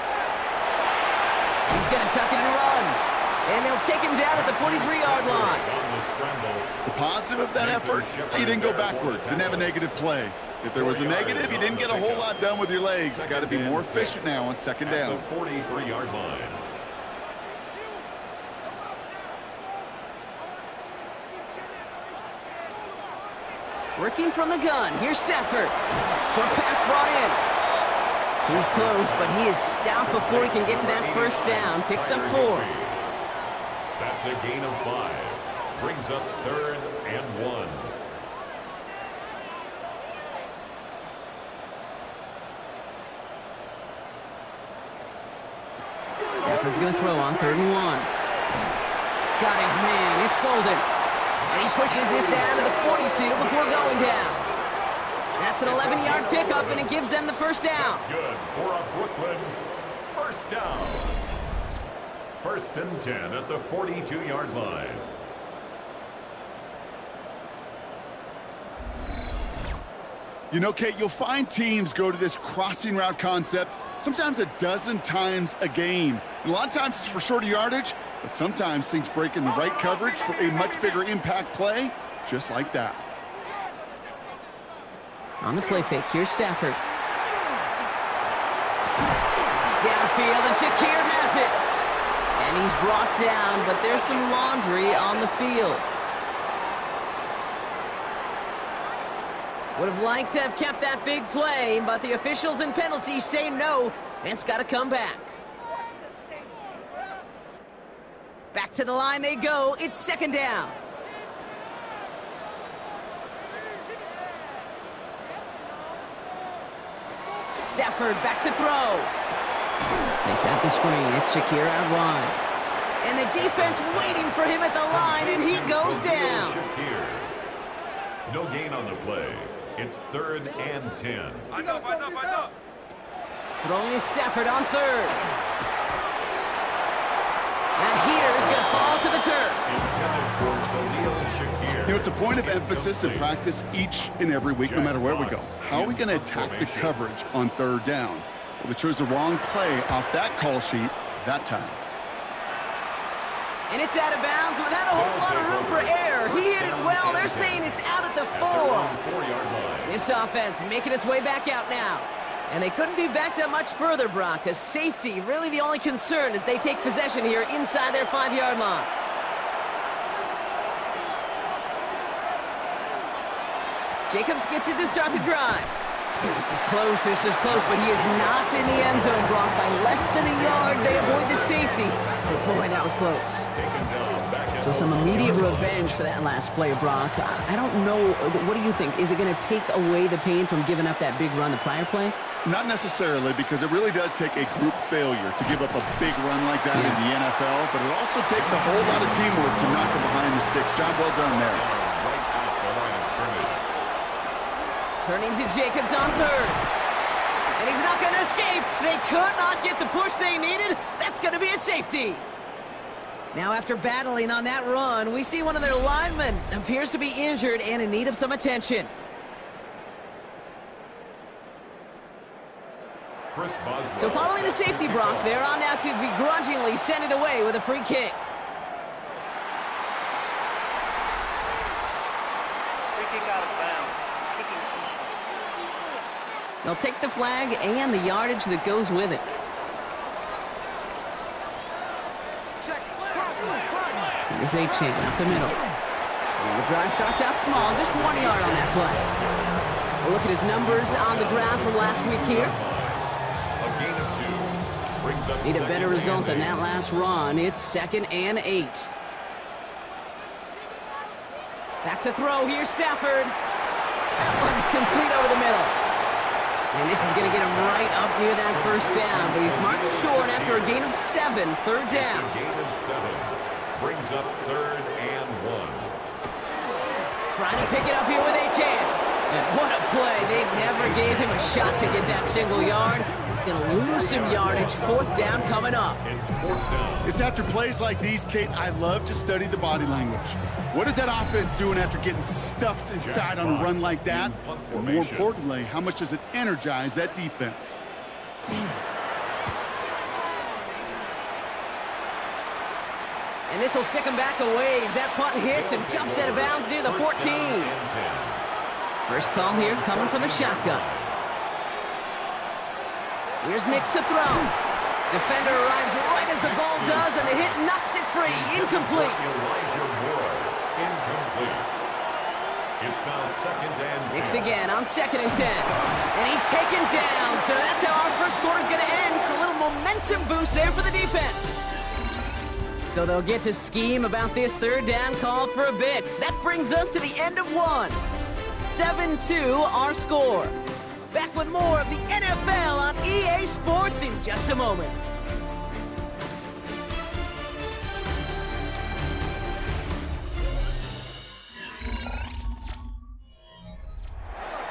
He's going to tuck it and run. And they'll take him down at the 43-yard line. The positive of that effort, he didn't go backwards, didn't have a negative play. If there was a negative, you didn't get a whole lot done with your legs. Got to be more efficient now on 2nd down. The 43-yard line. Working from the gun. Here's Stafford. Short pass brought in. He's close, but he is stopped before he can get to that 1st down. Picks up 4. That's a gain of 5. Brings up 3rd and 1. Stafford's going to throw on 3rd and 1. Got his man. It's Golden. And he pushes this down to the 42 before going down. That's an 11-yard pickup, and it gives them the 1st down. That's good for a Brooklyn first down. 1st and 10 at the 42-yard line. You know, Kate, you'll find teams go to this crossing route concept sometimes a dozen times a game. And a lot of times it's for shorter yardage, but sometimes things break in the right coverage for a much bigger impact play, just like that. On the play fake, here's Stafford. Downfield, and Shakir has it. And he's brought down, but there's some laundry on the field. Would have liked to have kept that big play, but the officials and penalties say no, and it's got to come back. Back to the line they go. It's second down. Stafford back to throw. They set the screen. It's Shakir out wide. And the defense waiting for him at the line, and he goes down. No gain on the play. It's 3rd and 10. Throwing is Stafford on 3rd. That heater is going to fall to the turf. You know, it's a point of emphasis in practice each and every week, no matter where we go. How are we going to attack the coverage on 3rd down? Well, we chose the wrong play off that call sheet that time. And it's out of bounds without a whole lot of room for error. He hit it well. They're saying it's out at the 4. This offense making its way back out now. And they couldn't be backed up much further, Brock. A safety, really the only concern as they take possession here inside their 5-yard line. Jacobs gets it to start the drive. This is close, but he is not in the end zone, Brock. By less than a yard, they avoid the safety. But boy, that was close. So some immediate revenge for that last play, Brock. I don't know, what do you think? Is it going to take away the pain from giving up that big run the prior play? Not necessarily, because it really does take a group failure to give up a big run like that in the NFL, but it also takes a whole lot of teamwork to knock him behind the sticks. Job well done there. Turning to Jacobs on 3rd. And he's not going to escape. They could not get the push they needed. That's going to be a safety. Now, after battling on that run, we see one of their linemen appears to be injured and in need of some attention. So following the safety, Brock, they're on now to begrudgingly send it away with a free kick. Free kick out of bounds. They'll take the flag and the yardage that goes with it. Here's A-Chain up the middle. And the drive starts out small, just 1 yard on that play. We'll look at his numbers on the ground from last week here. Need a better result than that last run. It's 2nd and 8. Back to throw. Here's Stafford. That one's complete over the middle. And this is going to get him right up near that 1st down. But he's marked short after a gain of 7. 3rd down. A gain of 7. Brings up 3rd and 1. Trying to pick it up here with A-Chain. And what a play. They never gave him a shot to get that single yard. He's going to lose some yardage. 4th down coming up. It's 4th down. It's after plays like these, Kate, I love to study the body language. What is that offense doing after getting stuffed inside on a run like that? And more importantly, how much does it energize that defense? And this will stick him back a ways. That punt hits and jumps out of bounds near the 14. First call here coming from the shotgun. Here's Nix to throw. Defender arrives right as the ball does, and the hit knocks it free. Incomplete. It's now 2nd and 10. Nix again on 2nd and 10. And he's taken down. So that's how our first quarter is going to end. So a little momentum boost there for the defense. So they'll get to scheme about this 3rd down call for a bit. That brings us to the end of 1. 7-2 our score. Back with more of the NFL on EA Sports in just a moment.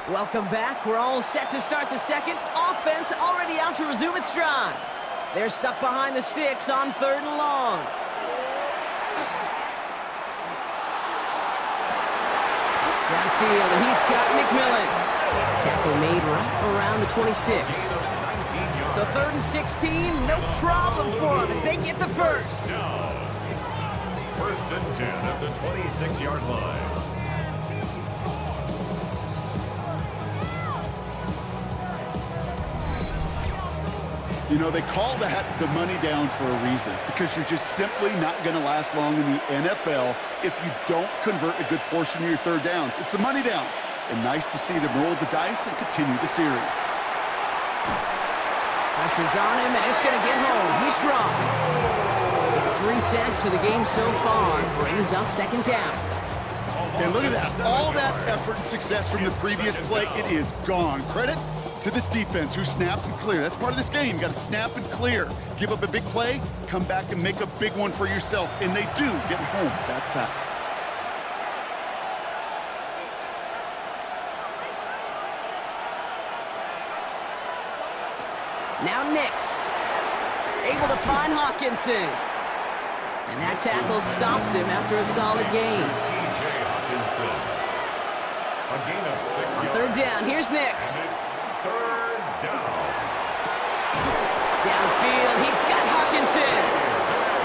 Welcome back. We're all set to start the 2nd. Offense already out to resume its stride. They're stuck behind the sticks on 3rd and long. Downfield, and he's got McMillan. Tackle made right around the 26. So 3rd and 16, no problem for them as they get the first. 1st and 10 at the 26-yard line. You know, they call that the money down for a reason, because you're just simply not going to last long in the NFL if you don't convert a good portion of your 3rd downs. It's the money down. and nice to see them roll the dice and continue the series. Pressure's on him, and it's going to get home. He's dropped. It's 3 sacks for the game so far. Brings up second down. And look at that. All that effort and success from the previous play, it is gone. Credit to this defense who snapped and cleared. That's part of this game. You got to snap and clear. Give up a big play, come back and make a big one for yourself. And they do get home with that sack. Now Nix, able to find Hawkinson. And that tackle stops him after a solid gain. T.J. Hawkinson. A gain of 6 On yards. third down, here's Nix. It's third down. Downfield, he's got Hawkinson.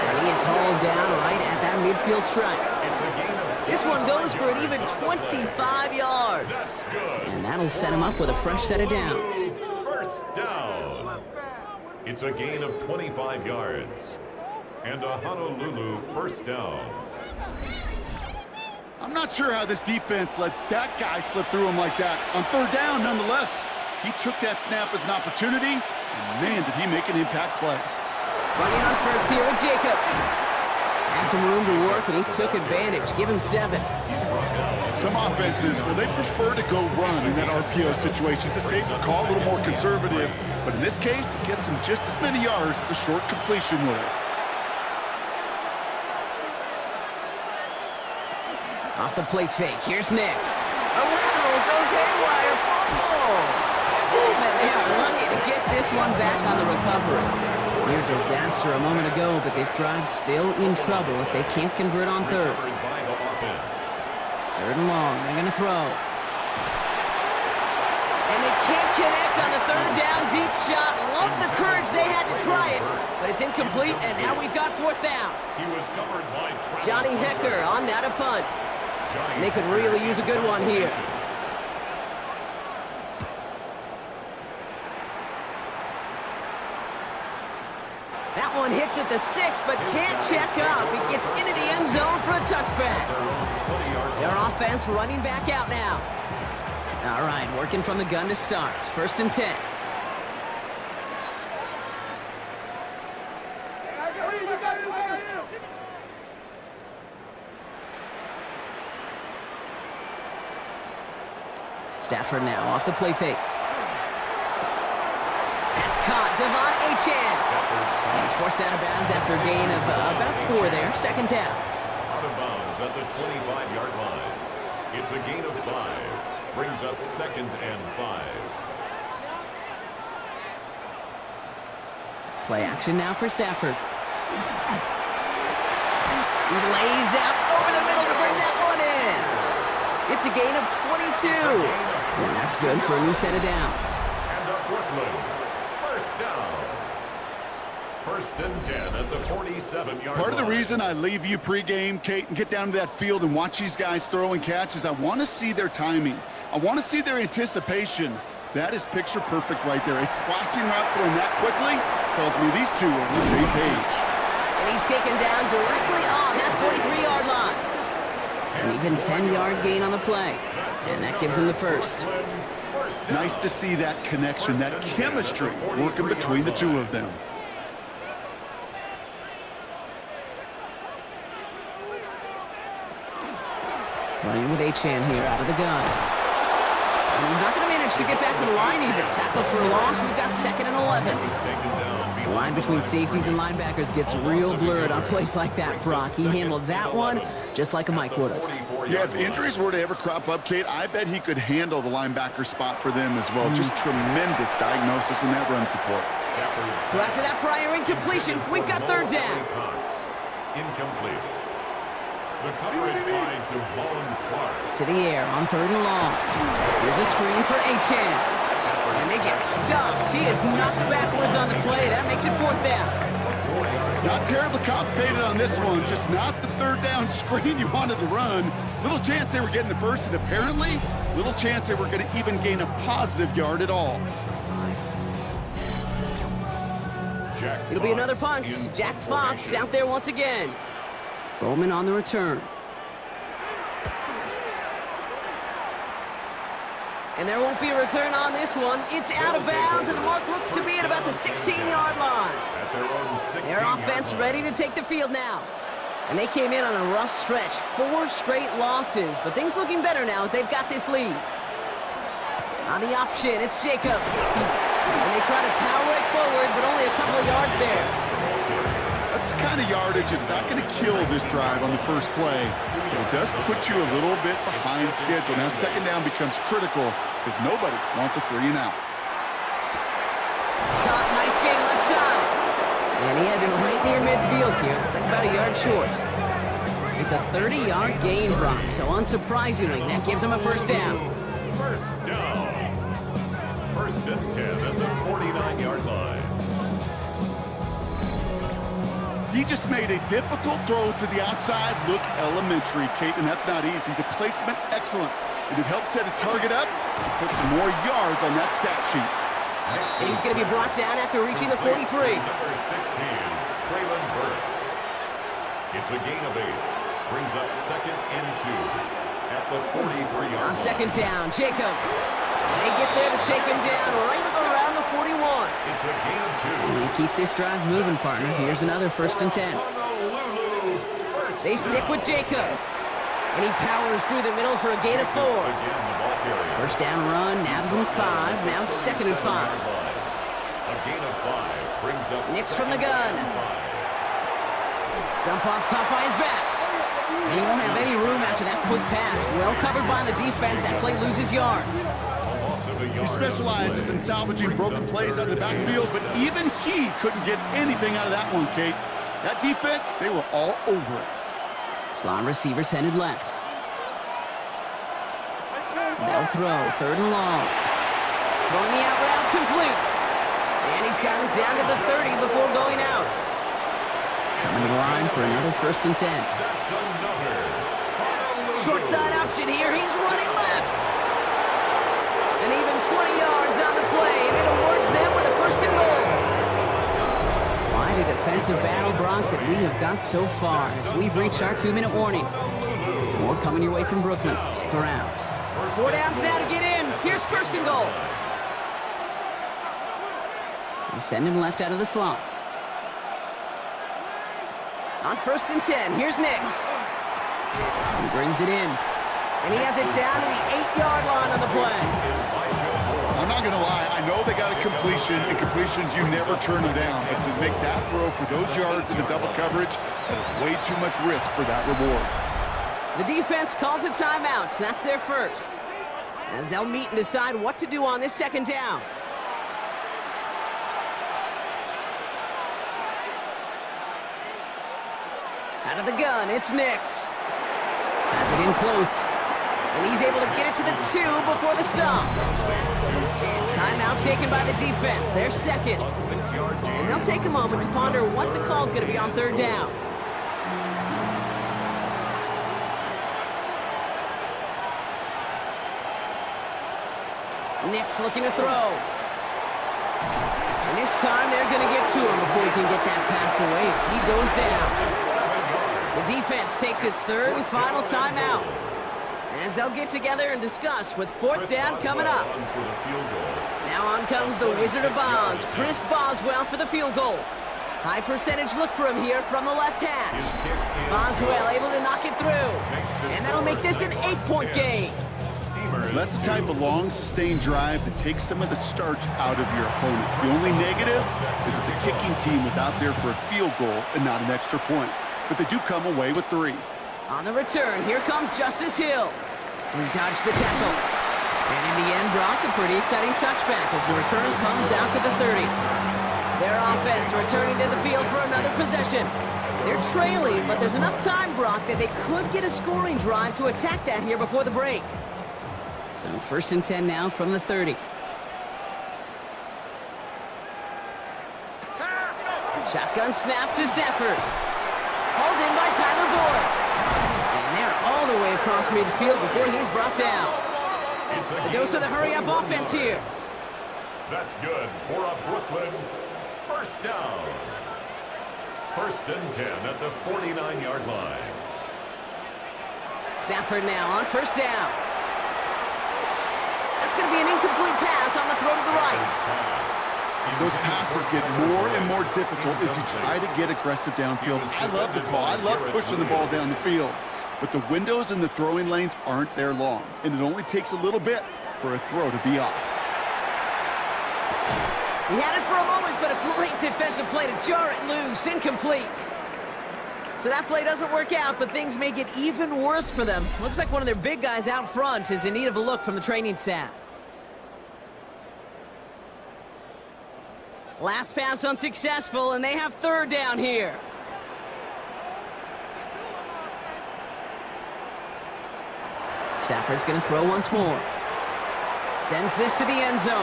And he is hauled down right at that midfield stripe. It's a gain of This one goes for an even 25 yards. That's good. And that'll set him up with a fresh set of downs. First down. It's a gain of 25 yards. And a Honolulu first down. I'm not sure how this defense let that guy slip through him like that. On third down, nonetheless, he took that snap as an opportunity, and man, did he make an impact play. Running on first here with Jacobs. Had some room to work, and he took advantage. Give him 7. Some offenses, well, they prefer to go run in that RPO situation. It's a safer call, a little more conservative. But in this case, it gets him just as many yards as a short completion would have. Off the play fake, here's Nix. A lateral goes haywire, fumble! And they are lucky to get this one back on the recovery. Near disaster a moment ago, but this drive's still in trouble if they can't convert on third. Third and long, they're going to throw. And they can't connect on the third down deep shot. Love the courage they had to try it, but it's incomplete, and now we've got fourth down. He was covered by Johnny Hecker on that a punt. And they could really use a good one here. That one hits at the 6, but can't check up. It gets into the end zone for a touchback. Their offense running back out now. All right, working from the gun to start. First and 10. Stafford now off the play fake. That's caught. Devon Achane. And he's forced out of bounds after a gain of about 4 there. Second down. Out of bounds at the 25-yard line. It's a gain of 5. Brings up second and 5. Play action now for Stafford. He lays out over the middle to bring that one in. It's a gain of 22. And that's good for a new set of downs. And a Brooklyn first down. First and 10 at the 47-yard line. Part of the reason I leave you pregame, Kate, and get down to that field and watch these guys throw and catch is I want to see their timing. I want to see their anticipation. That is picture perfect right there. A crossing route thrown that quickly tells me these two are on the same page. And he's taken down directly on that 43-yard line. An even 10-yard gain on the play. And that gives him the first. Nice to see that connection, that chemistry working between the two of them. Running with Achane here out of the gun. And he's not going to manage to get back to the line even. Tackled for a loss. We've got second and 11. The line between safeties and linebackers gets real blurred on plays like that, Brock. He handled that one just like a Mike would have. Yeah, if injuries were to ever crop up, Kate, I bet he could handle the linebacker spot for them as well. Just tremendous diagnosis in that run support. So after that prior incompletion, we've got third down. Incomplete. The coverage by Devon Clark. To the air on third and long. Here's a screen for Achane. And they get stuffed. He is knocked backwards on the play. That makes it fourth down. Not terribly complicated on this one. Just not the third down screen you wanted to run. Little chance they were getting the first, and apparently little chance they were going to even gain a positive yard at all. It'll be another punch. Jack Fox out there once again. Bowman on the return. And there won't be a return on this one. It's out of bounds, and the mark looks to be at about the 16-yard line. At their own 16-yard Their offense line. ready to take the field now. And they came in on a rough stretch, 4 straight losses, but things looking better now as they've got this lead. On the option, it's Jacobs. And they try to power it forward, but only a couple of yards there. That's the kind of yardage it's not going to kill this drive on the first play, but it does put you a little bit behind schedule. Now second down becomes critical because nobody wants a 3-and-out. Caught, nice game left side. And he has it right near midfield here. It's like about a yard short. It's a 30-yard gain, Brock, so unsurprisingly, that gives him a first down. First down. First and 10 at the 49-yard line. He just made a difficult throw to the outside look elementary, Kate, and that's not easy. The placement, excellent. And it helped set his target up to put some more yards on that stat sheet. And he's going to be brought down after reaching the 43. Number 16, Traylon Burks. It's a gain of 8. Brings up second and 2 at the 43-yard line. On second down, Jacobs. They get there to take him down right around the 41. It's a gain of 2. You keep this drive moving, partner. Here's another first and 10. They stick with Jacobs. And he powers through the middle for a gain of 4. First down run, nabs him 5. Now second and 5. A gain of 5 brings up Nix from the gun. Dump off caught by his back. And he won't have any room after that quick pass. Well covered by the defense. That play loses yards. He specializes in salvaging broken plays out of the backfield, but even he couldn't get anything out of that one, Kate. That defense, they were all over it. Slot receivers headed left. They'll throw, third and long. Throwing the out route complete. And he's got it down to the 30 before going out. Coming to the line for another first and 10. Short side option here. He's running left. And even 20 yards on the play, and it awards them with a first and goal. Quite a defensive battle, Brock, that we have got so far as we've reached our 2-minute warning. More coming your way from Brooklyn. Stick around. 4 downs now to get in. Here's first and goal. They send him left out of the slot. On first and 10, here's Nix. He brings it in. And he has it down to the 8-yard line on the play. I'm not going to lie. I know they got a completion, and completions, you never turn them down. But to make that throw for those yards in the double coverage, that is way too much risk for that reward. The defense calls a timeout. That's their first. As they'll meet and decide what to do on this second down. Out of the gun, it's Nix. Has it in close. And he's able to get it to the 2 before the stop. Timeout taken by the defense. They're second. And they'll take a moment to ponder what the call's going to be on third down. Nix looking to throw. And this time they're going to get to him before he can get that pass away as he goes down. The defense takes its third and final timeout as they'll get together and discuss with fourth down coming up. Now on comes the Wizard of Oz, Chris Boswell for the field goal. High percentage look for him here from the left hash. Boswell able to knock it through. And that'll make this an 8-point game. That's the type of long, sustained drive that takes some of the starch out of your opponent. The only negative is that the kicking team was out there for a field goal and not an extra point. But they do come away with 3. On the return, here comes Justice Hill. We dodged the tackle. And in the end, Brock, a pretty exciting touchback as the return comes out to the 30. Their offense returning to the field for another possession. They're trailing, but there's enough time, Brock, that they could get a scoring drive to attack that here before the break. So first and 10 now from the 30. Shotgun snap to Zephyr. Hauled in by Tyler Boyd. And they're all the way across midfield before he's brought down. A dose of the hurry-up offense here. That's good for a Brooklyn first down. First and 10 at the 49-yard line. Safford now on first down. That's That's going to be an incomplete pass on the throw to the right. Those passes get more and more difficult as you try to get aggressive downfield. I love the call. I love pushing the ball down the field. But the windows in the throwing lanes aren't there long, and it only takes a little bit for a throw to be off. He had it for a moment, but a great defensive play to jar it loose. Incomplete. So that play doesn't work out, but things make it even worse for them. Looks like one of their big guys out front is in need of a look from the training staff. Last pass unsuccessful, and they have third down here. Stafford's going to throw once more. Sends this to the end zone.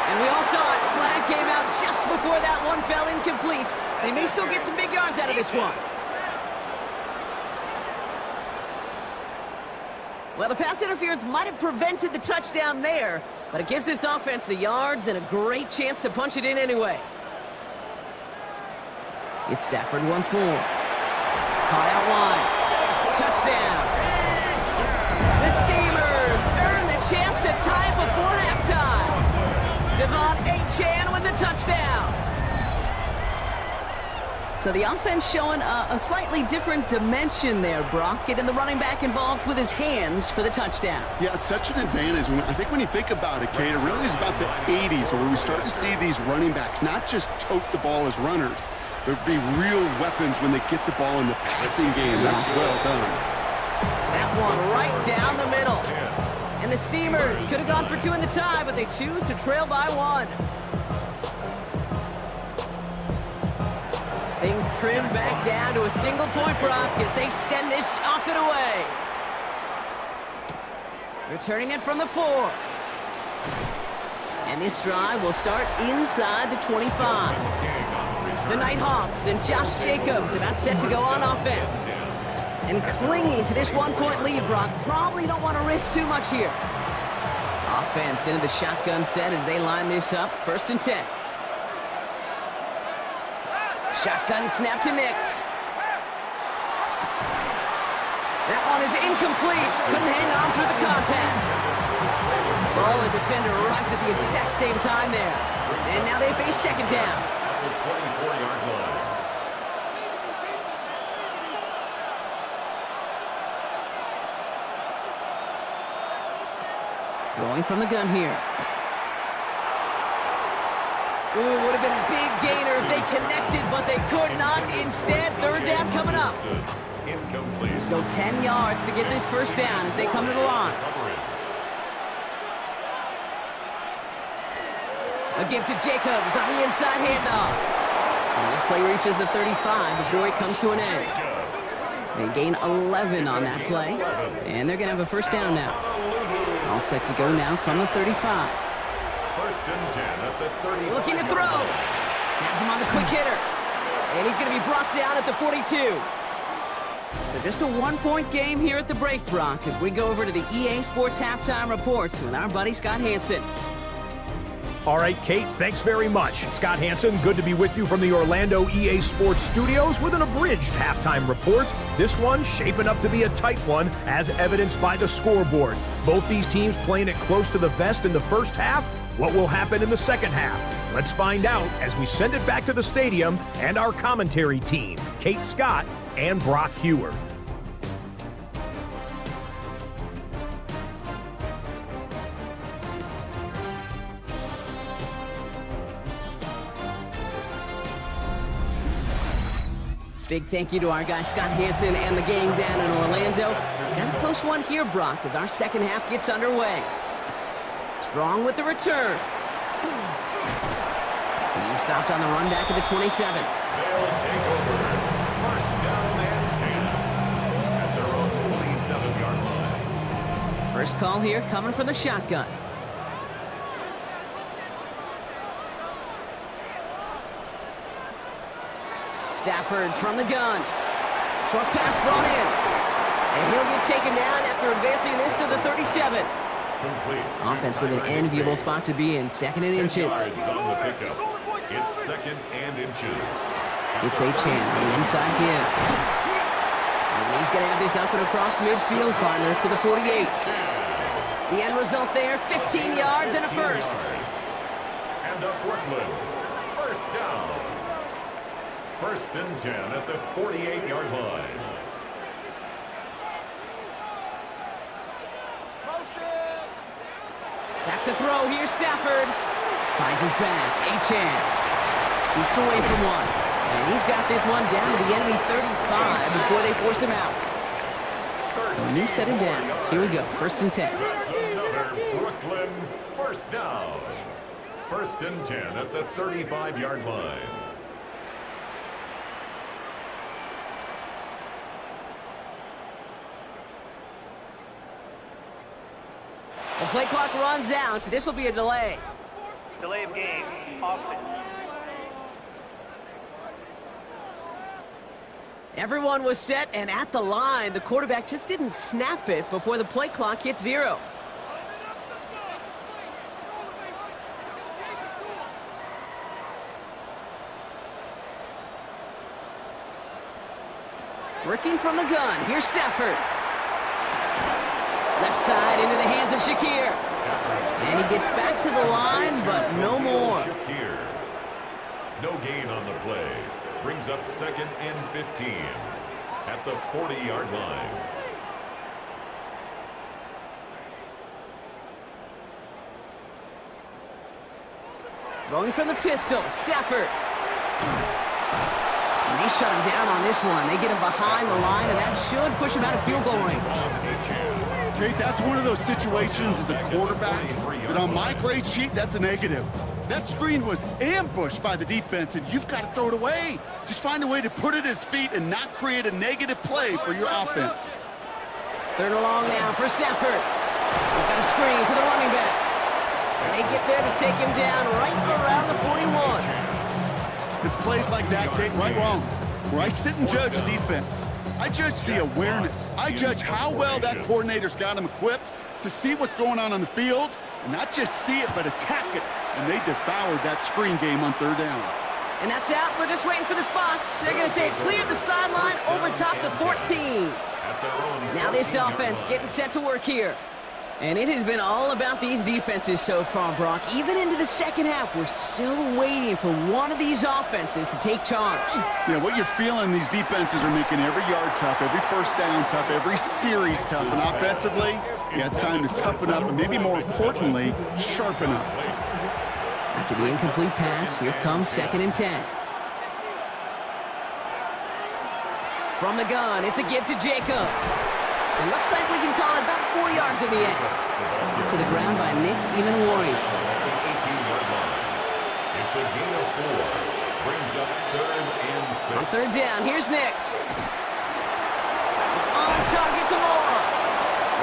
And we all saw it. Flag came out just before that one fell incomplete. They may still get some big yards out of this one. Well, the pass interference might have prevented the touchdown there, but it gives this offense the yards and a great chance to punch it in anyway. It's Stafford once more. Caught out wide. Touchdown. The Steelers earn the chance to tie it before halftime. Devon Achane with the touchdown. So the offense showing a slightly different dimension there, Brock. Getting the running back involved with his hands for the touchdown. Yeah, such an advantage. I think when you think about it, Kate, it really is about the 80s where we start to see these running backs not just tote the ball as runners. There'd be real weapons when they get the ball in the passing game. That's well done. That one right down the middle. And the Steamers could have gone for two in the tie, but they choose to trail by one. Things trimmed back down to a single point, Brock, as they send this off and away. Returning it from the 4. And this drive will start inside the 25. The Nighthawks and Josh Jacobs about set to go on offense. And clinging to this one-point lead, Brock, probably don't want to risk too much here. Offense into the shotgun set as they line this up. 1st and 10. Shotgun snap to Nix. That one is incomplete. Couldn't hang on through the contact. Ball and defender right at the exact same time there. And now they face second down. The 24-yard line. Throwing from the gun here. Ooh, would have been a big gainer if they connected, but they could not. Instead, third down coming up. Incomplete. So 10 yards to get this first down as they come to the line. A give to Jacobs on the inside handoff. And this play reaches the 35 before it comes to an end. They gain 11 on that play, and they're going to have a first down now. All set to go now from the 35. 1st and 10 at the 30. Looking to throw. Has him on the quick hitter. And he's going to be brought down at the 42. So just a one-point game here at the break, Brock, as we go over to the EA Sports Halftime Reports with our buddy Scott Hanson. All right, Kate, thanks very much. Scott Hanson, good to be with you from the Orlando EA Sports Studios with an abridged halftime report. This one shaping up to be a tight one, as evidenced by the scoreboard. Both these teams playing it close to the vest in the first half. What will happen in the second half? Let's find out as we send it back to the stadium and our commentary team, Kate Scott and Brock Heward. Big thank you to our guy Scott Hanson and the gang down in Orlando. Got a close one here, Brock, as our second half gets underway. Strong with the return. He's stopped on the run back at the 27. They'll take over. First down and 10 at their own 27-yard line. First call here coming from the shotgun. Stafford from the gun. Short pass brought in. And he'll get taken down after advancing this to the 37. Complete. Offense with an enviable spot to be in. 2nd and inches. Yards on the pickup. It's 2nd and inches. It's Achane on the inside give. And he's going to have this up and across midfield, partner, to the 48. The end result there, 15 yards and a first. And a Portland first down. 1st and 10 at the 48-yard line. Back to throw, here's Stafford. Finds his back, Achane. Shoots away from one. And he's got this one down to the enemy 35 before they force him out. So a new set of downs. Here we go, 1st and 10. That's another Brooklyn first down. 1st and 10 at the 35-yard line. The play clock runs out. This will be a delay. Delay of game. Offense. Everyone was set and at the line. The quarterback just didn't snap it before the play clock hit 0. Working from the gun. Here's Stafford. Left side into the hands of Shakir. And he gets back to the line, but no more. Shakir. No gain on the play. Brings up 2nd and 15 at the 40-yard line. Going from the pistol, Stafford. And they shut him down on this one. They get him behind the line, and that should push him out of field goal range. Kate, that's one of those situations as a quarterback that on my grade sheet, that's a negative. That screen was ambushed by the defense, and you've got to throw it away. Just find a way to put it at his feet and not create a negative play for your offense. 3rd and long now for Stafford. They've got a screen to the running back. And they get there to take him down right around the 41. It's plays like that, Kate, right wrong, where I sit and judge the defense. I judge the awareness. I judge how well that coordinator's got him equipped to see what's going on the field, and not just see it, but attack it. And they devoured that screen game on 3rd down. And that's out. We're just waiting for this box. They're going to say it cleared the sideline over top the 14. Now this offense getting set to work here. And it has been all about these defenses so far, Brock. Even into the second half, we're still waiting for one of these offenses to take charge. Yeah, what you're feeling, these defenses are making every yard tough, every first down tough, every series tough. And offensively, yeah, it's time to toughen up and maybe more importantly, sharpen up. After the incomplete pass, here comes 2nd and 10. From the gun, it's a give to Jacobs. It looks like we can call it about 4 yards in the end. To the ground by Nick Evenwari. It's a gain of 4. Brings up 3rd and 6. On 3rd down, here's Nix. It's on target to Moore.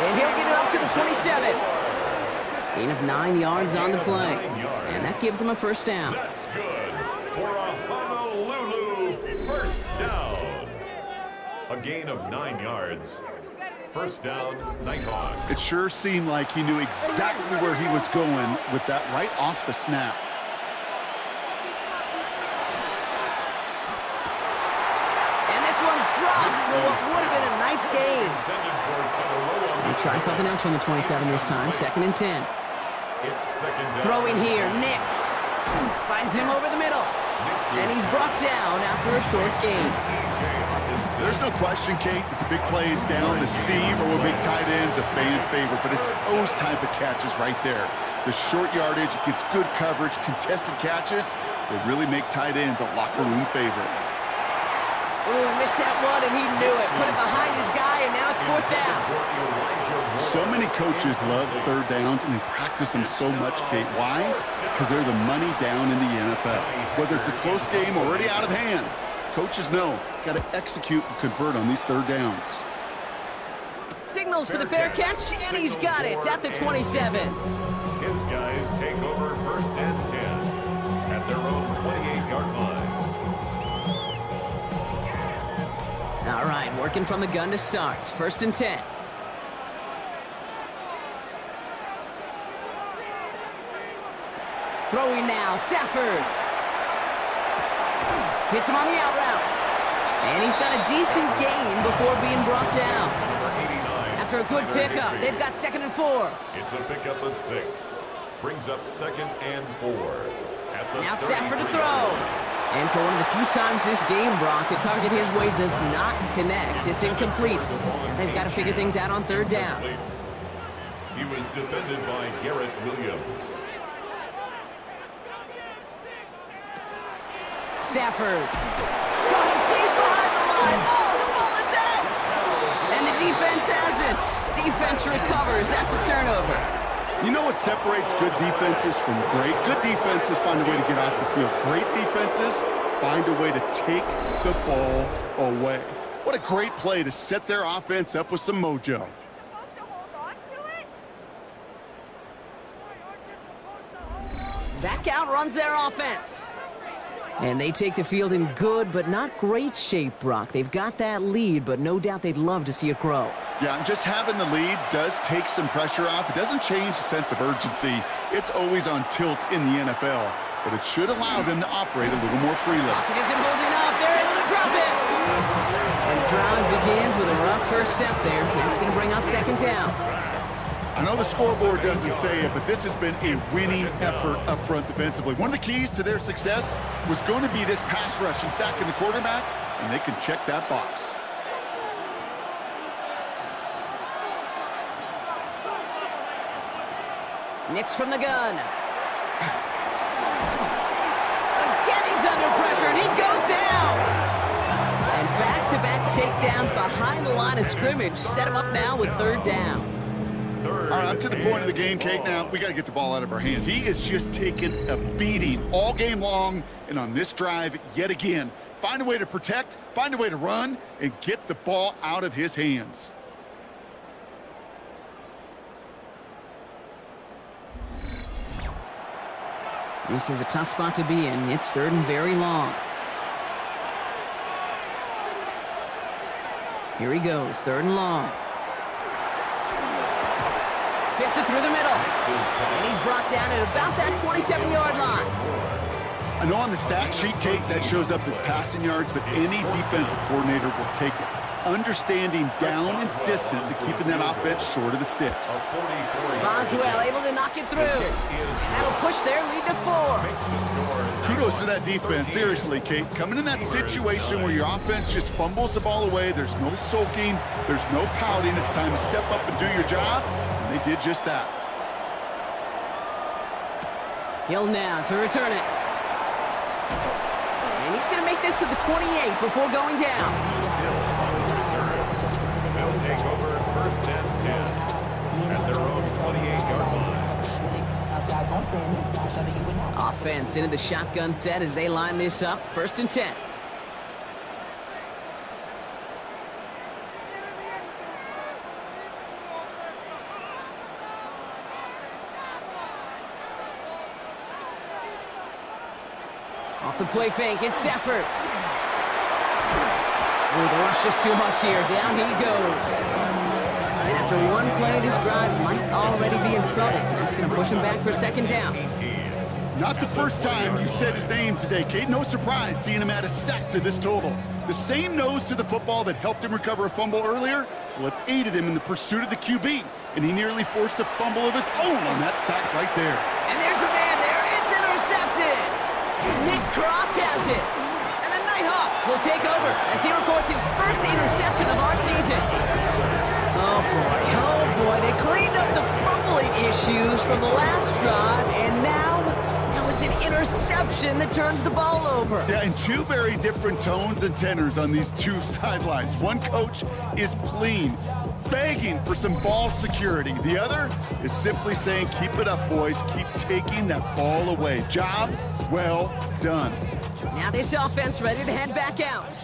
And he'll get it up to the 27. Gain of 9 yards on the play. And that gives him a first down. That's good for a Honolulu first down. A gain of 9 yards. First down, Nighthawks. It sure seemed like he knew exactly where he was going with that right off the snap. And this one's dropped for what would have been a nice game. They try something else from the 27 this time. 2nd and 10. It's 2nd down. Throwing here, Nix. Finds him over the middle. And he's brought down after a short gain. There's no question, Kate, that the big plays down the seam or with big tight ends a fan favorite, but it's those type of catches right there. The short yardage, it gets good coverage, contested catches that really make tight ends a locker room favorite. Ooh, missed that one, and he knew it. Put it behind his guy, and now it's 4th down. So many coaches love 3rd downs, and they practice them so much, Kate. Why? Because they're the money down in the NFL. Whether it's a close game or already out of hand, coaches know, got to execute and convert on these 3rd downs. Signals for the fair catch, and he's got it at the 27. His guys take over 1st and 10 at their own 28-yard line. All right, working from the gun to start. 1st and 10. Throwing now, Stafford. Hits him on the out route. And he's got a decent gain before being brought down. after a good pickup. They've got 2nd and 4. It's a pickup of 6. Brings up 2nd and 4. At the Now Stafford to 33. throw. And for one of the few times this game, Brock, the target his way does not connect. It's incomplete. And they've got to figure things out on 3rd down. He was defended by Garrett Williams. Stafford. Got him deep behind the line. Oh, the ball is out. And the defense has it. Defense recovers. That's a turnover. You know what separates good defenses from great? Good defenses find a way to get off the field. Great defenses find a way to take the ball away. What a great play to set their offense up with some mojo. Back out runs their offense. And they take the field in good but not great shape, Brock. They've got that lead, but no doubt they'd love to see it grow. Yeah, and just having the lead does take some pressure off. It doesn't change the sense of urgency. It's always on tilt in the NFL, but it should allow them to operate a little more freely. Pocket isn't holding up. They're able to drop it. And the drive begins with a rough first step there. That's going to bring up 2nd down. I know the scoreboard doesn't say it, but this has been a winning effort up front defensively. One of the keys to their success was going to be this pass rush and sacking the quarterback, and they can check that box. Nix from the gun. Again, he's under pressure, and he goes down. And back-to-back takedowns behind the line of scrimmage set him up now with 3rd down. All right, up to the point of the game, Kate. Now, we got to get the ball out of our hands. He is just taking a beating all game long, and on this drive, yet again, find a way to protect, find a way to run, and get the ball out of his hands. This is a tough spot to be in. It's 3rd and very long. Here he goes, 3rd and long. Fits it through the middle. And he's brought down at about that 27-yard line. I know on the stat sheet, Kate, that shows up as passing yards, but any defensive coordinator will take it. Understanding down and distance and keeping that offense short of the sticks. Boswell able to knock it through. And that'll push their lead to 4. Kudos to that defense. Seriously, Kate. Coming in that situation where your offense just fumbles the ball away, there's no sulking, there's no pouting. It's time to step up and do your job. And they did just that. Hill now to return it. And he's going to make this to the 28 before going down. They'll take over 1st and 10 at their own 28-yard line. Offense into the shotgun set as they line this up. 1st and 10. Off the play fake, it's Stafford. Oh, the rush just too much here. Down he goes. And after one play, this drive might already be in trouble. That's going to push him back for 2nd down. Not the first time you said his name today, Kate. No surprise seeing him add a sack to this total. The same nose to the football that helped him recover a fumble earlier, well, it aided him in the pursuit of the QB, and he nearly forced a fumble of his own on that sack right there. And there's a man there. It's intercepted. Nick Cross has it. And the Nighthawks will take over as he records his first interception of our season. Oh boy, they cleaned up the fumbling issues from the last drive, and now it's an interception that turns the ball over. Yeah, and 2 very different tones and tenors on these 2 sidelines. One coach is pleading, begging for some ball security. The other is simply saying, keep it up, boys. Keep taking that ball away. Job well done. Now this offense ready to head back out.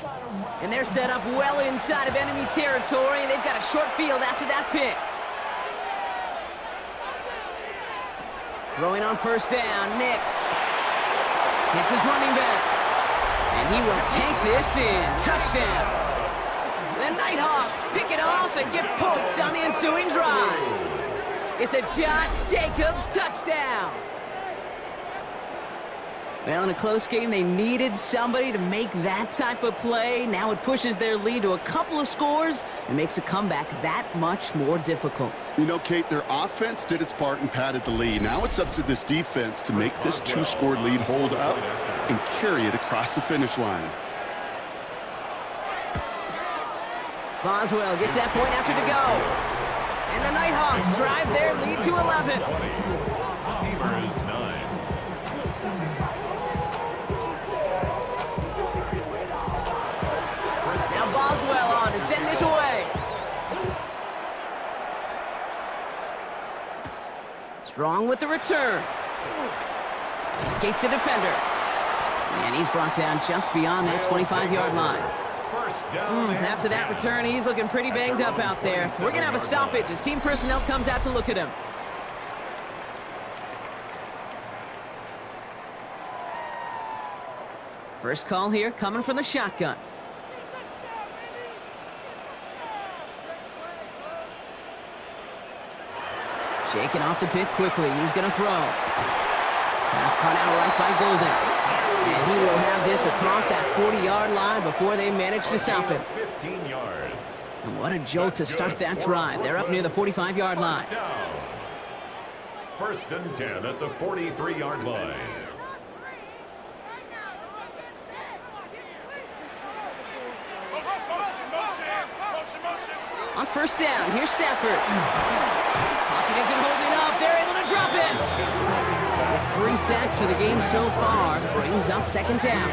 And they're set up well inside of enemy territory, and they've got a short field after that pick. Throwing on 1st down, Nix. Hits his running back. And he will take this in. Touchdown. The Nighthawks pick it off and get points on the ensuing drive. It's a Josh Jacobs touchdown. Well, in a close game, they needed somebody to make that type of play. Now it pushes their lead to a couple of scores and makes a comeback that much more difficult. You know, Kate, their offense did its part and padded the lead. Now it's up to this defense to make this two-score lead hold up and carry it across the finish line. Boswell gets that point after to go. And the Nighthawks drive their lead to 11. Steamers 9. Now Boswell on to send this away. Strong with the return. Escapes the defender. And he's brought down just beyond that 25-yard line. After that return, he's looking pretty banged up out there. We're going to have a stoppage as team personnel comes out to look at him. First call here coming from the shotgun. Shaking off the pit quickly. He's going to throw. Pass caught out right by Golden. And he will have this across that 40-yard line before they manage to stop him. 15 yards. And what a jolt to start that drive. They're up near the 45-yard line. First and 10 at the 43-yard line. On first down, here's Stafford. Pocket isn't holding up. They're able to drop him. It's 3 sacks for the game so far. Brings up second down.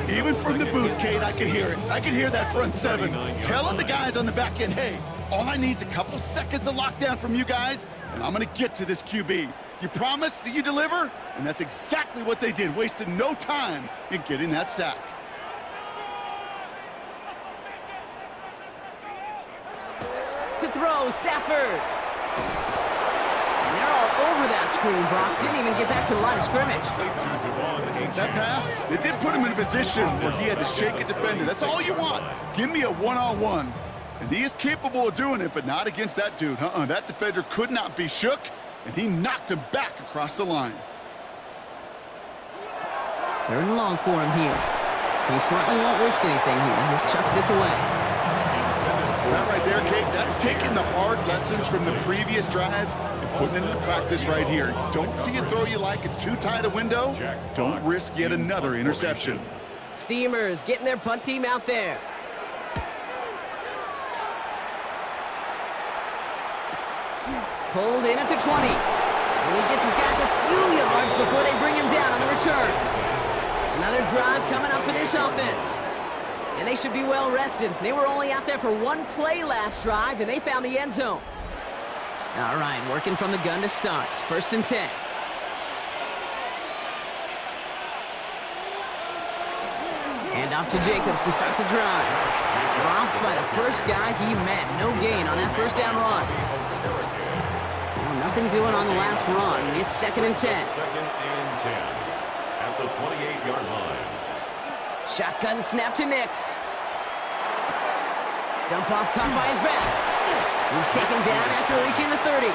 Even from the booth, Kate, I can hear it. I can hear that front seven telling the guys on the back end, hey, all I need is a couple seconds of lockdown from you guys, and I'm going to get to this QB. You promise that you deliver? And that's exactly what they did, wasted no time in getting that sack. To throw, Stafford. And they're all over that screen, Brock. Didn't even get back to the line of scrimmage. That pass, it did put him in a position where he had to shake a defender. That's all you want. Give me a one-on-one. And he is capable of doing it, but not against that dude. That defender could not be shook, and he knocked him back across the line. Third and long for him here. He smartly won't risk anything here. Just chucks this away. That right there, Kate, that's taking the hard lessons from the previous drive and putting it into practice right here. You don't see a throw you like, it's too tight a window. Don't risk yet another interception. Steamers getting their punt team out there. Pulled in at the 20. And he gets his guys a few yards before they bring him down on the return. Another drive coming up for this offense. And they should be well rested. They were only out there for one play last drive, and they found the end zone. All right, working from the gun to start. First and 10. And off to Jacobs to start the drive. Dropped by the first guy he met. No gain on that first down run. Well, nothing doing on the last run. It's second and 10. Second and 10 at the 28-yard line. Shotgun snap to Nix. Dump off caught by his back. He's taken down after reaching the 30.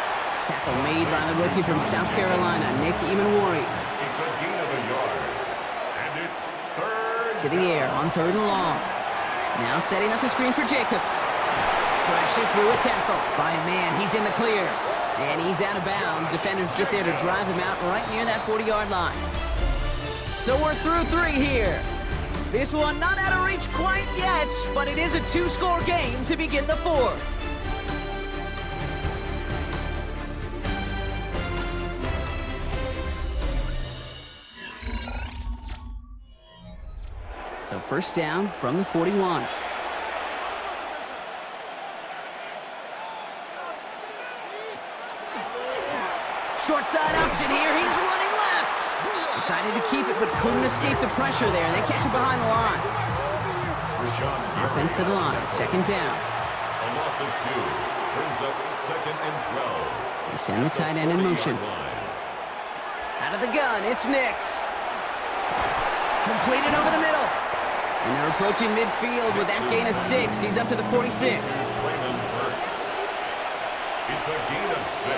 Tackle made by the rookie from South Carolina, Nick Emanwari. It's a gain of a yard. And it's third to the air on third and long. Now setting up the screen for Jacobs. Crashes through a tackle by a man. He's in the clear. And he's out of bounds. Defenders get there to drive him out right near that 40-yard line. So we're through 3 here. This one not out of reach quite yet, but it is a 2-score game to begin the 4th. So first down from the 41. Short side option here. He's running left. Decided to keep it, but couldn't escape the pressure there. They catch it behind the line. Offense to the line. Second down. A loss of 2 brings up second and 12. They send the tight end in motion. Out of the gun, it's Nix. Completed over the middle. And they're approaching midfield with that gain of 6. He's up to the 46. It's a gain of 6.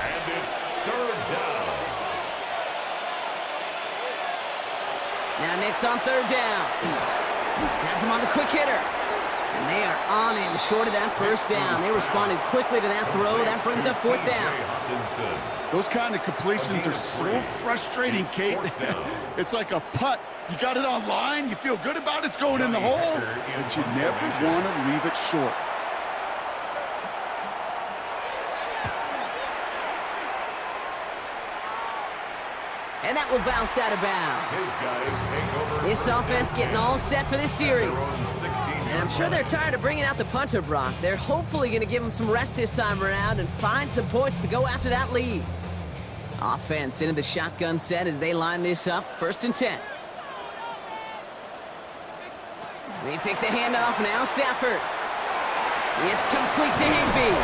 And it's third down. Now Nick's on third down. Has him on the quick hitter. And they are on him short of that first down. They responded quickly to that throw. That brings up fourth down. Those kind of completions are so frustrating, Kate. It's like a putt. You got it on line, you feel good about it, it's going in the hole, but you never want to leave it short. And that will bounce out of bounds. This offense getting all set for this series. And I'm sure they're tired of bringing out the punter, Brock. They're hopefully going to give him some rest this time around and find some points to go after that lead. Offense into the shotgun set as they line this up. 1st and 10. They pick the handoff now. Stafford. It's complete to Higbee.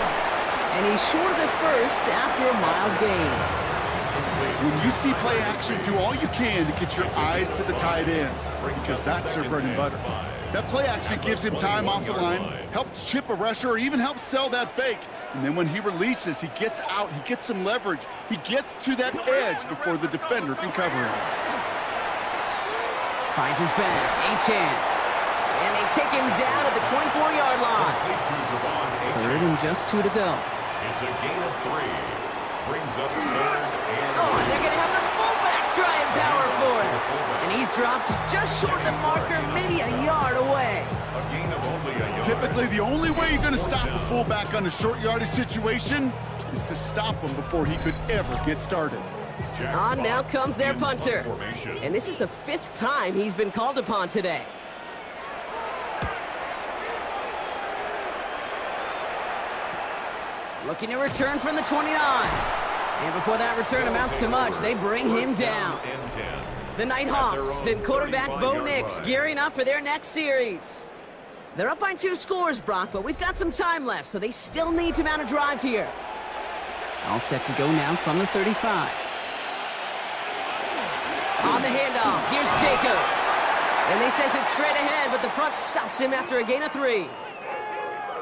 And he's short of the first after a mild gain. When you see play action, do all you can to get your eyes to the tight end, because that's their bread and butter. That play action gives him time off the line, helps chip a rusher, or even helps sell that fake. And then when he releases, he gets out, he gets some leverage. He gets to that edge before the defender can cover him. Finds his back, Achane. And they take him down at the 24-yard line. 3rd and just 2 to go. It's a gain of 3. Brings up 3rd and... Oh, and they're going to have the fullback trying power for it. And he's dropped just short of the marker, maybe a yard away. A gain of only a yard. Typically, the only way you're going to stop a fullback on a short yardage situation is to stop him before he could ever get started. On now comes their punter. And this is the 5th time he's been called upon today. Looking to return from the 29. And before that return amounts to much, they bring him down. The Nighthawks and quarterback Bo Nix gearing up for their next series. They're up by 2 scores, Brock, but we've got some time left, so they still need to mount a drive here. All set to go now from the 35. On the handoff, here's Jacobs. And they sent it straight ahead, but the front stops him after a gain of 3.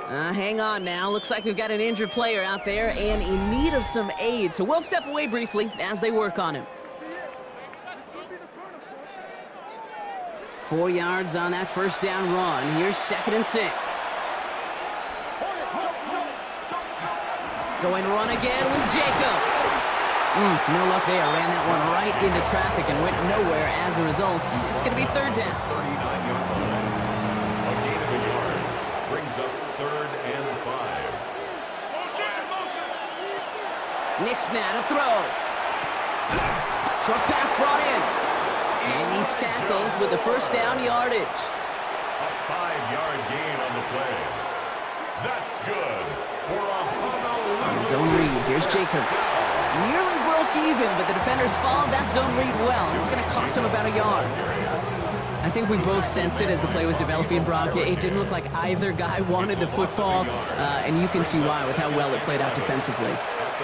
Hang on now. Looks like we've got an injured player out there and in need of some aid. So we'll step away briefly as they work on him. 4 yards on that first down run. Here's 2nd and 6. Going run again with Jacobs. No luck there. Ran that one right into traffic and went nowhere as a result. It's going to be 3rd down. 39-yard line. A gain of a yard. Brings up 3rd and 5. Nix now to throw. Short pass brought in. And he's tackled with the first down yardage. A 5-yard gain on the play. That's good for a On his own read, here's Jacobs. Nearly broke even, but the defenders followed that zone read well. It's going to cost him about a yard. I think we both sensed it as the play was developing, Brock. It didn't look like either guy wanted the football, and you can see why with how well it played out defensively.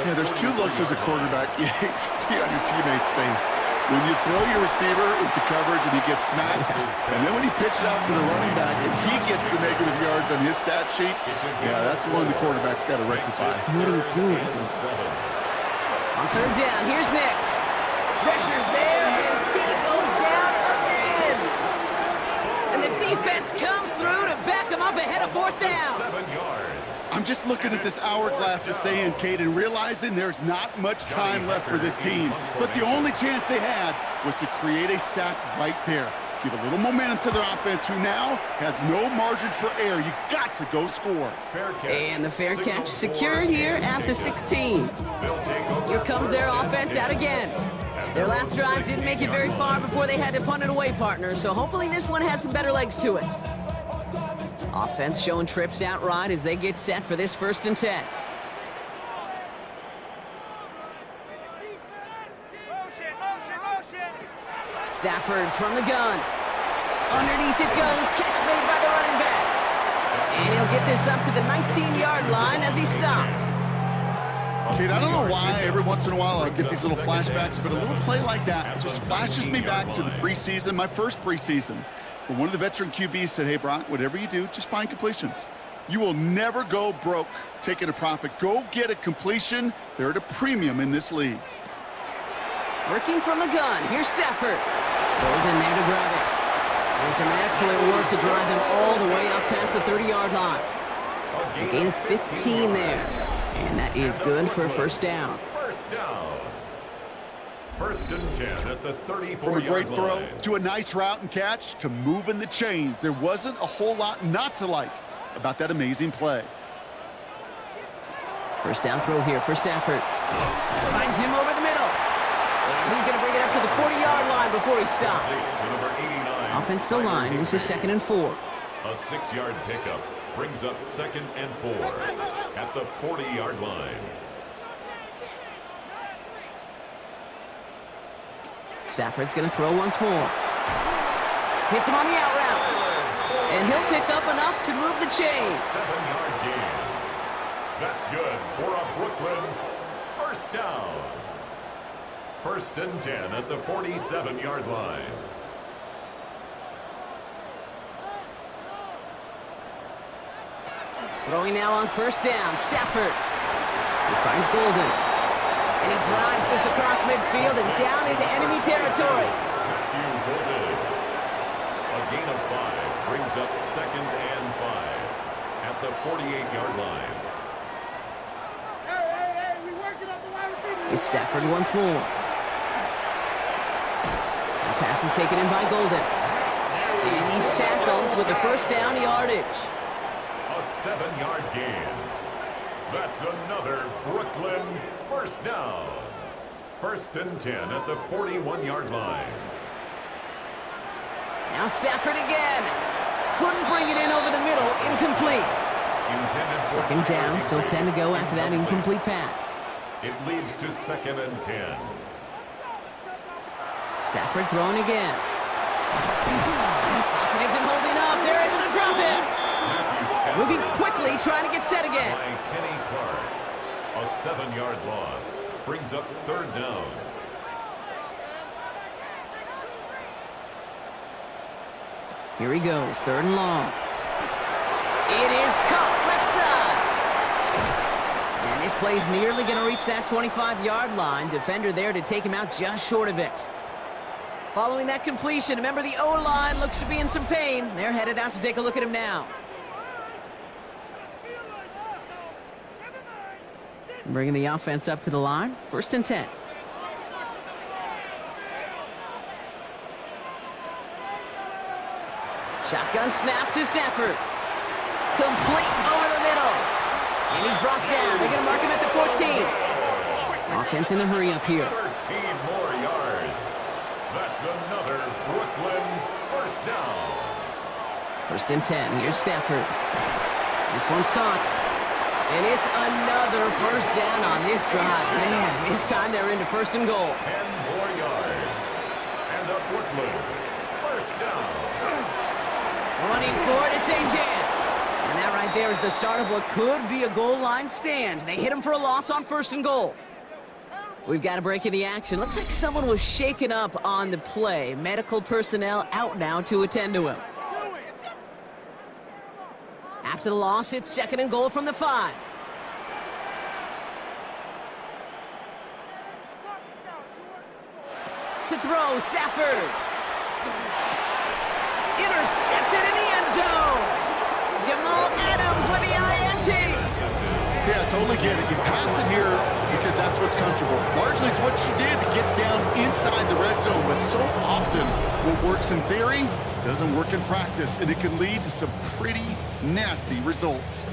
Yeah, there's 2 looks as a quarterback you hate to see on your teammate's face. When you throw your receiver into coverage and he gets smacked, and then when you pitch it out to the running back and he gets the negative yards on his stat sheet, yeah, that's one the quarterback's got to rectify. What are we doing? On 3rd down, here's Nix. Pressure's there, and he goes down again. And the defense comes through to back him up ahead of 4th down. 7 yards. I'm just looking at this hourglass of sand, Kate, and realizing there's not much time left for this team. But the only chance they had was to create a sack right there. Give a little momentum to their offense, who now has no margin for error. You got to go score. And the fair catch secured here at the 16. Here comes their offense out again. Their last drive didn't make it very far before they had to punt it away, partner. So hopefully this one has some better legs to it. Offense showing trips out right as they get set for this 1st and 10. Stafford from the gun. Underneath it goes. Catch made by the running back. And he'll get this up to the 19-yard line as he stopped. Kate, I don't know why every once in a while I get these little flashbacks, but a little play like that just flashes me back to the preseason, my first preseason. When one of the veteran QBs said, hey, Brock, whatever you do, just find completions. You will never go broke taking a profit. Go get a completion. They're at a premium in this league. Working from the gun. Here's Stafford. Golden there to grab it. And some excellent work to drive them all the way up past the 30-yard line. A gain of 15 there. And that is good for a first down. First down. First and 10 at the 34-yard line. From a great throw to a nice route and catch to moving the chains. There wasn't a whole lot not to like about that amazing play. First down throw here for Stafford. Finds him over the middle. And he's going to bring it up to the 40-yard line before he stops. Offense still line. This is 2nd and 4. A 6-yard pickup brings up 2nd and 4 at the 40-yard line. Stafford's going to throw once more. Hits him on the out route. And he'll pick up enough to move the chains. 7-yard gain. That's good for a Brooklyn first down. First and 10 at the 47-yard line. Throwing now on first down, Stafford. He finds Golden. And he drives this across midfield and down into enemy territory. A gain of 5 brings up 2nd and 5 at the 48-yard line. It's Stafford once more. The pass is taken in by Golden. And he's tackled with the first down yardage. A 7-yard gain. That's another Brooklyn first down. First and 10 at the 41-yard line. Now Stafford again. Couldn't bring it in over the middle. Incomplete. Second down, still 10 to go after that incomplete pass. It leads to 2nd and 10. Stafford throwing again. Pocket isn't holding up. They're able to drop him. Moving quickly, trying to get set again. By Kenny Clark. A 7-yard loss brings up 3rd down. Here he goes, 3rd and long. It is caught left side. And this play's nearly going to reach that 25-yard line. Defender there to take him out just short of it. Following that completion, remember the O-line looks to be in some pain. They're headed out to take a look at him now. Bringing the offense up to the line. 1st and 10. Shotgun snap to Stafford. Complete over the middle. And he's brought down. They're going to mark him at the 14. Offense in the hurry up here. 13 more yards. That's another Brooklyn first down. 1st and 10. Here's Stafford. This one's caught. And it's another first down on this drive. Man, this time they're into 1st and goal. 10 more yards. And a Brooklyn first down. Running for it, it's A-Jan. And that right there is the start of what could be a goal line stand. They hit him for a loss on 1st and goal. We've got a break in the action. Looks like someone was shaken up on the play. Medical personnel out now to attend to him. After the loss, it's 2nd and goal from the 5. To throw, Stafford. Intercepted in the end zone. Jamal Adams with the INT. Yeah, totally get it. You pass it here because that's what's comfortable. Largely it's what you did to get down inside the red zone, but so often what works in theory doesn't work in practice, and it can lead to some pretty nasty results.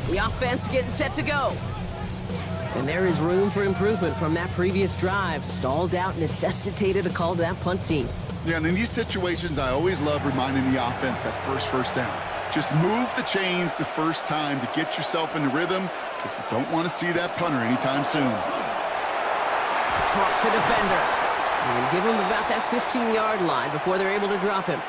The offense getting set to go. And there is room for improvement from that previous drive. Stalled out, necessitated a call to that punt team. Yeah, and in these situations, I always love reminding the offense that first down. Just move the chains the first time to get yourself into rhythm, because you don't want to see that punter anytime soon. Trucks a defender. And give him about that 15-yard line before they're able to drop him.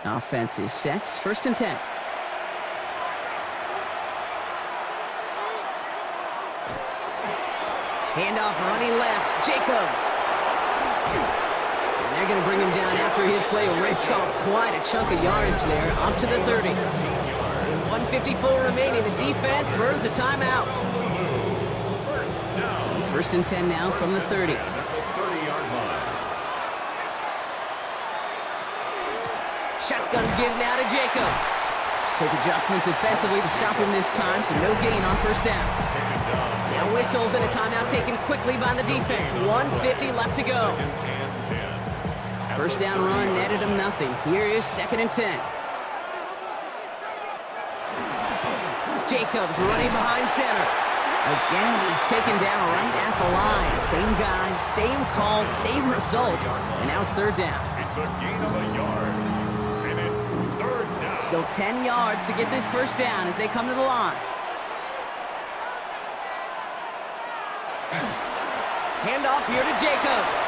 Offense is set. 1st and 10. Handoff running left. Jacobs. And They're going to bring him down after his play rips off quite a chunk of yardage there, up to the 30. With 1:54 remaining, the defense burns a timeout. So first and 10 now from the 30. Shotgun give now to Jacobs. Quick adjustment defensively to stop him this time, so no gain on first down. Now whistles and a timeout taken quickly by the defense. 1:50 left to go. First down run netted him nothing. Here is second and 10. Jacobs running behind center. Again, he's taken down right at the line. Same guy, same call, same result. And now it's third down. It's a gain of a yard. And it's third down. Still 10 yards to get this first down as they come to the line. Handoff here to Jacobs.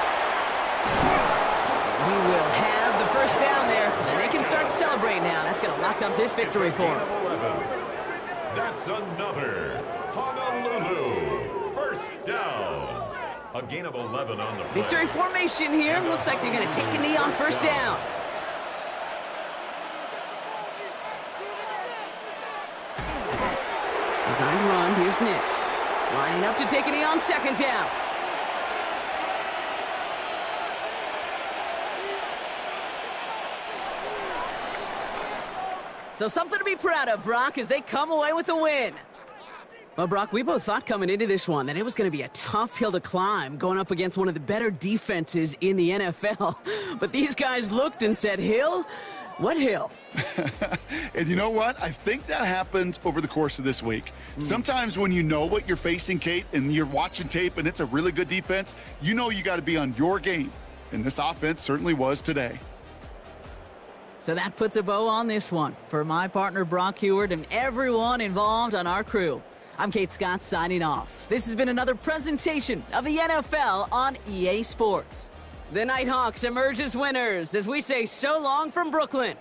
He will have the first down there, and they can start to celebrate now. That's going to lock up this victory for him. That's another Honolulu first down. A gain of 11 on the play. Victory formation here. Looks like they're going to take a knee on first down. Designed run. Here's Nix. Lining up to take a knee on second down. So something to be proud of, Brock, as they come away with a win. Well, Brock, we both thought coming into this one that it was going to be a tough hill to climb going up against one of the better defenses in the NFL. But these guys looked and said, Hill? What hill? And you know what? I think that happened over the course of this week. Sometimes when you know what you're facing, Kate, and you're watching tape and it's a really good defense, you know you got to be on your game. And this offense certainly was today. So that puts a bow on this one. For my partner, Brock Heward, and everyone involved on our crew, I'm Kate Scott signing off. This has been another presentation of the NFL on EA Sports. The Nighthawks emerge as winners as we say so long from Brooklyn.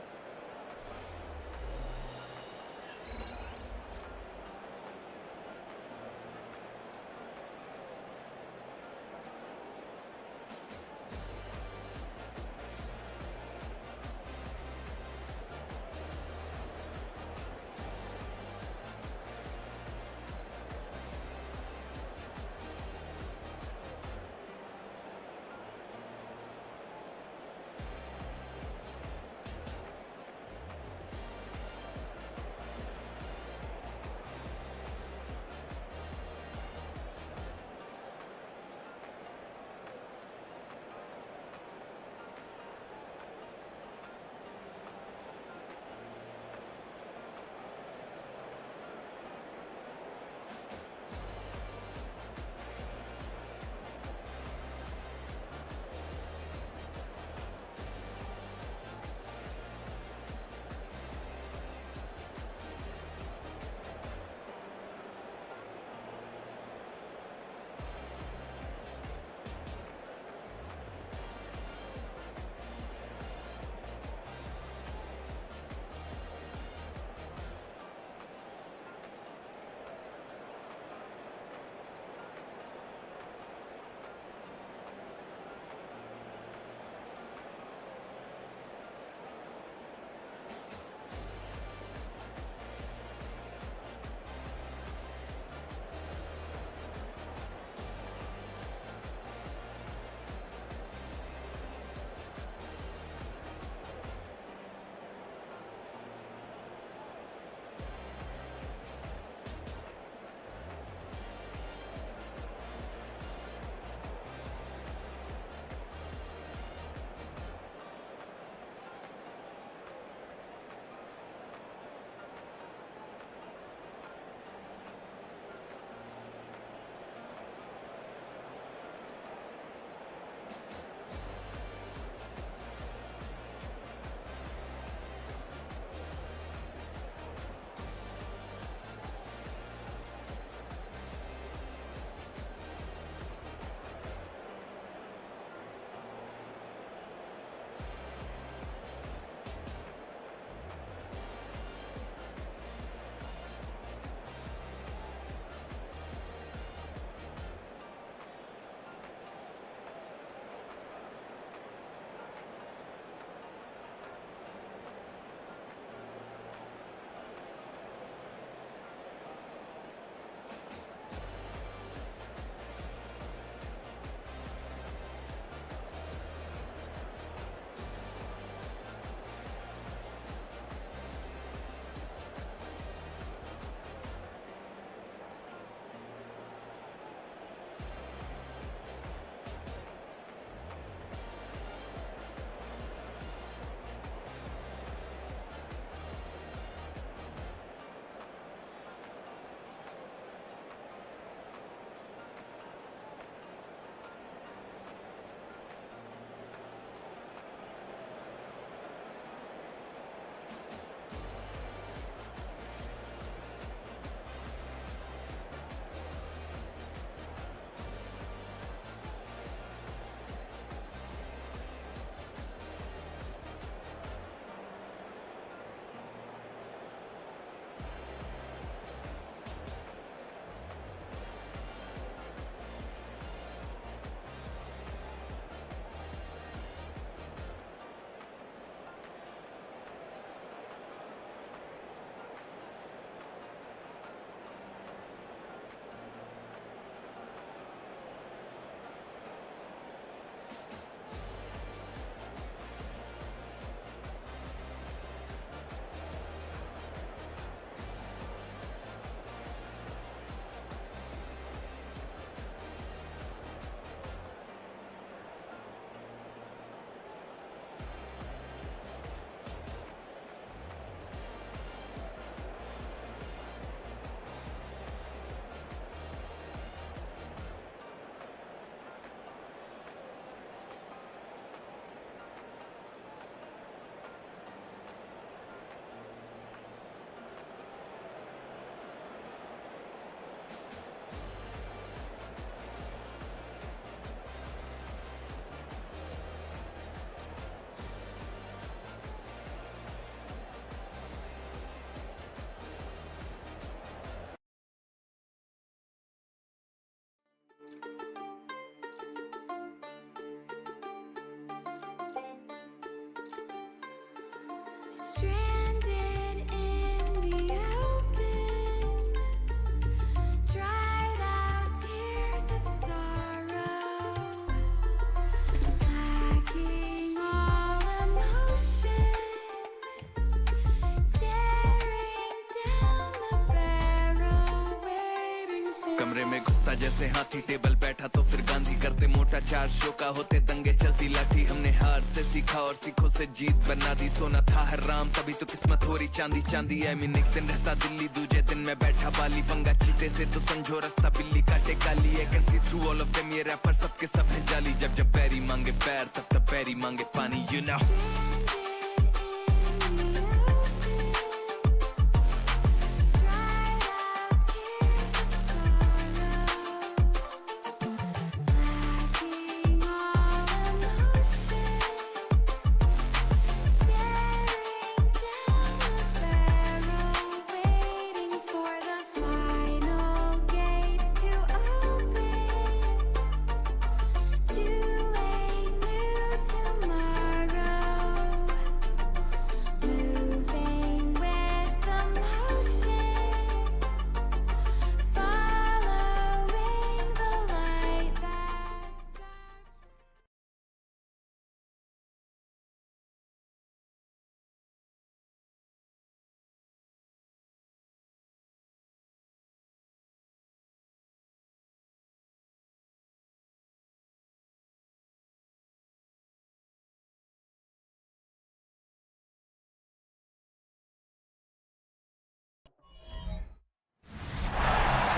जैसे हाथी table बैठा तो फिर गांधी करते मोटा 4 show का होते दंगे चलती लाठी हमने हार से सीखा और सीखों से जीत बना दी सोना था हराम तभी तो किस्मत हो रही चांदी चांदी है मीन एक दिन रहता दिल्ली दूजे दिन मैं बैठा बाली पंगा चीते से तो समझो रास्ता बिल्ली काटे काली है can see through all of them ये रैपर सबके सब है जाली जब जब पैरी मांगे पैर तब तब पैरी मांगे पानी you know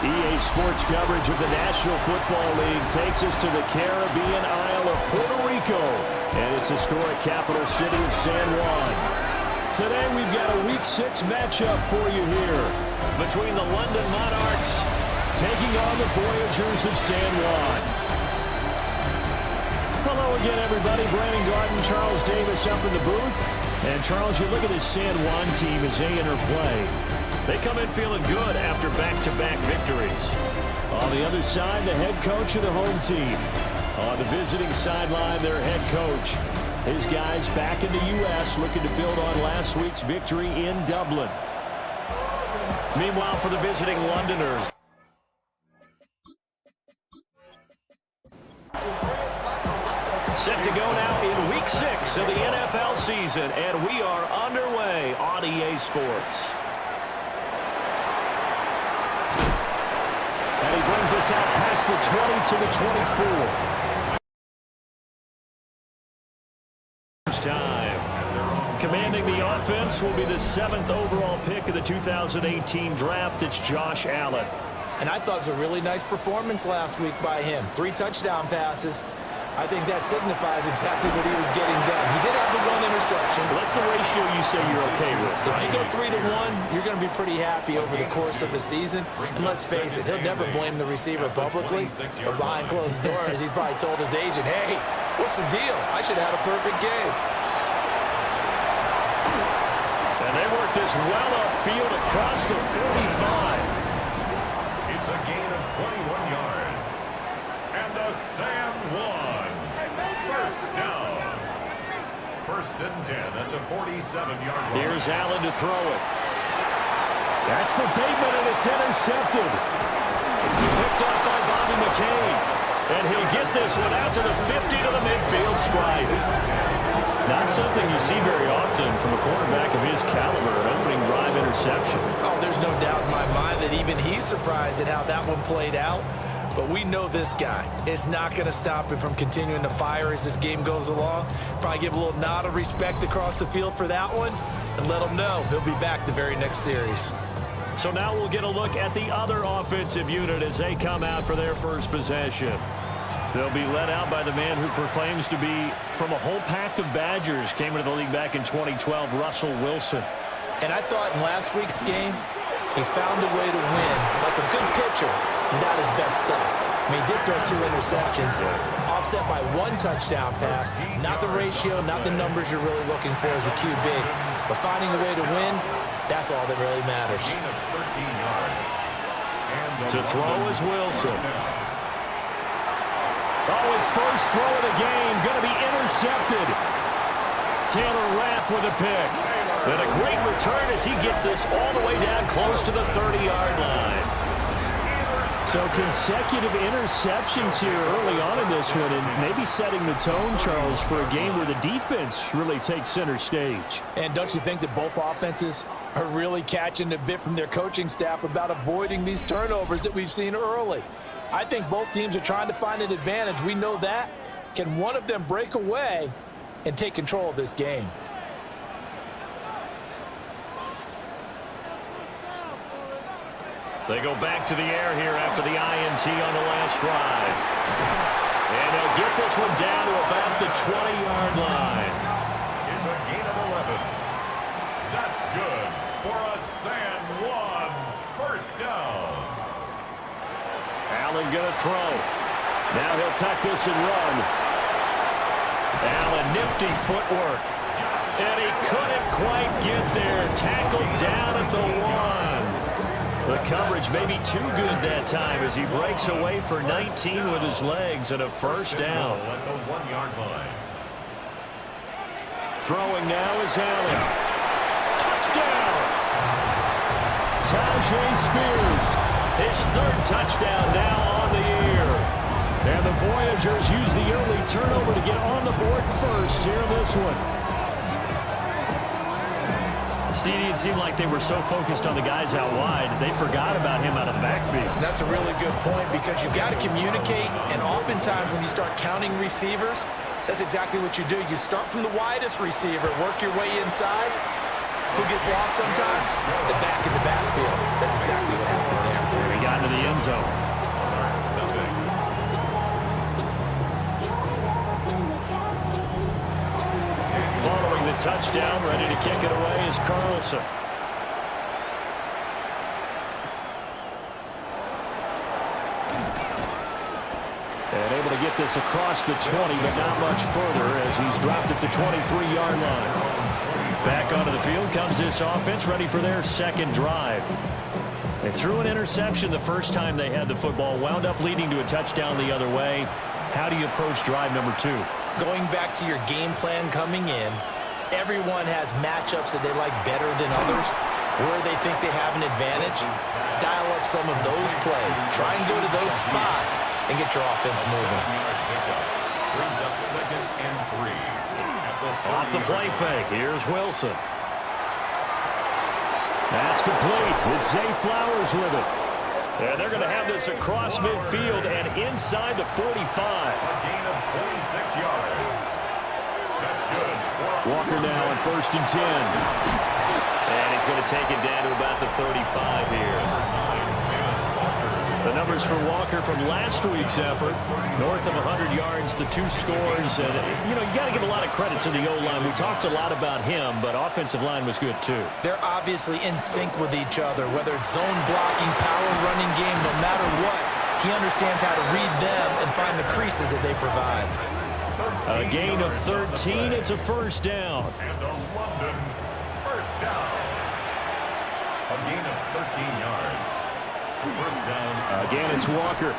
EA Sports coverage of the National Football League takes us to the Caribbean Isle of Puerto Rico and its historic capital city of San Juan. Today we've got a Week 6 matchup for you here between the London Monarchs taking on the Voyagers of San Juan. Hello again, everybody. Brandon Garden, Charles Davis up in the booth. And Charles, you look at this San Juan team as they interplay. They come in feeling good after back-to-back victories. On the other side, the head coach of the home team. On the visiting sideline, their head coach. His guys back in the U.S. looking to build on last week's victory in Dublin. Meanwhile, for the visiting Londoners. Set to go now in Week 6 of the NFL season, and we are underway on EA Sports. And he brings us out past the 20 to the 24. First time. Commanding the offense will be the 7th overall pick of the 2018 draft. It's Josh Allen. And I thought it was a really nice performance last week by him. 3 touchdown passes. I think that signifies exactly what he was getting done. He did have the 1 interception. What's the ratio you say you're okay with? If you go 3-to-1, you're going to be pretty happy over the course of the season. And let's face it, he'll never blame the receiver publicly. But behind closed doors, he's probably told his agent, hey, what's the deal? I should have had a perfect game. And they work this well upfield across the 45. It's a gain of 21 yards. And the San Juan first down. 1st and 10 at the 47-yard line. Here's Allen to throw it. That's for Bateman, and it's intercepted. Picked up by Bobby McCain. And he'll get this one out to the 50 to the midfield stride. Not something you see very often from a quarterback of his caliber, an opening drive interception. Oh, there's no doubt in my mind that even he's surprised at how that one played out. But we know this guy is not going to stop him from continuing to fire as this game goes along. Probably give a little nod of respect across the field for that one and let him know he'll be back the very next series. So now we'll get a look at the other offensive unit as they come out for their first possession. They'll be led out by the man who proclaims to be from a whole pack of Badgers. Came into the league back in 2012, Russell Wilson. And I thought in last week's game, he found a way to win like a good pitcher without his best stuff. I mean, he did throw 2 interceptions, offset by 1 touchdown pass. Not the ratio, not the numbers you're really looking for as a QB. But finding a way to win, that's all that really matters. To throw is Wilson. Oh, his first throw of the game going to be intercepted. Taylor Rapp with a pick. And a great return as he gets this all the way down close to the 30-yard line. So consecutive interceptions here early on in this one, and maybe setting the tone, Charles, for a game where the defense really takes center stage. And don't you think that both offenses are really catching a bit from their coaching staff about avoiding these turnovers that we've seen early. I think both teams are trying to find an advantage. We know that. Can one of them break away and take control of this game? They go back to the air here after the INT on the last drive. And they'll get this one down to about the 20-yard line. It's a gain of 11. That's good for a San Juan first down. Allen going to throw. Now he'll tuck this and run. Allen, nifty footwork. And he couldn't quite get there. Tackled down at the 1. The coverage may be too good that time as he breaks away for 19 with his legs and a first down. At the 1-yard line. Throwing now is Allen. Touchdown! Tajay Spears, his 3rd touchdown now on the year. And the Voyagers use the early turnover to get on the board first here in this one. It seemed like they were so focused on the guys out wide, they forgot about him out of the backfield. That's a really good point because you've got to communicate, and oftentimes when you start counting receivers, that's exactly what you do. You start from the widest receiver, work your way inside. Who gets lost sometimes? The back in the backfield. That's exactly what happened there. He got into the end zone. Following the touchdown, ready to kick it away is Carlson. And able to get this across the 20, but not much further as he's dropped it to 23-yard line. Back onto the field comes this offense, ready for their 2nd drive. They threw an interception the first time they had the football, wound up leading to a touchdown the other way. How do you approach drive number 2? Going back to your game plan coming in, everyone has matchups that they like better than others, where they think they have an advantage. Dial up some of those plays. Try and go to those spots and get your offense moving. Brings up 2nd and 3. Off the play fake, here's Wilson. That's complete with Zay Flowers with it. And they're going to have this across midfield and inside the 45. A gain of 26 yards. That's good. Walker now on 1st and 10. And he's going to take it down to about the 35 here. The numbers for Walker from last week's effort, north of 100 yards, the 2 scores. And, you got to give a lot of credit to the O-line. We talked a lot about him, but offensive line was good, too. They're obviously in sync with each other, whether it's zone blocking, power running game, no matter what. He understands how to read them and find the creases that they provide. A gain of 13. It's a first down. And a London first down. A gain of 13 yards. First down. Again, it's Walker.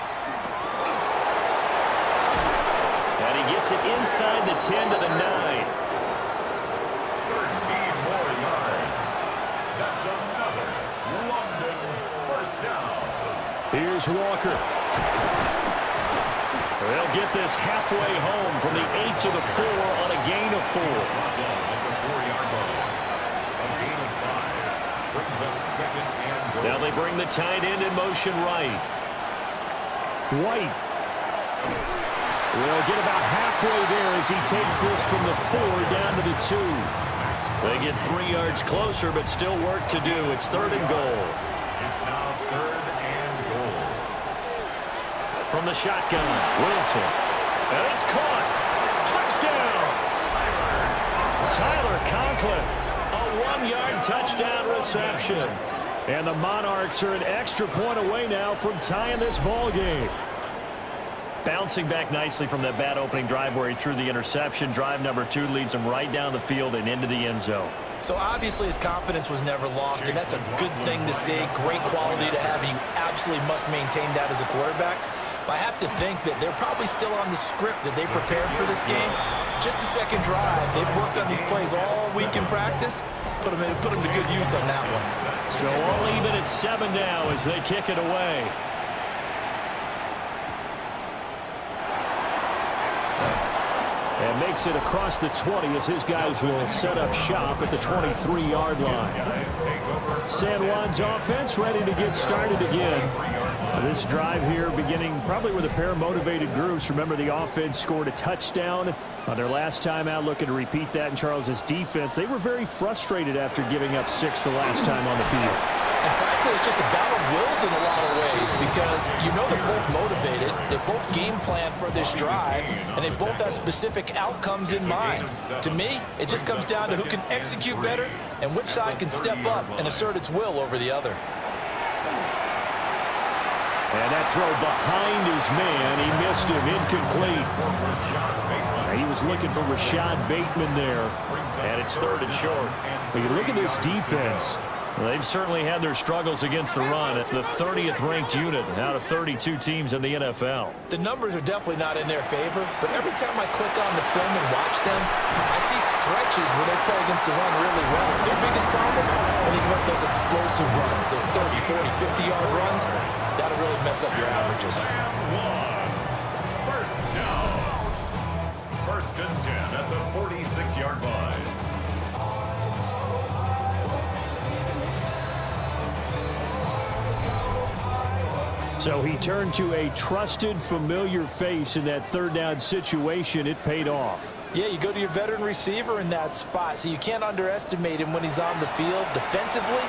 And he gets it inside the 10 to the 9. 13 more yards. That's another London first down. Here's Walker. They'll get this halfway home from the 8 to the 4 on a gain of 4. At the 4-yard line. A gain of 5. Brings up 2nd and goal. Now they bring the tight end in motion right. White will get about halfway there as he takes this from the 4 down to the 2. They get 3 yards closer, but still work to do. It's 3rd and goal. It's now 3rd and goal. From the shotgun, Wilson. And it's caught. Touchdown! Tyler Conklin. A 1-yard touchdown reception. And the Monarchs are an extra point away now from tying this ball game. Bouncing back nicely from that bad opening drive where he threw the interception. Drive number 2 leads him right down the field and into the end zone. So obviously his confidence was never lost, and that's a good thing to see. Great quality to have, and you absolutely must maintain that as a quarterback. But I have to think that they're probably still on the script that they prepared for this game. Just the 2nd drive. They've worked on these plays all week in practice. Put them to good use on that one. So all even at 7 now as they kick it away. And makes it across the 20 as his guys will set up shop at the 23-yard line. San Juan's offense ready to get started again. This drive here beginning probably with a pair of motivated groups. Remember, the offense scored a touchdown on their last time out, looking to repeat that in Charles's defense. They were very frustrated after giving up 6 the last time on the field. And frankly, it's just a battle of wills in a lot of ways because you know they're both motivated, they both game plan for this drive, and they both have specific outcomes in mind. To me, it just comes down to who can execute better and which side can step up and assert its will over the other. And that throw behind his man, he missed him, incomplete. He was looking for Rashad Bateman there, and it's 3rd and short. When you look at this defense, they've certainly had their struggles against the run. The 30th ranked unit out of 32 teams in the NFL. The numbers are definitely not in their favor, but every time I click on the film and watch them, I see stretches where they play against the run really well. Their biggest problem, when they give up those explosive runs, those 30, 40, 50-yard runs, that'll really mess up your averages. First down. 1st and 10 at the 46-yard line. So he turned to a trusted, familiar face in that 3rd down situation. It paid off. Yeah, you go to your veteran receiver in that spot, so you can't underestimate him when he's on the field defensively.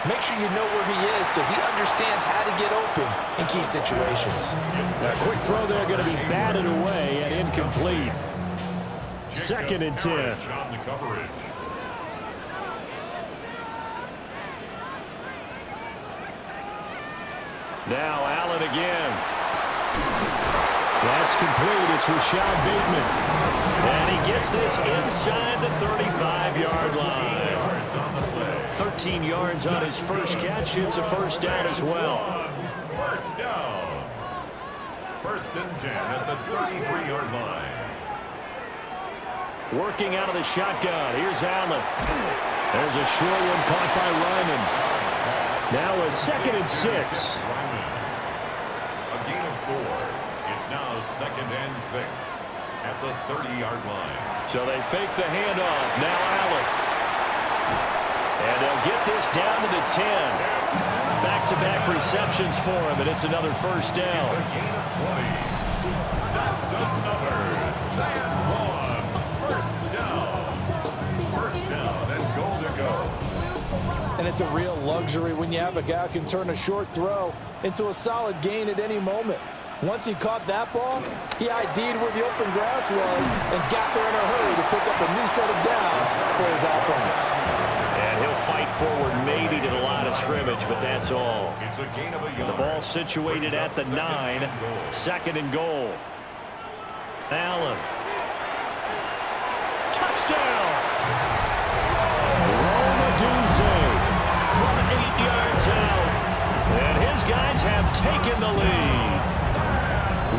Make sure you know where he is because he understands how to get open in key situations. A quick throw there going to be batted away and incomplete. 2nd and 10. Now Allen again. That's complete. It's Rashad Bateman. And he gets this inside the 35-yard line. 13 yards on his first catch. It's a 1st down as well. 1st down. 1st and 10 at the 33-yard line. Working out of the shotgun. Here's Allen. There's a short one caught by Ryman. Now a 2nd and 6. A gain of 4. It's now 2nd and 6 at the 30-yard line. So they fake the handoff. Now Allen. And they'll get this down to the 10. Back-to-back receptions for him, and it's another 1st down. It's a gain of 20. That's another San Juan. 1st down. 1st down and goal to go. And it's a real luxury when you have a guy who can turn a short throw into a solid gain at any moment. Once he caught that ball, he ID'd where the open grass was and got there in a hurry to pick up a new set of downs for his offense. And he'll fight forward maybe to the line of scrimmage, but that's all. It's a gain of a yard. The ball situated at the 9. 2nd and goal. Allen. Touchdown! Dunze from 8 yards out. And his guys have taken the lead.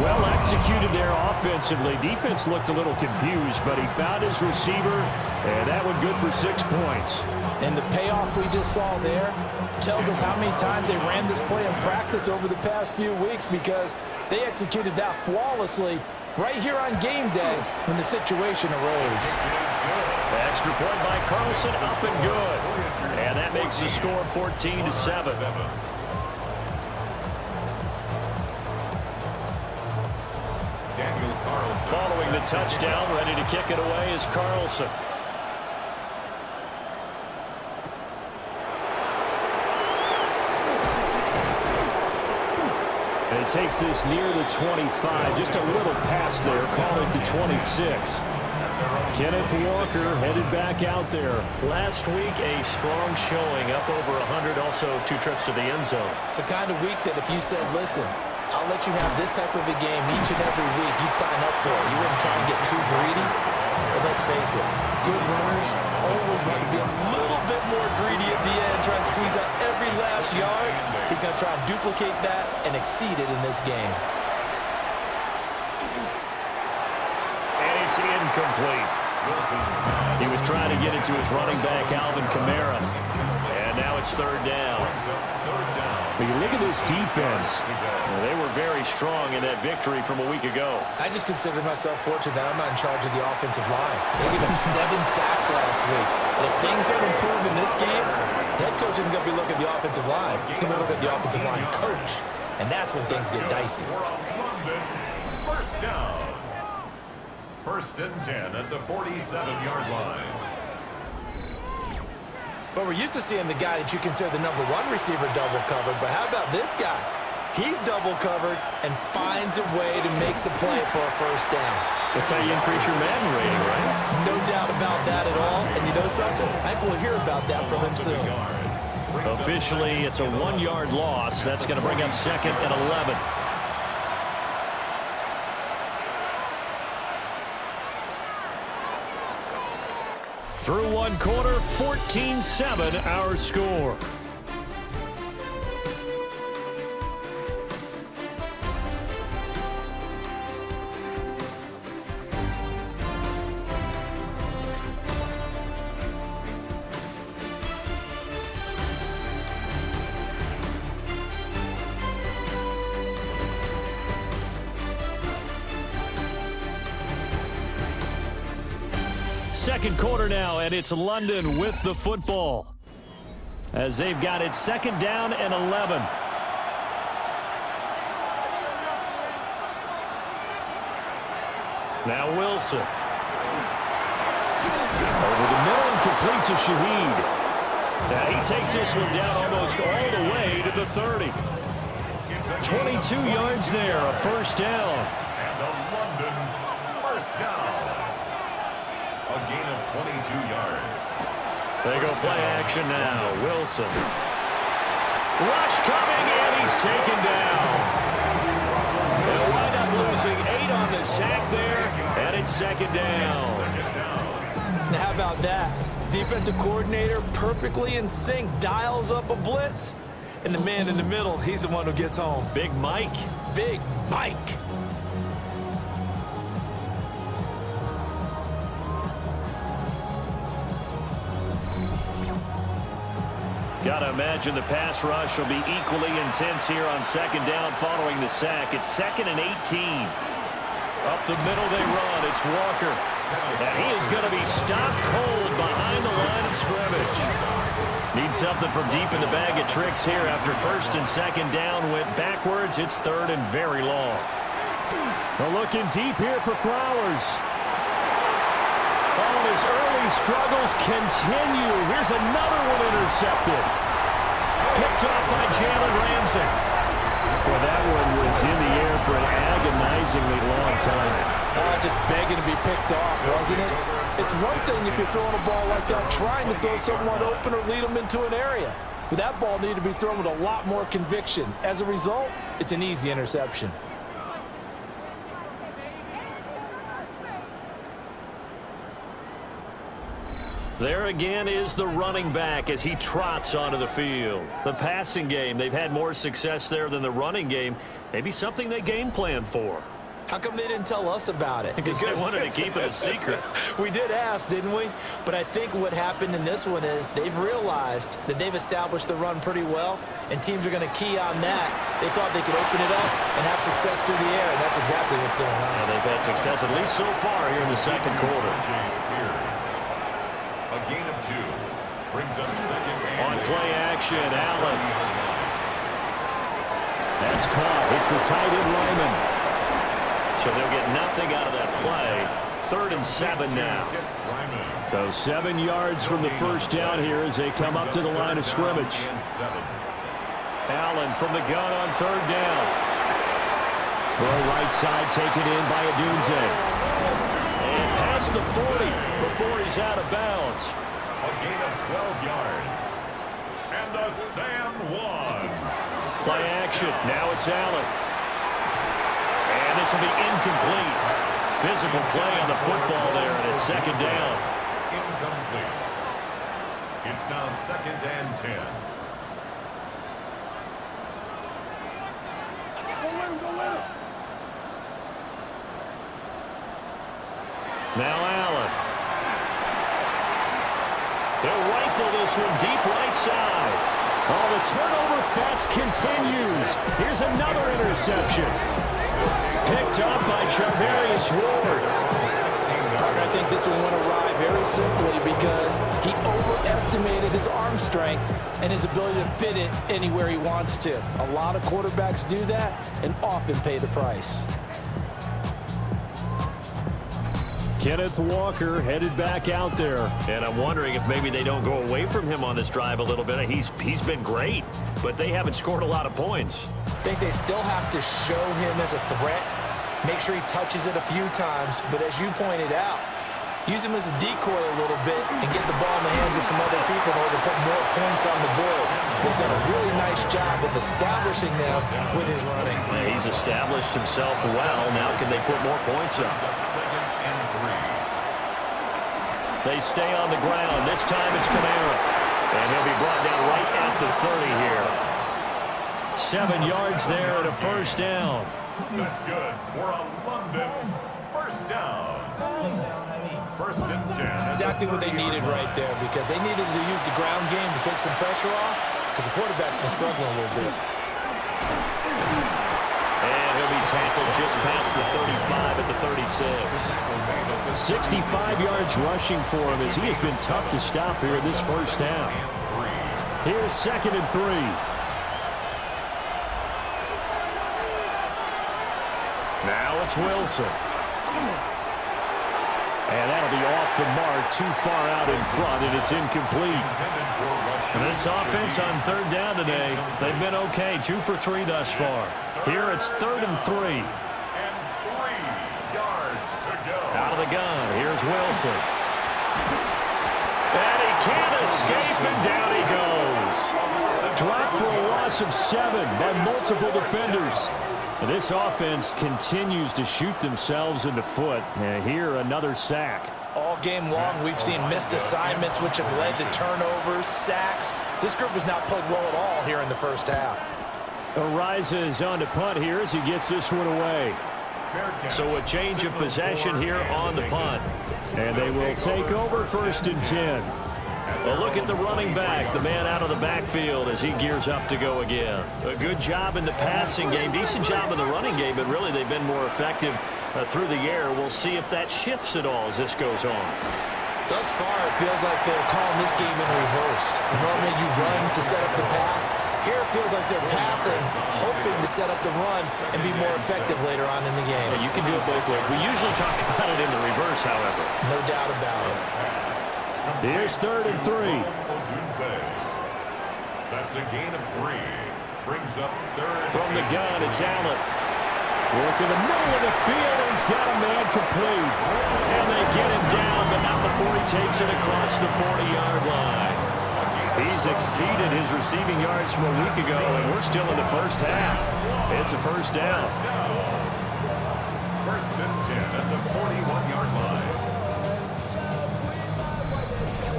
Well executed there offensively. Defense looked a little confused, but he found his receiver, and that one good for 6 points. And the payoff we just saw there tells us how many times they ran this play in practice over the past few weeks because they executed that flawlessly right here on game day when the situation arose. The extra point by Carlson, up and good. And that makes the score 14-7. Following the touchdown, ready to kick it away is Carlson. And he takes this near the 25. Just a little pass there, call it the 26. Kenneth Walker headed back out there. Last week, a strong showing, up over 100, also 2 trips to the end zone. It's the kind of week that if you said, listen, I'll let you have this type of a game each and every week, you'd sign up for it. You wouldn't try and get too greedy. But let's face it, good runners always want to be a little bit more greedy at the end, try and squeeze out every last yard. He's going to try and duplicate that and exceed it in this game. And it's incomplete. He was trying to get it to his running back, Alvin Kamara. And now it's it's third down. When you look at this defense, they were very strong in that victory from a week ago. I just consider myself fortunate that I'm not in charge of the offensive line. They gave up 7 sacks last week. And if things don't improve in this game, head coach isn't going to be looking at the offensive line. He's going to be looking at the offensive line coach. And that's when things get dicey. First down. First and 10 at the 47-yard line. But we're used to seeing the guy that you consider the number 1 receiver double covered. But how about this guy? He's double covered and finds a way to make the play for a first down. That's how you increase your Madden rating, right? No doubt about that at all. And you know something? I think we'll hear about that from him soon. Officially, it's a 1-yard loss. That's going to bring up second and 11. Through one quarter, 14-7 our score. Second quarter now, and it's London with the football as they've got it second down and 11. Now Wilson. Over the middle and complete to Shaheed. Now he takes this one down almost all the way to the 30. 22 yards there, a first down. And a London first down. A gain of 22 yards. They go play action now. Wilson. Rush coming, and he's taken down. They'll wind up losing 8 on the sack there, and it's second down. Now how about that? Defensive coordinator perfectly in sync, dials up a blitz, and the man in the middle, he's the one who gets home. Big Mike. Big Mike. Got to imagine the pass rush will be equally intense here on second down following the sack. It's second and 18. Up the middle they run. It's Walker. And he is going to be stopped cold behind the line of scrimmage. Needs something from deep in the bag of tricks here after first and second down went backwards. It's third and very long. Well, looking deep here for Flowers. Oh, his early struggles continue. Here's another one intercepted. Picked up by Jalen Ramsey. Well, that one was in the air for an agonizingly long time. Just begging to be picked off, wasn't it? It's one thing if you're throwing a ball like that, trying to throw someone open or lead them into an area. But that ball needed to be thrown with a lot more conviction. As a result, it's an easy interception. There again is the running back as he trots onto the field. The passing game, they've had more success there than the running game. Maybe something they game plan for. How come they didn't tell us about it? Because they wanted to keep it a secret. We did ask, didn't we? But I think what happened in this one is they've realized that they've established the run pretty well, and teams are going to key on that. They thought they could open it up and have success through the air, and that's exactly what's going on. And they've had success, at least so far, here in the second quarter. A gain of 2 brings up second and on play action, Allen. That's caught. It's the tight end Lyman. So they'll get nothing out of that play. Third and 7 now. So 7 yards from the first down here as they come up to the line of scrimmage. Allen from the gun on third down. Throw right side taken in by Adunze. And past the 40 before he's out of bounds. A gain of 12 yards. And a Sam 1. Play action. Now it's Allen. And this will be incomplete. Physical play on the football there, and it's second down. Incomplete. It's now second and 10. Now Allen. They'll rifle rifle this one deep right side. Oh, the turnover fest continues. Here's another interception. Picked up by Charvarius Ward. I think this one went awry very simply because he overestimated his arm strength and his ability to fit it anywhere he wants to. A lot of quarterbacks do that and often pay the price. Kenneth Walker headed back out there. And I'm wondering if maybe they don't go away from him on this drive a little bit. He's been great, but they haven't scored a lot of points. I think they still have to show him as a threat. Make sure he touches it a few times, but as you pointed out, use him as a decoy a little bit and get the ball in the hands of some other people in order to put more points on the board. He's done a really nice job of establishing them with his running. Yeah, he's established himself well. Now can they put more points up? They stay on the ground. This time it's Kamara. And he'll be brought down right at the 30 here. 7 yards there and a first down. That's good for a London first down. First and 10. Exactly what they needed right there, because they needed to use the ground game to take some pressure off, because the quarterback's been struggling a little bit. And he'll be tackled just past the 35 at the 36. 65 yards rushing for him as he has been tough to stop here in this first half. Here's 2nd and 3. Now it's Wilson. And that'll be off the mark, too far out in front, and it's incomplete. And this offense on 3rd down today, they've been okay, 2 for 3 thus far. Here it's 3rd and 3. And 3 yards to go. Out of the gun, here's Wilson. And he can't escape, and down he goes. Dropped for a loss of 7 by multiple defenders. And this offense continues to shoot themselves in the foot. And here, another sack. All game long, we've seen missed assignments, which have led to turnovers, sacks. This group has not played well at all here in the first half. Ariza is on to punt here as he gets this one away. So a change of possession here on the punt. And they will take over 1st and 10. Well, look at the running back, the man out of the backfield as he gears up to go again. A good job in the passing game, decent job in the running game, but really they've been more effective through the air. We'll see if that shifts at all as this goes on. Thus far, it feels like they're calling this game in reverse. Normally you run to set up the pass. Here it feels like they're passing, hoping to set up the run and be more effective later on in the game. Yeah, you can do it both ways. We usually talk about it in the reverse, however. No doubt about it. Here's 3rd and 3. That's a gain of 3. Brings up 3rd. From the gun, it's Allen. Work in the middle of the field, and he's got a man complete. And they get him down, but not before he takes it across the 40-yard line. He's exceeded his receiving yards from a week ago, and we're still in the first half. It's a first down. First and 10 at the 41-yard line.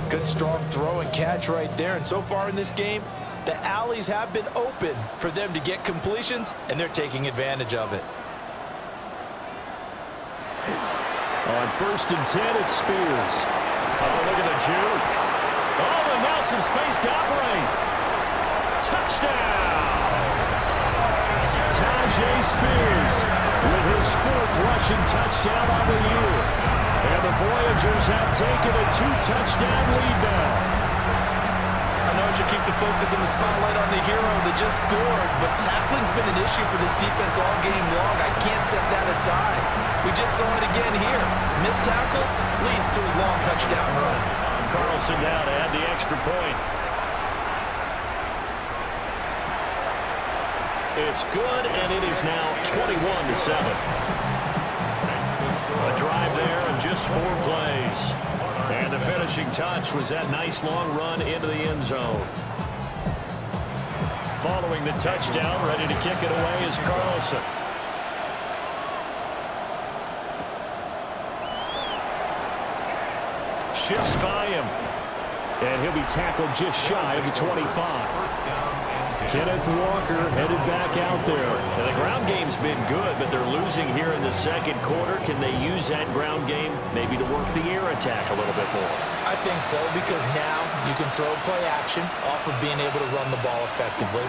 Good strong throw and catch right there. And so far in this game, the alleys have been open for them to get completions, and they're taking advantage of it. On 1st and 10, it's Spears. Oh, look at the juke. Oh, and now some space to operate. Touchdown! Tajay Spears with his 4th rushing touchdown on the year. And the Voyagers have taken a 2-touchdown lead now. I know I should keep the focus and the spotlight on the hero that just scored, but tackling's been an issue for this defense all game long. I can't set that aside. We just saw it again here. Missed tackles leads to his long touchdown run. Carlson now to add the extra point. It's good, and it is now 21-7. A drive there and just 4 plays. And the finishing touch was that nice long run into the end zone. Following the touchdown, ready to kick it away is Carlson. Shifts by him. And he'll be tackled just shy of the 25. Kenneth Walker headed back out there. And the ground game's been good, but they're losing here in the second quarter. Can they use that ground game maybe to work the air attack a little bit more? I think so, because now you can throw play action off of being able to run the ball effectively.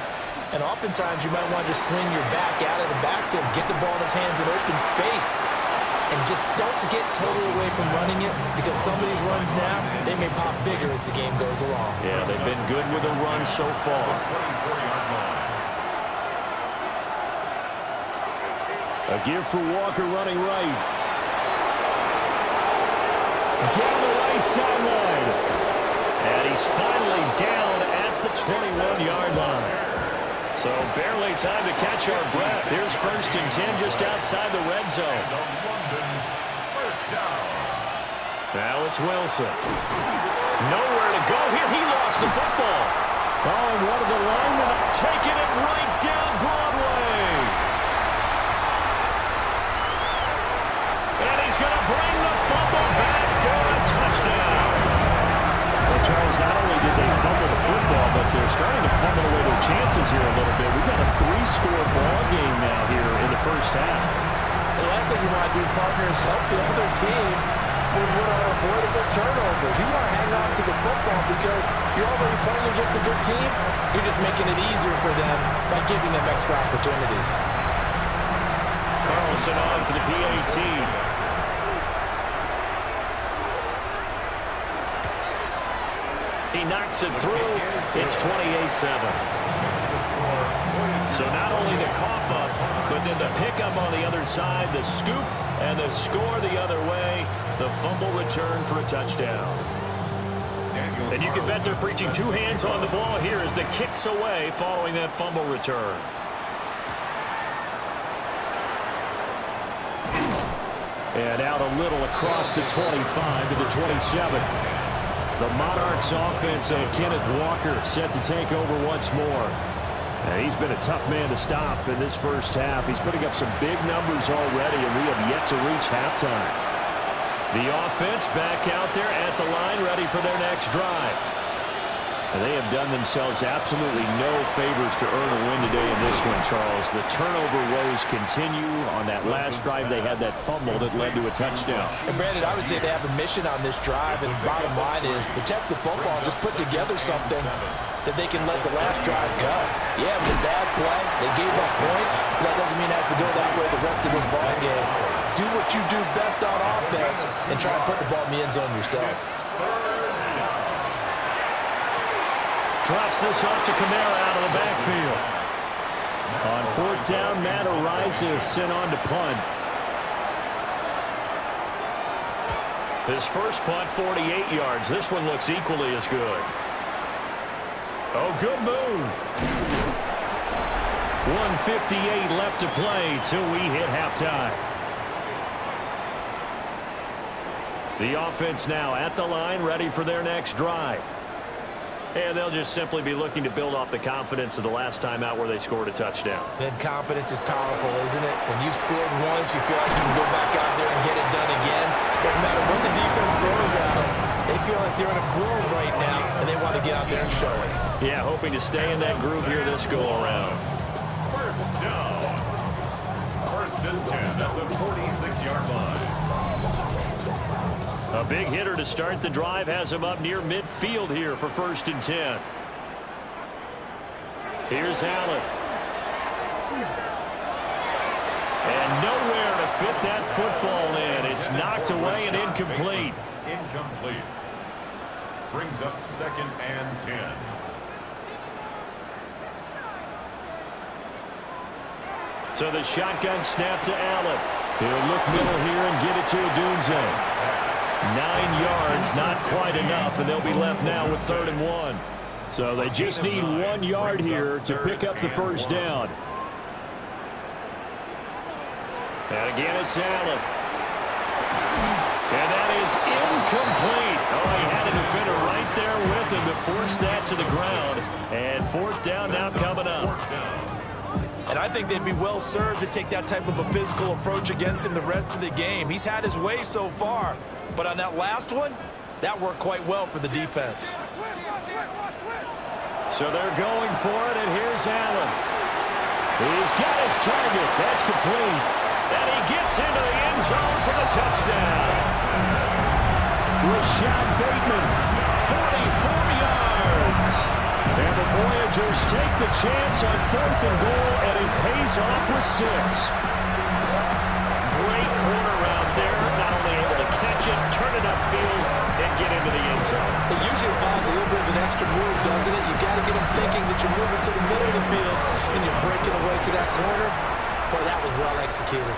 And oftentimes you might want to just swing your back out of the backfield, get the ball in his hands in open space, and just don't get totally away from running it, because some of these runs now, they may pop bigger as the game goes along. Yeah, they've been good with the run so far. A give for Walker running right. Down the right sideline. And he's finally down at the 21-yard line. So barely time to catch our breath. Here's 1st and 10 just outside the red zone. Now it's Wilson. Nowhere to go here. He lost the football. Oh, and one of the linemen taking it right down Broadway. And he's going to bring the fumble back for a touchdown. Well, Charles, not only did they fumble the football, but they're starting to fumble away their chances here a little bit. We've got a 3-score ball game now here in the first half. The last thing you want to do, partner, is help the other team with what are avoidable turnovers. You want to hang on to the football because you're already playing against a good team. You're just making it easier for them by giving them extra opportunities. Carlson on for the PAT. He knocks it through. It's 28-7. So not only the cough up, but then the pickup on the other side, the scoop, and the score the other way. The fumble return for a touchdown. And you can bet they're preaching 2 hands on the ball here as the kick's away following that fumble return. And out a little across the 25 to the 27. The Monarchs offense and Kenneth Walker set to take over once more. And he's been a tough man to stop in this first half. He's putting up some big numbers already, and we have yet to reach halftime. The offense back out there at the line, ready for their next drive. And they have done themselves absolutely no favors to earn a win today in this one, Charles. The turnover woes continue. On that last drive, they had that fumble that led to a touchdown. And Brandon, I would say they have a mission on this drive, and the bottom line is protect the football. Just put together something that they can let the last drive go. Yeah, it was a bad play. They gave up points. That doesn't mean it has to go that way the rest of this ball game. Do what you do best on offense and try and put the ball in the end zone yourself. Drops this off to Kamara out of the backfield. On 4th down, Matt Ariza is sent on to punt. His first punt, 48 yards. This one looks equally as good. Oh, good move. 1:58 left to play till we hit halftime. The offense now at the line, ready for their next drive. And they'll just simply be looking to build off the confidence of the last time out where they scored a touchdown. Then confidence is powerful, isn't it? When you've scored once, you feel like you can go back out there and get it done again. No matter what the defense throws at them, they feel like they're in a groove right now, and they want to get out there and show it. Yeah, hoping to stay in that groove here this go-around. First down. 1st and 10 at the 46-yard line. A big hitter to start the drive has him up near midfield here for 1st and 10. Here's Allen. And nowhere to fit that football in. It's knocked away and incomplete. Incomplete. Brings up 2nd and 10. So the shotgun snap to Allen. He'll look middle here and get it to Odunze. 9 yards, not quite enough, and they'll be left now with 3rd and 1. So they just need 1 yard here to pick up the first down. And again, it's Allen. And that is incomplete. Oh, he had a defender right there with him to force that to the ground. And 4th down now coming up. And I think they'd be well served to take that type of a physical approach against him the rest of the game. He's had his way so far. But on that last one, that worked quite well for the defense. So they're going for it, and here's Allen. He's got his target. That's complete. And he gets into the end zone for the touchdown. Rashad Bateman, 44 yards. And the Voyagers take the chance on 4th and goal, and it pays off with 6. Great corner route there. Not only able to catch it, turn it upfield, and get into the end zone. It usually involves a little bit of an extra move, doesn't it? You've got to get them thinking that you're moving to the middle of the field and you're breaking away to that corner. Boy, that was well executed.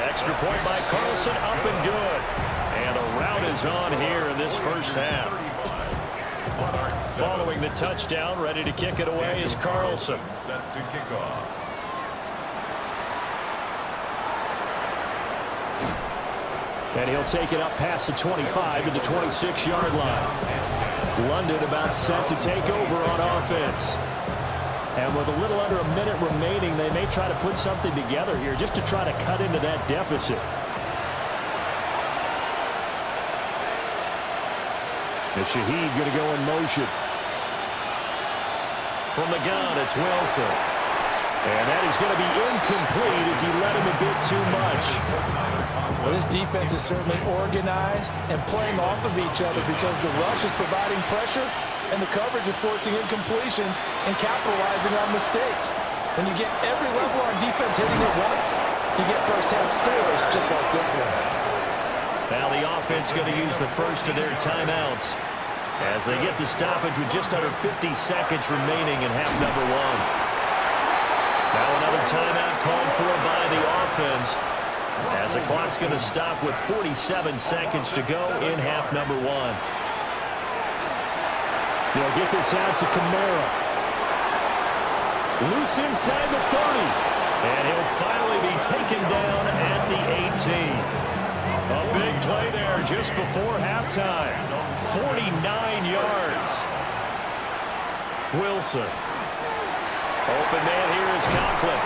Extra point by Carlson, up and good. And a route is on here in this first half. Following the touchdown, ready to kick it away is Carlson. Set to kick off. And he'll take it up past the 25 to the 26-yard line. London about set to take over on offense. And with a little under a minute remaining, they may try to put something together here just to try to cut into that deficit. And Shaheed going to go in motion. From the gun, it's Wilson. And that is going to be incomplete as he led him a bit too much. Well, this defense is certainly organized and playing off of each other because the rush is providing pressure and the coverage is forcing incompletions and capitalizing on mistakes. When you get every level on defense hitting at once, you get first-half scores just like this one. Now the offense going to use the first of their timeouts as they get the stoppage with just under 50 seconds remaining in half number 1. Now another timeout called for by the offense as the clock's going to stop with 47 seconds to go in half number 1. They'll get this out to Kamara. Loose inside the 30. And he'll finally be taken down at the 18. A big play there just before halftime. 49 yards. Wilson. Open man here is Conklin.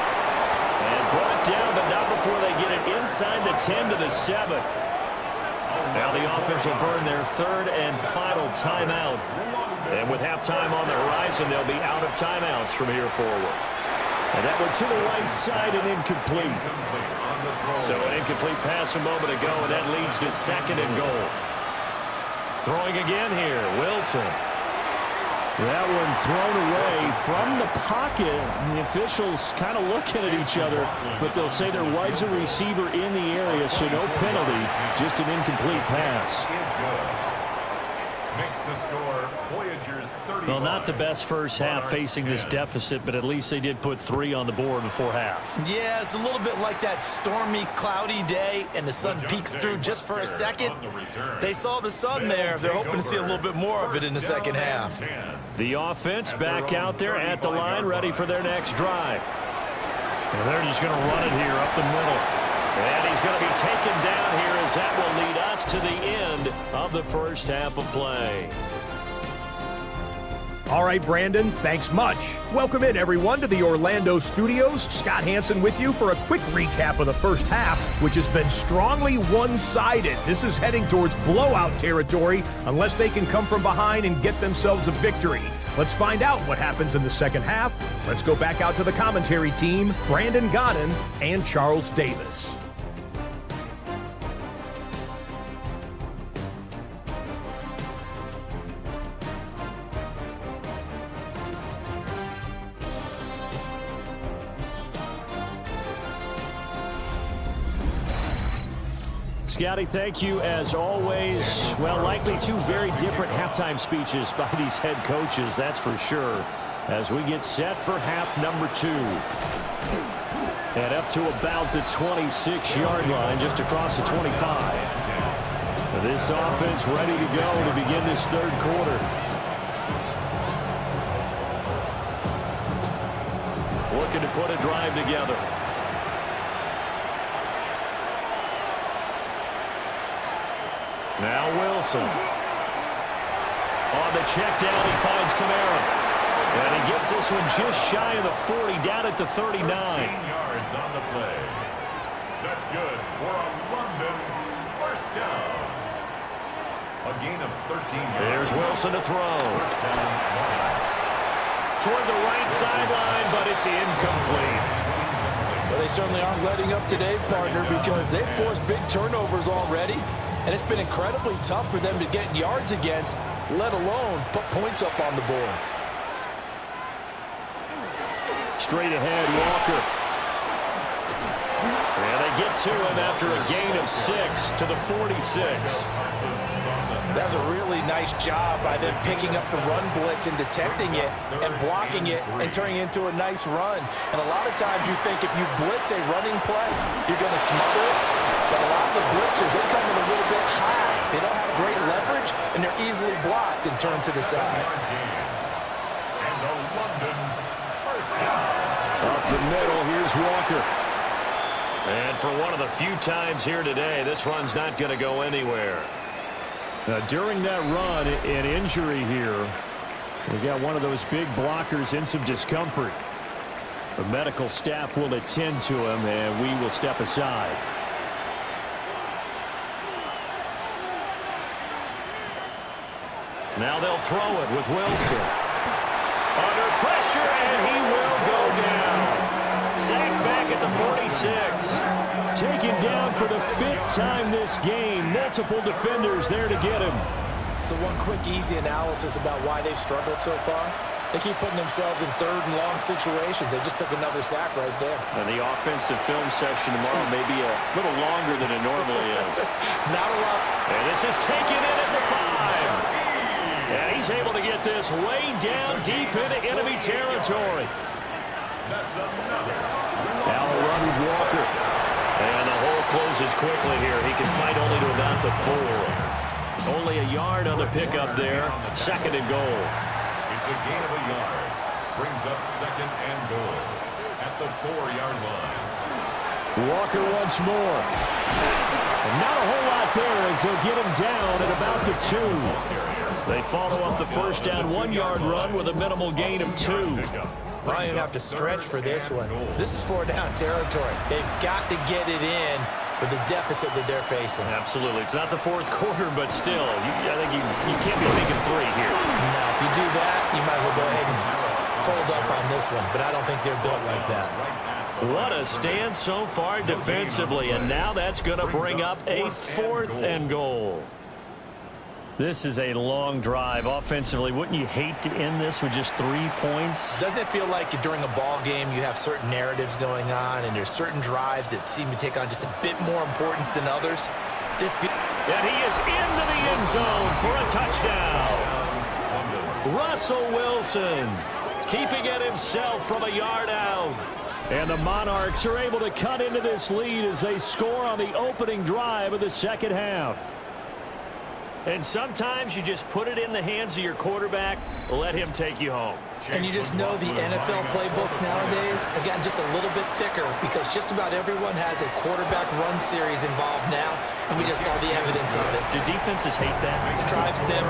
And brought down, but not before they get it inside the 10 to the 7. Now the offense will burn their third and final timeout. And with halftime on the horizon, they'll be out of timeouts from here forward. And that one to the right side and incomplete. So an incomplete pass a moment ago, and that leads to 2nd and goal. Throwing again here, Wilson. That one thrown away from the pocket. The officials kind of looking at each other, but they'll say there was a receiver in the area, so no penalty, just an incomplete pass. Makes the score Voyagers 35. Well, not the best first half facing this deficit, but at least they did put 3 on the board before half. Yeah, it's a little bit like that stormy, cloudy day, and the sun peeks through just for a second. They saw the sun there. They're hoping to see a little bit more of it in the second half. The offense back out there at the line, ready for their next drive. And they're just going to run it here up the middle. And he's going to be taken down here as that will lead us to the end of the first half of play. All right, Brandon, thanks much. Welcome in, everyone, to the Orlando studios. Scott Hansen with you for a quick recap of the first half, which has been strongly one-sided. This is heading towards blowout territory unless they can come from behind and get themselves a victory. Let's find out what happens in the second half. Let's go back out to the commentary team, Brandon Godden and Charles Davis. Scotty, thank you as always. Well, likely 2 very different halftime speeches by these head coaches, that's for sure, as we get set for half number 2. And up to about the 26-yard line, just across the 25. This offense ready to go to begin this third quarter. Looking to put a drive together. Now Wilson. On the check down, he finds Kamara. And he gets this one just shy of the 40, down at the 39. 13 yards on the play. That's good for a London first down. A gain of 13 yards. There's Wilson to throw. First down, Toward the right sideline, but it's incomplete. Well, they certainly aren't letting up today, partner, because they've forced big turnovers already, and it's been incredibly tough for them to get yards against, let alone put points up on the board. Straight ahead, Walker. And they get to him after a gain of 6 to the 46. That's a really nice job by them picking up the run blitz and detecting it and blocking it and turning it into a nice run. And a lot of times you think if you blitz a running play, you're going to smother it. But a lot of the blitzers, they come in a little bit high. They don't have great leverage, and they're easily blocked and turned to the side. and a London first down. Up the middle, here's Walker. And for one of the few times here today, this run's not going to go anywhere. During that run, an injury here. We got one of those big blockers in some discomfort. The medical staff will attend to him, and we will step aside. Now they'll throw it with Wilson. Under pressure, and he will go down. Sacked back at the 46. Taken down for the 5th time this game. Multiple defenders there to get him. So one quick, easy analysis about why they've struggled so far. They keep putting themselves in 3rd and long situations. They just took another sack right there. And the offensive film session tomorrow may be a little longer than it normally is. Not a lot. And this is taken in at the 5. And he's able to get this way down deep into enemy territory. That's another. Now a run with Walker. And the hole closes quickly here. He can fight only to about the 4. Only a yard on the pickup there. 2nd and goal. It's a gain of a yard. Brings up 2nd and goal at the 4-yard line. Walker once more. And not a whole lot there as they'll get him down at about the 2. They follow up the first down 1-yard run with a minimal gain of 2. I don't even have to stretch for this one. This is 4-down territory. They've got to get it in with the deficit that they're facing. Absolutely. It's not the 4th quarter, but still, I think you can't be thinking 3 here. No, if you do that, you might as well go ahead and fold up on this one. But I don't think they're built like that. What a stand so far defensively, and now that's going to bring up a 4th and goal. This is a long drive. Offensively, wouldn't you hate to end this with just 3 points? Doesn't it feel like during a ball game you have certain narratives going on and there's certain drives that seem to take on just a bit more importance than others? And he is into the end zone for a touchdown. Russell Wilson keeping it himself from a yard out. And the Monarchs are able to cut into this lead as they score on the opening drive of the 2nd half. And sometimes you just put it in the hands of your quarterback, let him take you home. And you just know the NFL playbooks nowadays have gotten just a little bit thicker because just about everyone has a quarterback run series involved now, and we just saw the evidence of it. Do defenses hate that? It drives them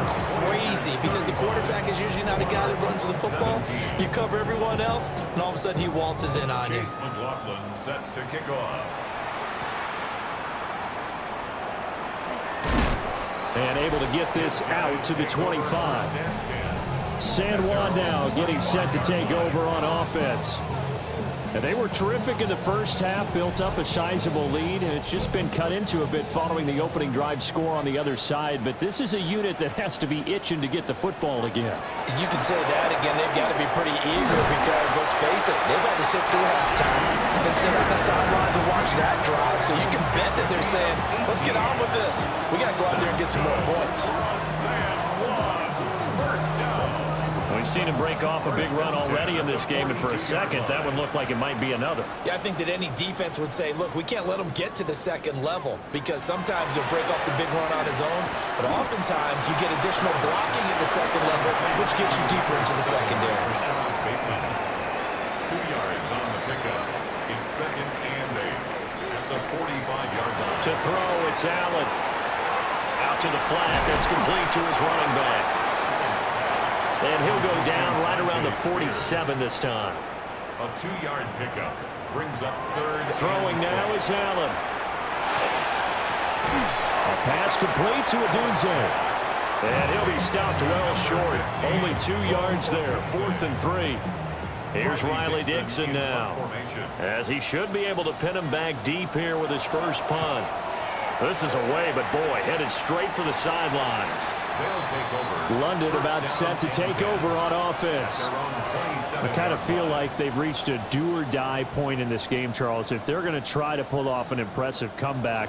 crazy because the quarterback is usually not a guy that runs the football. You cover everyone else, and all of a sudden he waltzes in on you. Chase McLaughlin set to kick off. And able to get this out to the 25. San Juan now getting set to take over on offense. And they were terrific in the first half, built up a sizable lead, and it's just been cut into a bit following the opening drive score on the other side. But this is a unit that has to be itching to get the football again. You can say that again. They've got to be pretty eager because, let's face it, they've had to sit through halftime and sit on the sidelines and watch that drive. So you can bet that they're saying, let's get on with this. We got to go out there and get some more points. We've seen him break off a big run already in this game, and for a second, that one looked like it might be another. Yeah, I think that any defense would say, look, we can't let him get to the 2nd level because sometimes he'll break off the big run on his own, but oftentimes you get additional blocking at the 2nd level, which gets you deeper into the secondary. 2 yards on the pickup. It's 2nd and 8 at the 45-yard line. To throw, it's Allen. Out to the flat, that's complete to his running back. And he'll go down right around the 47 this time. A 2-yard pickup brings up 3rd. Throwing now is Allen. A pass complete to Odunze. And he'll be stopped well short. Only 2 yards there, 4th and 3. Here's Riley Dixon now, as he should be able to pin him back deep here with his first punt. This is away, but boy, headed straight for the sidelines. London about set to take over on offense. I kind of feel like they've reached a do-or-die point in this game, Charles. If they're going to try to pull off an impressive comeback,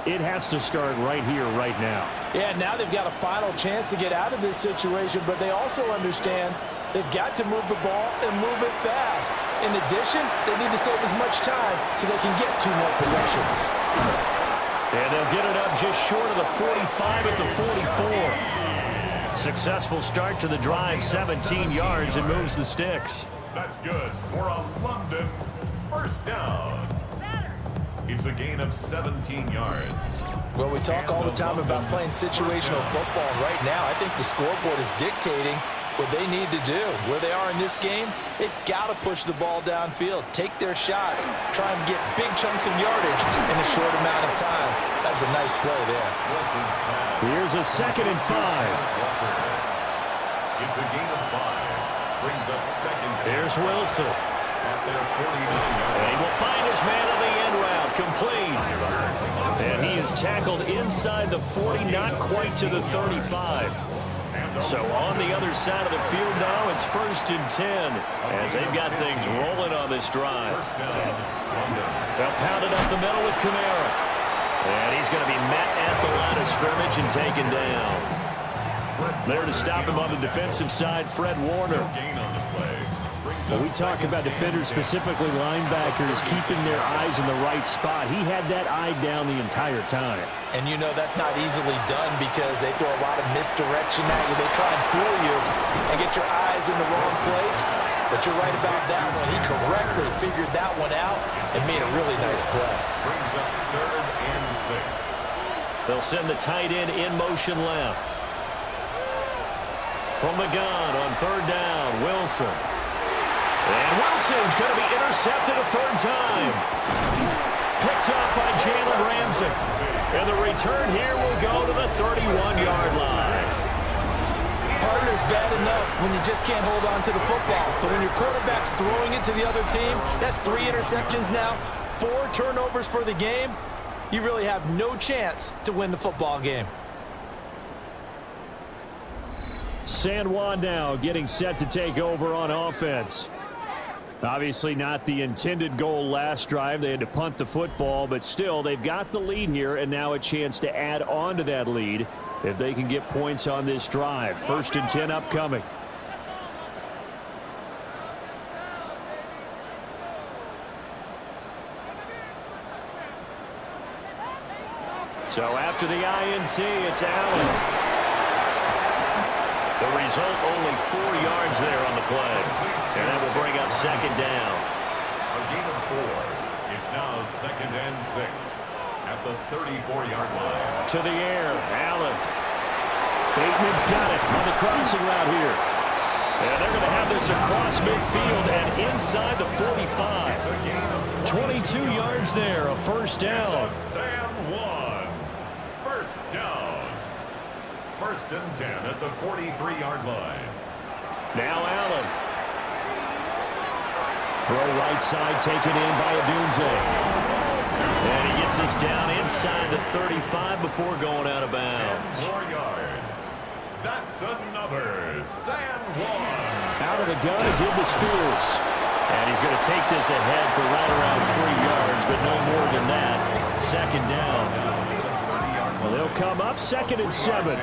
it has to start right here, right now. Yeah, now they've got a final chance to get out of this situation, but they also understand they've got to move the ball and move it fast. In addition, they need to save as much time so they can get 2 more possessions. And they'll get it up just short of the 45 at the 44. Successful start to the drive, 17 yards, and moves the sticks. That's good for a London first down. It's a gain of 17 yards. Well, we talk all the time about playing situational football. Right now, I think the scoreboard is dictating what they need to do. Where they are in this game, they've got to push the ball downfield, take their shots, try and get big chunks of yardage in a short amount of time. That's a nice play there. Here's a 2nd and 5. It's a gain of 5. Brings up 2nd. Here's Wilson. At their 49. And he will find his man on the end route, complete. And he is tackled inside the 40, not quite to the 35. So on the other side of the field now, it's 1st and 10 as they've got things rolling on this drive. They'll pound it up the middle with Kamara. And he's going to be met at the line of scrimmage and taken down. There to stop him on the defensive side, Fred Warner. When we talk about defenders, specifically linebackers, keeping their eyes in the right spot, he had that eye down the entire time. And you know that's not easily done because they throw a lot of misdirection at you. They try and fool you and get your eyes in the wrong place. But you're right about that one. He correctly figured that one out and made a really nice play. Brings up 3rd and 6. They'll send the tight end in motion left. From the gun on 3rd down, Wilson. And Wilson's going to be intercepted a 3rd time. Picked up by Jalen Ramsey. And the return here will go to the 31-yard line. Partner's bad enough when you just can't hold on to the football. But when your quarterback's throwing it to the other team, that's 3 interceptions now, 4 turnovers for the game. You really have no chance to win the football game. San Juan now getting set to take over on offense. Obviously not the intended goal last drive. They had to punt the football, but still they've got the lead here and now a chance to add on to that lead if they can get points on this drive. 1st and 10 upcoming. So after the INT, it's Allen. The result, only 4 yards there on the play. And that will bring up 2nd down. A gain of 4. It's now 2nd and 6 at the 34-yard line. To the air, Allen. Bateman's got it on the crossing route here. And they're going to have this across midfield and inside the 45. 22 yards there, a 1st down. San Juan. 1st down. 1st and 10 at the 43-yard line. Now Allen. Throw right side taken in by Adunze. And he gets this down inside the 35 before going out of bounds. 10 more yards. That's another San Juan. Out of the gun again to Spears. And he's going to take this ahead for right around 3 yards, but no more than that. 2nd down. Well, they'll come up 2nd and 7.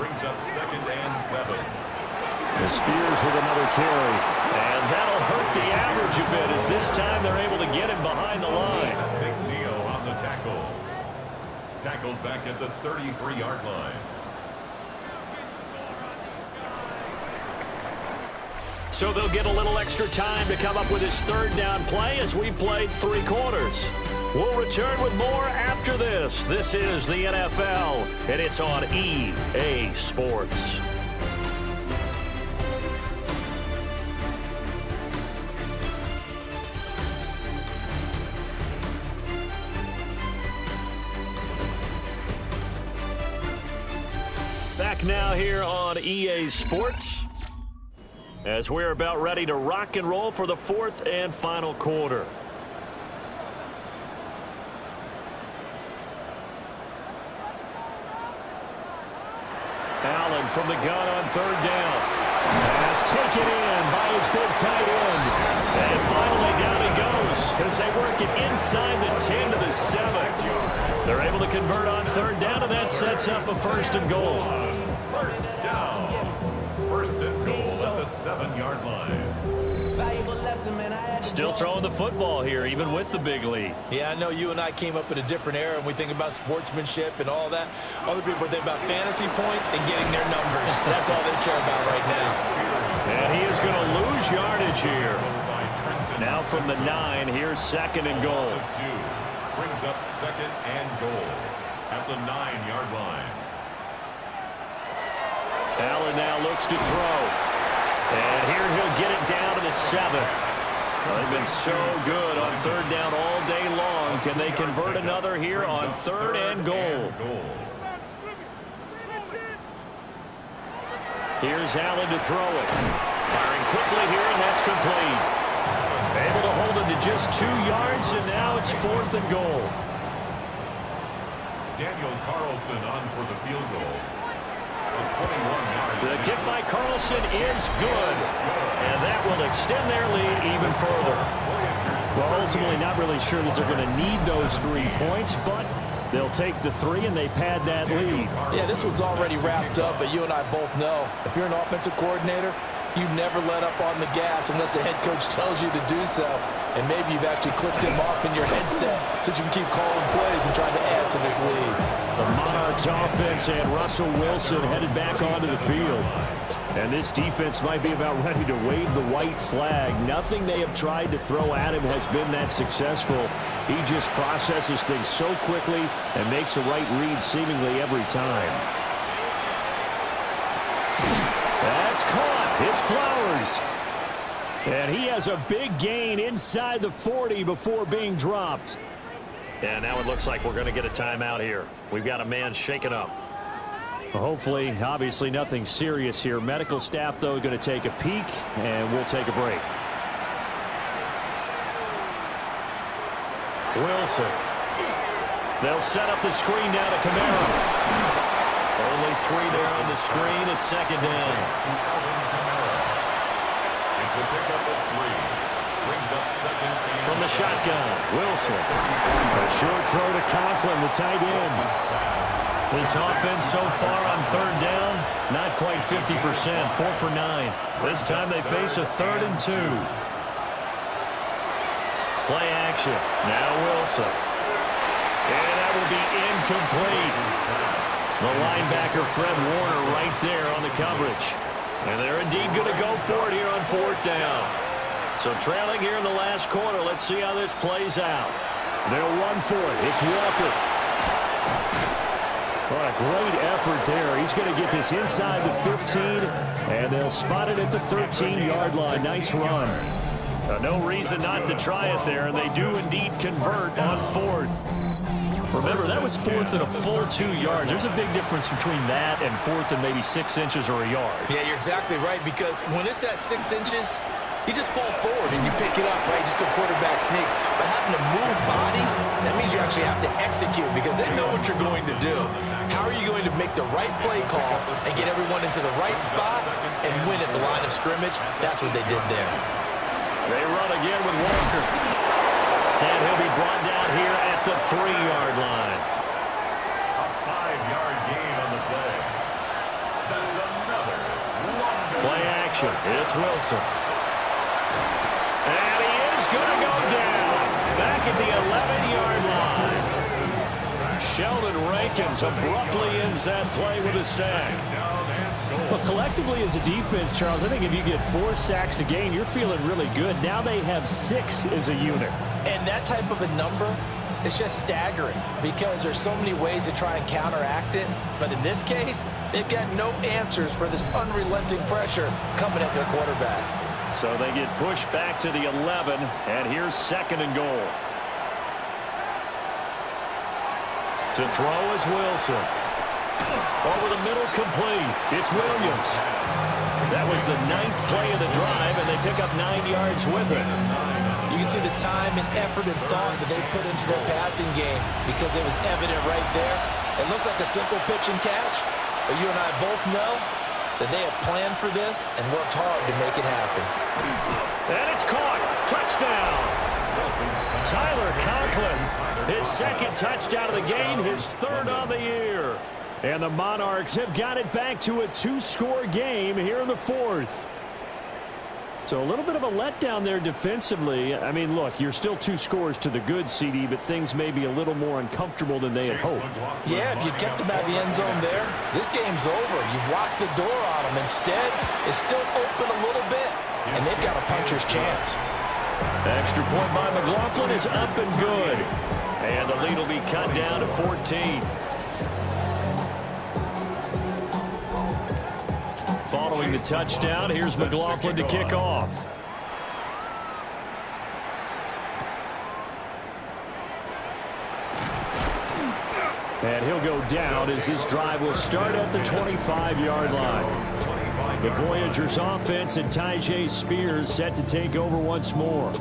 Brings up 2nd and 7. The Spears with another carry. And that'll hurt the average a bit as this time they're able to get him behind the line. Big Neo on the tackle. Tackled back at the 33-yard line. So they'll get a little extra time to come up with his 3rd down play as we played 3 quarters. We'll return with more after this. This is the NFL, and it's on EA Sports. Back back now here on EA Sports as we're about ready to rock and roll for the fourth and final quarter. Allen from the gun on third down. Pass taken in by his big tight end. And finally down he goes as they work it inside the 10 to the 7. They're able to convert on third down, and that sets up a first and goal. First down. First and goal at the 7-yard line. Still throwing the football here, even with the big lead. Yeah, I know you and I came up in a different era, and we think about sportsmanship and all that. Other people think about fantasy points and getting their numbers. That's all they care about right now. And he is going to lose yardage here. Now from the 9, here's second and goal. Brings up second and goal at the 9-yard line. Allen now looks to throw. And here he'll get it down to the 7. Well, they've been so good on third down all day long. Can they convert another here on third and goal? Here's Allen to throw it. Firing quickly here, and that's complete. Able to hold him to just 2 yards, and now it's fourth and goal. Daniel Carlson on for the field goal. The kick by Carlson is good, and that will extend their lead even further. Well, ultimately not really sure that they're going to need those 3 points, but they'll take the 3 and they pad that lead. Yeah, this one's already wrapped up, but you and I both know if you're an offensive coordinator, you never let up on the gas unless the head coach tells you to do so. And maybe you've actually clicked him off in your headset so you can keep calling plays and trying to add to this lead. The Monarchs offense and Russell Wilson headed back onto the field. And this defense might be about ready to wave the white flag. Nothing they have tried to throw at him has been that successful. He just processes things so quickly and makes the right read seemingly every time. That's caught. It's Flowers. And he has a big gain inside the 40 before being dropped. And now it looks like we're going to get a timeout here. We've got a man shaken up. Hopefully, obviously nothing serious here. Medical staff, though, going to take a peek, and we'll take a break. Wilson. They'll set up the screen down to Camaro. Only 3 there on the screen. It's second down. It's a pickup of 3. Brings up second and from the shotgun. Wilson. A short throw to Conklin, the tight end. This offense so far on third down, not quite 50%, 4 for 9. This time they face a 3rd and 2. Play action. Now Wilson. And that will be incomplete. The linebacker Fred Warner right there on the coverage. And they're indeed going to go for it here on 4th down. So trailing here in the last quarter. Let's see how this plays out. They'll run for it. It's Walker. What a great effort there. He's going to get this inside the 15, and they'll spot it at the 13-yard line. Nice run. No reason not to try it there, and they do indeed convert on 4th. Remember, that was 4th and a full 2 yards. There's a big difference between that and 4th and maybe 6 inches or a yard. Yeah, you're exactly right, because when it's that 6 inches, you just fall forward and you pick it up, right? Just go quarterback sneak. But having to move bodies, that means you actually have to execute because they know what you're going to do. How are you going to make the right play call and get everyone into the right spot and win at the line of scrimmage? That's what they did there. They run again with Walker. And he'll be brought down here at the 3-yard line. A 5-yard gain on the play. That's another play action. It's Wilson. And he is going to go down. Back at the 11-yard line. Sheldon Rankins abruptly ends that play with a sack. Well, collectively as a defense, Charles, I think if you get 4 sacks a game, you're feeling really good. Now they have 6 as a unit. And that type of a number is just staggering because there's so many ways to try and counteract it. But in this case, they've got no answers for this unrelenting pressure coming at their quarterback. So they get pushed back to the 11, and here's second and goal. To throw is Wilson. Over the middle, complete. It's Williams. That was the 9th play of the drive, and they pick up 9 yards with it. You can see the time and effort and thought that they put into their passing game because it was evident right there. It looks like a simple pitch and catch, but you and I both know that they have planned for this and worked hard to make it happen. And it's caught. Touchdown. Tyler Conklin, his 2nd touchdown of the game, his 3rd on the year. And the Monarchs have got it back to a 2-score game here in the 4th. So a little bit of a letdown there defensively. I mean, look, you're still 2 scores to the good, CD, but things may be a little more uncomfortable than they had hoped. Yeah, if you'd kept them out of the end zone there, this game's over. You've locked the door on them. Instead, it's still open a little bit, and they've got a puncher's chance. Extra point by McLaughlin is up and good. And the lead will be cut down to 14. Following the touchdown, here's McLaughlin to kick off. And he'll go down as this drive will start at the 25-yard line. The Voyagers offense and Tyjae Spears set to take over once more.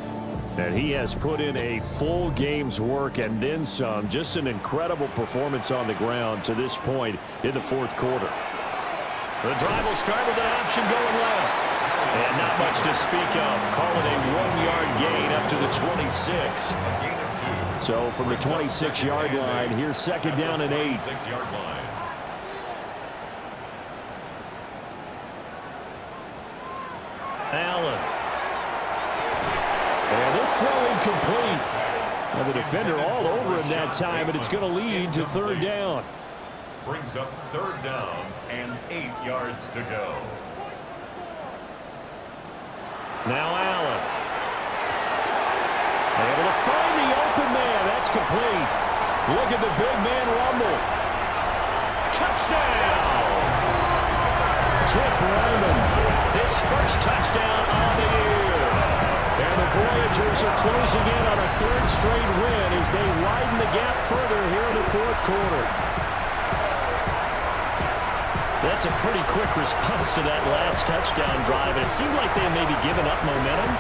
And he has put in a full game's work and then some. Just an incredible performance on the ground to this point in the 4th quarter. The drive will start with an option going left. And not much to speak of. Call it a 1-yard gain up to the 26. So from the 26-yard line, here's 2nd down and 8. Allen. And this throw incomplete. And the defender all over him that time, and it's going to lead to 3rd down. Brings up 3rd down and 8 yards to go. Now Allen. Able to find the open man. That's complete. Look at the big man rumble. Touchdown! Tip Ryman. His first touchdown on the year. And the Voyagers are closing in on a 3rd straight win as they widen the gap further here in the 4th quarter. That's a pretty quick response to that last touchdown drive. And it seemed like they had maybe given up momentum.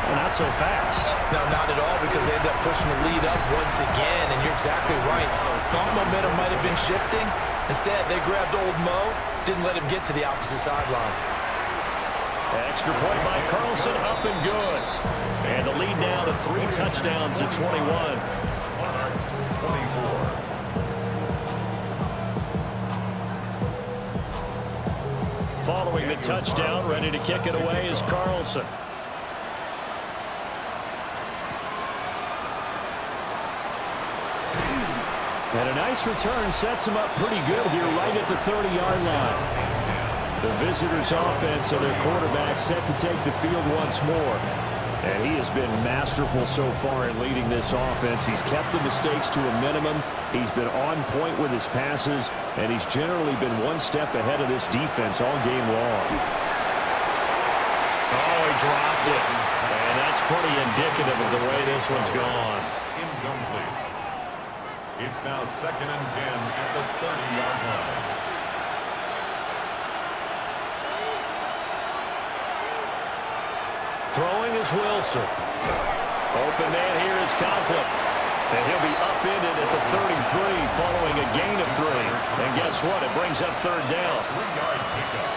Well, not so fast. No, not at all, because they ended up pushing the lead up once again. And you're exactly right. Thought momentum might have been shifting. Instead, they grabbed old Mo, didn't let him get to the opposite sideline. Extra point by Carlson, up and good. And the lead now to 3 touchdowns at 21. Monarchs 24. Following the touchdown, ready to kick it away is Carlson. And a nice return sets him up pretty good here right at the 30-yard line. The visitors' offense and their quarterback set to take the field once more. And he has been masterful so far in leading this offense. He's kept the mistakes to a minimum. He's been on point with his passes, and he's generally been one step ahead of this defense all game long. Oh, he dropped it. And that's pretty indicative of the way this one's gone. Incomplete. It's now 2nd and 10 at the 30-yard line. Throwing is Wilson. Open man here is Conklin. And he'll be upended at the 33 following a gain of 3. And guess what? It brings up 3rd down. 3-yard pickup.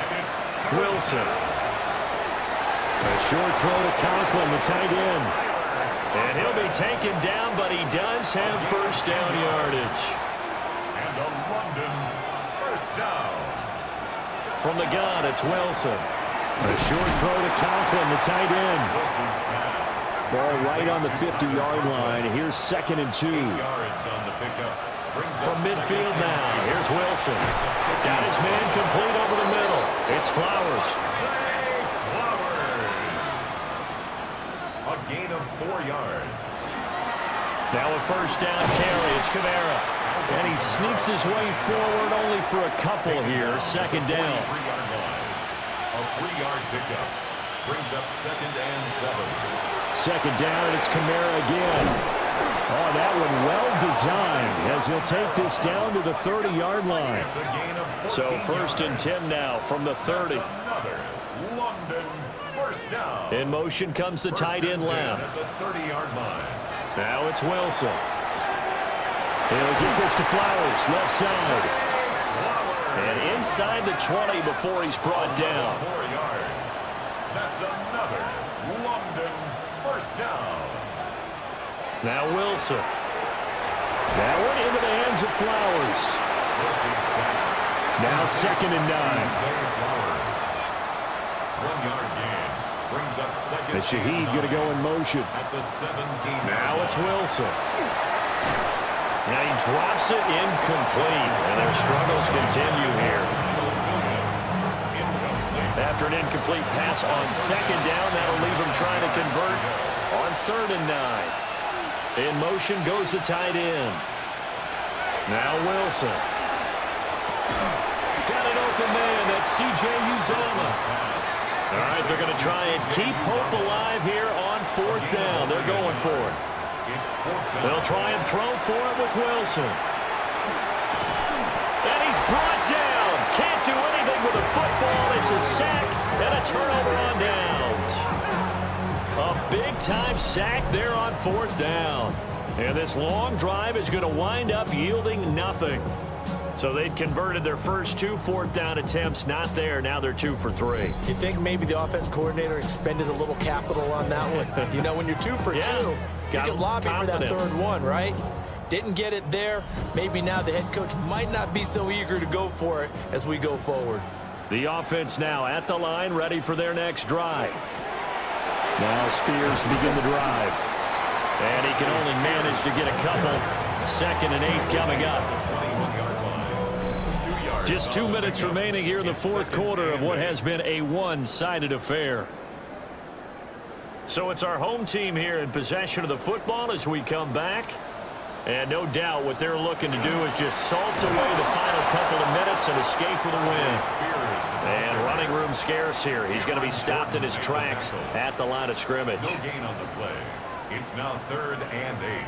And it's Wilson. A short throw to Conklin, the tight end. And he'll be taken down, but he does have 1st down yardage. And a London 1st down. From the gun, it's Wilson. A short throw to Conklin, the tight end. Wilson's pass. Ball right on the 50-yard line. Here's 2nd and 2. 8 yards on the pickup. From midfield now, here's Wilson. Got his man complete over the middle. It's Flowers. A gain of 4 yards. Now a 1st down carry. It's Kamara. And he sneaks his way forward only for a couple here. 2nd down. 3-yard line. A 3-yard pickup. Brings up 2nd and 7. 2nd down, and it's Kamara again. Oh, that one well designed as he'll take this down to the 30-yard line. So 1st and 10 now from the 30. London, first down. In motion comes the tight end left. At the 30-yard line. Now it's Wilson. He'll get this to Flowers, left side. And inside the 20 before he's brought down. 4 yards. That's another London first down. Now Wilson. That one into the hands of Flowers. Now 2nd and 9. 1 yard gain. Brings up second. And Shaheed going to go in motion. At the 17. Now it's Wilson. Now he drops it incomplete. And their struggles continue here. After an incomplete pass on 2nd down, that'll leave him trying to convert on 3rd and 9. In motion goes the tight end. Now Wilson. Got an open man. That's C.J. Uzomah. All right, they're going to try and keep hope alive here on 4th down. They're going for it. They'll try and throw for it with Wilson. And he's brought down. Can't do anything with the football. It's a sack and a turnover on downs. A big-time sack there on 4th down. And this long drive is going to wind up yielding nothing. So they'd converted their first 2 4th down attempts. Not there. Now they're 2 for 3. You think maybe the offense coordinator expended a little capital on that one? You know, when you're 2 for 2, you can lobby for that 3rd one, right? Didn't get it there. Maybe now the head coach might not be so eager to go for it as we go forward. The offense now at the line, ready for their next drive. Now Spears to begin the drive. And he can only manage to get a couple. 2nd and 8 coming up. Just 2 minutes remaining here in the 4th quarter of what has been a one-sided affair. So it's our home team here in possession of the football as we come back. And no doubt what they're looking to do is just salt away the final couple of minutes and escape with a win. And running room scarce here. He's going to be stopped in his tracks at the line of scrimmage. No gain on the play. It's now 3rd and 8.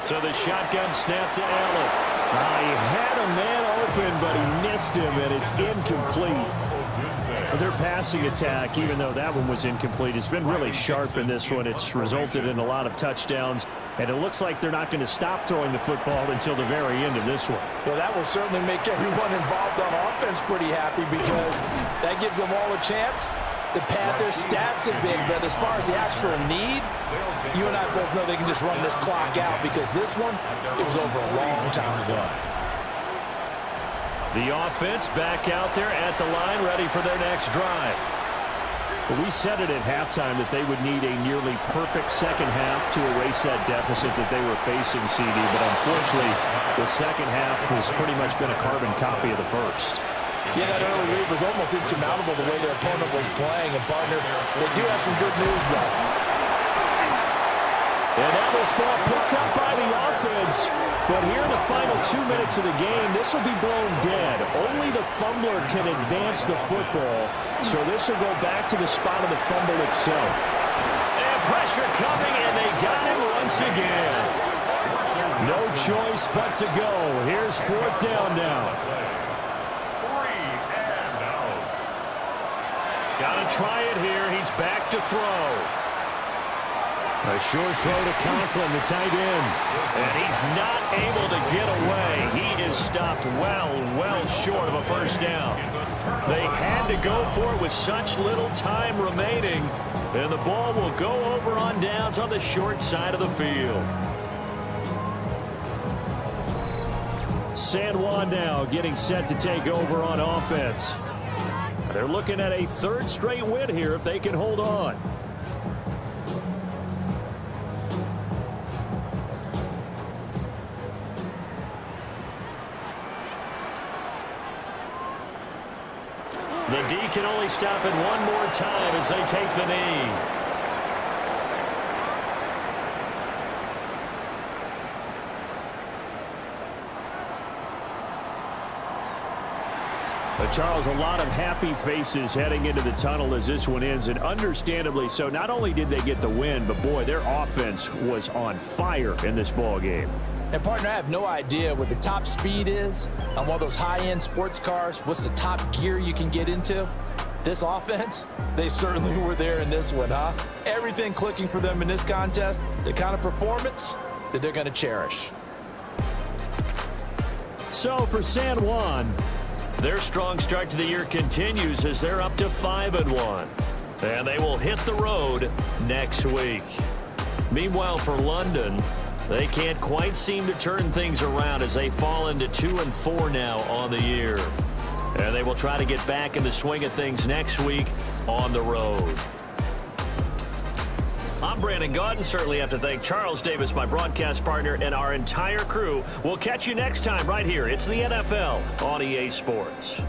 So the shotgun snap to Allen. He had a man open, but he missed him, and it's incomplete. Their passing attack, even though that one was incomplete, has been really sharp in this one. It's resulted in a lot of touchdowns, and it looks like they're not going to stop throwing the football until the very end of this one. Well, that will certainly make everyone involved on offense pretty happy because that gives them all a chance to pad their stats a bit. But as far as the actual need, you and I both know they can just run this clock out because this one, it was over a long time ago. The offense back out there at the line, ready for their next drive. We said it at halftime that they would need a nearly perfect second half to erase that deficit that they were facing, CD. But unfortunately, the second half has pretty much been a carbon copy of the first. Yeah, that early lead was almost insurmountable the way their opponent was playing. And, partner, they do have some good news, though. And now this ball picked up by the offense. But here in the final 2 minutes of the game, this will be blown dead. Only the fumbler can advance the football. So this will go back to the spot of the fumble itself. And pressure coming, and they got him once again. No choice but to go. Here's 4th down now. 3 and out. Got to try it here. He's back to throw. A short throw to Conklin, the tight end. And he's not able to get away. He is stopped well short of a first down. They had to go for it with such little time remaining. And the ball will go over on downs on the short side of the field. San Juan now getting set to take over on offense. They're looking at a 3rd straight win here if they can hold on. The D can only stop it one more time as they take the knee. Charles, a lot of happy faces heading into the tunnel as this one ends, and understandably so. Not only did they get the win, but boy, their offense was on fire in this ball game. And partner, I have no idea what the top speed is on one of those high-end sports cars. What's the top gear you can get into? This offense, they certainly were there in this one, huh? Everything clicking for them in this contest, the kind of performance that they're going to cherish. So for San Juan, their strong start to the year continues as they're up to 5-1. And they will hit the road next week. Meanwhile, for London, they can't quite seem to turn things around as they fall into 2-4 now on the year. And they will try to get back in the swing of things next week on the road. I'm Brandon Gaudin. Certainly have to thank Charles Davis, my broadcast partner, and our entire crew. We'll catch you next time right here. It's the NFL on EA Sports.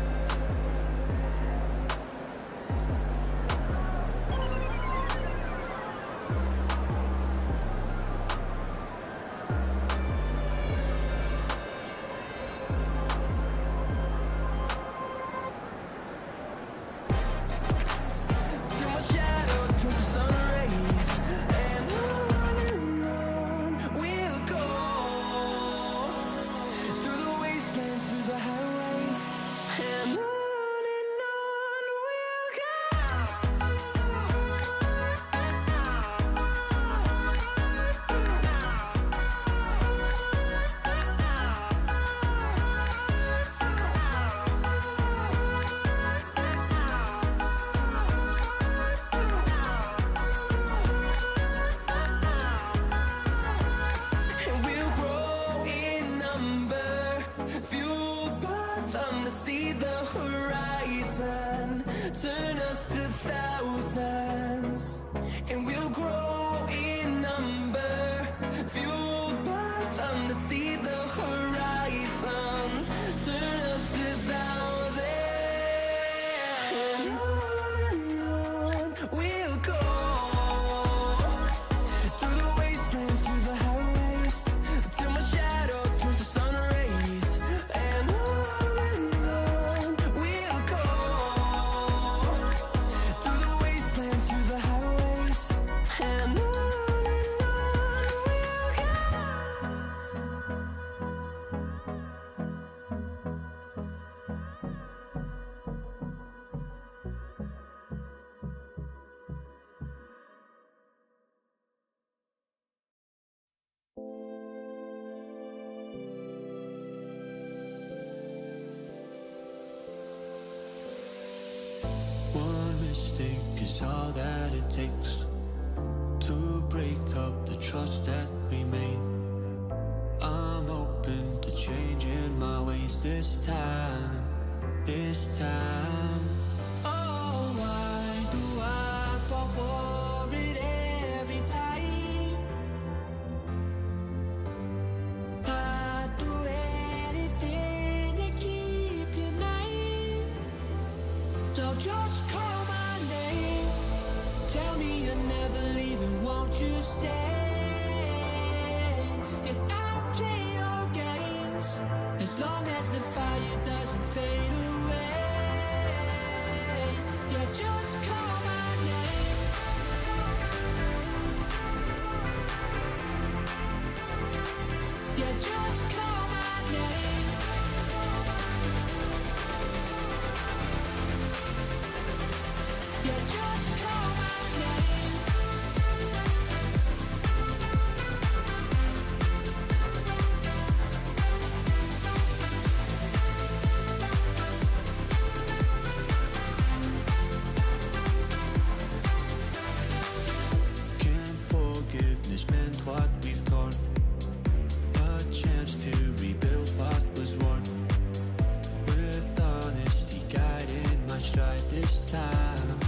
Is all that it takes to break up the trust that we made. I'm open to changing my ways this time, Oh, why do I fall for it every time? I'd do anything to keep you mine. So just call my name. Tell me you're never leaving, won't you stay? And I'll play your games as long as the fire doesn't fade away. Yeah, just call my name. Yeah, just call my name. Yeah, just call my name. Can't forgiveness mend what we've torn. A chance to rebuild what was worn. With honesty guiding my stride this time.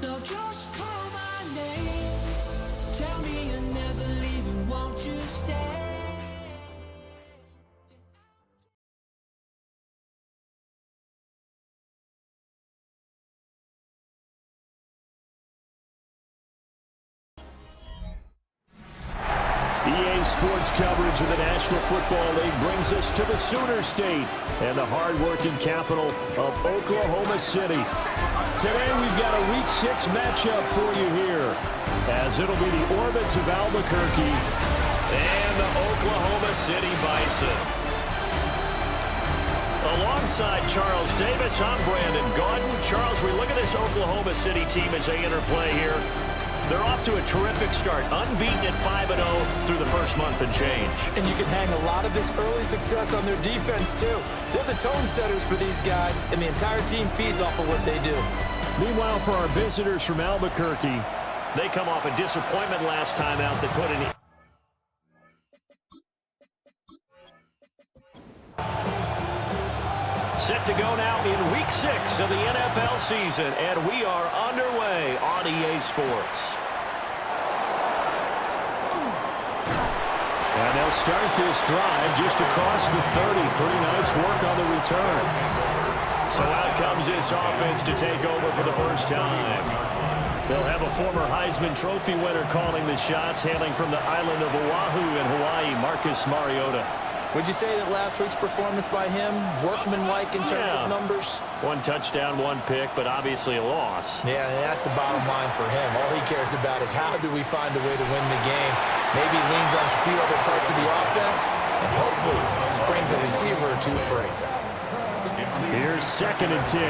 Now just call my name. Tell me you're never leaving, won't you stay? EA Sports coverage of the National Football League brings us to the Sooner State and the hard-working capital of Oklahoma City. Today we've got a Week 6 matchup for you here, as it'll be the Orbits of Albuquerque and the Oklahoma City Bison. Alongside Charles Davis, I'm Brandon Gaudin. Charles, we look at this Oklahoma City team as they interplay here. They're off to a terrific start, unbeaten at 5-0 through the first month and change. And you can hang a lot of this early success on their defense, too. They're the tone setters for these guys, and the entire team feeds off of what they do. Meanwhile, for our visitors from Albuquerque, they come off a disappointment last time out that put in... Set to go now in Week 6 of the NFL season, and we are underway on EA Sports. And they'll start this drive just across the 30. Pretty nice work on the return. So out comes this offense to take over for the first time. They'll have a former Heisman Trophy winner calling the shots, hailing from the island of Oahu in Hawaii, Marcus Mariota. Would you say that last week's performance by him, workmanlike in terms of numbers? One touchdown, one pick, but obviously a loss. Yeah, and that's the bottom line for him. All he cares about is how do we find a way to win the game. Maybe leans on a few other parts of the offense, and hopefully springs a receiver or two free. Here's 2nd and 10.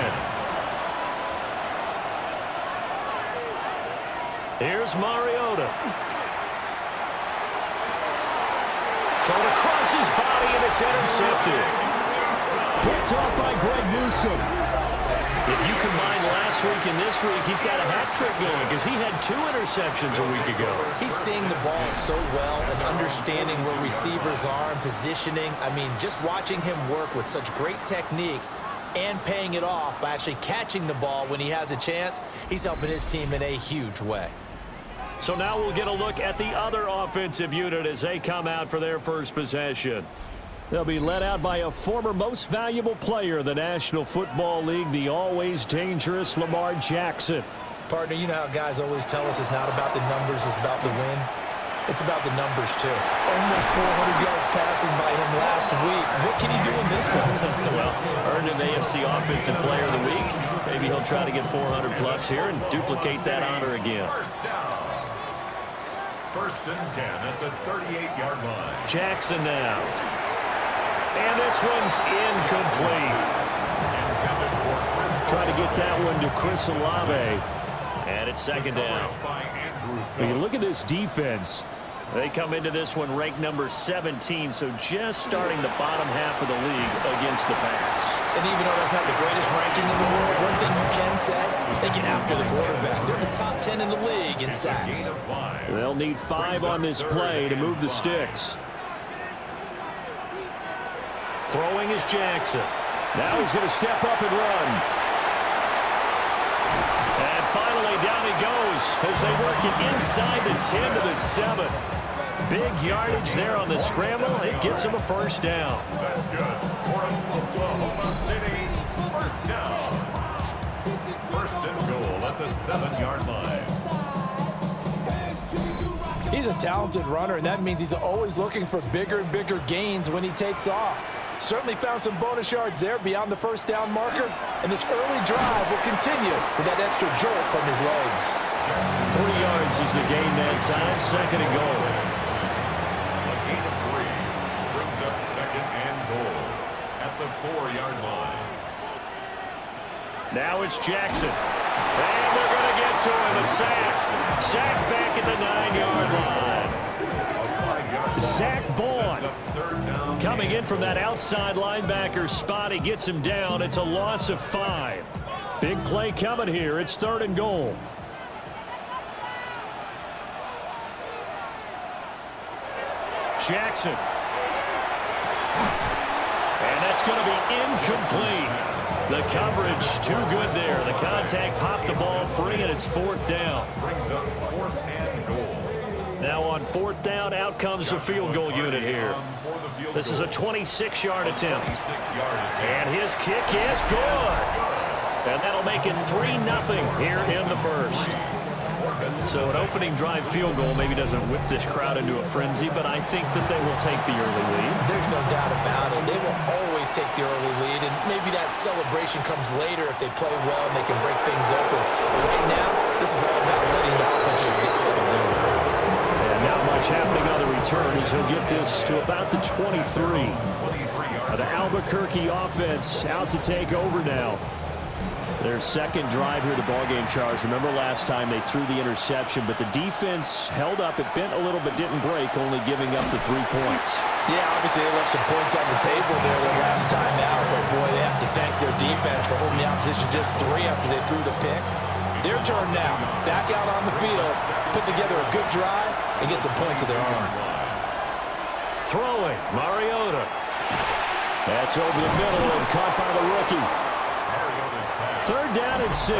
Here's Mariota. Thrown across his body, and it's intercepted. Picked off by Greg Newsome. If you combine last week and this week, he's got a hat trick going because he had 2 interceptions a week ago. He's seeing the ball so well and understanding where receivers are and positioning. I mean, just watching him work with such great technique and paying it off by actually catching the ball when he has a chance, he's helping his team in a huge way. So now we'll get a look at the other offensive unit as they come out for their first possession. They'll be led out by a former most valuable player in the National Football League, the always dangerous Lamar Jackson. Partner, you know how guys always tell us it's not about the numbers, it's about the win. It's about the numbers, too. Almost 400 yards passing by him last week. What can he do in this one? Well, earned an AFC Offensive Player of the Week. Maybe he'll try to get 400-plus here and duplicate that honor again. First and 10 at the 38-yard line. Jackson now. And this one's incomplete. Trying to get that one to Chris Olave. And it's 2nd down. When you look at this defense, they come into this one ranked number 17, so just starting the bottom half of the league against the pass. And even though that's not the greatest ranking in the world, one thing you can say, they get after the quarterback. They're the top 10 in the league in sacks. They'll need 5 on this play to move the sticks. Throwing is Jackson. Now he's going to step up and run. And finally, down he goes as they work it inside the 10 to the 7. Big yardage there on the scramble. It gets him a first down. That's good for Oklahoma City. First down. First and goal at the 7-yard line. He's a talented runner, and that means he's always looking for bigger and bigger gains when he takes off. Certainly found some bonus yards there beyond the first down marker, and this early drive will continue with that extra jolt from his legs. 3 yards is the gain that time, 2nd and goal. A gain of 3 brings up 2nd and goal at the 4-yard line. Now it's Jackson. And they're going to get to him, a sack. Sack back at the 9-yard line. Zach Bond coming in from that outside linebacker spot. He gets him down. It's a loss of 5. Big play coming here. It's 3rd and goal. Jackson. And that's going to be incomplete. The coverage too good there. The contact popped the ball free, and it's 4th down. Brings up 4th and goal. Now on 4th down, out comes the field goal unit here. This is a 26-yard attempt. And his kick is good. And that'll make it 3-0 here in the first. So an opening drive field goal maybe doesn't whip this crowd into a frenzy, but I think that they will take the early lead. There's no doubt about it. They will always take the early lead, and maybe that celebration comes later if they play well and they can break things open. But right now, this is all about letting the offense just get settled in. And not much happening on the return as he'll get this to about the 23. The Albuquerque offense out to take over now. Their second drive here to ballgame charge. Remember last time they threw the interception, but the defense held up. It bent a little but didn't break, only giving up the 3 points. Yeah, obviously they left some points on the table there the last time out, but boy, they have to thank their defense for holding the opposition just 3 after they threw the pick. Their turn now. Back out on the field, put together a good drive, and get some points of their own. Throwing, Mariota. That's over the middle and caught by the rookie. Third down and 6. A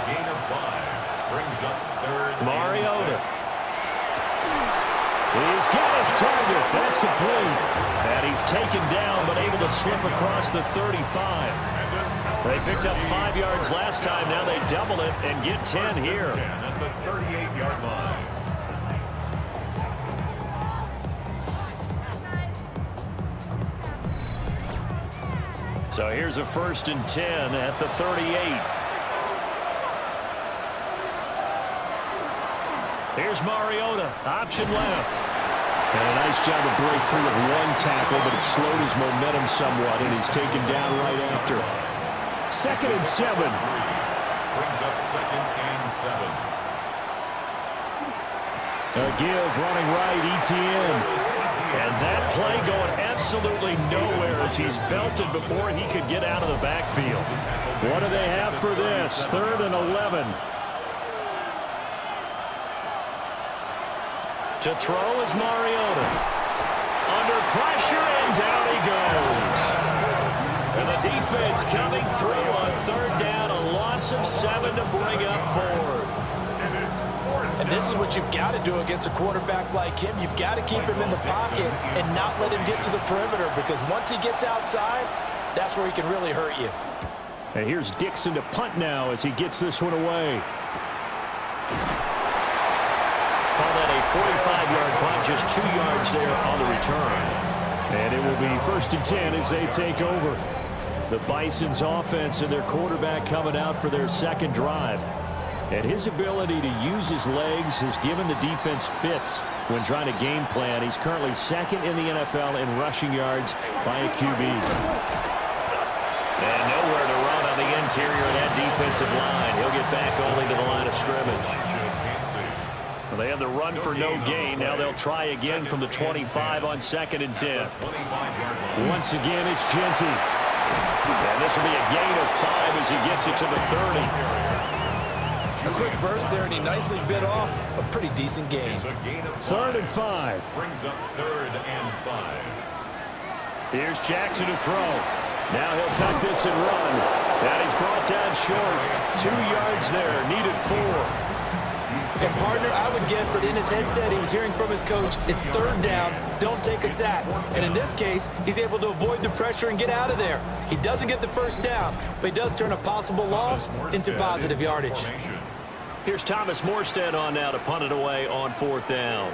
gain of 5 brings up third. Mariota. He's got his target. That's complete. And he's taken down but able to slip across the 35. They picked up 5 yards last time. Now they double it and get 10 here. At the 38-yard line. So here's a 1st and 10 at the 38. Here's Mariota, option left. And a nice job to break free of 1 tackle, but it slowed his momentum somewhat, and he's taken down right after. 2nd and 7. Brings up 2nd and 7. A give running right, ETN. And that play going absolutely nowhere as he's belted before he could get out of the backfield. What do they have for this? 3rd and 11. To throw is Mariota. Under pressure, and down he goes. And the defense coming through on 3rd down, a loss of 7 to bring up 4th. And this is what you've got to do against a quarterback like him. You've got to keep him in the pocket and not let him get to the perimeter, because once he gets outside, that's where he can really hurt you. And here's Dixon to punt now as he gets this one away. Call that a 45-yard punt, just 2 yards there on the return. And it will be 1st and 10 as they take over. The Bison's offense and their quarterback coming out for their 2nd drive. And his ability to use his legs has given the defense fits when trying to game plan. He's currently 2nd in the NFL in rushing yards by a QB. And nowhere to run on the interior of that defensive line. He'll get back only to the line of scrimmage. Well, they have the run for no gain. Now they'll try again from the 25 on 2nd and 10. Once again, it's Genty. And this will be a gain of 5 as he gets it to the 30. A quick burst there, and he nicely bit off a pretty decent gain. 3rd and 5. Brings up 3rd and 5. Here's Jackson to throw. Now he'll tuck this and run. And he's brought down short. 2 yards there, needed 4. And partner, I would guess that in his headset he was hearing from his coach, it's 3rd down, don't take a sack. And in this case, he's able to avoid the pressure and get out of there. He doesn't get the 1st down, but he does turn a possible loss into positive yardage. Here's Thomas Morstead on now to punt it away on 4th down.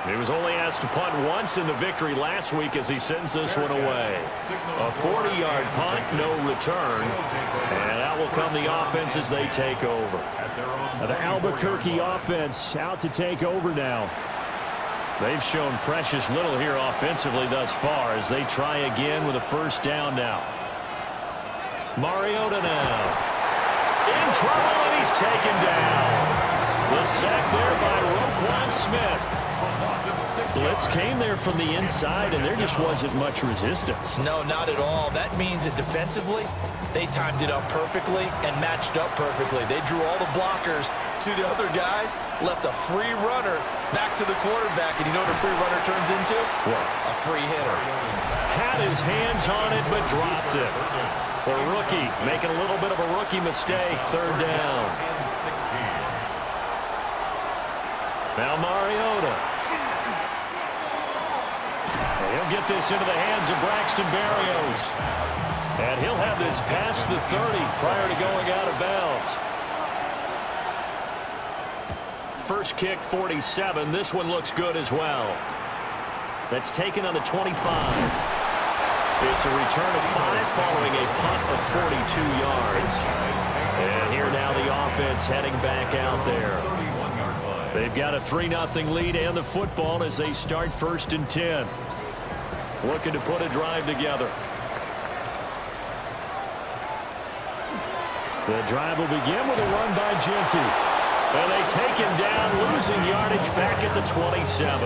He was only asked to punt once in the victory last week as he sends this one away. A 40-yard punt, no return. And out will come the offense as they take over. The Albuquerque offense out to take over now. They've shown precious little here offensively thus far as they try again with a 1st down now. Mariota now. In trouble, and he's taken down. The sack there by Roquan Smith. Blitz came there from the inside, and there just wasn't much resistance. No, not at all. That means that defensively, they timed it up perfectly and matched up perfectly. They drew all the blockers to the other guys, left a free runner back to the quarterback, and you know what a free runner turns into? What? A free hitter. Had his hands on it, but dropped it. The rookie making a little bit of a rookie mistake. 3rd down. Now Mariota. He'll get this into the hands of Braxton Berrios. And he'll have this past the 30 prior to going out of bounds. First kick, 47. This one looks good as well. That's taken on the 25. It's a return of 5 following a punt of 42 yards. And here now the offense heading back out there. They've got a 3-0 lead and the football as they start 1st and 10. Looking to put a drive together. The drive will begin with a run by Genty. And they take him down, losing yardage back at the 27.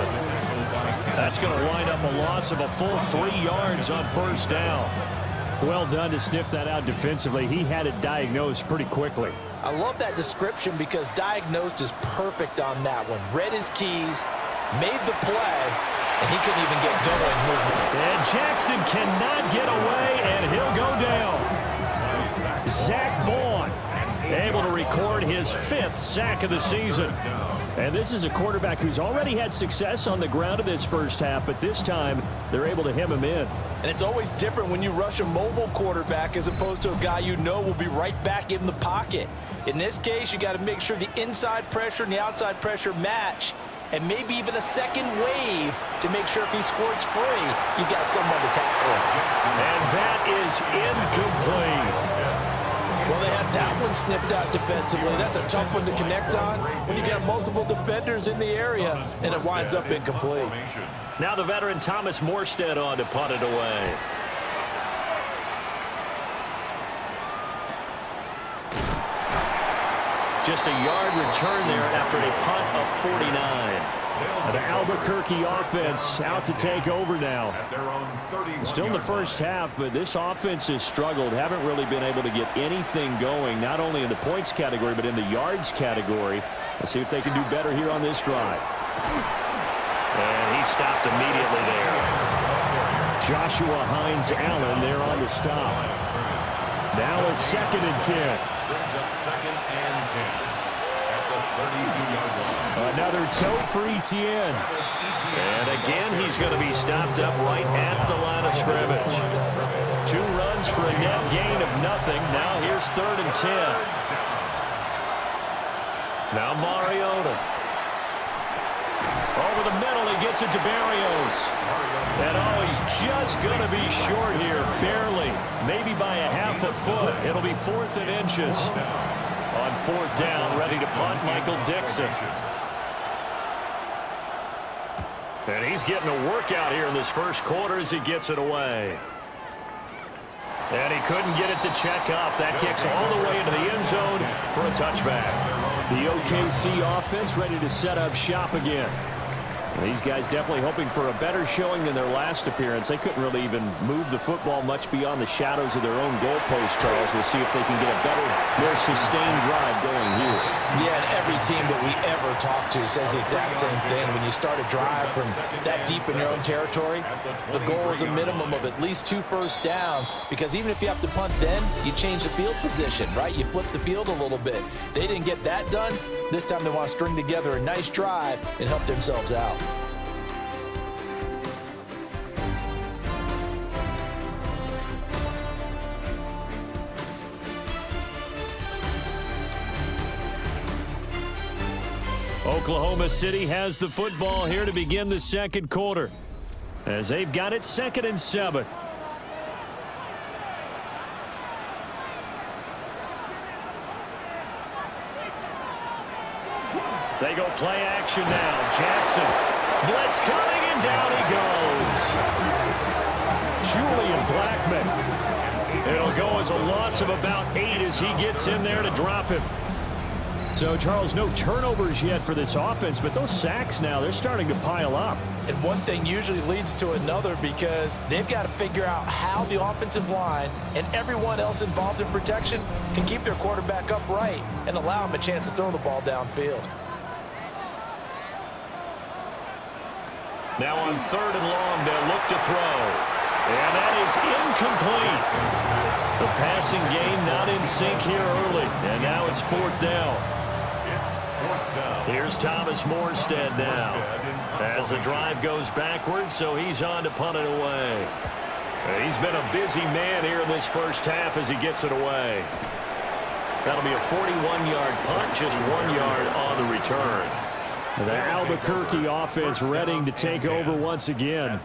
That's going to wind up a loss of a full 3 yards on 1st down. Well done to sniff that out defensively. He had it diagnosed pretty quickly. I love that description because diagnosed is perfect on that one. Read his keys, made the play, and he couldn't even get going moving. And Jackson cannot get away, and he'll go down. Zach Bourne able to record his 5th sack of the season. And this is a quarterback who's already had success on the ground in this first half, but this time they're able to hem him in. And it's always different when you rush a mobile quarterback as opposed to a guy you know will be right back in the pocket. In this case, you got to make sure the inside pressure and the outside pressure match, and maybe even a second wave to make sure if he squirts free, you got someone to tackle him. And that is incomplete. Well, they had that one snipped out defensively. That's a tough one to connect on when you got multiple defenders in the area, and it winds up incomplete. Now the veteran Thomas Morstead on to punt it away. Just a yard return there after a punt of 49. The Albuquerque offense out to take over now. Still in the first half, but this offense has struggled. Haven't really been able to get anything going, not only in the points category, but in the yards category. Let's see if they can do better here on this drive. And he stopped immediately there. Joshua Hines-Allen there on the stop. Now a 2nd and 10. Brings up 2nd and 10 at the 32-yard line. Another toe for Etienne. And again, he's going to be stopped up right at the line of scrimmage. 2 runs for a net gain of nothing. Now here's 3rd and 10. Now Mariota. Over the middle, he gets it to Barrios. And oh, he's just going to be short here, barely. Maybe by a half a foot. It'll be 4th and inches. On 4th down, ready to punt, Michael Dixon. And he's getting a workout here in this first quarter as he gets it away. And he couldn't get it to check up. That kicks all the way into the end zone for a touchback. The OKC offense ready to set up shop again. These guys definitely hoping for a better showing than their last appearance. They couldn't really even move the football much beyond the shadows of their own goalpost, Charles. We'll see if they can get a better, more sustained drive going here. Yeah, and every team that we ever talk to says the exact same thing. When you start a drive from that deep in your own territory, the goal is a minimum of at least 2 first downs, because even if you have to punt then, you change the field position, right? You flip the field a little bit. They didn't get that done. This time they want to string together a nice drive and help themselves out. Oklahoma City has the football here to begin the second quarter, as they've got it 2nd and 7. They go play action now. Jackson. Blitz coming, and down he goes. Julian Blackman. It'll go as a loss of about 8 as he gets in there to drop him. So, Charles, no turnovers yet for this offense, but those sacks now, they're starting to pile up. And one thing usually leads to another, because they've got to figure out how the offensive line and everyone else involved in protection can keep their quarterback upright and allow him a chance to throw the ball downfield. Now on 3rd and long, they'll look to throw. And that is incomplete. The passing game not in sync here early. And now it's 4th down. Here's Thomas Morstead now. As the drive goes backwards, so he's on to punt it away. He's been a busy man here in this first half as he gets it away. That'll be a 41-yard punt, just 1 yard on the return. The Albuquerque offense ready to take over once again.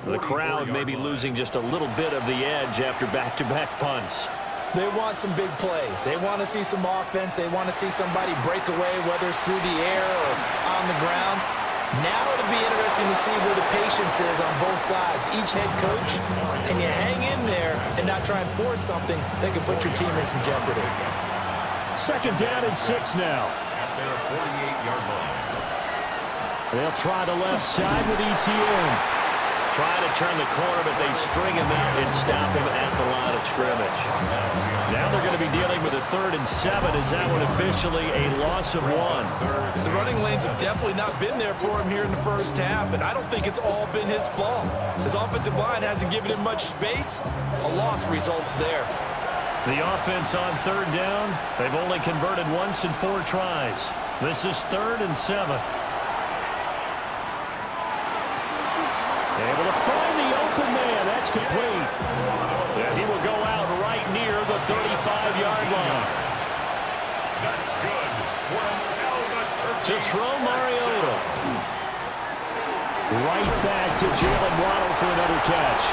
The crowd may be losing just a little bit of the edge after back-to-back punts. They want some big plays. They want to see some offense. They want to see somebody break away, whether it's through the air or on the ground. Now it'll be interesting to see where the patience is on both sides. Each head coach, can you hang in there and not try and force something that could put your team in some jeopardy? Second down and 6 now. At their 48-yard line. They'll try the left side with ETN. Try to turn the corner, but they string him out and stop him at the line of scrimmage. Now they're going to be dealing with a 3rd and 7. Is that one officially a loss of 1? The running lanes have definitely not been there for him here in the first half, and I don't think it's all been his fault. His offensive line hasn't given him much space. A loss results there. The offense on 3rd down, they've only converted once in 4 tries. This is 3rd and 7. Able to find the open man. That's complete. Yeah, he will go out right near the 35-yard line. That's good for an Albuquerque. To throw Mariota. Right back to Jalen Waddle for another catch.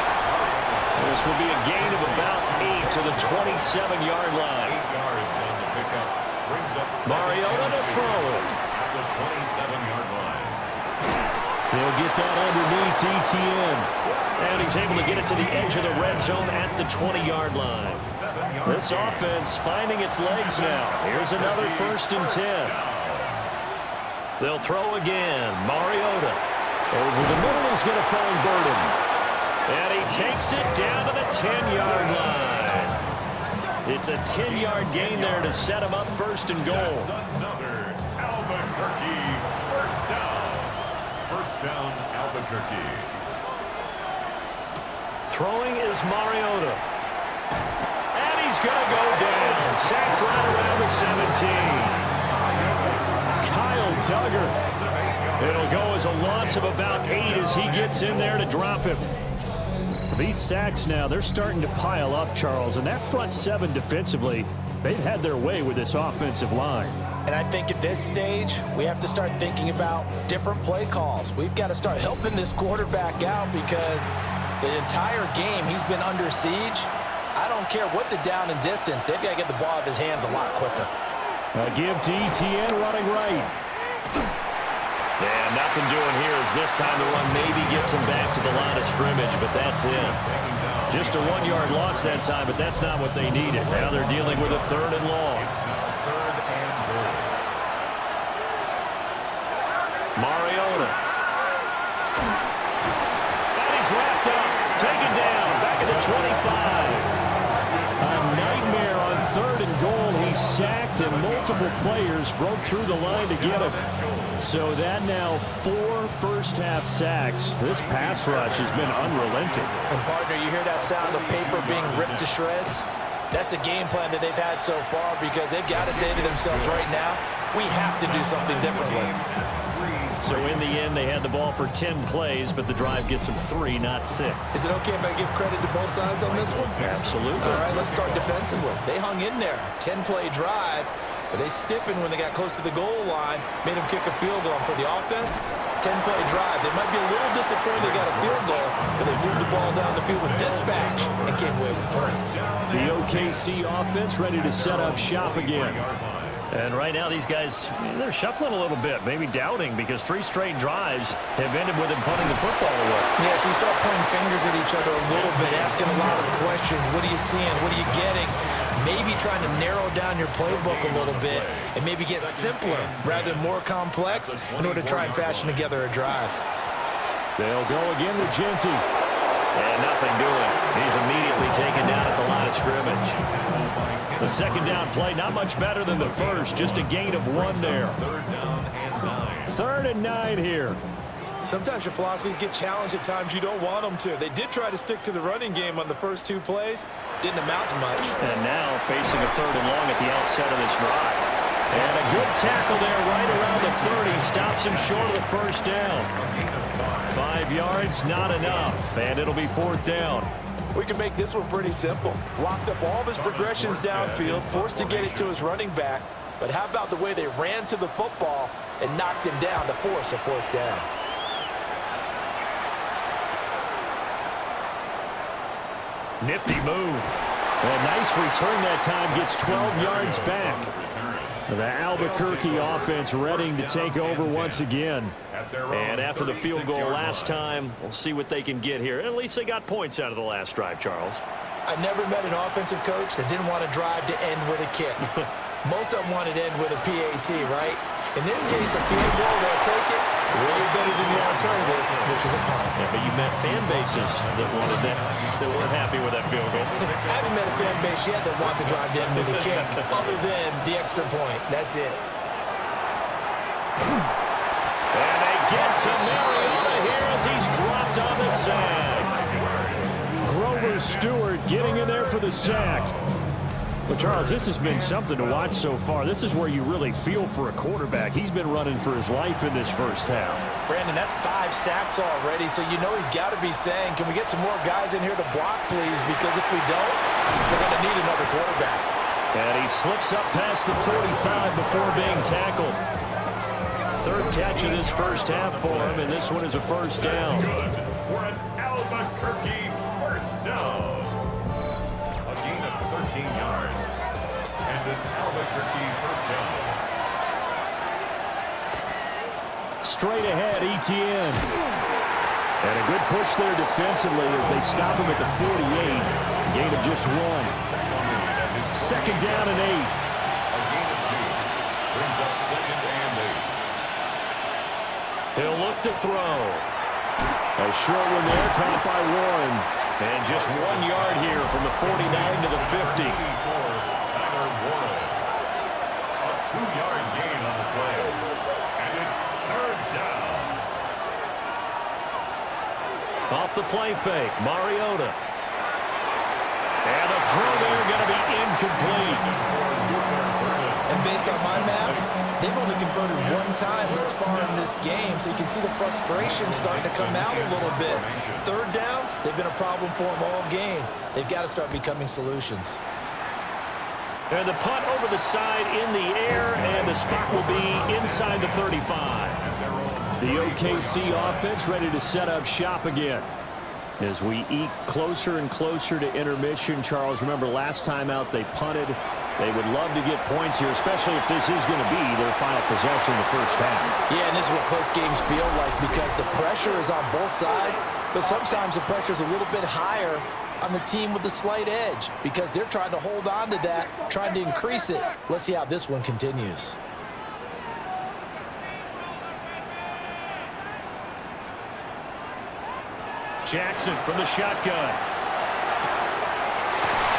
This will be a gain of about 8 to the 27-yard line. 8 yards on the pickup. Brings up Mariota to throw it. At the 27-yard line. They'll get that underneath ETN. And he's able to get it to the edge of the red zone at the 20-yard line. This offense finding its legs now. Here's another 1st and 10. They'll throw again. Mariota. Over the middle is going to find Burden. And he takes it down to the 10-yard line. It's a 10-yard gain there to set him up 1st and goal. That's another Albuquerque first down. First down, Albuquerque. Throwing is Mariota. And he's going to go down. Sacked right around the 17. Kyle Duggar. It'll go as a loss of about 8 as he gets in there to drop him. These sacks now, they're starting to pile up, Charles. And that front 7 defensively, they've had their way with this offensive line. And I think at this stage, we have to start thinking about different play calls. We've got to start helping this quarterback out because the entire game he's been under siege. I don't care what the down and distance. They've got to get the ball out of his hands a lot quicker. A give to ETN running right. And nothing doing here as this time the run maybe gets him back to the line of scrimmage, but that's it. Just a 1-yard loss that time, but that's not what they needed. Now they're dealing with a 3rd and long. Mariota. And he's wrapped up. Taken down. Back at the 25. A nightmare on 3rd and goal. He sacked and multiple players broke through the line to get him. So that now 4 first-half sacks. This pass rush has been unrelenting. And, partner, you hear that sound of paper being ripped to shreds? That's the game plan that they've had so far because they've got to say to themselves right now, we have to do something differently. So in the end, they had the ball for 10 plays, but the drive gets them 3, not 6. Is it okay if I give credit to both sides on this one? Absolutely. All right, let's start defensively. They hung in there. 10-play drive, but they stiffened when they got close to the goal line, made them kick a field goal. For the offense, 10-play drive. They might be a little disappointed they got a field goal, but they moved the ball down the field with dispatch and came away with points. The OKC offense ready to set up shop again. And right now, these guys, they're shuffling a little bit, maybe doubting, because 3 straight drives have ended with them punting the football away. Yeah, so you start pointing fingers at each other a little bit, asking a lot of questions. What are you seeing? What are you getting? Maybe trying to narrow down your playbook a little bit and maybe get simpler rather than more complex in order to try and fashion together a drive. They'll go again with Genty. And nothing doing. He's immediately taken down at the line of scrimmage. The second down play, not much better than the first. Just a gain of 1 there. 3rd and 9 here. Sometimes your philosophies get challenged at times you don't want them to. They did try to stick to the running game on the first 2 plays. Didn't amount to much. And now facing a 3rd and long at the outset of this drive. And a good tackle there right around the 30. Stops him short of the first down. 5 yards, not enough. And it'll be 4th down. We can make this one pretty simple. Locked up all of his progressions downfield, forced to get it to his running back. But how about the way they ran to the football and knocked him down to force a 4th down? Nifty move. A nice return that time, gets 12 yards back. The Albuquerque offense ready to take over once again. And after the field goal last time, we'll see what they can get here. At least they got points out of the last drive, Charles. I never met an offensive coach that didn't want to drive to end with a kick. Most of them wanted to end with a PAT, right? In this case, a field goal, they'll take it. Way better than the alternative, which is a punt. Yeah, but you met fan bases that wanted that, that weren't happy with that field goal. I haven't met a fan base yet that wants to drive to end with a kick, other than the extra point. That's it. And they get to Mariota here as he's dropped on the sack. Grover Stewart getting in there for the sack. Well, Charles, this has been something to watch so far. This is where you really feel for a quarterback. He's been running for his life in this first half. Brandon, that's 5 sacks already, so you know he's got to be saying, can we get some more guys in here to block, please? Because if we don't, we're going to need another quarterback. And he slips up past the 45 before being tackled. 3rd catch of this first half for him, and this one is a first down. Good for an Albuquerque first down. A gain of 13 yards. And an Albuquerque first down. Straight ahead, Etienne. And a good push there defensively as they stop him at the 48. Gain of just 1. 2nd down and 8. A gain of 2. Brings up 2nd and 8. He'll look to throw. A short one there, caught by Warren. And just 1 yard here from the 49 to the 50. Tyler Warren. A 2-yard gain on the play. And it's 3rd down. Off the play fake, Mariota. And the throw there going to be incomplete. And based on my math, they've only converted 1 time thus far in this game, so you can see the frustration starting to come out a little bit. 3rd downs, they've been a problem for them all game. They've got to start becoming solutions. And the punt over the side in the air, and the spot will be inside the 35. The OKC offense ready to set up shop again. As we eke closer and closer to intermission, Charles, remember last time out they punted. They would love to get points here, especially if this is going to be their final possession the first half. Yeah, and this is what close games feel like because the pressure is on both sides, but sometimes the pressure is a little bit higher on the team with the slight edge because they're trying to hold on to that, trying to increase it. Let's see how this one continues. Jackson from the shotgun.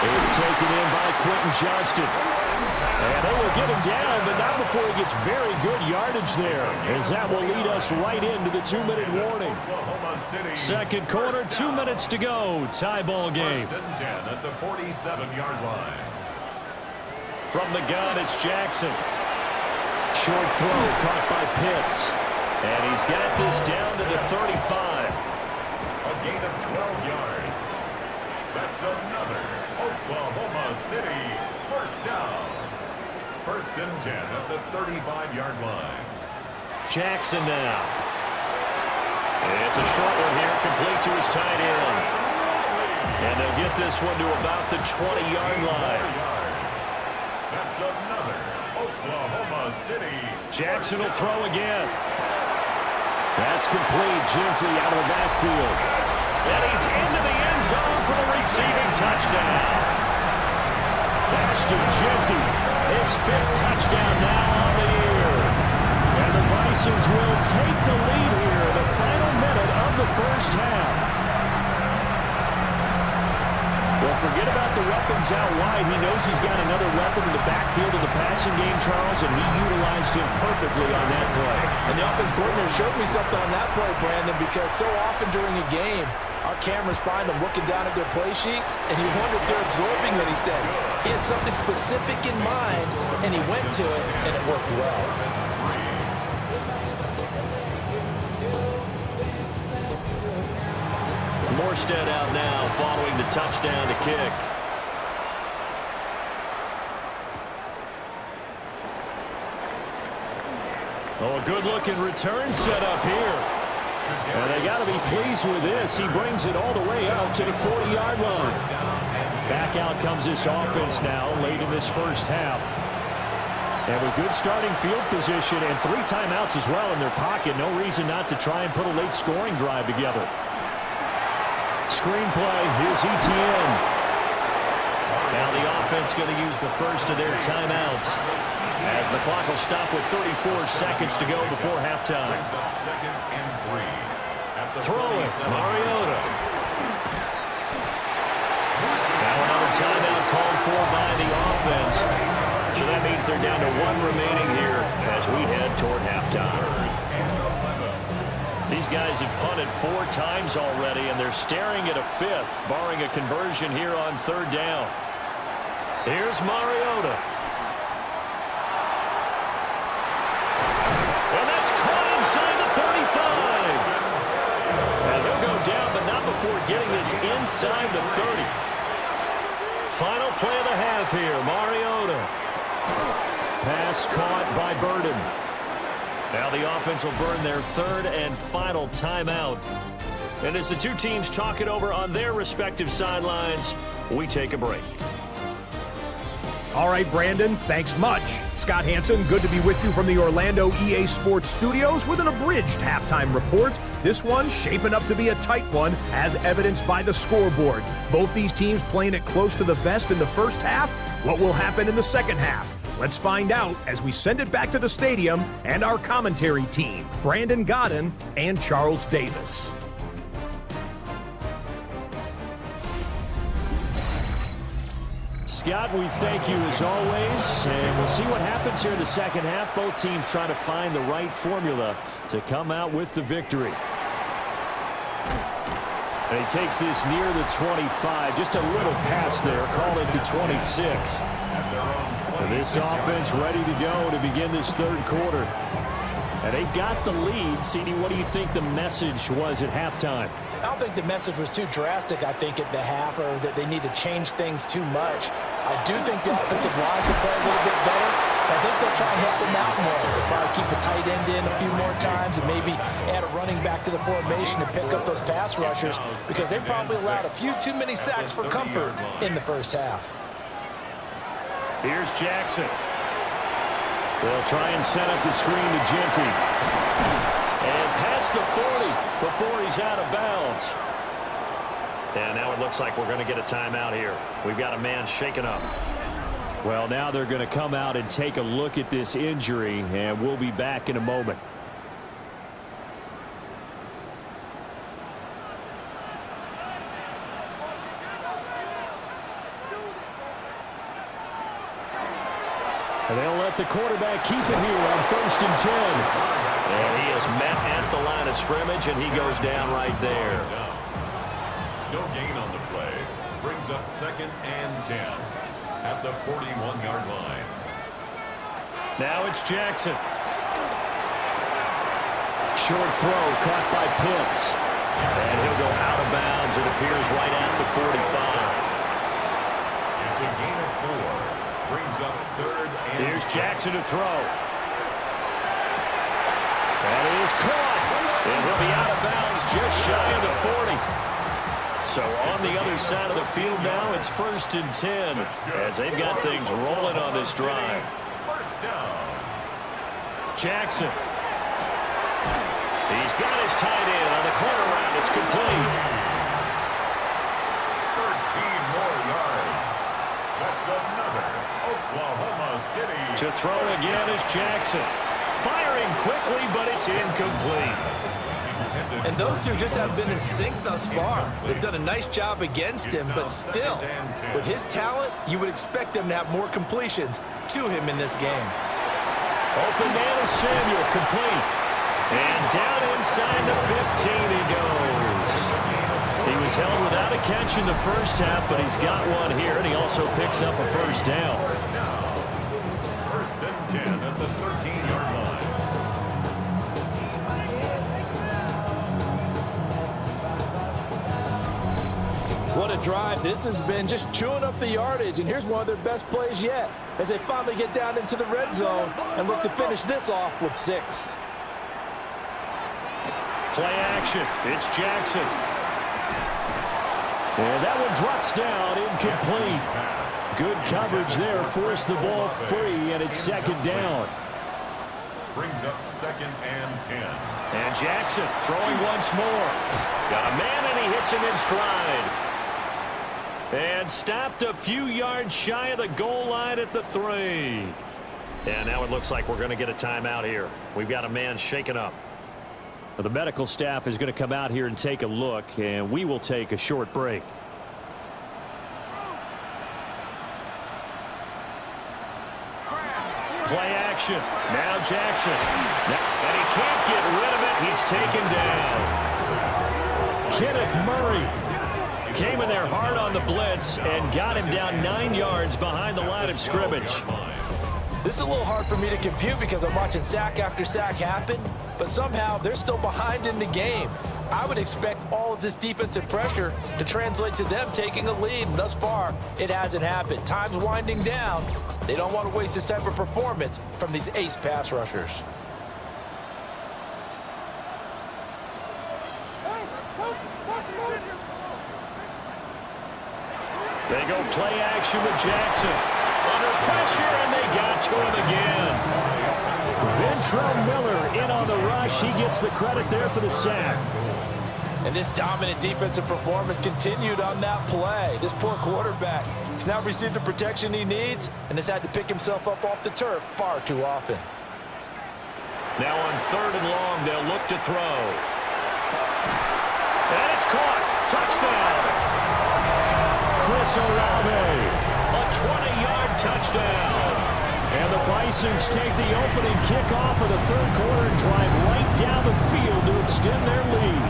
It's taken in by Quentin Johnston. And they will get him down, but not before he gets very good yardage there, as that will lead us right into the 2-minute warning. 2nd quarter, 2 minutes to go. Tie ball game. 1st and 10 at the 47-yard line. From the gun, it's Jackson. Short throw caught by Pitts. And he's got this down to the 35. A gain of 12 yards. That's another Oklahoma City first down. 1st and 10 at the 35-yard line. Jackson now. It's a short one here, complete to his tight end. And they'll get this one to about the 20-yard line. That's another Oklahoma City. Jackson will throw again. That's complete. Genty out of the backfield. And he's into the end zone for the receiving touchdown. Ashton Genty, his 5th touchdown now on the year. And the Bisons will take the lead here in the final minute of the first half. Well, forget about the weapons out wide. He knows he's got another weapon in the backfield of the passing game, Charles, and he utilized him perfectly on that play. And the offense coordinator showed me something on that play, Brandon, because so often during a game, our cameras find them looking down at their play sheets, and you wonder if they're absorbing anything. He had something specific in mind, and he went to it, and it worked well. Morstead out now following the touchdown to kick. Oh, a good-looking return set up here. And they got to be pleased with this. He brings it all the way up to the 40-yard line. Back out comes this offense now late in this first half. And with good starting field position and 3 timeouts as well in their pocket, no reason not to try and put a late scoring drive together. Screenplay, here's Etienne. Now the offense going to use the first of their timeouts as the clock will stop with 34 seconds to go before halftime. Throwing, Mariota. Now another timeout called for by the offense. So that means they're down to 1 remaining here as we head toward halftime. These guys have punted 4 times already, and they're staring at a 5th, barring a conversion here on 3rd down. Here's Mariota. And that's caught inside the 35. And he'll go down, but not before getting this inside the 30. Final play of the half here, Mariota. Pass caught by Burden. Now the offense will burn their 3rd and final timeout. And as the 2 teams talk it over on their respective sidelines, we take a break. All right, Brandon, thanks much. Scott Hanson, good to be with you from the Orlando EA Sports Studios with an abridged halftime report. This one shaping up to be a tight one, as evidenced by the scoreboard. Both these teams playing it close to the vest in the first half. What will happen in the second half? Let's find out as we send it back to the stadium and our commentary team, Brandon Godden and Charles Davis. Scott, we thank you as always, and we'll see what happens here in the second half. Both teams trying to find the right formula to come out with the victory. And he takes this near the 25, just a little pass there, call it the 26. And this offense ready to go to begin this 3rd quarter. And they've got the lead. CD, what do you think the message was at halftime? I don't think the message was too drastic, I think, at the half, or that they need to change things too much. I do think the offensive line can play a little bit better. I think they'll try and help them out more. They'll probably keep a tight end in a few more times and maybe add a running back to the formation and pick up those pass rushers, because they probably allowed a few too many sacks for comfort in the first half. Here's Jackson. They'll try and set up the screen to Genty. And past the 40 before he's out of bounds. And now it looks like we're going to get a timeout here. We've got a man shaken up. Well, now they're going to come out and take a look at this injury, and we'll be back in a moment. And they'll let the quarterback keep it here on 1st and 10. And he is met at the line of scrimmage, and he goes down right there. No gain on the play. Brings up 2nd and 10 at the 41-yard line. Now it's Jackson. Short throw caught by Pitts. And he'll go out of bounds. It appears right at the 45. It's a gain of 4. Brings up 3rd and 10. Here's Jackson to throw. That is caught. And he'll be out of bounds just shy of the 40. So on the other side of the field now, it's 1st and 10 as they've got things rolling on this drive. First down. Jackson. He's got his tight end on the corner route. It's complete. 13 more yards. That's another Oklahoma City. To throw again is Jackson. Firing quickly, but it's incomplete. And those two just haven't been in sync thus far. They've done a nice job against him, but still, with his talent, you would expect them to have more completions to him in this game. Open man is Samuel, complete. And down inside the 15 he goes. He was held without a catch in the first half, but he's got one here, and he also picks up a first down. 1st and 10 at the 13-yard line. a drive. This has been just chewing up the yardage, and here's one of their best plays yet as they finally get down into the red zone and look to finish this off with 6. Play action. It's Jackson. And that one drops down, incomplete. Good coverage there, forced the ball free, and it's 2nd down. Brings up 2nd and 10. And Jackson throwing once more. Got a man, and he hits him in stride. And stopped a few yards shy of the goal line at the 3. And now it looks like we're going to get a timeout here. We've got a man shaken up. The medical staff is going to come out here and take a look, and we will take a short break. Play action. Now Jackson. And he can't get rid of it. He's taken down. Kenneth Murray came in there hard on the blitz and got him down 9 yards behind the line of scrimmage. This is a little hard for me to compute because I'm watching sack after sack happen, but somehow they're still behind in the game. I would expect all of this defensive pressure to translate to them taking a lead, and thus far, it hasn't happened. Time's winding down. They don't want to waste this type of performance from these ace pass rushers. They go play action with Jackson. Under pressure, and they got to him again. Ventrell Miller in on the rush. He gets the credit there for the sack. And this dominant defensive performance continued on that play. This poor quarterback has now received the protection he needs and has had to pick himself up off the turf far too often. Now on 3rd and long, they'll look to throw. And it's caught. Touchdown. Chris Olave. A 20-yard touchdown. And the Bisons take the opening kickoff of the 3rd quarter and drive right down the field to extend their lead.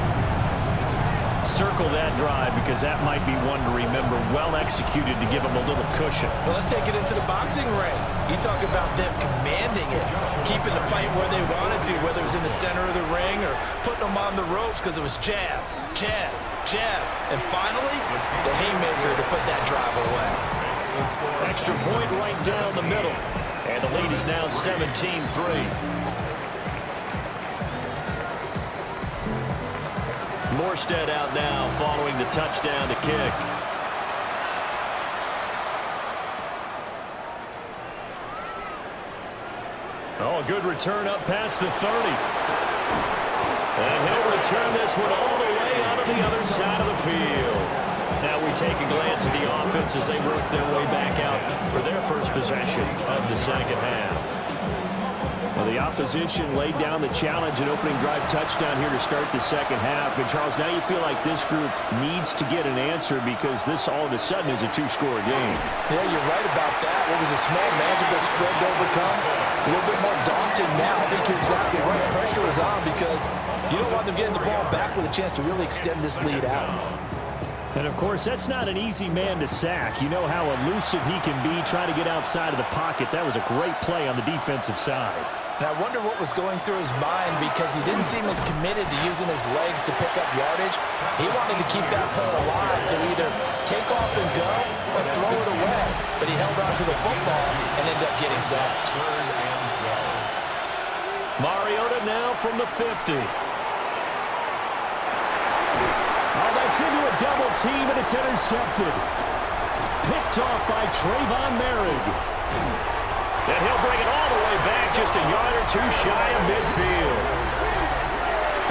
Circle that drive because that might be one to remember. Well executed to give them a little cushion. Well, let's take it into the boxing ring. You talk about them commanding it, keeping the fight where they wanted to, whether it was in the center of the ring or putting them on the ropes because it was jab, jab, jab, and finally, the haymaker to put that drive away. Extra point right down the middle. And the lead is now 17-3. Morstead out now following the touchdown to kick. Oh, a good return up past the 30. And he'll return this one all the way out of the other side of the field. Now we take a glance at the offense as they work their way back out for their first possession of the 2nd half. Well, the opposition laid down the challenge and opening drive touchdown here to start the 2nd half. And, Charles, now you feel like this group needs to get an answer because this all of a sudden is a 2-score game. Yeah, you're right about that. What was a small, manageable spread to overcome? A little bit more daunting now. I think you're exactly right. Pressure is on because you don't want them getting the ball back with a chance to really extend this lead out. And, of course, that's not an easy man to sack. You know how elusive he can be trying to get outside of the pocket. That was a great play on the defensive side. And I wonder what was going through his mind because he didn't seem as committed to using his legs to pick up yardage. He wanted to keep that play alive to either take off and go or throw it away. But he held on to the football and ended up getting sacked. Mariota now from the 50. Oh, that's into a double team, and it's intercepted. Picked off by Trayvon Merrick. And he'll bring it all the way back just a yard or two shy of midfield.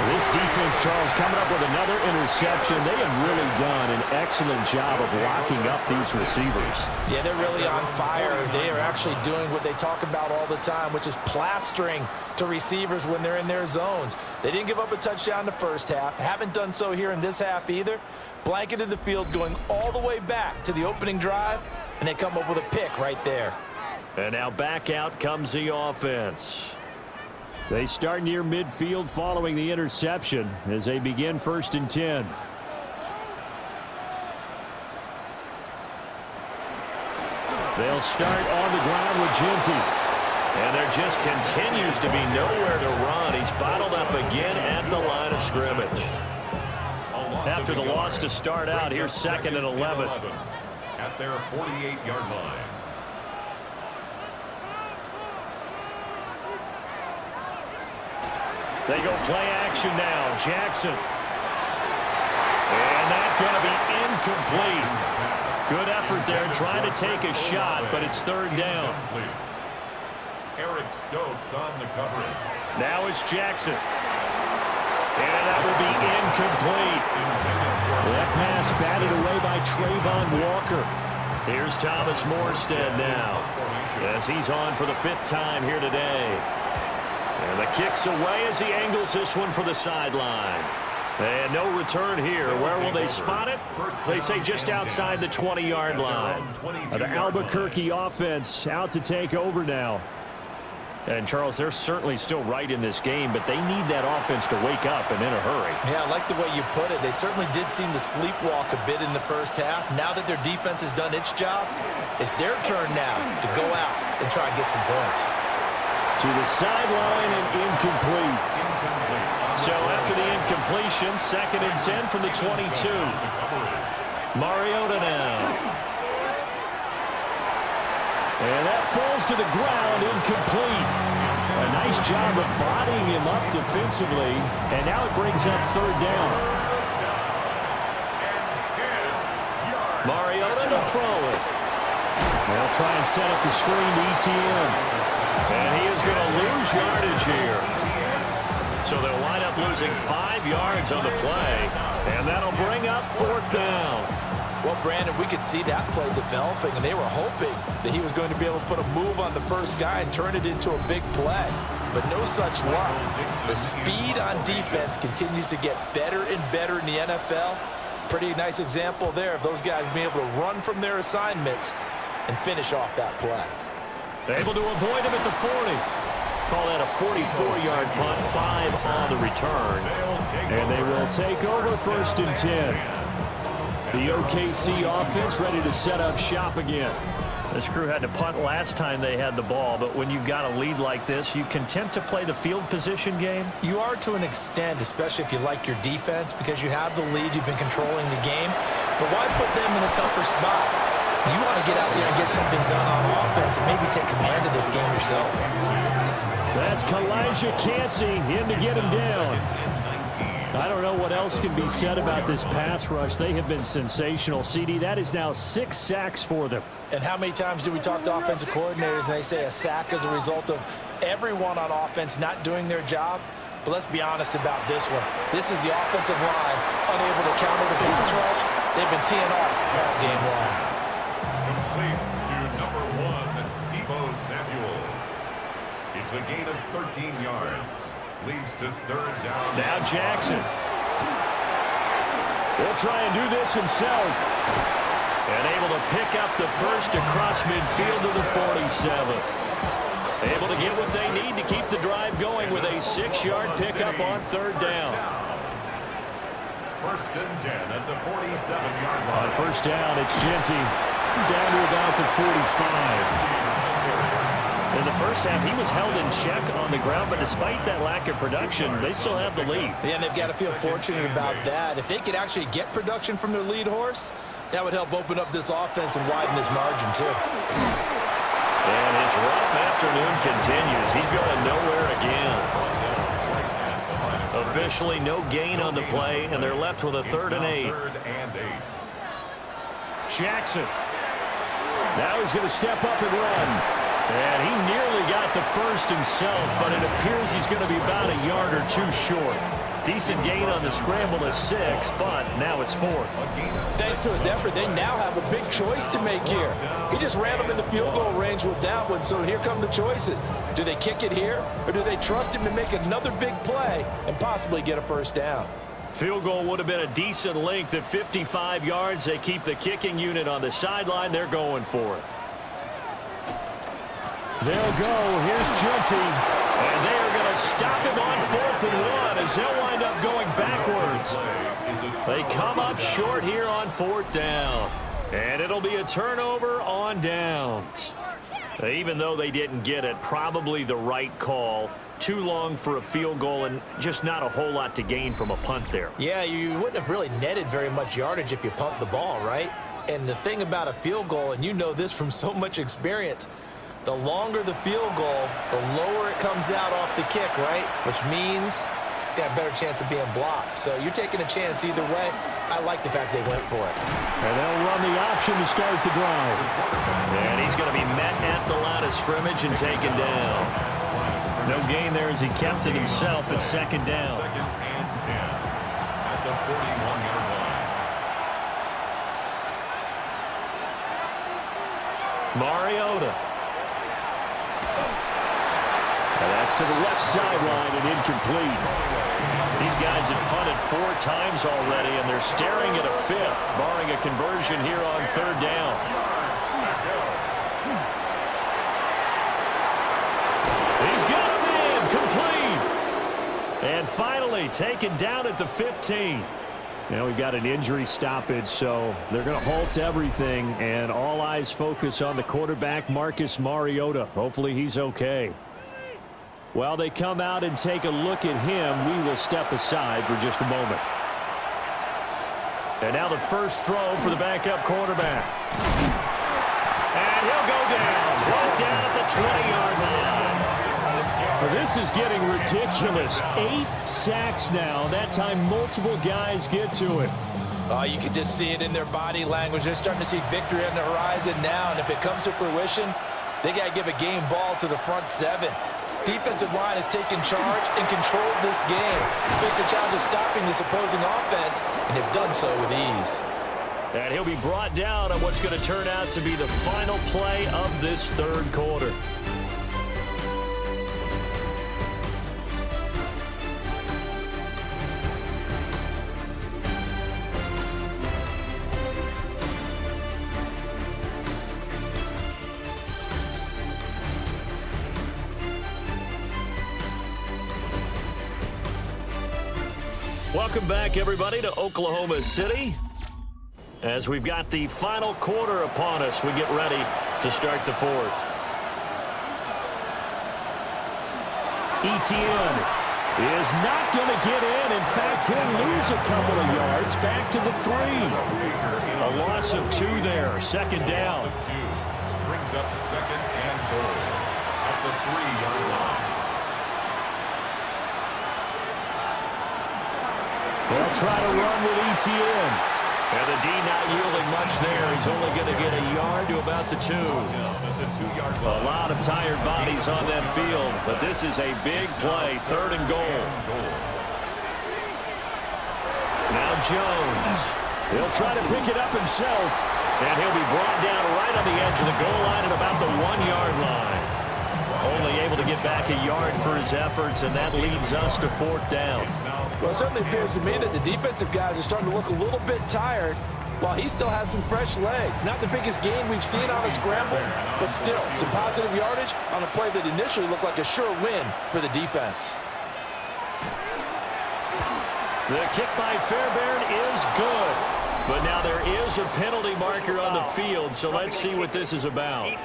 This defense, Charles, coming up with another interception. They have really done an excellent job of locking up these receivers. Yeah, they're really on fire. They are actually doing what they talk about all the time, which is plastering to receivers when they're in their zones. They didn't give up a touchdown in the first half. Haven't done so here in this half either. Blanketed the field going all the way back to the opening drive, and they come up with a pick right there. And now back out comes the offense. They start near midfield following the interception as they begin 1st and 10. They'll start on the ground with Ginty. And there just continues to be nowhere to run. He's bottled up again at the line of scrimmage. after the loss to start out. Here's 2nd and 11. At their 48-yard line. They go play action now. Jackson. And that's going to be incomplete. Good effort there trying to take a shot, but it's 3rd down. Eric Stokes on the coverage. Now it's Jackson. And that will be incomplete. That pass batted away by Trayvon Walker. Here's Thomas Morstead now, as he's on for the 5th time here today. And the kick's away as he angles this one for the sideline. And no return here. Where will they spot it? They say just outside the 20-yard line. The Albuquerque offense out to take over now. And, Charles, they're certainly still right in this game, but they need that offense to wake up and in a hurry. Yeah, I like the way you put it. They certainly did seem to sleepwalk a bit in the first half. Now that their defense has done its job, it's their turn now to go out and try and get some points. To the sideline and incomplete. So after the incompletion, 2nd and 10 from the 22. Mariota now. And that falls to the ground, incomplete. A nice job of bodying him up defensively. And now it brings up 3rd down. Mariota to throw it. They'll try and set up the screen to ETN. And he is going to lose yardage here. So they'll wind up losing 5 yards on the play. And that'll bring up 4th down. Well, Brandon, we could see that play developing, and they were hoping that he was going to be able to put a move on the first guy and turn it into a big play. But no such luck. The speed on defense continues to get better and better in the NFL. Pretty nice example there of those guys being able to run from their assignments and finish off that play. Able to avoid him at the 40. Call that a 44-yard punt, 5 on the return. And they will take over 1st and 10. The OKC offense ready to set up shop again. This crew had to punt last time they had the ball, but when you've got a lead like this, you content to play the field position game? You are to an extent, especially if you like your defense, because you have the lead, you've been controlling the game. But why put them in a tougher spot? You want to get out there and get something done on offense and maybe take command of this game yourself. That's Kalijah Cansey in to get him down. I don't know what else can be said about this pass rush. They have been sensational. CD, that is now 6 sacks for them. And how many times do we talk to offensive coordinators and they say a sack is a result of everyone on offense not doing their job? But let's be honest about this one. This is the offensive line unable to counter the pass rush. They've been teeing off all game long. Complete to number 1, Deebo Samuel. It's a gain of 13 yards. Leads to 3rd down. Now Jackson. He'll try and do this himself. And able to pick up the first across midfield to the 47. Able to get what they need to keep the drive going with a 6-yard pickup on 3rd down. 1st and 10 at the 47-yard line. On 1st down, it's Genty down to about the 45. In the first half, he was held in check on the ground, but despite that lack of production, they still have the lead. Yeah, and they've got to feel fortunate about that. If they could actually get production from their lead horse, that would help open up this offense and widen this margin, too. And his rough afternoon continues. He's going nowhere again. Officially no gain on the play, and they're left with a 3rd and 8. Jackson. Now he's going to step up and run. And he nearly got the first himself, but it appears he's going to be about a yard or 2 short. Decent gain on the scramble to 6, but now it's 4th. Thanks to his effort, they now have a big choice to make here. He just ran them in the field goal range with that one, so here come the choices. Do they kick it here, or do they trust him to make another big play and possibly get a 1st down? Field goal would have been a decent length at 55 yards. They keep the kicking unit on the sideline. They're going for it. They'll go. Here's Genty. And they are going to stop him on 4th and 1 as they'll wind up going backwards. They come up short here on 4th down. And it'll be a turnover on downs. Even though they didn't get it, probably the right call. Too long for a field goal and just not a whole lot to gain from a punt there. Yeah, you wouldn't have really netted very much yardage if you punt the ball, right? And the thing about a field goal, and you know this from so much experience, the longer the field goal, the lower it comes out off the kick, right? Which means it's got a better chance of being blocked. So you're taking a chance either way. I like the fact they went for it. And they'll run the option to start the drive. And he's going to be met at the line of scrimmage and taken down. No gain there as he kept it himself at second down. Second and 10 at the 41-yard line. Mariota. And that's to the left sideline and incomplete. These guys have punted 4 times already, and they're staring at a 5th, barring a conversion here on third down. He's got a man, complete. And finally taken down at the 15. Now we've got an injury stoppage, so they're going to halt everything, and all eyes focus on the quarterback, Marcus Mariota. Hopefully he's okay. While they come out and take a look at him, we will step aside for just a moment. And now the first throw for the backup quarterback. And he'll go down. Brought down at the 20-yard line. Well, this is getting ridiculous. 8 sacks now. That time multiple guys get to it. Oh, you can just see it in their body language. They're starting to see victory on the horizon now, and if it comes to fruition, they got to give a game ball to the front 7. Defensive line has taken charge and controlled this game. Face a challenge of stopping this opposing offense, and they've done so with ease. And he'll be brought down on what's going to turn out to be the final play of this third quarter. Welcome back, everybody, to Oklahoma City. As we've got the final quarter upon us, we get ready to start the fourth. Etienne is not going to get in. In fact, he'll lose a couple of yards back to the 3. A loss of 2 there, second down. Brings up second and goal at the 3-yard line. They'll try to run with Etienne. And the D not yielding much there. He's only going to get a yard to about the 2. A lot of tired bodies on that field, but this is a big play, third and goal. Now Jones. He'll try to pick it up himself. And he'll be brought down right on the edge of the goal line at about the 1-yard line. Only able to get back a yard for his efforts, and that leads us to fourth down. Well, it certainly appears to me that the defensive guys are starting to look a little bit tired while he still has some fresh legs. Not the biggest gain we've seen on a scramble, but still some positive yardage on a play that initially looked like a sure win for the defense. The kick by Fairbairn is good. But now there is a penalty marker on the field, so let's see what this is about.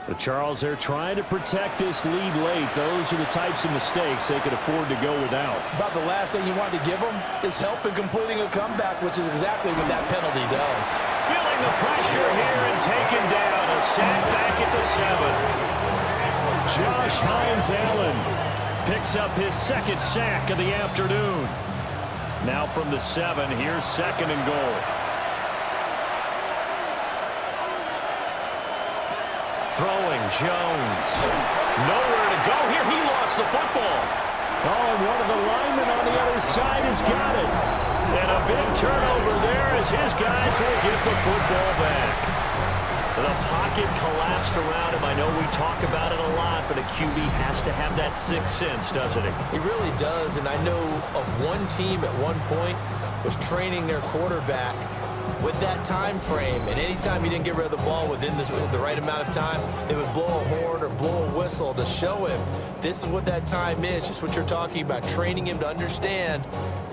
But Charles, they're trying to protect this lead late. Those are the types of mistakes they could afford to go without. About the last thing you want to give them is help in completing a comeback, which is exactly what that penalty does. Feeling the pressure here and taken down. A sack back at the 7. Josh Hines-Allen picks up his second sack of the afternoon. Now from the 7, here's second and goal. Throwing, Jones. Nowhere to go here. He lost the football. Oh, and one of the linemen on the other side has got it. And a big turnover there as his guys will get the football back. The pocket collapsed around him. I know we talk about it a lot, but a QB has to have that sixth sense, doesn't it? He really does, and I know of one team at one point was training their quarterback with that time frame, and anytime he didn't get rid of the ball within the right amount of time, they would blow a horn or blow a whistle to show him this is what that time is, just what you're talking about, training him to understand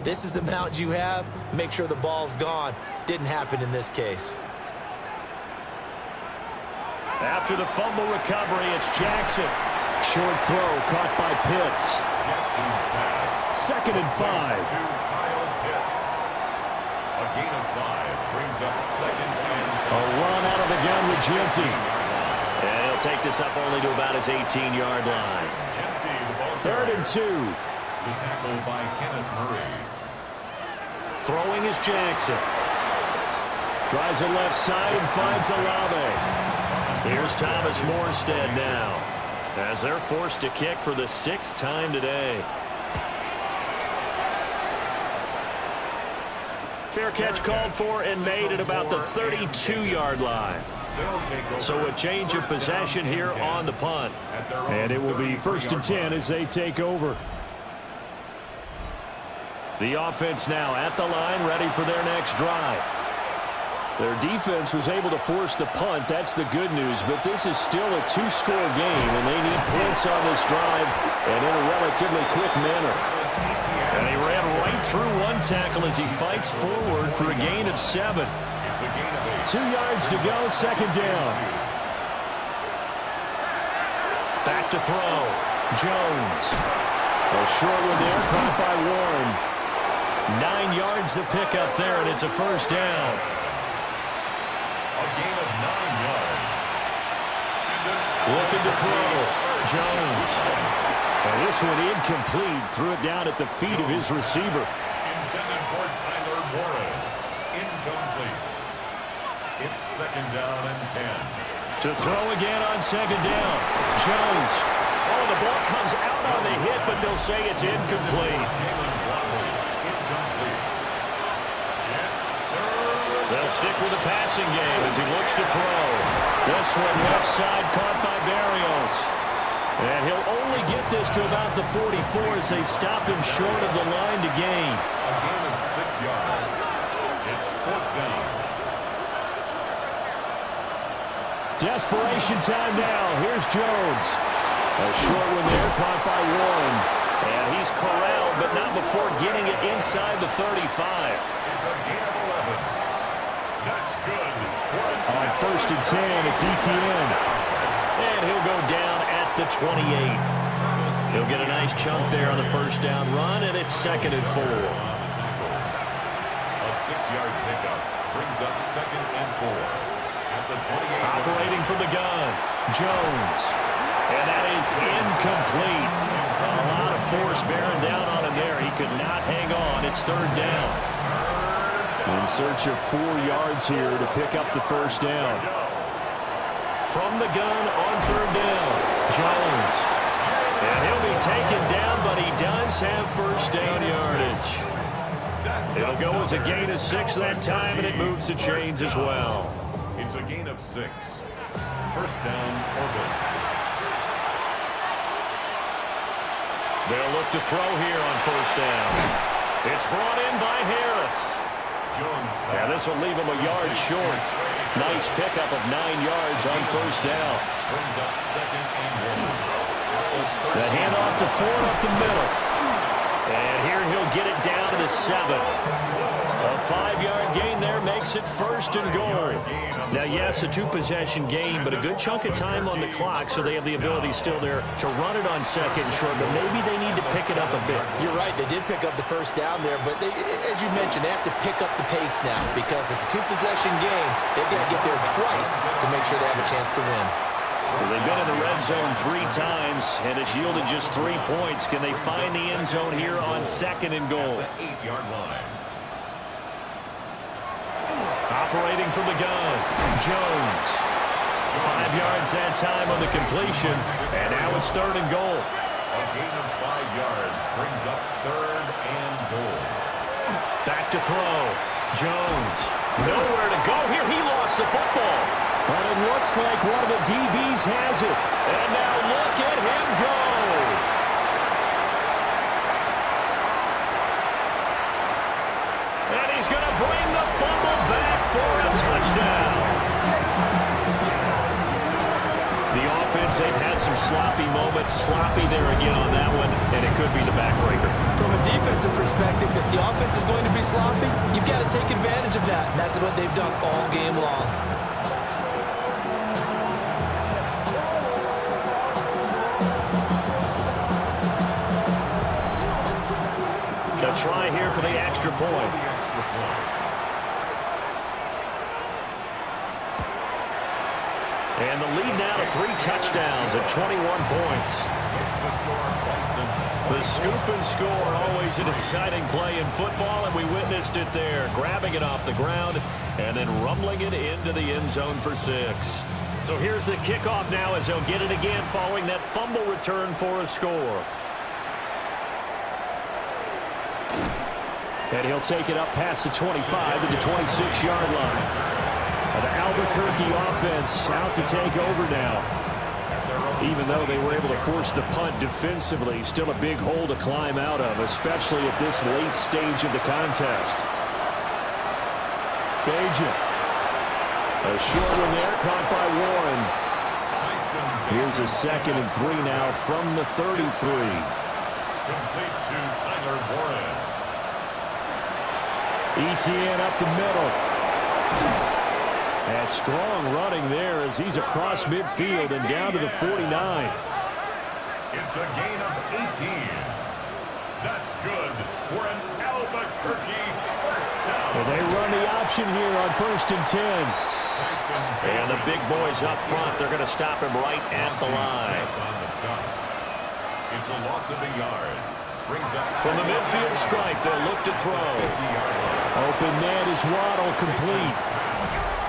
This is the amount you have. Make sure the ball's gone. Didn't happen in this case. After the fumble recovery, it's Jackson. Short throw caught by Pitts. Jackson's pass. 2nd and 5. To Kyle Pitts. A gain of 5 brings up 2nd and 5. A run out of the gun with Genty. And he'll take this up only to about his 18-yard line. Genty, the ball 3rd and 2. The tackle by Kenneth Murray. Throwing is Jackson. Tries the left side and finds Olave. Here's Thomas Morstead now, as they're forced to kick for the 6th time today. Fair catch called for and made at about the 32-yard line. So a change of possession here on the punt. And it will be 1st and 10 as they take over. The offense now at the line, ready for their next drive. Their defense was able to force the punt. That's the good news. But this is still a 2-score game, and they need points on this drive and in a relatively quick manner. And he ran right through one tackle as he fights forward for a gain of 7. 2 yards to go, 2nd down. Back to throw. Jones. A short one there, caught by Warren. 9 yards to pick up there, and it's a 1st down. A gain of 9 yards. Looking to throw. Jones. And this one incomplete. Threw it down at the feet of his receiver. Intended for Tyler Warren. Incomplete. It's 2nd down and 10. To throw again on 2nd down. Jones. Oh, the ball comes out on the hit, but they'll say it's incomplete. They'll stick with the passing game as he looks to throw. This one left side caught by Barrios. And he'll only get this to about the 44 as they stop him short of the line to gain. A gain of 6 yards. It's 4th down. Desperation time now. Here's Jones. A short one there caught by Warren. And he's corralled, but not before getting it inside the 35. It's a gain of 11. That's good. On 1st and 10, it's Etienne. And he'll go down at the 28. He'll get a nice chunk there on the 1st down run, and it's 2nd and 4. A 6-yard pickup brings up 2nd and 4. At the 28. Operating from the gun, Jones. And that is incomplete. A lot of force bearing down on him there. He could not hang on. It's 3rd down. In search of 4 yards here to pick up the 1st down. From the gun on 3rd down, Jones. And he'll be taken down, but he does have 1st down yardage. It'll go as a gain of 6 that time, and it moves the chains as well. It's a gain of 6. 1st down, Orbits. They'll look to throw here on 1st down. It's brought in by Harris. Yeah, this will leave him a yard short. Nice pickup of 9 yards on 1st down. Brings up 2nd and 1. The handoff to Ford up the middle. And here he'll get it down to the 7. A 5-yard gain there makes it 1st and goal. Now, yes, a 2-possession game, but a good chunk of time on the clock, so they have the ability still there to run it on 2nd and short, but maybe they need to pick it up a bit. You're right. They did pick up the 1st down there, but as you mentioned, they have to pick up the pace now because it's a 2-possession game. They've got to get there twice to make sure they have a chance to win. So they've been in the red zone 3 times, and it's yielded just 3 points. Can they find the end zone here on 2nd and goal? 8-yard line. Operating from the gun, Jones. 5 yards that time on the completion, and now it's 3rd and goal. A gain of 5 yards brings up 3rd and goal. Back to throw, Jones. Nowhere to go here. He lost the football. But it looks like one of the DBs has it. And now look at him go. And he's going to bring the fumble back for a touchdown. The offense Edge, they've had some sloppy moments. Sloppy there again on that one, and it could be the backbreaker. From a defensive perspective, if the offense is going to be sloppy, you've got to take advantage of that. And that's what they've done all game long. A try here for the extra point. And the lead now to 3 touchdowns at 21 points. The scoop and score, always an exciting play in football, and we witnessed it there. Grabbing it off the ground and then rumbling it into the end zone for 6. So here's the kickoff now as they'll get it again following that fumble return for a score. And he'll take it up past the 25 to the 26-yard line. The Albuquerque offense out to take over now. Even though they were able to force the punt defensively, still a big hole to climb out of, especially at this late stage of the contest. Bajan. A short one there, caught by Warren. Here's a 2nd and 3 now from the 33. Complete to Tyler Warren. Etienne up the middle. And strong running there as he's across midfield and down to the 49. It's a gain of 18. That's good for an Albuquerque first down. Well, they run the option here on 1st and 10. And the big boys up front, they're going to stop him right at the line. It's a loss of a yard. From the midfield stripe, they'll look to throw. Open man is Waddle, complete.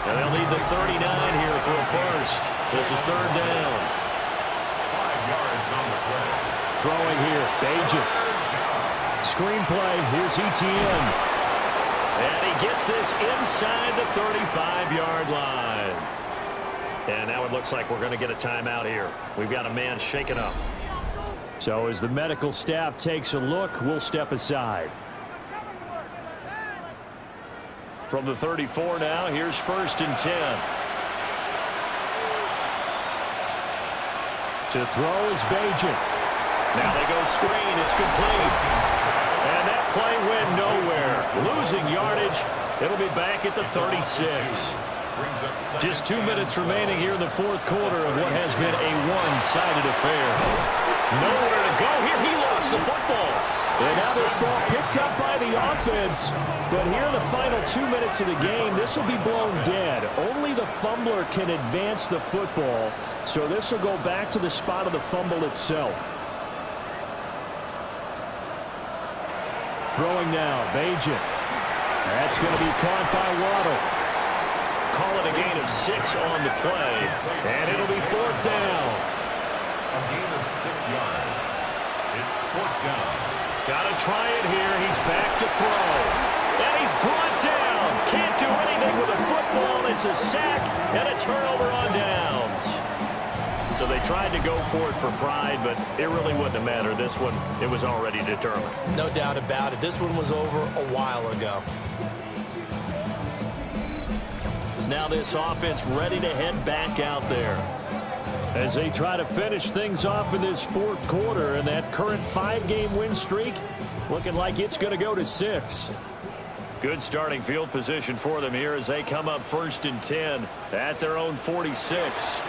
And they'll need the 39 here for a first. This is 3rd down. 5 yards on the play. Throwing here, Bajan. Screenplay, here's Etienne. And he gets this inside the 35-yard line. And now it looks like we're going to get a timeout here. We've got a man shaken up. So as the medical staff takes a look, we'll step aside. From the 34 now, here's 1st and 10. To throw is Bajan. Now they go screen. It's complete. And that play went nowhere. Losing yardage. It'll be back at the 36. Just 2 minutes remaining here in the 4th quarter of what has been a one-sided affair. Nowhere to go here. He lost the football. And now this ball picked up by the offense. But here in the final 2 minutes of the game, this will be blown dead. Only the fumbler can advance the football. So this will go back to the spot of the fumble itself. Throwing now, Bajan. That's going to be caught by Waddle. Call it a gain of 6 on the play. And it'll be 4th down. A gain of 6 yards. It's 4th down. Got to try it here. He's back to throw. And he's brought down. Can't do anything with a football. It's a sack and a turnover on downs. So they tried to go for it for pride, but it really wouldn't have mattered. This one, it was already determined. No doubt about it. This one was over a while ago. Now this offense ready to head back out there. As they try to finish things off in this 4th quarter, and that current 5-game win streak looking like it's going to go to 6. Good starting field position for them here as they come up 1st and 10 at their own 46.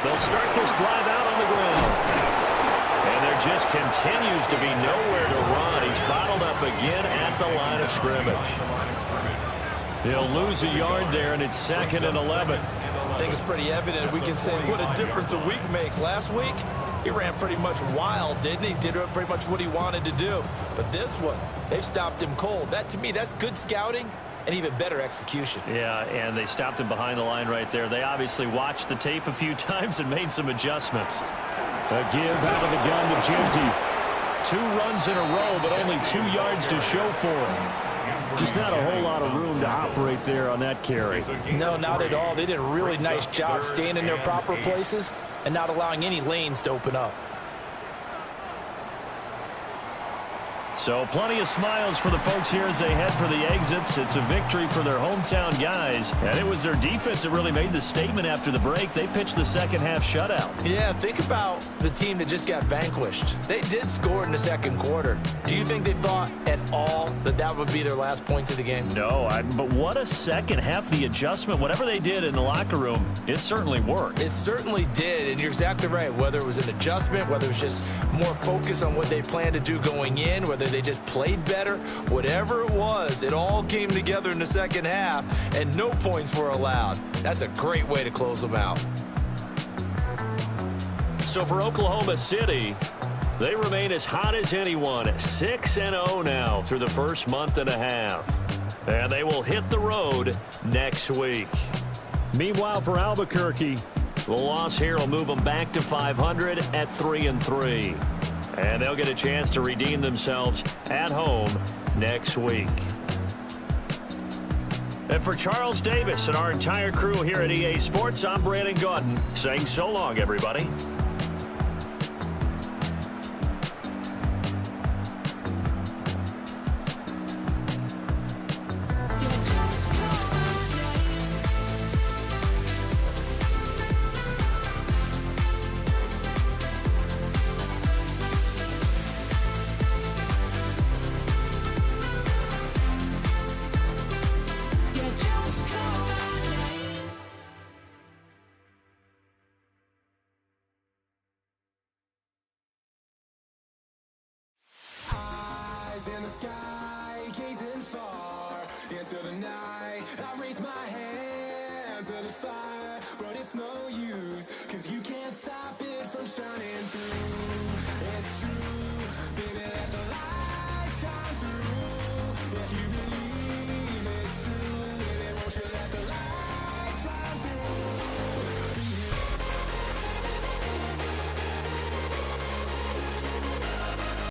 They'll start this drive out on the ground. And there just continues to be nowhere to run. He's bottled up again at the line of scrimmage. He'll lose a yard there, and it's 2nd and 11. I think it's pretty evident. We can say what a difference a week makes. Last week, he ran pretty much wild, didn't he? Did pretty much what he wanted to do. But this one, they stopped him cold. That, to me, that's good scouting and even better execution. Yeah, and they stopped him behind the line right there. They obviously watched the tape a few times and made some adjustments. A give out of the gun to Genty. 2 runs in a row, but only 2 yards to show for him. Just not a whole lot of room to operate there on that carry. No, not at all. They did a really nice job staying in their proper places and not allowing any lanes to open up. So plenty of smiles for the folks here as they head for the exits. It's a victory for their hometown guys, and it was their defense that really made the statement after the break. They pitched the second half shutout. Yeah, think about the team that just got vanquished. They did score in the second quarter. Do you think they thought at all that that would be their last points of the game? No, but what a second half. The adjustment, whatever they did in the locker room, it certainly worked. It certainly did, and you're exactly right. Whether it was an adjustment, whether it was just more focus on what they planned to do going in, whether they just played better, whatever it was, it all came together in the second half, and no points were allowed. That's a great way to close them out. So for Oklahoma City, they remain as hot as anyone, 6-0 now through the first month and a half. And they will hit the road next week. Meanwhile, for Albuquerque, the loss here will move them back to 500 at 3-3. And they'll get a chance to redeem themselves at home next week. And for Charles Davis and our entire crew here at EA Sports, I'm Brandon Gaudin saying so long, everybody. In the sky, gazing far into the night, I raise my hand to the fire, but it's no use, 'cause you can't stop it from shining.